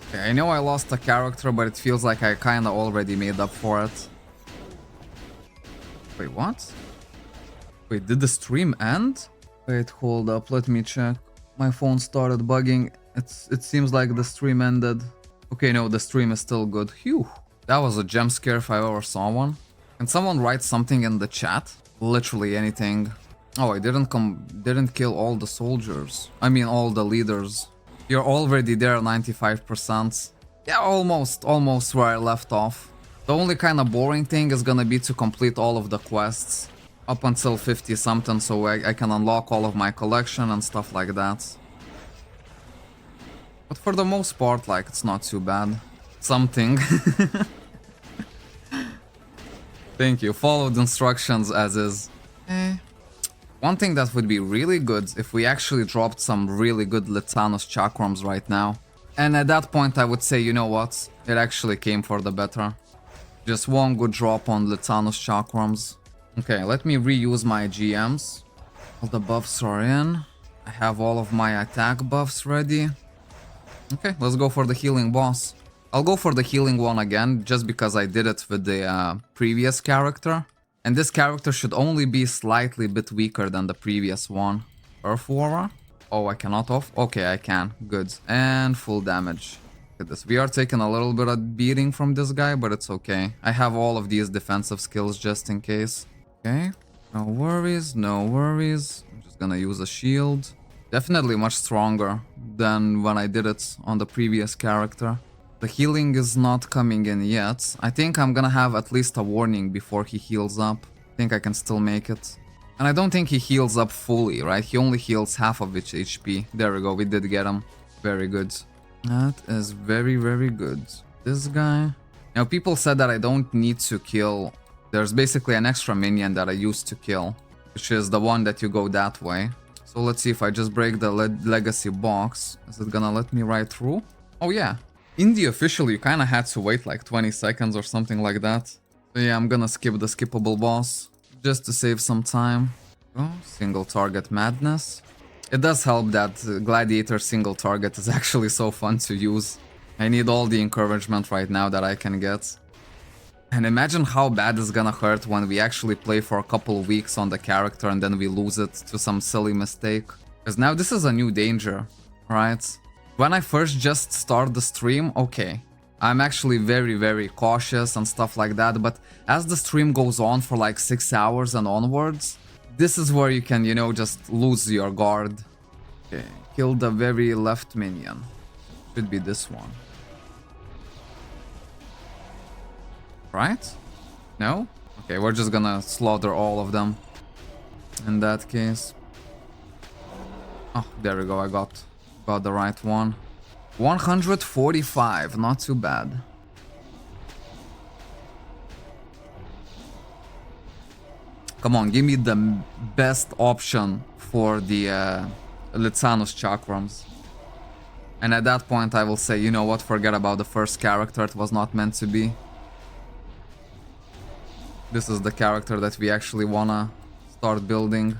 Okay, I know I lost a character, but it feels like I kinda already made up for it. Wait, what? Wait, did the stream end? Wait, hold up, let me check. My phone started bugging. It seems like the stream ended. Okay, no, the stream is still good. Phew. That was a jump scare if I ever saw one. Can someone write something in the chat? Literally anything. Oh, I didn't kill all the soldiers. I mean all the leaders. You're already there 95%. Yeah, almost where I left off. The only kind of boring thing is gonna be to complete all of the quests up until 50 something, so I can unlock all of my collection and stuff like that. But for the most part, like, it's not too bad. Something. Thank you. Followed instructions as is. One thing that would be really good if we actually dropped some really good Lithanos chakrams right now. And at that point I would say, you know what? It actually came for the better. Just one good drop on Lithanos Chakrams. Okay, let me reuse my GMs. All the buffs are in. I have all of my attack buffs ready. Okay, let's go for the healing boss. I'll go for the healing one again, just because I did it with the previous character. And this character should only be slightly bit weaker than the previous one. Earth Aura? Oh, I cannot off? Okay, I can. Good. And full damage. Look at this. We are taking a little bit of beating from this guy, but it's okay. I have all of these defensive skills just in case. Okay. No worries, no worries. I'm just gonna use a shield. Definitely much stronger than when I did it on the previous character. The healing is not coming in yet. I think I'm gonna have at least a warning before he heals up. I think I can still make it. And I don't think he heals up fully, right? He only heals half of each HP. There we go, we did get him. Very good. That is very, very good. This guy... Now, people said that I don't need to kill... There's basically an extra minion that I used to kill, which is the one that you go that way. So let's see if I just break the legacy box. Is it gonna let me right through? Oh yeah. In the official, you kinda had to wait like 20 seconds or something like that. So yeah, I'm gonna skip the skippable boss, just to save some time. Oh, single target madness. It does help that Gladiator single target is actually so fun to use. I need all the encouragement right now that I can get. And imagine how bad it's gonna hurt when we actually play for a couple of weeks on the character and then we lose it to some silly mistake. Because now this is a new danger, right? When I first just start the stream, okay, I'm actually very, very cautious and stuff like that, but as the stream goes on for like 6 hours and onwards, this is where you can, you know, just lose your guard. Okay, kill the very left minion. Should be this one. Right? No? Okay, we're just gonna slaughter all of them. In that case. Oh, there we go, I got the right one. 145, not too bad. Come on, give me the best option for the Lithanos Chakrams. And at that point I will say, you know what, forget about the first character, it was not meant to be. This is the character that we actually wanna start building.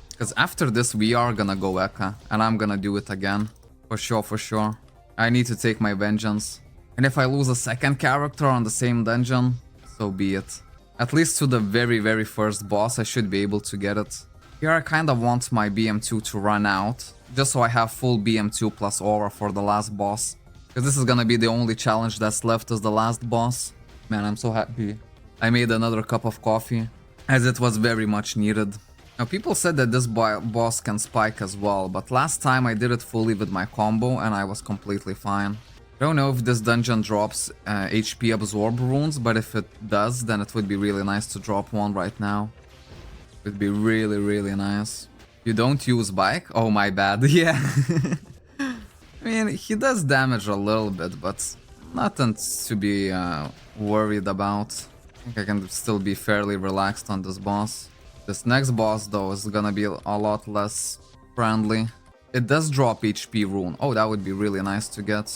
Because after this we are gonna go Eka, and I'm gonna do it again. For sure, for sure. I need to take my vengeance. And if I lose a second character on the same dungeon, so be it. At least to the very, very first boss, I should be able to get it. Here I kinda want my BM2 to run out, just so I have full BM2 plus aura for the last boss. Because this is gonna be the only challenge that's left as the last boss. Man, I'm so happy. I made another cup of coffee, as it was very much needed. Now, people said that this boss can spike as well, but last time I did it fully with my combo and I was completely fine. I don't know if this dungeon drops HP absorb runes, but if it does, then it would be really nice to drop one right now. It would be really, really nice. You don't use bike? Oh, my bad. Yeah. I mean, he does damage a little bit, but nothing to be worried about. I think I can still be fairly relaxed on this boss. This next boss, though, is gonna be a lot less friendly. It does drop HP rune. Oh, that would be really nice to get.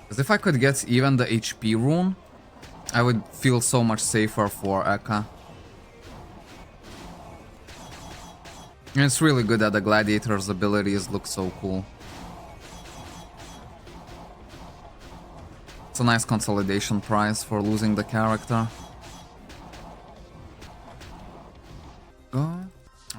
Because if I could get even the HP rune, I would feel so much safer for Eka. And it's really good that the Gladiator's abilities look so cool. It's a nice consolidation prize for losing the character.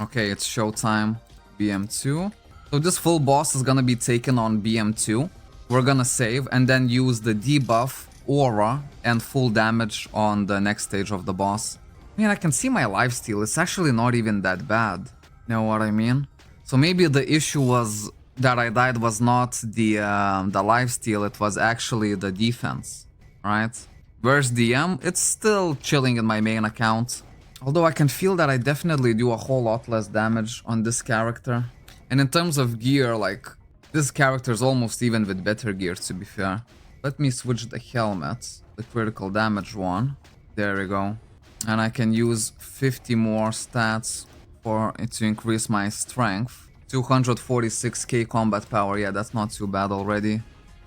Okay, it's showtime. BM2. So this full boss is gonna be taken on BM2. We're gonna save and then use the debuff, aura, and full damage on the next stage of the boss. I mean, I can see my lifesteal. It's actually not even that bad. You know what I mean? So maybe the issue was that I died was not the lifesteal, it was actually the defense, right? Whereas DM, it's still chilling in my main account. Although I can feel that I definitely do a whole lot less damage on this character. And in terms of gear, like, this character is almost even with better gear, to be fair. Let me switch the helmet, the critical damage one. There we go. And I can use 50 more stats for it to increase my strength. 246k combat power, yeah, that's not too bad already.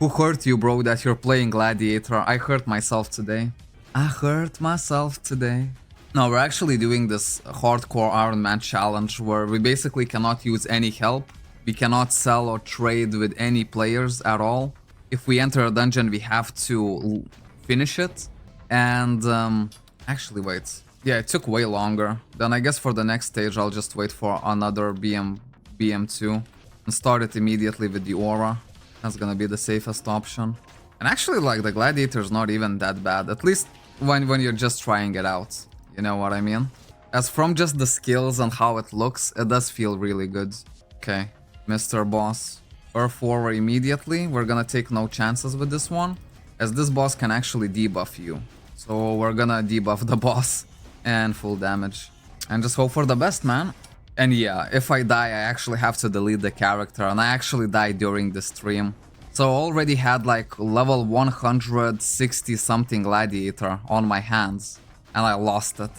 Who hurt you, bro, that you're playing Gladiator? I hurt myself today. I hurt myself today. No, we're actually doing this hardcore Iron Man challenge where we basically cannot use any help. We cannot sell or trade with any players at all. If we enter a dungeon, we have to finish it. And actually, wait. Yeah, it took way longer. Then I guess for the next stage, I'll just wait for another BM2 and start it immediately with the aura. That's gonna be the safest option. And actually, like, the Gladiator is not even that bad. At least when you're just trying it out. You know what I mean? As from just the skills and how it looks, it does feel really good. Okay, Mr. Boss. Earth Aura immediately. We're gonna take no chances with this one, as this boss can actually debuff you. So we're gonna debuff the boss and full damage. And just hope for the best, man. And yeah, if I die, I actually have to delete the character, and I actually died during the stream. So I already had like level 160 something Gladiator on my hands, and I lost it.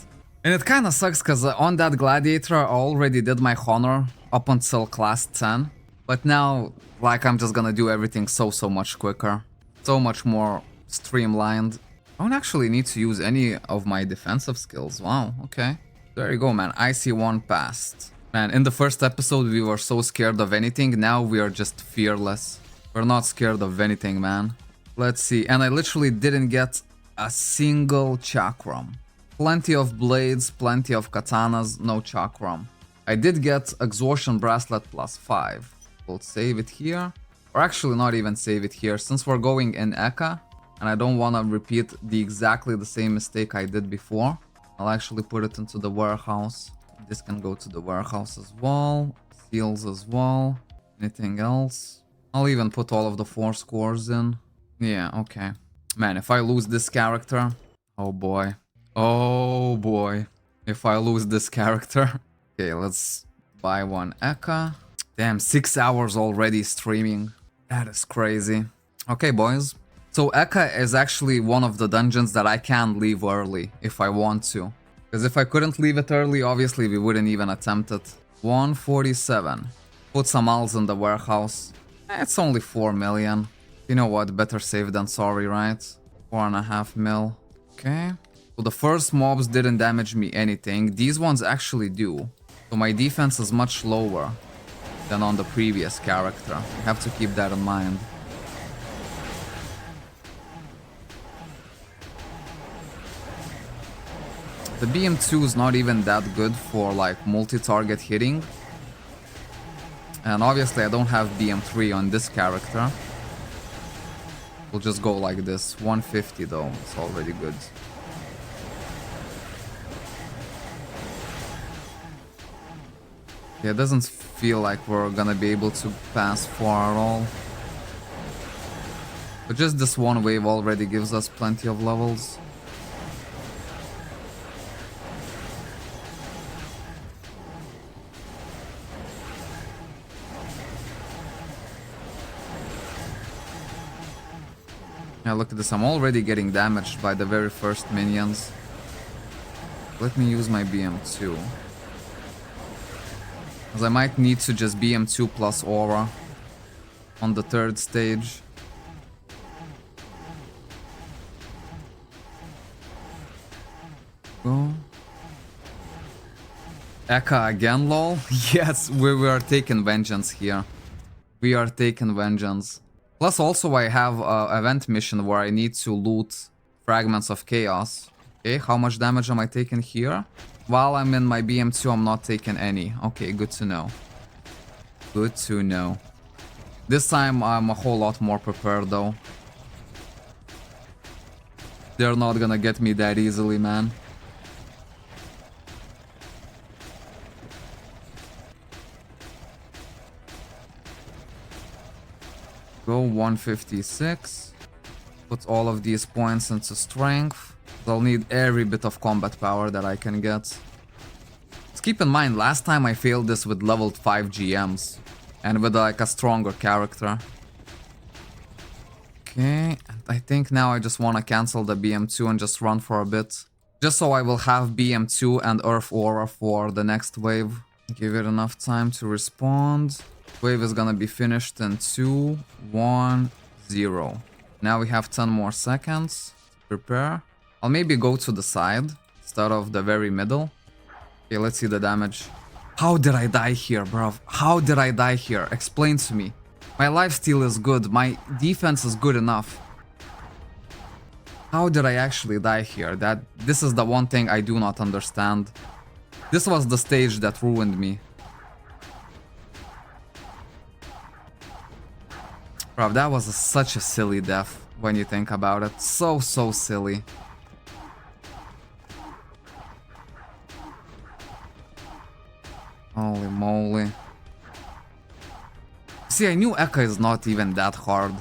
And it kinda sucks, cause on that Gladiator I already did my honor up until class 10. But now, like, I'm just gonna do everything so much quicker. So much more streamlined. I don't actually need to use any of my defensive skills. Wow, okay. There you go, man. IC1 passed. Man, in the first episode we were so scared of anything. Now we are just fearless. We're not scared of anything, man. Let's see. And I literally didn't get a single chakram. Plenty of blades, plenty of katanas, no chakram. I did get exhaustion bracelet +5. We'll save it here. Or actually not even save it here, since we're going in Eka. And I don't want to repeat exactly the same mistake I did before. I'll actually put it into the warehouse. This can go to the warehouse as well. Seals as well. Anything else? I'll even put all of the 4 scores in. Yeah, okay. Man, if I lose this character... Oh boy. Oh boy. If I lose this character... Okay, let's buy one Eka. Damn, 6 hours already streaming. That is crazy. Okay, boys. So Eka is actually one of the dungeons that I can leave early if I want to. Because if I couldn't leave it early, obviously we wouldn't even attempt it. 147. Put some alls in the warehouse. It's only 4 million. You know what? Better safe than sorry, right? 4.5 mil. Okay. So the first mobs didn't damage me anything. These ones actually do. So my defense is much lower than on the previous character. I have to keep that in mind. The BM2 is not even that good for like multi-target hitting. And obviously I don't have BM3 on this character. We'll just go like this. 150 though, it's already good. Yeah, it doesn't feel like we're gonna be able to pass far at all. But just this one wave already gives us plenty of levels. Yeah, look at this, I'm already getting damaged by the very first minions. Let me use my BM2. Because I might need to just BM2 plus aura on the 3rd stage. Go. Eka again, lol? Yes, we are taking vengeance here. We are taking vengeance. Plus also I have an event mission where I need to loot fragments of chaos. Okay, how much damage am I taking here? While I'm in my BM2, I'm not taking any. Okay, good to know. Good to know. This time I'm a whole lot more prepared though. They're not gonna get me that easily, man. Go 156. Put all of these points into strength. I'll need every bit of combat power that I can get. Let's keep in mind, last time I failed this with level 5 GMs. And with like a stronger character. Okay, and I think now I just want to cancel the BM2 and just run for a bit. Just so I will have BM2 and Earth Aura for the next wave. Give it enough time to respond. Wave is gonna be finished in 2, 1, 0. Now we have 10 more seconds to prepare. I'll maybe go to the side instead of the very middle. Okay, let's see the damage. How did I die here, bruv? How did I die here? Explain to me. My lifesteal is good. My defense is good enough. How did I actually die here? This is the one thing I do not understand. This was the stage that ruined me. Bruv, that was such a silly death when you think about it. So silly. Holy moly. See, I knew Eka is not even that hard.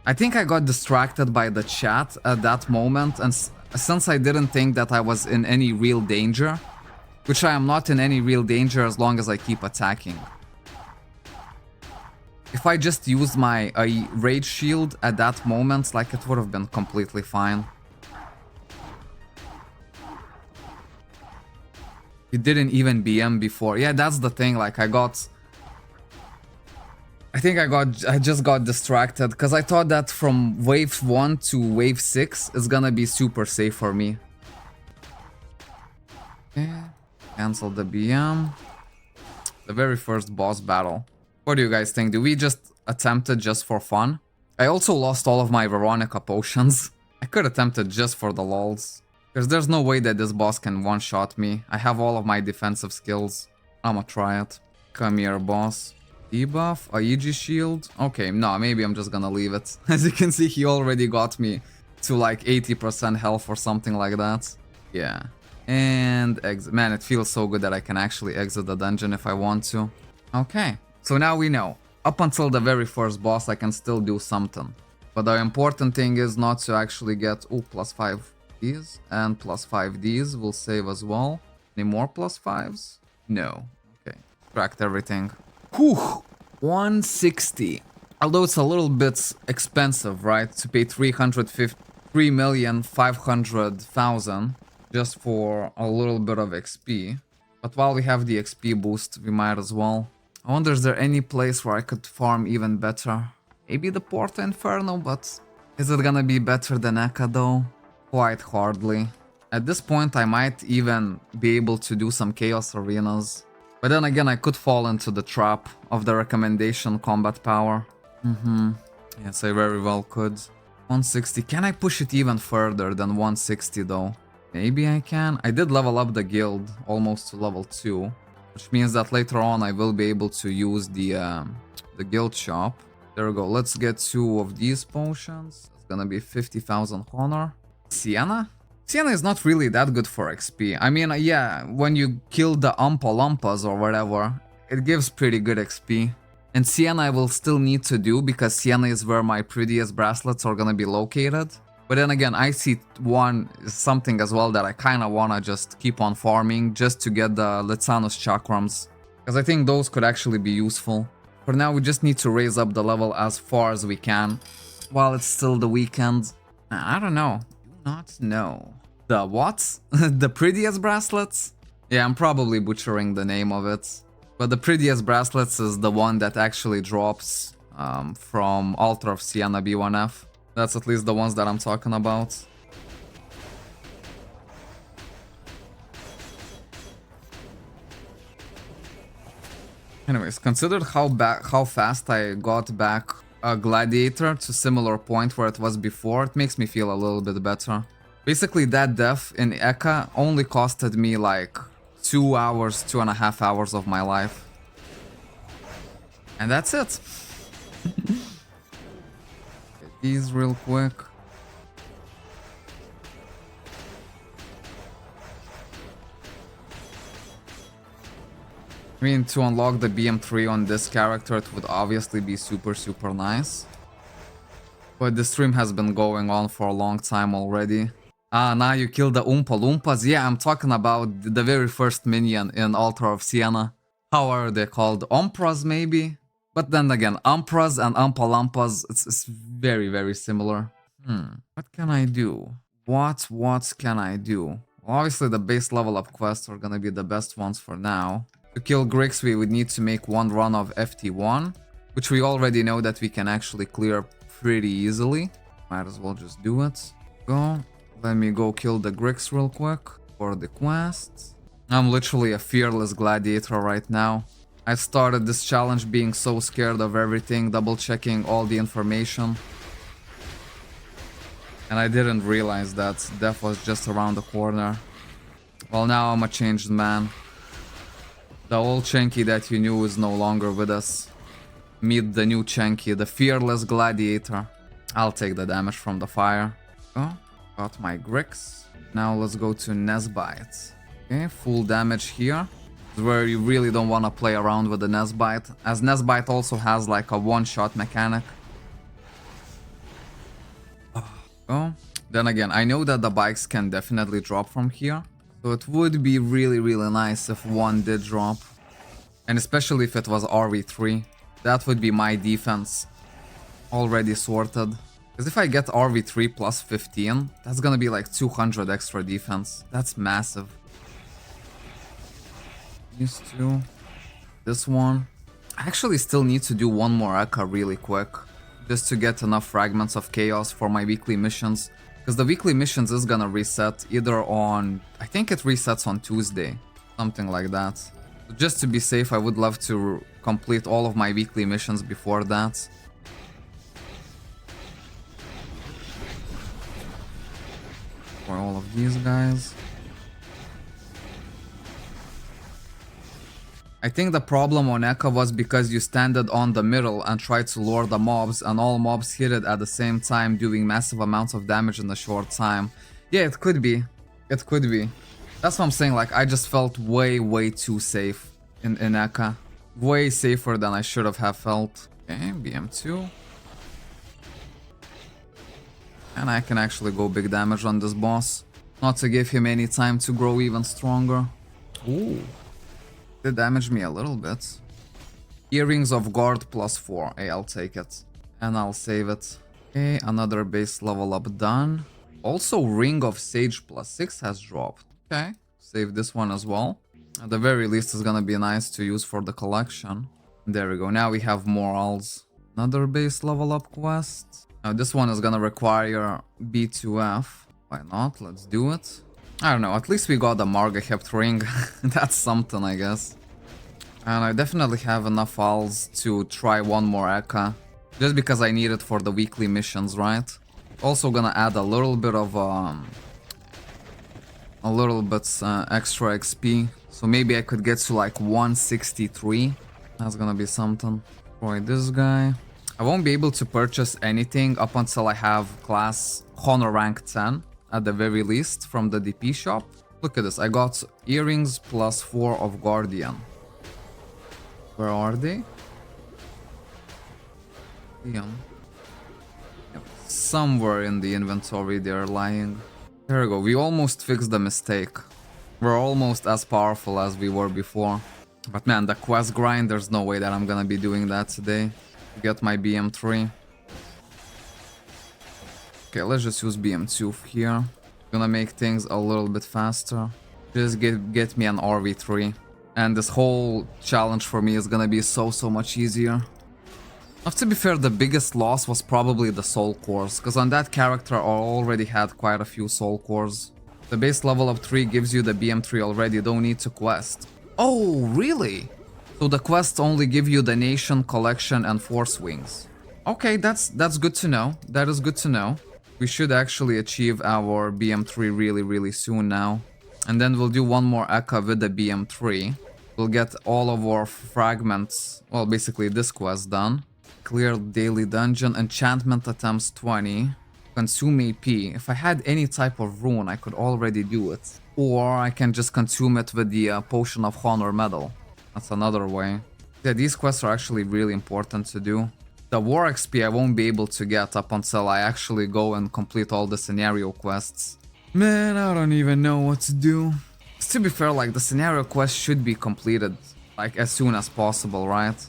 I think I got distracted by the chat at that moment, and since I didn't think that I was in any real danger, which I am not in any real danger as long as I keep attacking. If I just used my rage shield at that moment, like, it would have been completely fine. It didn't even BM before. Yeah, that's the thing, like, I just got distracted because I thought that from wave 1 to wave 6 is gonna be super safe for me. Okay, cancel the BM. The very first boss battle. What do you guys think? Do we just attempt it just for fun? I also lost all of my Veronica potions. I could attempt it just for the lols. Because there's no way that this boss can one-shot me. I have all of my defensive skills. I'ma try it. Come here, boss. Debuff, Aiji shield. Okay, no, maybe I'm just gonna leave it. As you can see, he already got me to like 80% health or something like that. Yeah. And exit. Man, it feels so good that I can actually exit the dungeon if I want to. Okay, so now we know. Up until the very first boss, I can still do something. But the important thing is not to actually get... Oh, +5 Ds and +5 Ds will save as well. Any more +5s? No. Okay, tracked everything. Whew, 160. Although it's a little bit expensive, right? To pay 3,500,000 just for a little bit of XP. But while we have the XP boost, we might as well. I wonder, is there any place where I could farm even better? Maybe the Porta Inferno, but is it gonna be better than Eka though? Quite hardly. At this point, I might even be able to do some Chaos Arenas. But then again, I could fall into the trap of the recommendation combat power. Yes, I very well could. 160. Can I push it even further than 160 though? Maybe I can. I did level up the guild almost to level 2. Which means that later on I will be able to use the guild shop. There we go. Let's get 2 of these potions. It's gonna be 50,000 honor. Sienna? Sienna is not really that good for XP. I mean, yeah, when you kill the Umpa Lumpas or whatever, it gives pretty good XP. And Sienna I will still need to do because Sienna is where my prettiest bracelets are gonna be located. But then again, I see something as well that I kinda wanna just keep on farming just to get the Litsanus Chakrams. Because I think those could actually be useful. For now, we just need to raise up the level as far as we can while it's still the weekend. I don't know. Not know. The what? The prettiest bracelets? Yeah, I'm probably butchering the name of it. But the prettiest bracelets is the one that actually drops from Altar of Sienna B1F. That's at least the ones that I'm talking about. Anyways, considered how fast I got back a Gladiator to similar point where it was before, it makes me feel a little bit better. Basically, that death in Eka only costed me like 2 hours, 2.5 hours of my life. And that's it. Get these real quick. I mean, to unlock the BM3 on this character, it would obviously be super nice. But the stream has been going on for a long time already. Ah, now you killed the Oompa Loompas? Yeah, I'm talking about the very first minion in Altar of Sienna. How are they called? Umpras, maybe? But then again, Umpras and Oompa Loompas, it's very similar. What can I do? What can I do? Well, obviously, the base level up quests are gonna be the best ones for now. To kill Grixis, we would need to make one run of FT1, which we already know that we can actually clear pretty easily. Might as well just do it. Go. Let me go kill the Grix real quick for the quest. I'm literally a fearless gladiator right now. I started this challenge being so scared of everything, double checking all the information. And I didn't realize that death was just around the corner. Well, now I'm a changed man. The old Chenky that you knew is no longer with us. Meet the new Chenky, the fearless gladiator. I'll take the damage from the fire. Oh, got my Grix. Now let's go to Nesbite. Okay, full damage here. Where you really don't want to play around with the Nesbite, as Nesbite also has like a one-shot mechanic. Oh, then again, I know that the bikes can definitely drop from here, so it would be really nice if one did drop, and especially if it was RV3. That would be my defense already sorted, because if I get RV3 plus 15, that's gonna be like 200 extra defense. That's massive. These two. This one. I actually still need to do one more Eka really quick, just to get enough fragments of chaos for my weekly missions, because the weekly missions is gonna reset either on, I think it resets on Tuesday, something like that. So just to be safe, I would love to complete all of my weekly missions before that. For all of these guys. I think the problem on Eka was because you standed on the middle and tried to lure the mobs, and all mobs hit it at the same time, doing massive amounts of damage in a short time. Yeah, it could be. It could be. That's what I'm saying, like, I just felt way too safe in Eka. Way safer than I should have felt. Okay, BM2. And I can actually go big damage on this boss. Not to give him any time to grow even stronger. Ooh. They damaged me a little bit. Earrings of Guard plus 4. Hey, I'll take it. And I'll save it. Okay, another base level up done. Also, Ring of Sage plus 6 has dropped. Okay, save this one as well. At the very least, it's gonna be nice to use for the collection. There we go, now we have morals. Another base level up quest. Now this one is gonna require B2F. Why not? Let's do it. I don't know, at least we got the Margahept ring. That's something, I guess. And I definitely have enough alls to try one more Eka. Just because I need it for the weekly missions, right? Also gonna add a little bit of extra XP. So maybe I could get to like 163. That's gonna be something. Destroy this guy. I won't be able to purchase anything up until I have class Honor rank 10. At the very least, from the DP shop. Look at this, I got earrings plus 4 of Guardian. Where are they? Yeah. Somewhere in the inventory they're lying. There we go, we almost fixed the mistake. We're almost as powerful as we were before. But man, the quest grind, there's no way that I'm gonna be doing that today. To get my BM3. Okay, let's just use BM2 here. Gonna make things a little bit faster. Just get me an RV3. And this whole challenge for me is gonna be so much easier. Now, to be fair, the biggest loss was probably the soul cores, because on that character I already had quite a few soul cores. The base level of 3 gives you the BM3 already, don't need to quest. Oh, really? So the quests only give you the Nation, Collection, and Force Wings. Okay, that's good to know. That is good to know. We should actually achieve our BM3 really soon now. And then we'll do one more Eka with the BM3. We'll get all of our fragments, well, basically this quest done. Clear daily dungeon, enchantment attempts 20. Consume AP. If I had any type of rune, I could already do it. Or I can just consume it with the Potion of Honor medal. That's another way. Yeah, these quests are actually really important to do. The War XP I won't be able to get up until I actually go and complete all the scenario quests. Man, I don't even know what to do. To be fair, like, the scenario quest should be completed, like, as soon as possible, right?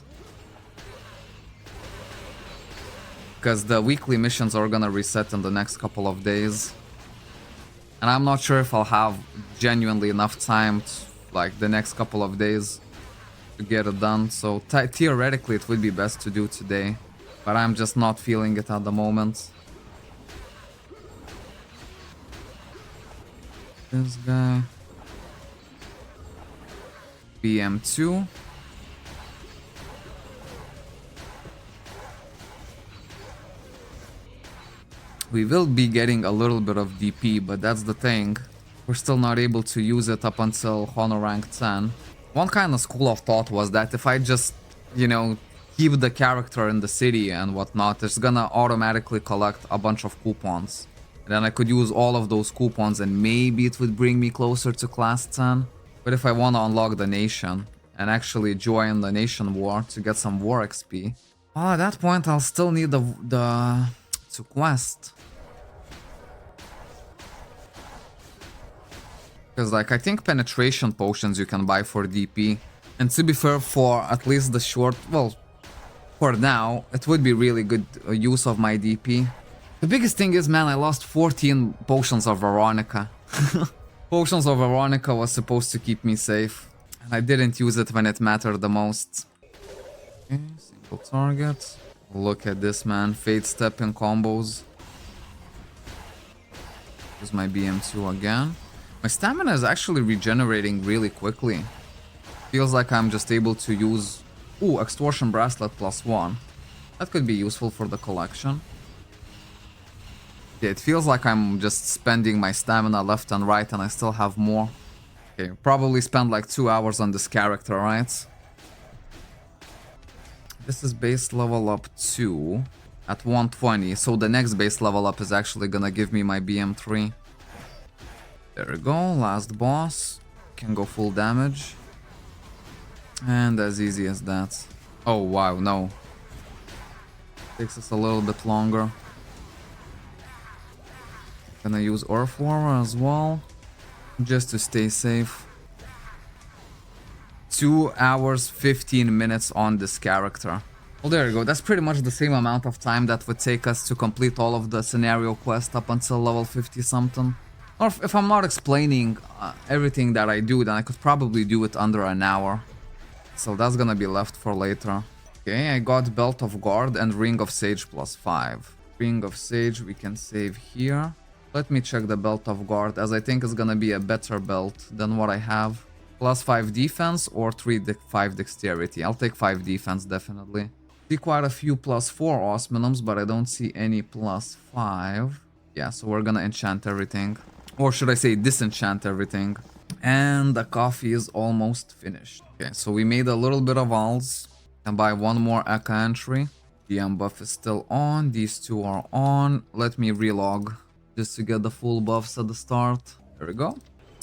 Because the weekly missions are gonna reset in the next couple of days. And I'm not sure if I'll have genuinely enough time to, like, the next couple of days to get it done. So theoretically it would be best to do today. but I'm just not feeling it at the moment. This guy. BM2. We will be getting a little bit of DP, but that's the thing. We're still not able to use it up until Honor rank 10. One kind of school of thought was that if I just, you know, keep the character in the city and whatnot, it's gonna automatically collect a bunch of coupons. And then I could use all of those coupons and maybe it would bring me closer to class 10. But if I want to unlock the nation and actually join the nation war to get some war XP, well, at that point I'll still need the to quest. Because, like, I think penetration potions you can buy for DP. And to be fair, for at least the short... Well, for now, it would be really good use of my DP. The biggest thing is, man, I lost 14 potions of Veronica. Potions of Veronica was supposed to keep me safe. And I didn't use it when it mattered the most. Okay, single target. Look at this, man. Fade step in combos. Use my BM2 again. My stamina is actually regenerating really quickly. Feels like I'm just able to use... Ooh, extortion bracelet +1. That could be useful for the collection. Yeah, it feels like I'm just spending my stamina left and right and I still have more. Okay, probably spend like 2 hours on this character, right? This is base level up 2 at 120, so the next base level up is actually gonna give me my BM3. There we go, last boss. Can go full damage. And as easy as that. Oh wow, no. Takes us a little bit longer. Gonna use Earth Warrior as well, just to stay safe. 2 hours, 15 minutes on this character. Well, there you go. That's pretty much the same amount of time that would take us to complete all of the scenario quest up until level 50 something. Or if I'm not explaining everything that I do, then I could probably do it under an hour. So that's gonna be left for later. Okay, I got Belt of Guard and Ring of Sage +5. Ring of Sage we can save here. Let me check the Belt of Guard, as I think it's gonna be a better belt than what I have. +5 defense or 5 dexterity. I'll take 5 defense, definitely. See quite a few +4 Osminums, but I don't see any +5. Yeah, so we're gonna enchant everything. Or should I say disenchant everything. And the coffee is almost finished. Okay, so we made a little bit of alts. Can buy one more Eka entry. DM buff is still on. These two are on. Let me relog just to get the full buffs at the start. There we go.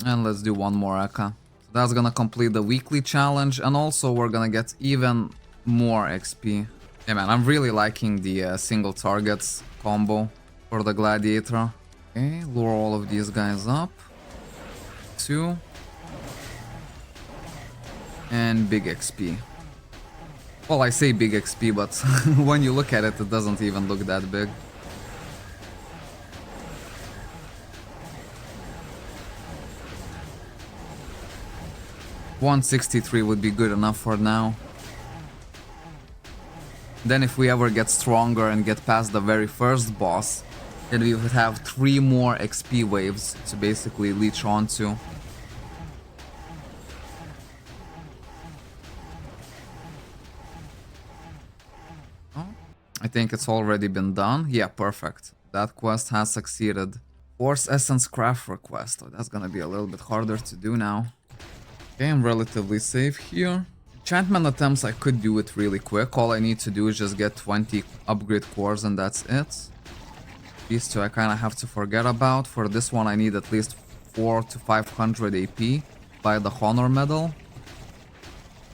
And let's do one more Eka. So that's gonna complete the weekly challenge. And also we're gonna get even more XP. Yeah, man, I'm really liking the single targets combo for the Gladiator. Okay, lure all of these guys up. 2. And big XP. Well, I say big XP, but when you look at it, it doesn't even look that big. $163 would be good enough for now. Then if we ever get stronger and get past the very first boss, then we would have 3 more XP waves to basically leech onto. Oh, I think it's already been done. Yeah, perfect. That quest has succeeded. Force Essence Craft request. Oh, that's gonna be a little bit harder to do now. Okay, I'm relatively safe here. Enchantment attempts, I could do it really quick. All I need to do is just get 20 upgrade cores and that's it. These two I kind of have to forget about. For this one I need at least 400 to 500 AP by the Honor Medal.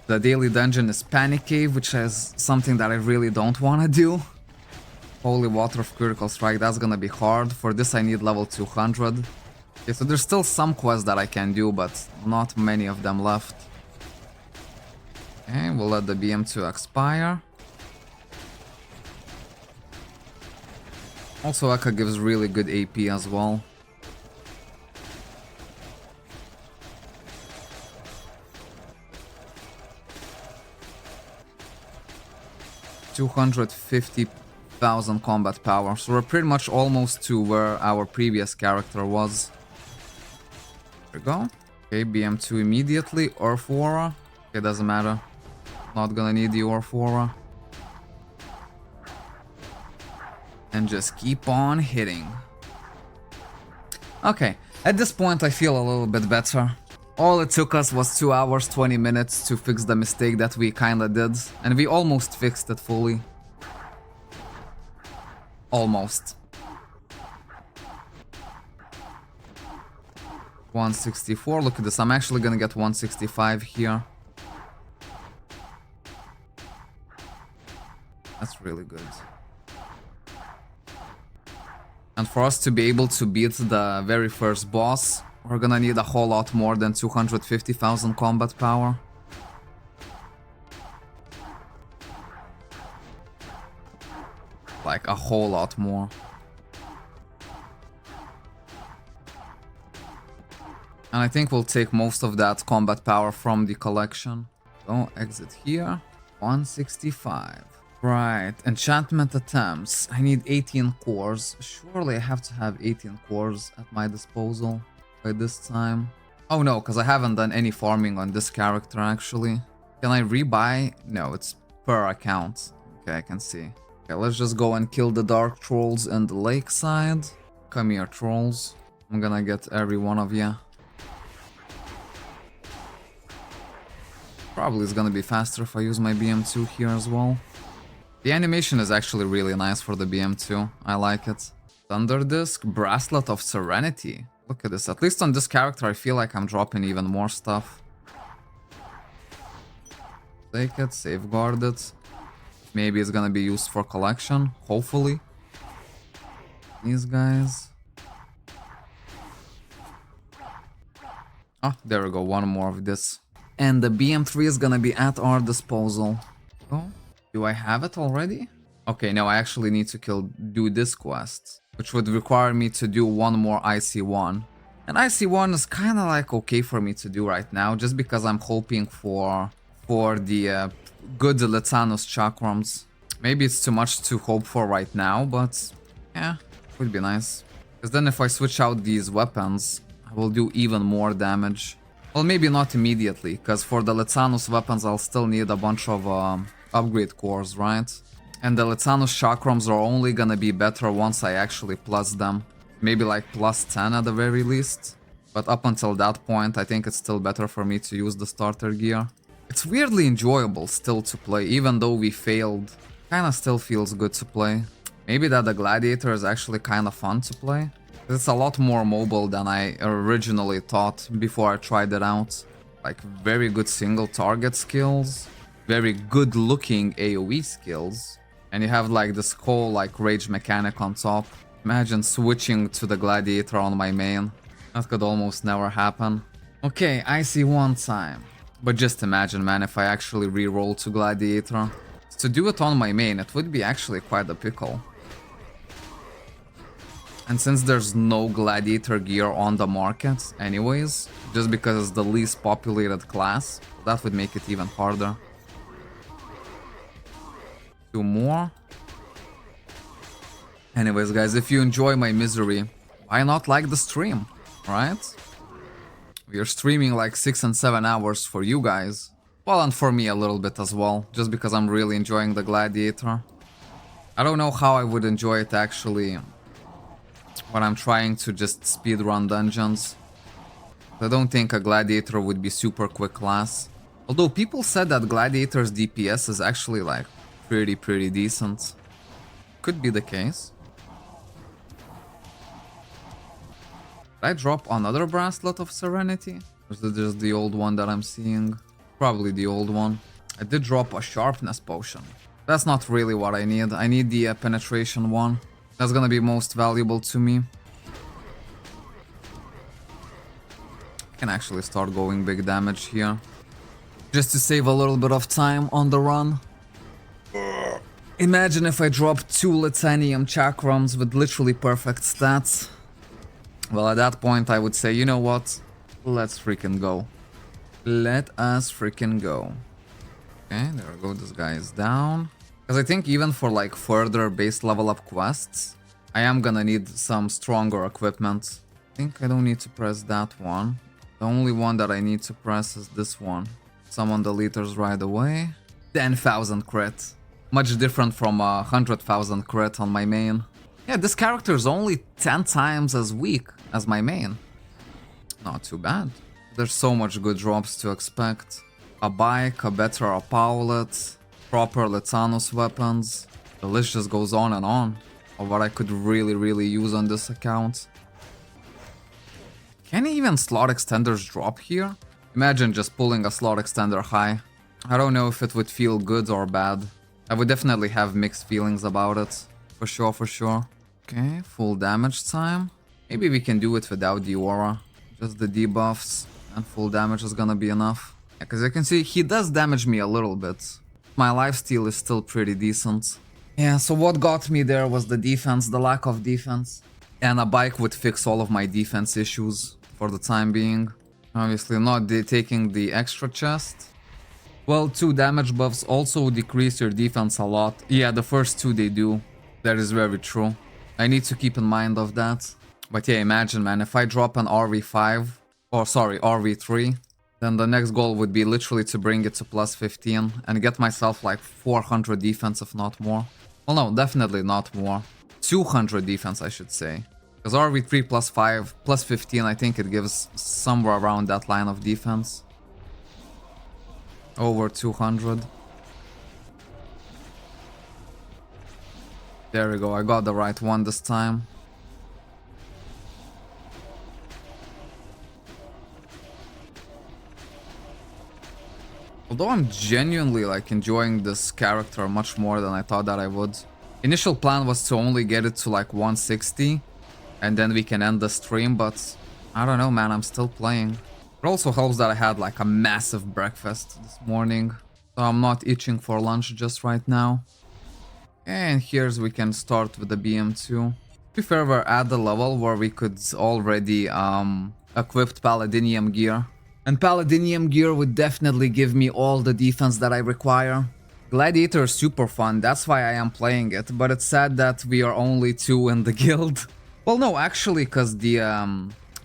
The daily dungeon is Panic Cave, which is something that I really don't want to do. Holy Water of Critical Strike, that's gonna be hard. For this I need level 200. Okay, so there's still some quests that I can do, but not many of them left. Okay, we'll let the BM2 expire. Also, Eka gives really good AP as well. 250,000 combat power. So we're pretty much almost to where our previous character was. There we go. Okay, BM2 immediately. Earth Aura. Okay, doesn't matter. Not gonna need the Earth Aura. And just keep on hitting. Okay, at this point I feel a little bit better. All it took us was 2 hours 20 minutes to fix the mistake that we kinda did. And we almost fixed it fully. Almost. 164, look at this, I'm actually gonna get 165 here. That's really good. And for us to be able to beat the very first boss, we're gonna need a whole lot more than 250,000 combat power. Like a whole lot more. And I think we'll take most of that combat power from the collection. So exit here. 165. Right, enchantment attempts. I need 18 cores. Surely I have to have 18 cores at my disposal by this time. Oh no, because I haven't done any farming on this character actually. Can I rebuy? No, it's per account. Okay, I can see. Okay, let's just go and kill the dark trolls in the lakeside. Come here, trolls. I'm gonna get every one of you. Probably it's gonna be faster if I use my BM2 here as well. The animation is actually really nice for the BM2. I like it. Thunder Disc, Bracelet of Serenity. Look at this. At least on this character, I feel like I'm dropping even more stuff. Take it, safeguard it. Maybe it's gonna be used for collection. Hopefully. These guys. Ah, there we go. One more of this. And the BM3 is gonna be at our disposal. Oh. Do I have it already? Okay, no, I actually need to do this quest, which would require me to do one more IC1. And IC1 is kind of like okay for me to do right now, just because I'm hoping for the good Litanus chakrams. Maybe it's too much to hope for right now, but yeah, would be nice. Because then if I switch out these weapons, I will do even more damage. Well, maybe not immediately, because for the Litanus weapons I'll still need a bunch of upgrade cores, right? And the Litanus chakrams are only gonna be better once I actually plus them. Maybe like plus 10 at the very least. But up until that point, I think it's still better for me to use the starter gear. It's weirdly enjoyable still to play, even though we failed. Kinda still feels good to play. Maybe that the Gladiator is actually kinda fun to play. It's a lot more mobile than I originally thought before I tried it out. Like very good single target skills. Very good looking AoE skills, and you have like this whole like rage mechanic on top. Imagine switching to the Gladiator on my main. That could almost never happen. Okay, I see one time. But just imagine, man, if I actually re-roll to Gladiator. To do it on my main, it would be actually quite a pickle. And since there's no Gladiator gear on the market anyways, just because it's the least populated class, that would make it even harder. 2 more. Anyways, guys, if you enjoy my misery, why not like the stream, right? We are streaming like 6 and 7 hours for you guys. Well, and for me a little bit as well, just because I'm really enjoying the Gladiator. I don't know how I would enjoy it actually when I'm trying to just speedrun dungeons. I don't think a Gladiator would be super quick class. Although people said that Gladiator's DPS is actually like pretty decent. Could be the case. Did I drop another Bracelet of Serenity? Or is it just the old one that I'm seeing? Probably the old one. I did drop a Sharpness Potion. That's not really what I need. I need the Penetration one. That's gonna be most valuable to me. I can actually start going big damage here. Just to save a little bit of time on the run. Imagine if I dropped 2 Litanium chakrams with literally perfect stats. Well, at that point I would say, you know what? Let's freaking go. Let us freaking go. Okay, there we go. This guy is down. Because I think even for like further base level up quests, I am gonna need some stronger equipment. I think I don't need to press that one. The only one that I need to press is this one. Summon the leaders right away. 10,000 crit. Much different from 100,000 crit on my main. Yeah, this character is only 10 times as weak as my main. Not too bad. There's so much good drops to expect. A bike, a better Apaulet, proper Litzanos weapons. The list just goes on and on of what I could really use on this account. Can even slot extenders drop here? Imagine just pulling a slot extender high. I don't know if it would feel good or bad. I would definitely have mixed feelings about it. For sure. Okay, full damage time. Maybe we can do it without the aura. Just the debuffs and full damage is gonna be enough. Yeah, because you can see he does damage me a little bit. My lifesteal is still pretty decent. Yeah, so what got me there was the defense, the lack of defense. And a bike would fix all of my defense issues for the time being. Obviously not taking the extra chest. Well, 2 damage buffs also decrease your defense a lot. Yeah, the first 2 they do. That is very true. I need to keep in mind of that. But yeah, imagine, man, if I drop an RV5, or sorry, RV3, then the next goal would be literally to bring it to plus 15 and get myself like 400 defense, if not more. Well, no, definitely not more. 200 defense, I should say. Because RV3 plus 5, plus 15, I think it gives somewhere around that line of defense. Over 200. There we go, I got the right one this time. Although I'm genuinely like enjoying this character much more than I thought that I would. Initial plan was to only get it to like 160 and then we can end the stream, but I don't know, man, I'm still playing. It also helps that I had like a massive breakfast this morning, so I'm not itching for lunch just right now. And here's we can start with the BM2. To be fair, we're at the level where we could already equip Paladinium gear. And Paladinium gear would definitely give me all the defense that I require. Gladiator is super fun, that's why I am playing it, but it's sad that we are only 2 in the guild. Well, no, actually, because the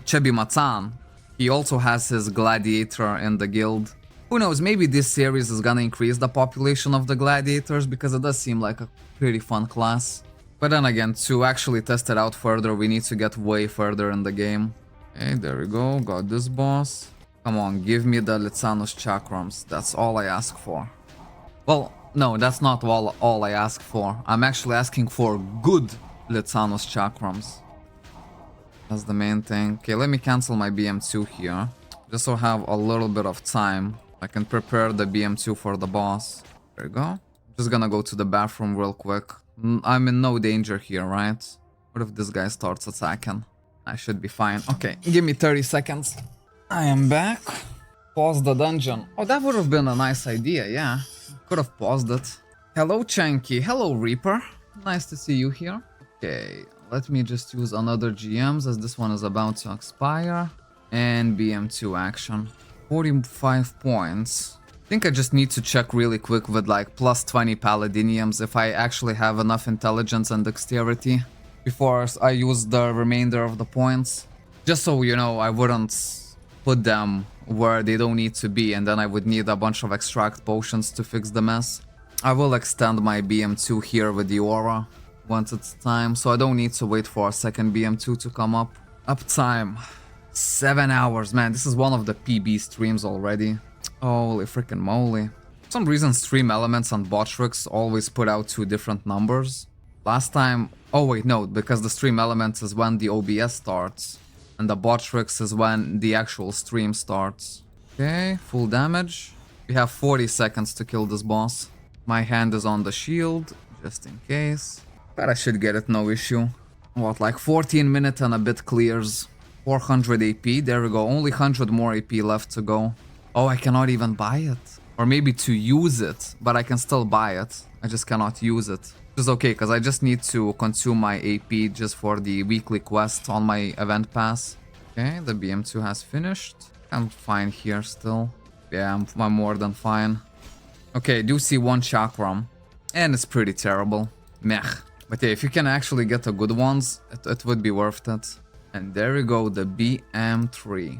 Chebi Matan, he also has his Gladiator in the guild. Who knows, maybe this series is gonna increase the population of the Gladiators, because it does seem like a pretty fun class. But then again, to actually test it out further, we need to get way further in the game. Okay, there we go, got this boss. Come on, give me the Litzanos Chakrams, that's all I ask for. Well, no, that's not all I ask for. I'm actually asking for good Litzanos Chakrams. That's the main thing. Okay, let me cancel my BM2 here. Just so I have a little bit of time. I can prepare the BM2 for the boss. There we go. Just gonna go to the bathroom real quick. I'm in no danger here, right? What if this guy starts attacking? I should be fine. Okay, give me 30 seconds. I am back. Pause the dungeon. Oh, that would have been a nice idea, yeah. Could have paused it. Hello, Chanky. Hello, Reaper. Nice to see you here. Okay, let me just use another GMs as this one is about to expire. And BM2 action. 45 points. I think I just need to check really quick with like plus 20 Paladiniums if I actually have enough intelligence and dexterity before I use the remainder of the points. Just so you know, I wouldn't put them where they don't need to be and then I would need a bunch of extract potions to fix the mess. I will extend my BM2 here with the aura once it's time, so I don't need to wait for a second BM2 to come up. Uptime. 7 hours, man, this is one of the PB streams already. Holy freaking moly. For some reason, Stream Elements and Botrix always put out 2 different numbers. Last time... Oh wait, no, because the Stream Elements is when the OBS starts. And the Botrix is when the actual stream starts. Okay, full damage. We have 40 seconds to kill this boss. My hand is on the shield, just in case. But I should get it, no issue. What, like 14 minutes and a bit clears. 400 AP, there we go, only 100 more AP left to go. Oh, I cannot even buy it. Or maybe to use it, but I can still buy it. I just cannot use it. Which is okay, because I just need to consume my AP just for the weekly quest on my event pass. Okay, the BM2 has finished. I'm fine here still. Yeah, I'm more than fine. Okay, I do see 1 chakram. And it's pretty terrible. Meh. But yeah, if you can actually get the good ones, it would be worth it. And there we go, the BM3.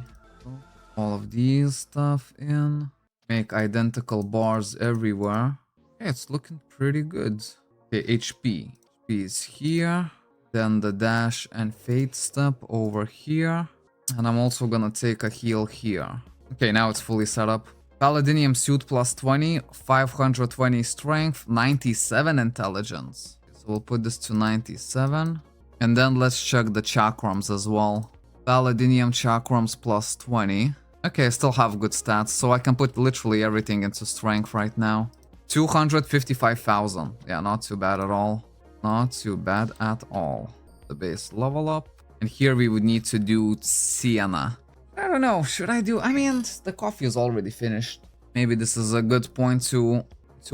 All of these stuff in. Make identical bars everywhere. Yeah, it's looking pretty good. Okay, HP. HP is here. Then the dash and fade step over here. And I'm also gonna take a heal here. Okay, now it's fully set up. Paladinium suit plus 20, 520 strength, 97 intelligence. So we'll put this to 97. And then let's check the chakrams as well. Paladinium chakrams plus 20. Okay, I still have good stats, so I can put literally everything into strength right now. 255,000. Yeah, not too bad at all. Not too bad at all. The base level up. And here we would need to do Sienna. I don't know, should I do... I mean, the coffee is already finished. Maybe this is a good point to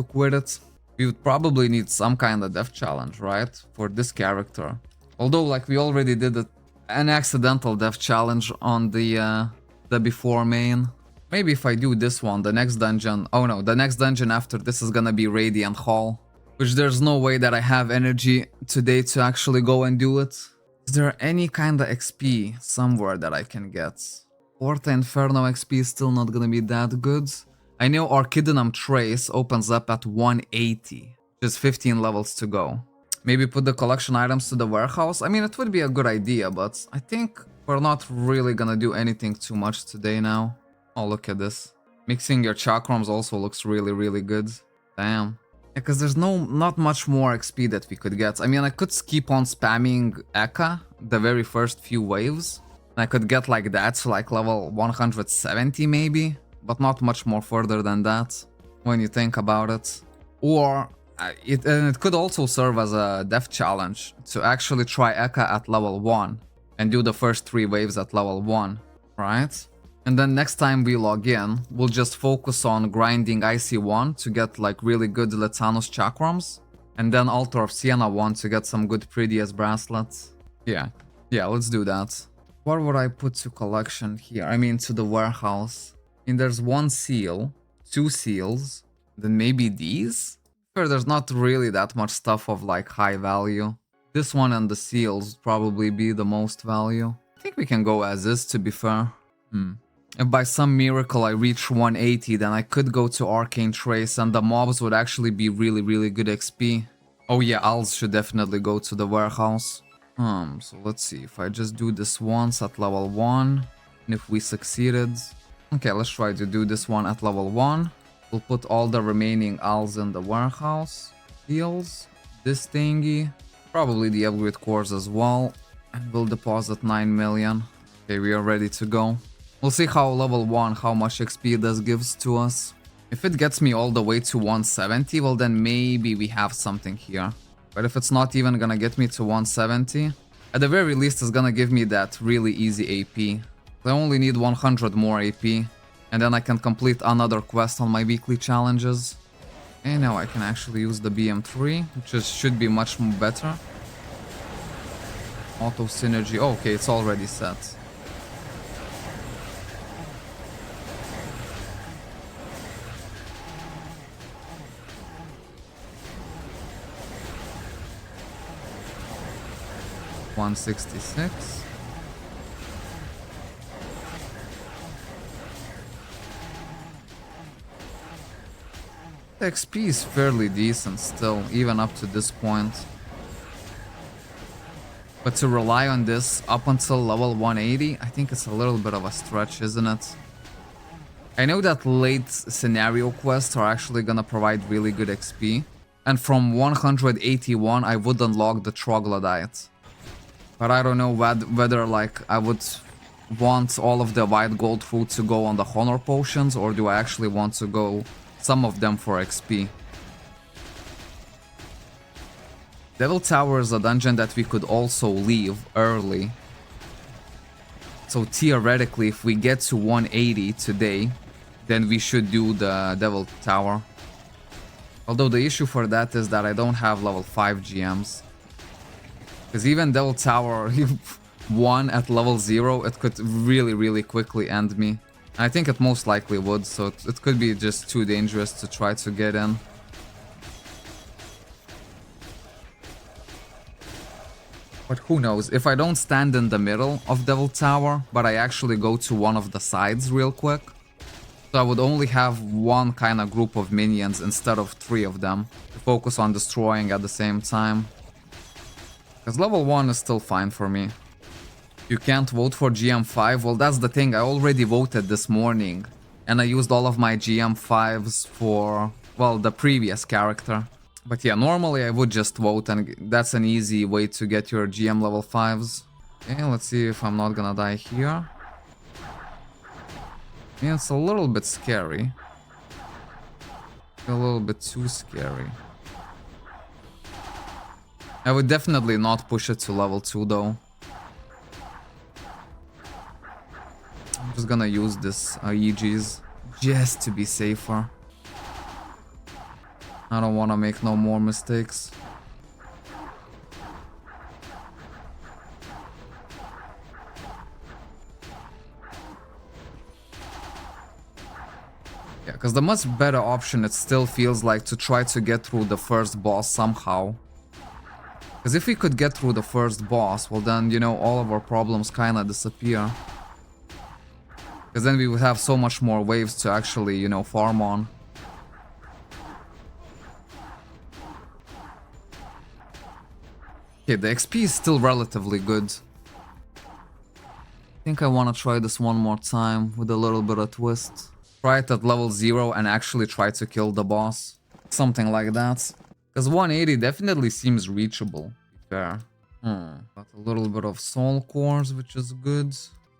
quit it. We would probably need some kind of death challenge, right? For this character. Although, like, we already did an accidental death challenge on the before main. Maybe if I do this one, the next dungeon... Oh no, the next dungeon after this is gonna be Radiant Hall. Which there's no way that I have energy today to actually go and do it. Is there any kind of XP somewhere that I can get? Porta Inferno XP is still not gonna be that good. I know Archidinum Trace opens up at 180. Just 15 levels to go. Maybe put the collection items to the warehouse? I mean, it would be a good idea, but I think we're not really gonna do anything too much today now. Oh, look at this. Mixing your chakrams also looks really, really good. Damn. Because there's not much more XP that we could get. I mean, I could keep on spamming Eka the very first few waves. I could get like that to like level 170 maybe. But not much more further than that when you think about it. Or it could also serve as a death challenge to actually try Eka at level 1. And do the first 3 waves at level 1. Right? And then next time we log in, we'll just focus on grinding IC1 to get like really good Lethanos chakrams. And then Altar of Sienna 1 to get some good Pridius bracelets. Yeah, let's do that. What would I put to collection here? I mean to the warehouse. I mean there's 1 seal, 2 seals, then maybe these? Sure, there's not really that much stuff of like high value. This one and the seals probably be the most value. I think we can go as is to be fair. If by some miracle I reach 180, then I could go to Arcane Trace and the mobs would actually be really, really good XP. Oh yeah, Als should definitely go to the warehouse. So let's see, if I just do this once at level 1, and if we succeeded... Okay, let's try to do this one at level 1. We'll put all the remaining Als in the warehouse. Heals, this thingy, probably the upgrade cores as well, and we'll deposit 9 million. Okay, we are ready to go. We'll see how level 1, how much XP this gives to us. If it gets me all the way to 170, well then maybe we have something here. But if it's not even gonna get me to 170, at the very least it's gonna give me that really easy AP. I only need 100 more AP, and then I can complete another quest on my weekly challenges. And now I can actually use the BM3, which should be much more better. Auto synergy, oh, okay, it's already set. $166. The XP is fairly decent still, even up to this point. But to rely on this up until level 180, I think it's a little bit of a stretch, isn't it? I know that late scenario quests are actually gonna provide really good XP. And from 181, I would unlock the Troglodyte. But I don't know whether like I would want all of the white gold food to go on the honor potions, or do I actually want to go some of them for XP. Devil Tower is a dungeon that we could also leave early. So theoretically, if we get to 180 today, then we should do the Devil Tower. Although the issue for that is that I don't have level 5 GMs. Because even Devil Tower 1 at level 0, it could really quickly end me. I think it most likely would, so it could be just too dangerous to try to get in. But who knows, if I don't stand in the middle of Devil Tower, but I actually go to one of the sides real quick, so I would only have one kind of group of minions instead of 3 of them to focus on destroying at the same time. Because level 1 is still fine for me. You can't vote for GM5? Well, that's the thing, I already voted this morning. And I used all of my GM5s for, well, the previous character. But yeah, normally I would just vote, and that's an easy way to get your GM level 5s. Okay, let's see if I'm not gonna die here. Yeah, it's a little bit scary. A little bit too scary. I would definitely not push it to level 2 though. I'm just gonna use this EGs just to be safer. I don't want to make no more mistakes. Yeah, because the much better option it still feels like to try to get through the first boss somehow. Because if we could get through the first boss, well then, you know, all of our problems kind of disappear. Because then we would have so much more waves to actually, you know, farm on. Okay, the XP is still relatively good. I think I want to try this one more time with a little bit of twist. Try it at level 0 and actually try to kill the boss. Something like that. Because 180 definitely seems reachable, to be fair. Got a little bit of soul cores, which is good.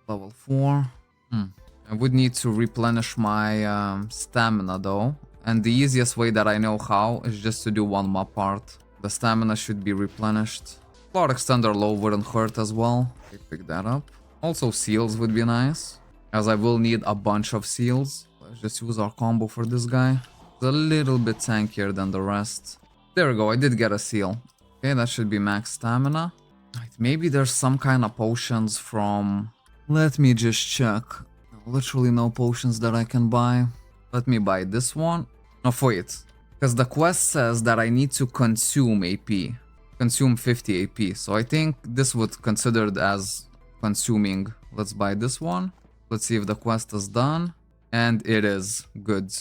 Level 4. I would need to replenish my stamina though. And the easiest way that I know how is just to do one map part. The stamina should be replenished. Cloud Extender low wouldn't hurt as well. Okay, pick that up. Also seals would be nice, as I will need a bunch of seals. Let's just use our combo for this guy. It's a little bit tankier than the rest. There we go, I did get a seal. Okay, that should be max stamina. Right, maybe there's some kind of potions from... Let me just check. Literally no potions that I can buy. Let me buy this one. No, wait. Because the quest says that I need to consume AP. Consume 50 AP. So I think this would considered as consuming. Let's buy this one. Let's see if the quest is done. And it is. Good.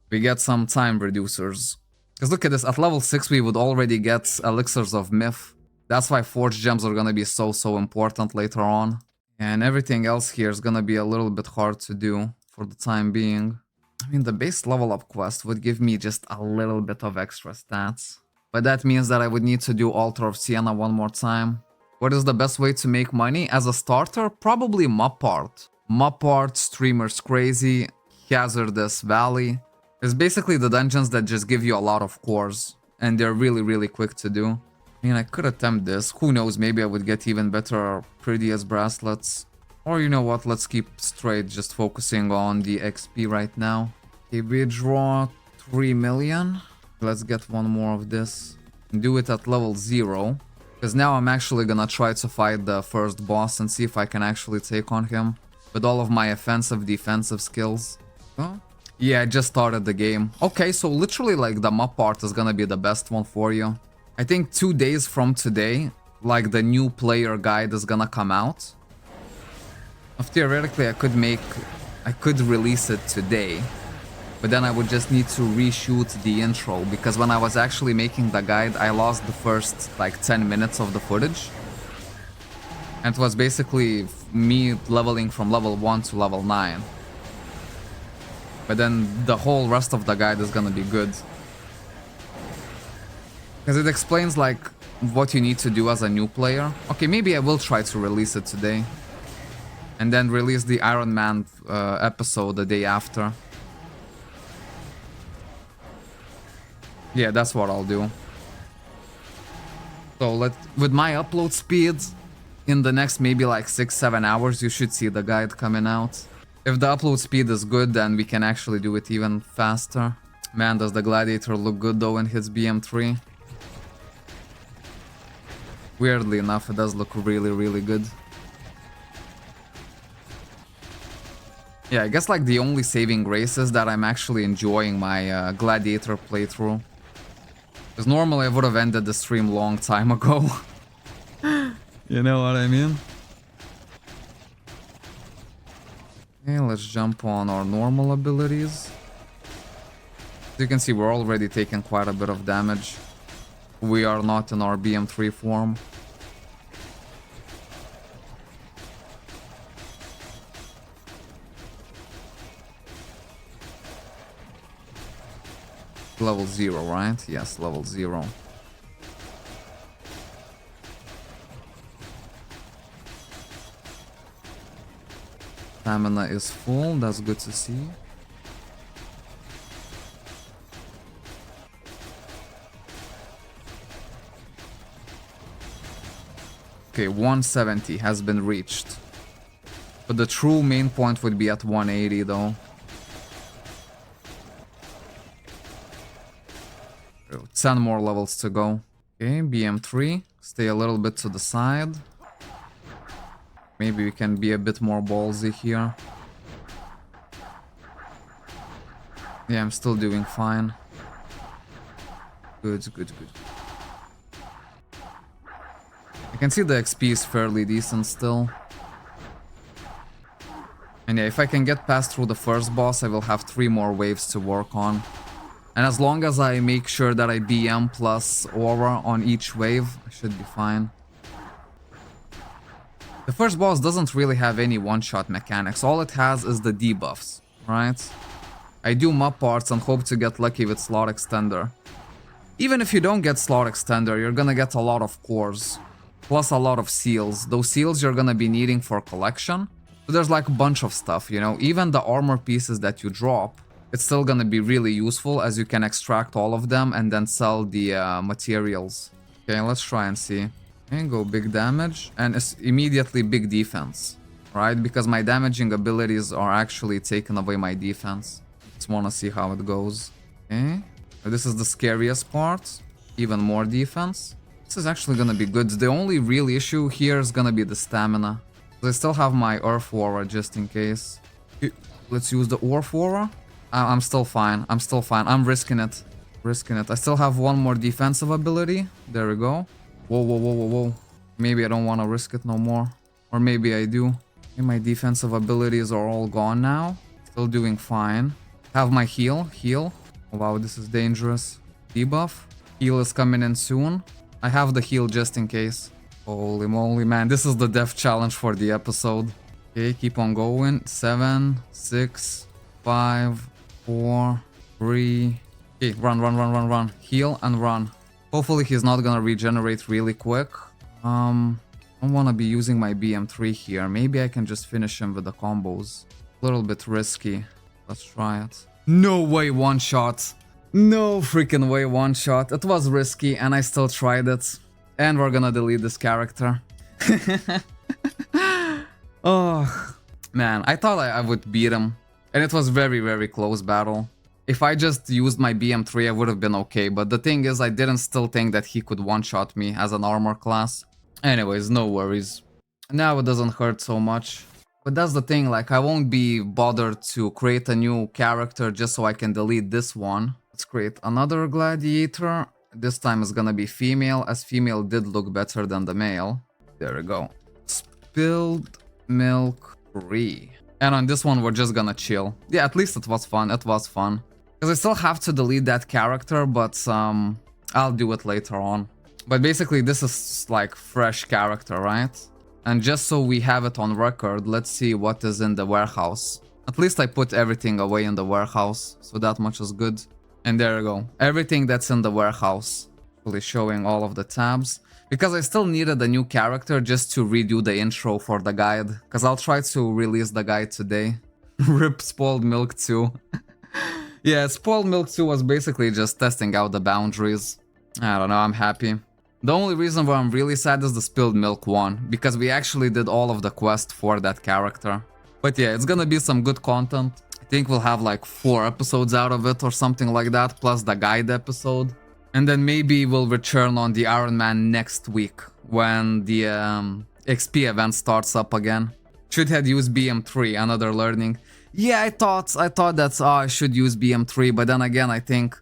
We get some time reducers. Because look at this. At level 6 we would already get elixirs of myth. That's why forge gems are gonna be so important later on. And everything else here is gonna be a little bit hard to do for the time being. I mean, the base level up quest would give me just a little bit of extra stats. But that means that I would need to do Altar of Sienna one more time. What is the best way to make money? As a starter, probably Map Art. Map Art, Streamer's Crazy, Hazardous Valley. It's basically the dungeons that just give you a lot of cores. And they're really quick to do. I mean, I could attempt this. Who knows, maybe I would get even better Prettiest bracelets. Or you know what, let's keep straight, just focusing on the XP right now. Okay, we draw 3 million. Let's get one more of this. Do it at level 0. Because now I'm actually gonna try to fight the first boss and see if I can actually take on him. With all of my offensive, defensive skills. Oh. Yeah, I just started the game. Okay, so literally like the map part is gonna be the best one for you. I think 2 days from today, like the new player guide is gonna come out. Theoretically, I could release it today, but then I would just need to reshoot the intro, because when I was actually making the guide, I lost the first like 10 minutes of the footage. And it was basically me leveling from level 1 to level 9. But then the whole rest of the guide is gonna be good. Because it explains like what you need to do as a new player. Okay, maybe I will try to release it today. And then release the Iron Man episode the day after. Yeah, that's what I'll do. So with my upload speed, in the next maybe like 6-7 hours, you should see the guide coming out. If the upload speed is good, then we can actually do it even faster. Man, does the Gladiator look good though in his BM3. Weirdly enough, it does look really good. Yeah, I guess like the only saving grace is that I'm actually enjoying my Gladiator playthrough. Because normally I would have ended the stream long time ago. You know what I mean? Okay, let's jump on our normal abilities. As you can see, we're already taking quite a bit of damage. We are not in our BM3 form. Level 0, right? Yes, level 0. Stamina is full, that's good to see. Okay, 170 has been reached. But the true main point would be at 180 though. 10 more levels to go. Okay, BM3. Stay a little bit to the side. Maybe we can be a bit more ballsy here. Yeah, I'm still doing fine. Good, good, good. I can see the XP is fairly decent still. And yeah, if I can get past through the first boss, I will have 3 more waves to work on. And as long as I make sure that I BM plus aura on each wave, I should be fine. The first boss doesn't really have any one-shot mechanics. All it has is the debuffs, right? I do map parts and hope to get lucky with slot extender. Even if you don't get slot extender, you're gonna get a lot of cores. Plus a lot of seals. Those seals you're gonna be needing for collection. So there's like a bunch of stuff, you know? Even the armor pieces that you drop, it's still gonna be really useful as you can extract all of them and then sell the materials. Okay, let's try and see. Okay, go big damage and it's immediately big defense, right? Because my damaging abilities are actually taking away my defense. Just wanna see how it goes. Okay, this is the scariest part. Even more defense. This is actually gonna be good. The only real issue here is gonna be the stamina. I still have my Earth Aura just in case. Let's use the Orf Aura. I'm still fine. I'm still fine. I'm risking it. Risking it. I still have one more defensive ability. There we go. Whoa, whoa, whoa, whoa, whoa. Maybe I don't want to risk it no more. Or maybe I do. Okay, my defensive abilities are all gone now. Still doing fine. Have my heal. Heal. Oh, wow, this is dangerous. Debuff. Heal is coming in soon. I have the heal just in case. Holy moly, man. This is the death challenge for the episode. Okay, keep on going. 7, 6, 5, 4, 3. Okay, run, run, run, run, run. Heal and run. Hopefully he's not gonna regenerate really quick. I don't wanna be using my BM3 here. Maybe I can just finish him with the combos. A little bit risky. Let's try it. No way, one shot. No freaking way, one shot. It was risky and I still tried it. And we're gonna delete this character. Oh, man, I thought I would beat him. And it was very, very close battle. If I just used my BM3, I would have been okay. But the thing is, I didn't still think that he could one-shot me as an armor class. Anyways, no worries. Now it doesn't hurt so much. But that's the thing, like, I won't be bothered to create a new character just so I can delete this one. Let's create another gladiator. This time it's gonna be female, as female did look better than the male. There we go. Spilled milk free. And on this one, we're just gonna chill. Yeah, at least it was fun. It was fun. Because I still have to delete that character, but I'll do it later on. But basically, this is like fresh character, right? And just so we have it on record, let's see what is in the warehouse. At least I put everything away in the warehouse, so that much is good. And there you go. Everything that's in the warehouse. Really showing all of the tabs. Because I still needed a new character just to redo the intro for the guide. Because I'll try to release the guide today. RIP Spoiled Milk 2. Yeah, Spoiled Milk 2 was basically just testing out the boundaries. I don't know, I'm happy. The only reason why I'm really sad is the Spilled Milk 1. Because we actually did all of the quest for that character. But yeah, it's gonna be some good content. I think we'll have like 4 episodes out of it or something like that. Plus the guide episode. And then maybe we'll return on the Iron Man next week when the XP event starts up again. Should have used BM3, another learning. Yeah, I thought that I should use BM3, but then again I think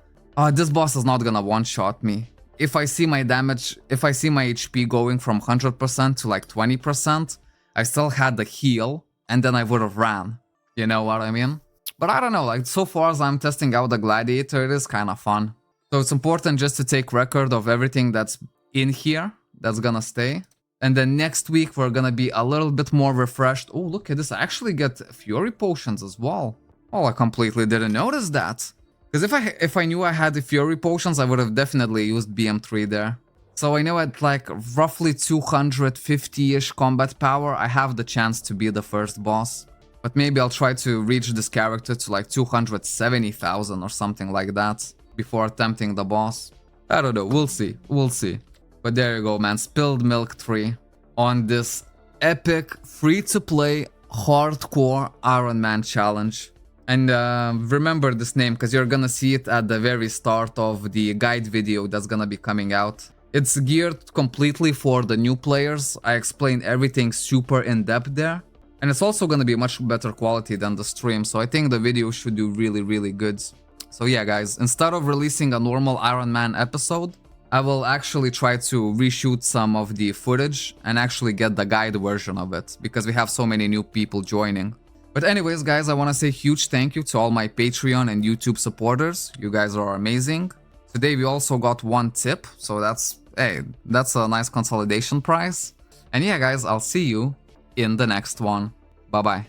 this boss is not gonna one-shot me. if I see my damage, if I see my HP going from 100% to like 20%, I still had the heal, and then I would have ran. You know what I mean? But I don't know, like so far as I'm testing out the Gladiator, it is kind of fun. So it's important just to take record of everything that's in here, that's gonna stay. And then next week we're gonna be a little bit more refreshed. Oh, look at this, I actually get Fury Potions as well. Oh, I completely didn't notice that. Because if I knew I had the Fury Potions, I would have definitely used BM3 there. So I know at like roughly 250-ish combat power, I have the chance to be the first boss. But maybe I'll try to reach this character to like 270,000 or something like that before attempting the boss. I don't know, we'll see, we'll see. But there you go, man, Spilled Milk 3 on this epic, free-to-play, hardcore Iron Man challenge. And remember this name, because you're gonna see it at the very start of the guide video that's gonna be coming out. It's geared completely for the new players. I explain everything super in-depth there. And it's also gonna be much better quality than the stream, so I think the video should do really, really good. So yeah, guys, instead of releasing a normal Iron Man episode, I will actually try to reshoot some of the footage and actually get the guide version of it, because we have so many new people joining. But anyways, guys, I want to say huge thank you to all my Patreon and YouTube supporters. You guys are amazing. Today we also got 1 tip, so that's a nice consolidation prize. And yeah, guys, I'll see you in the next one. Bye-bye.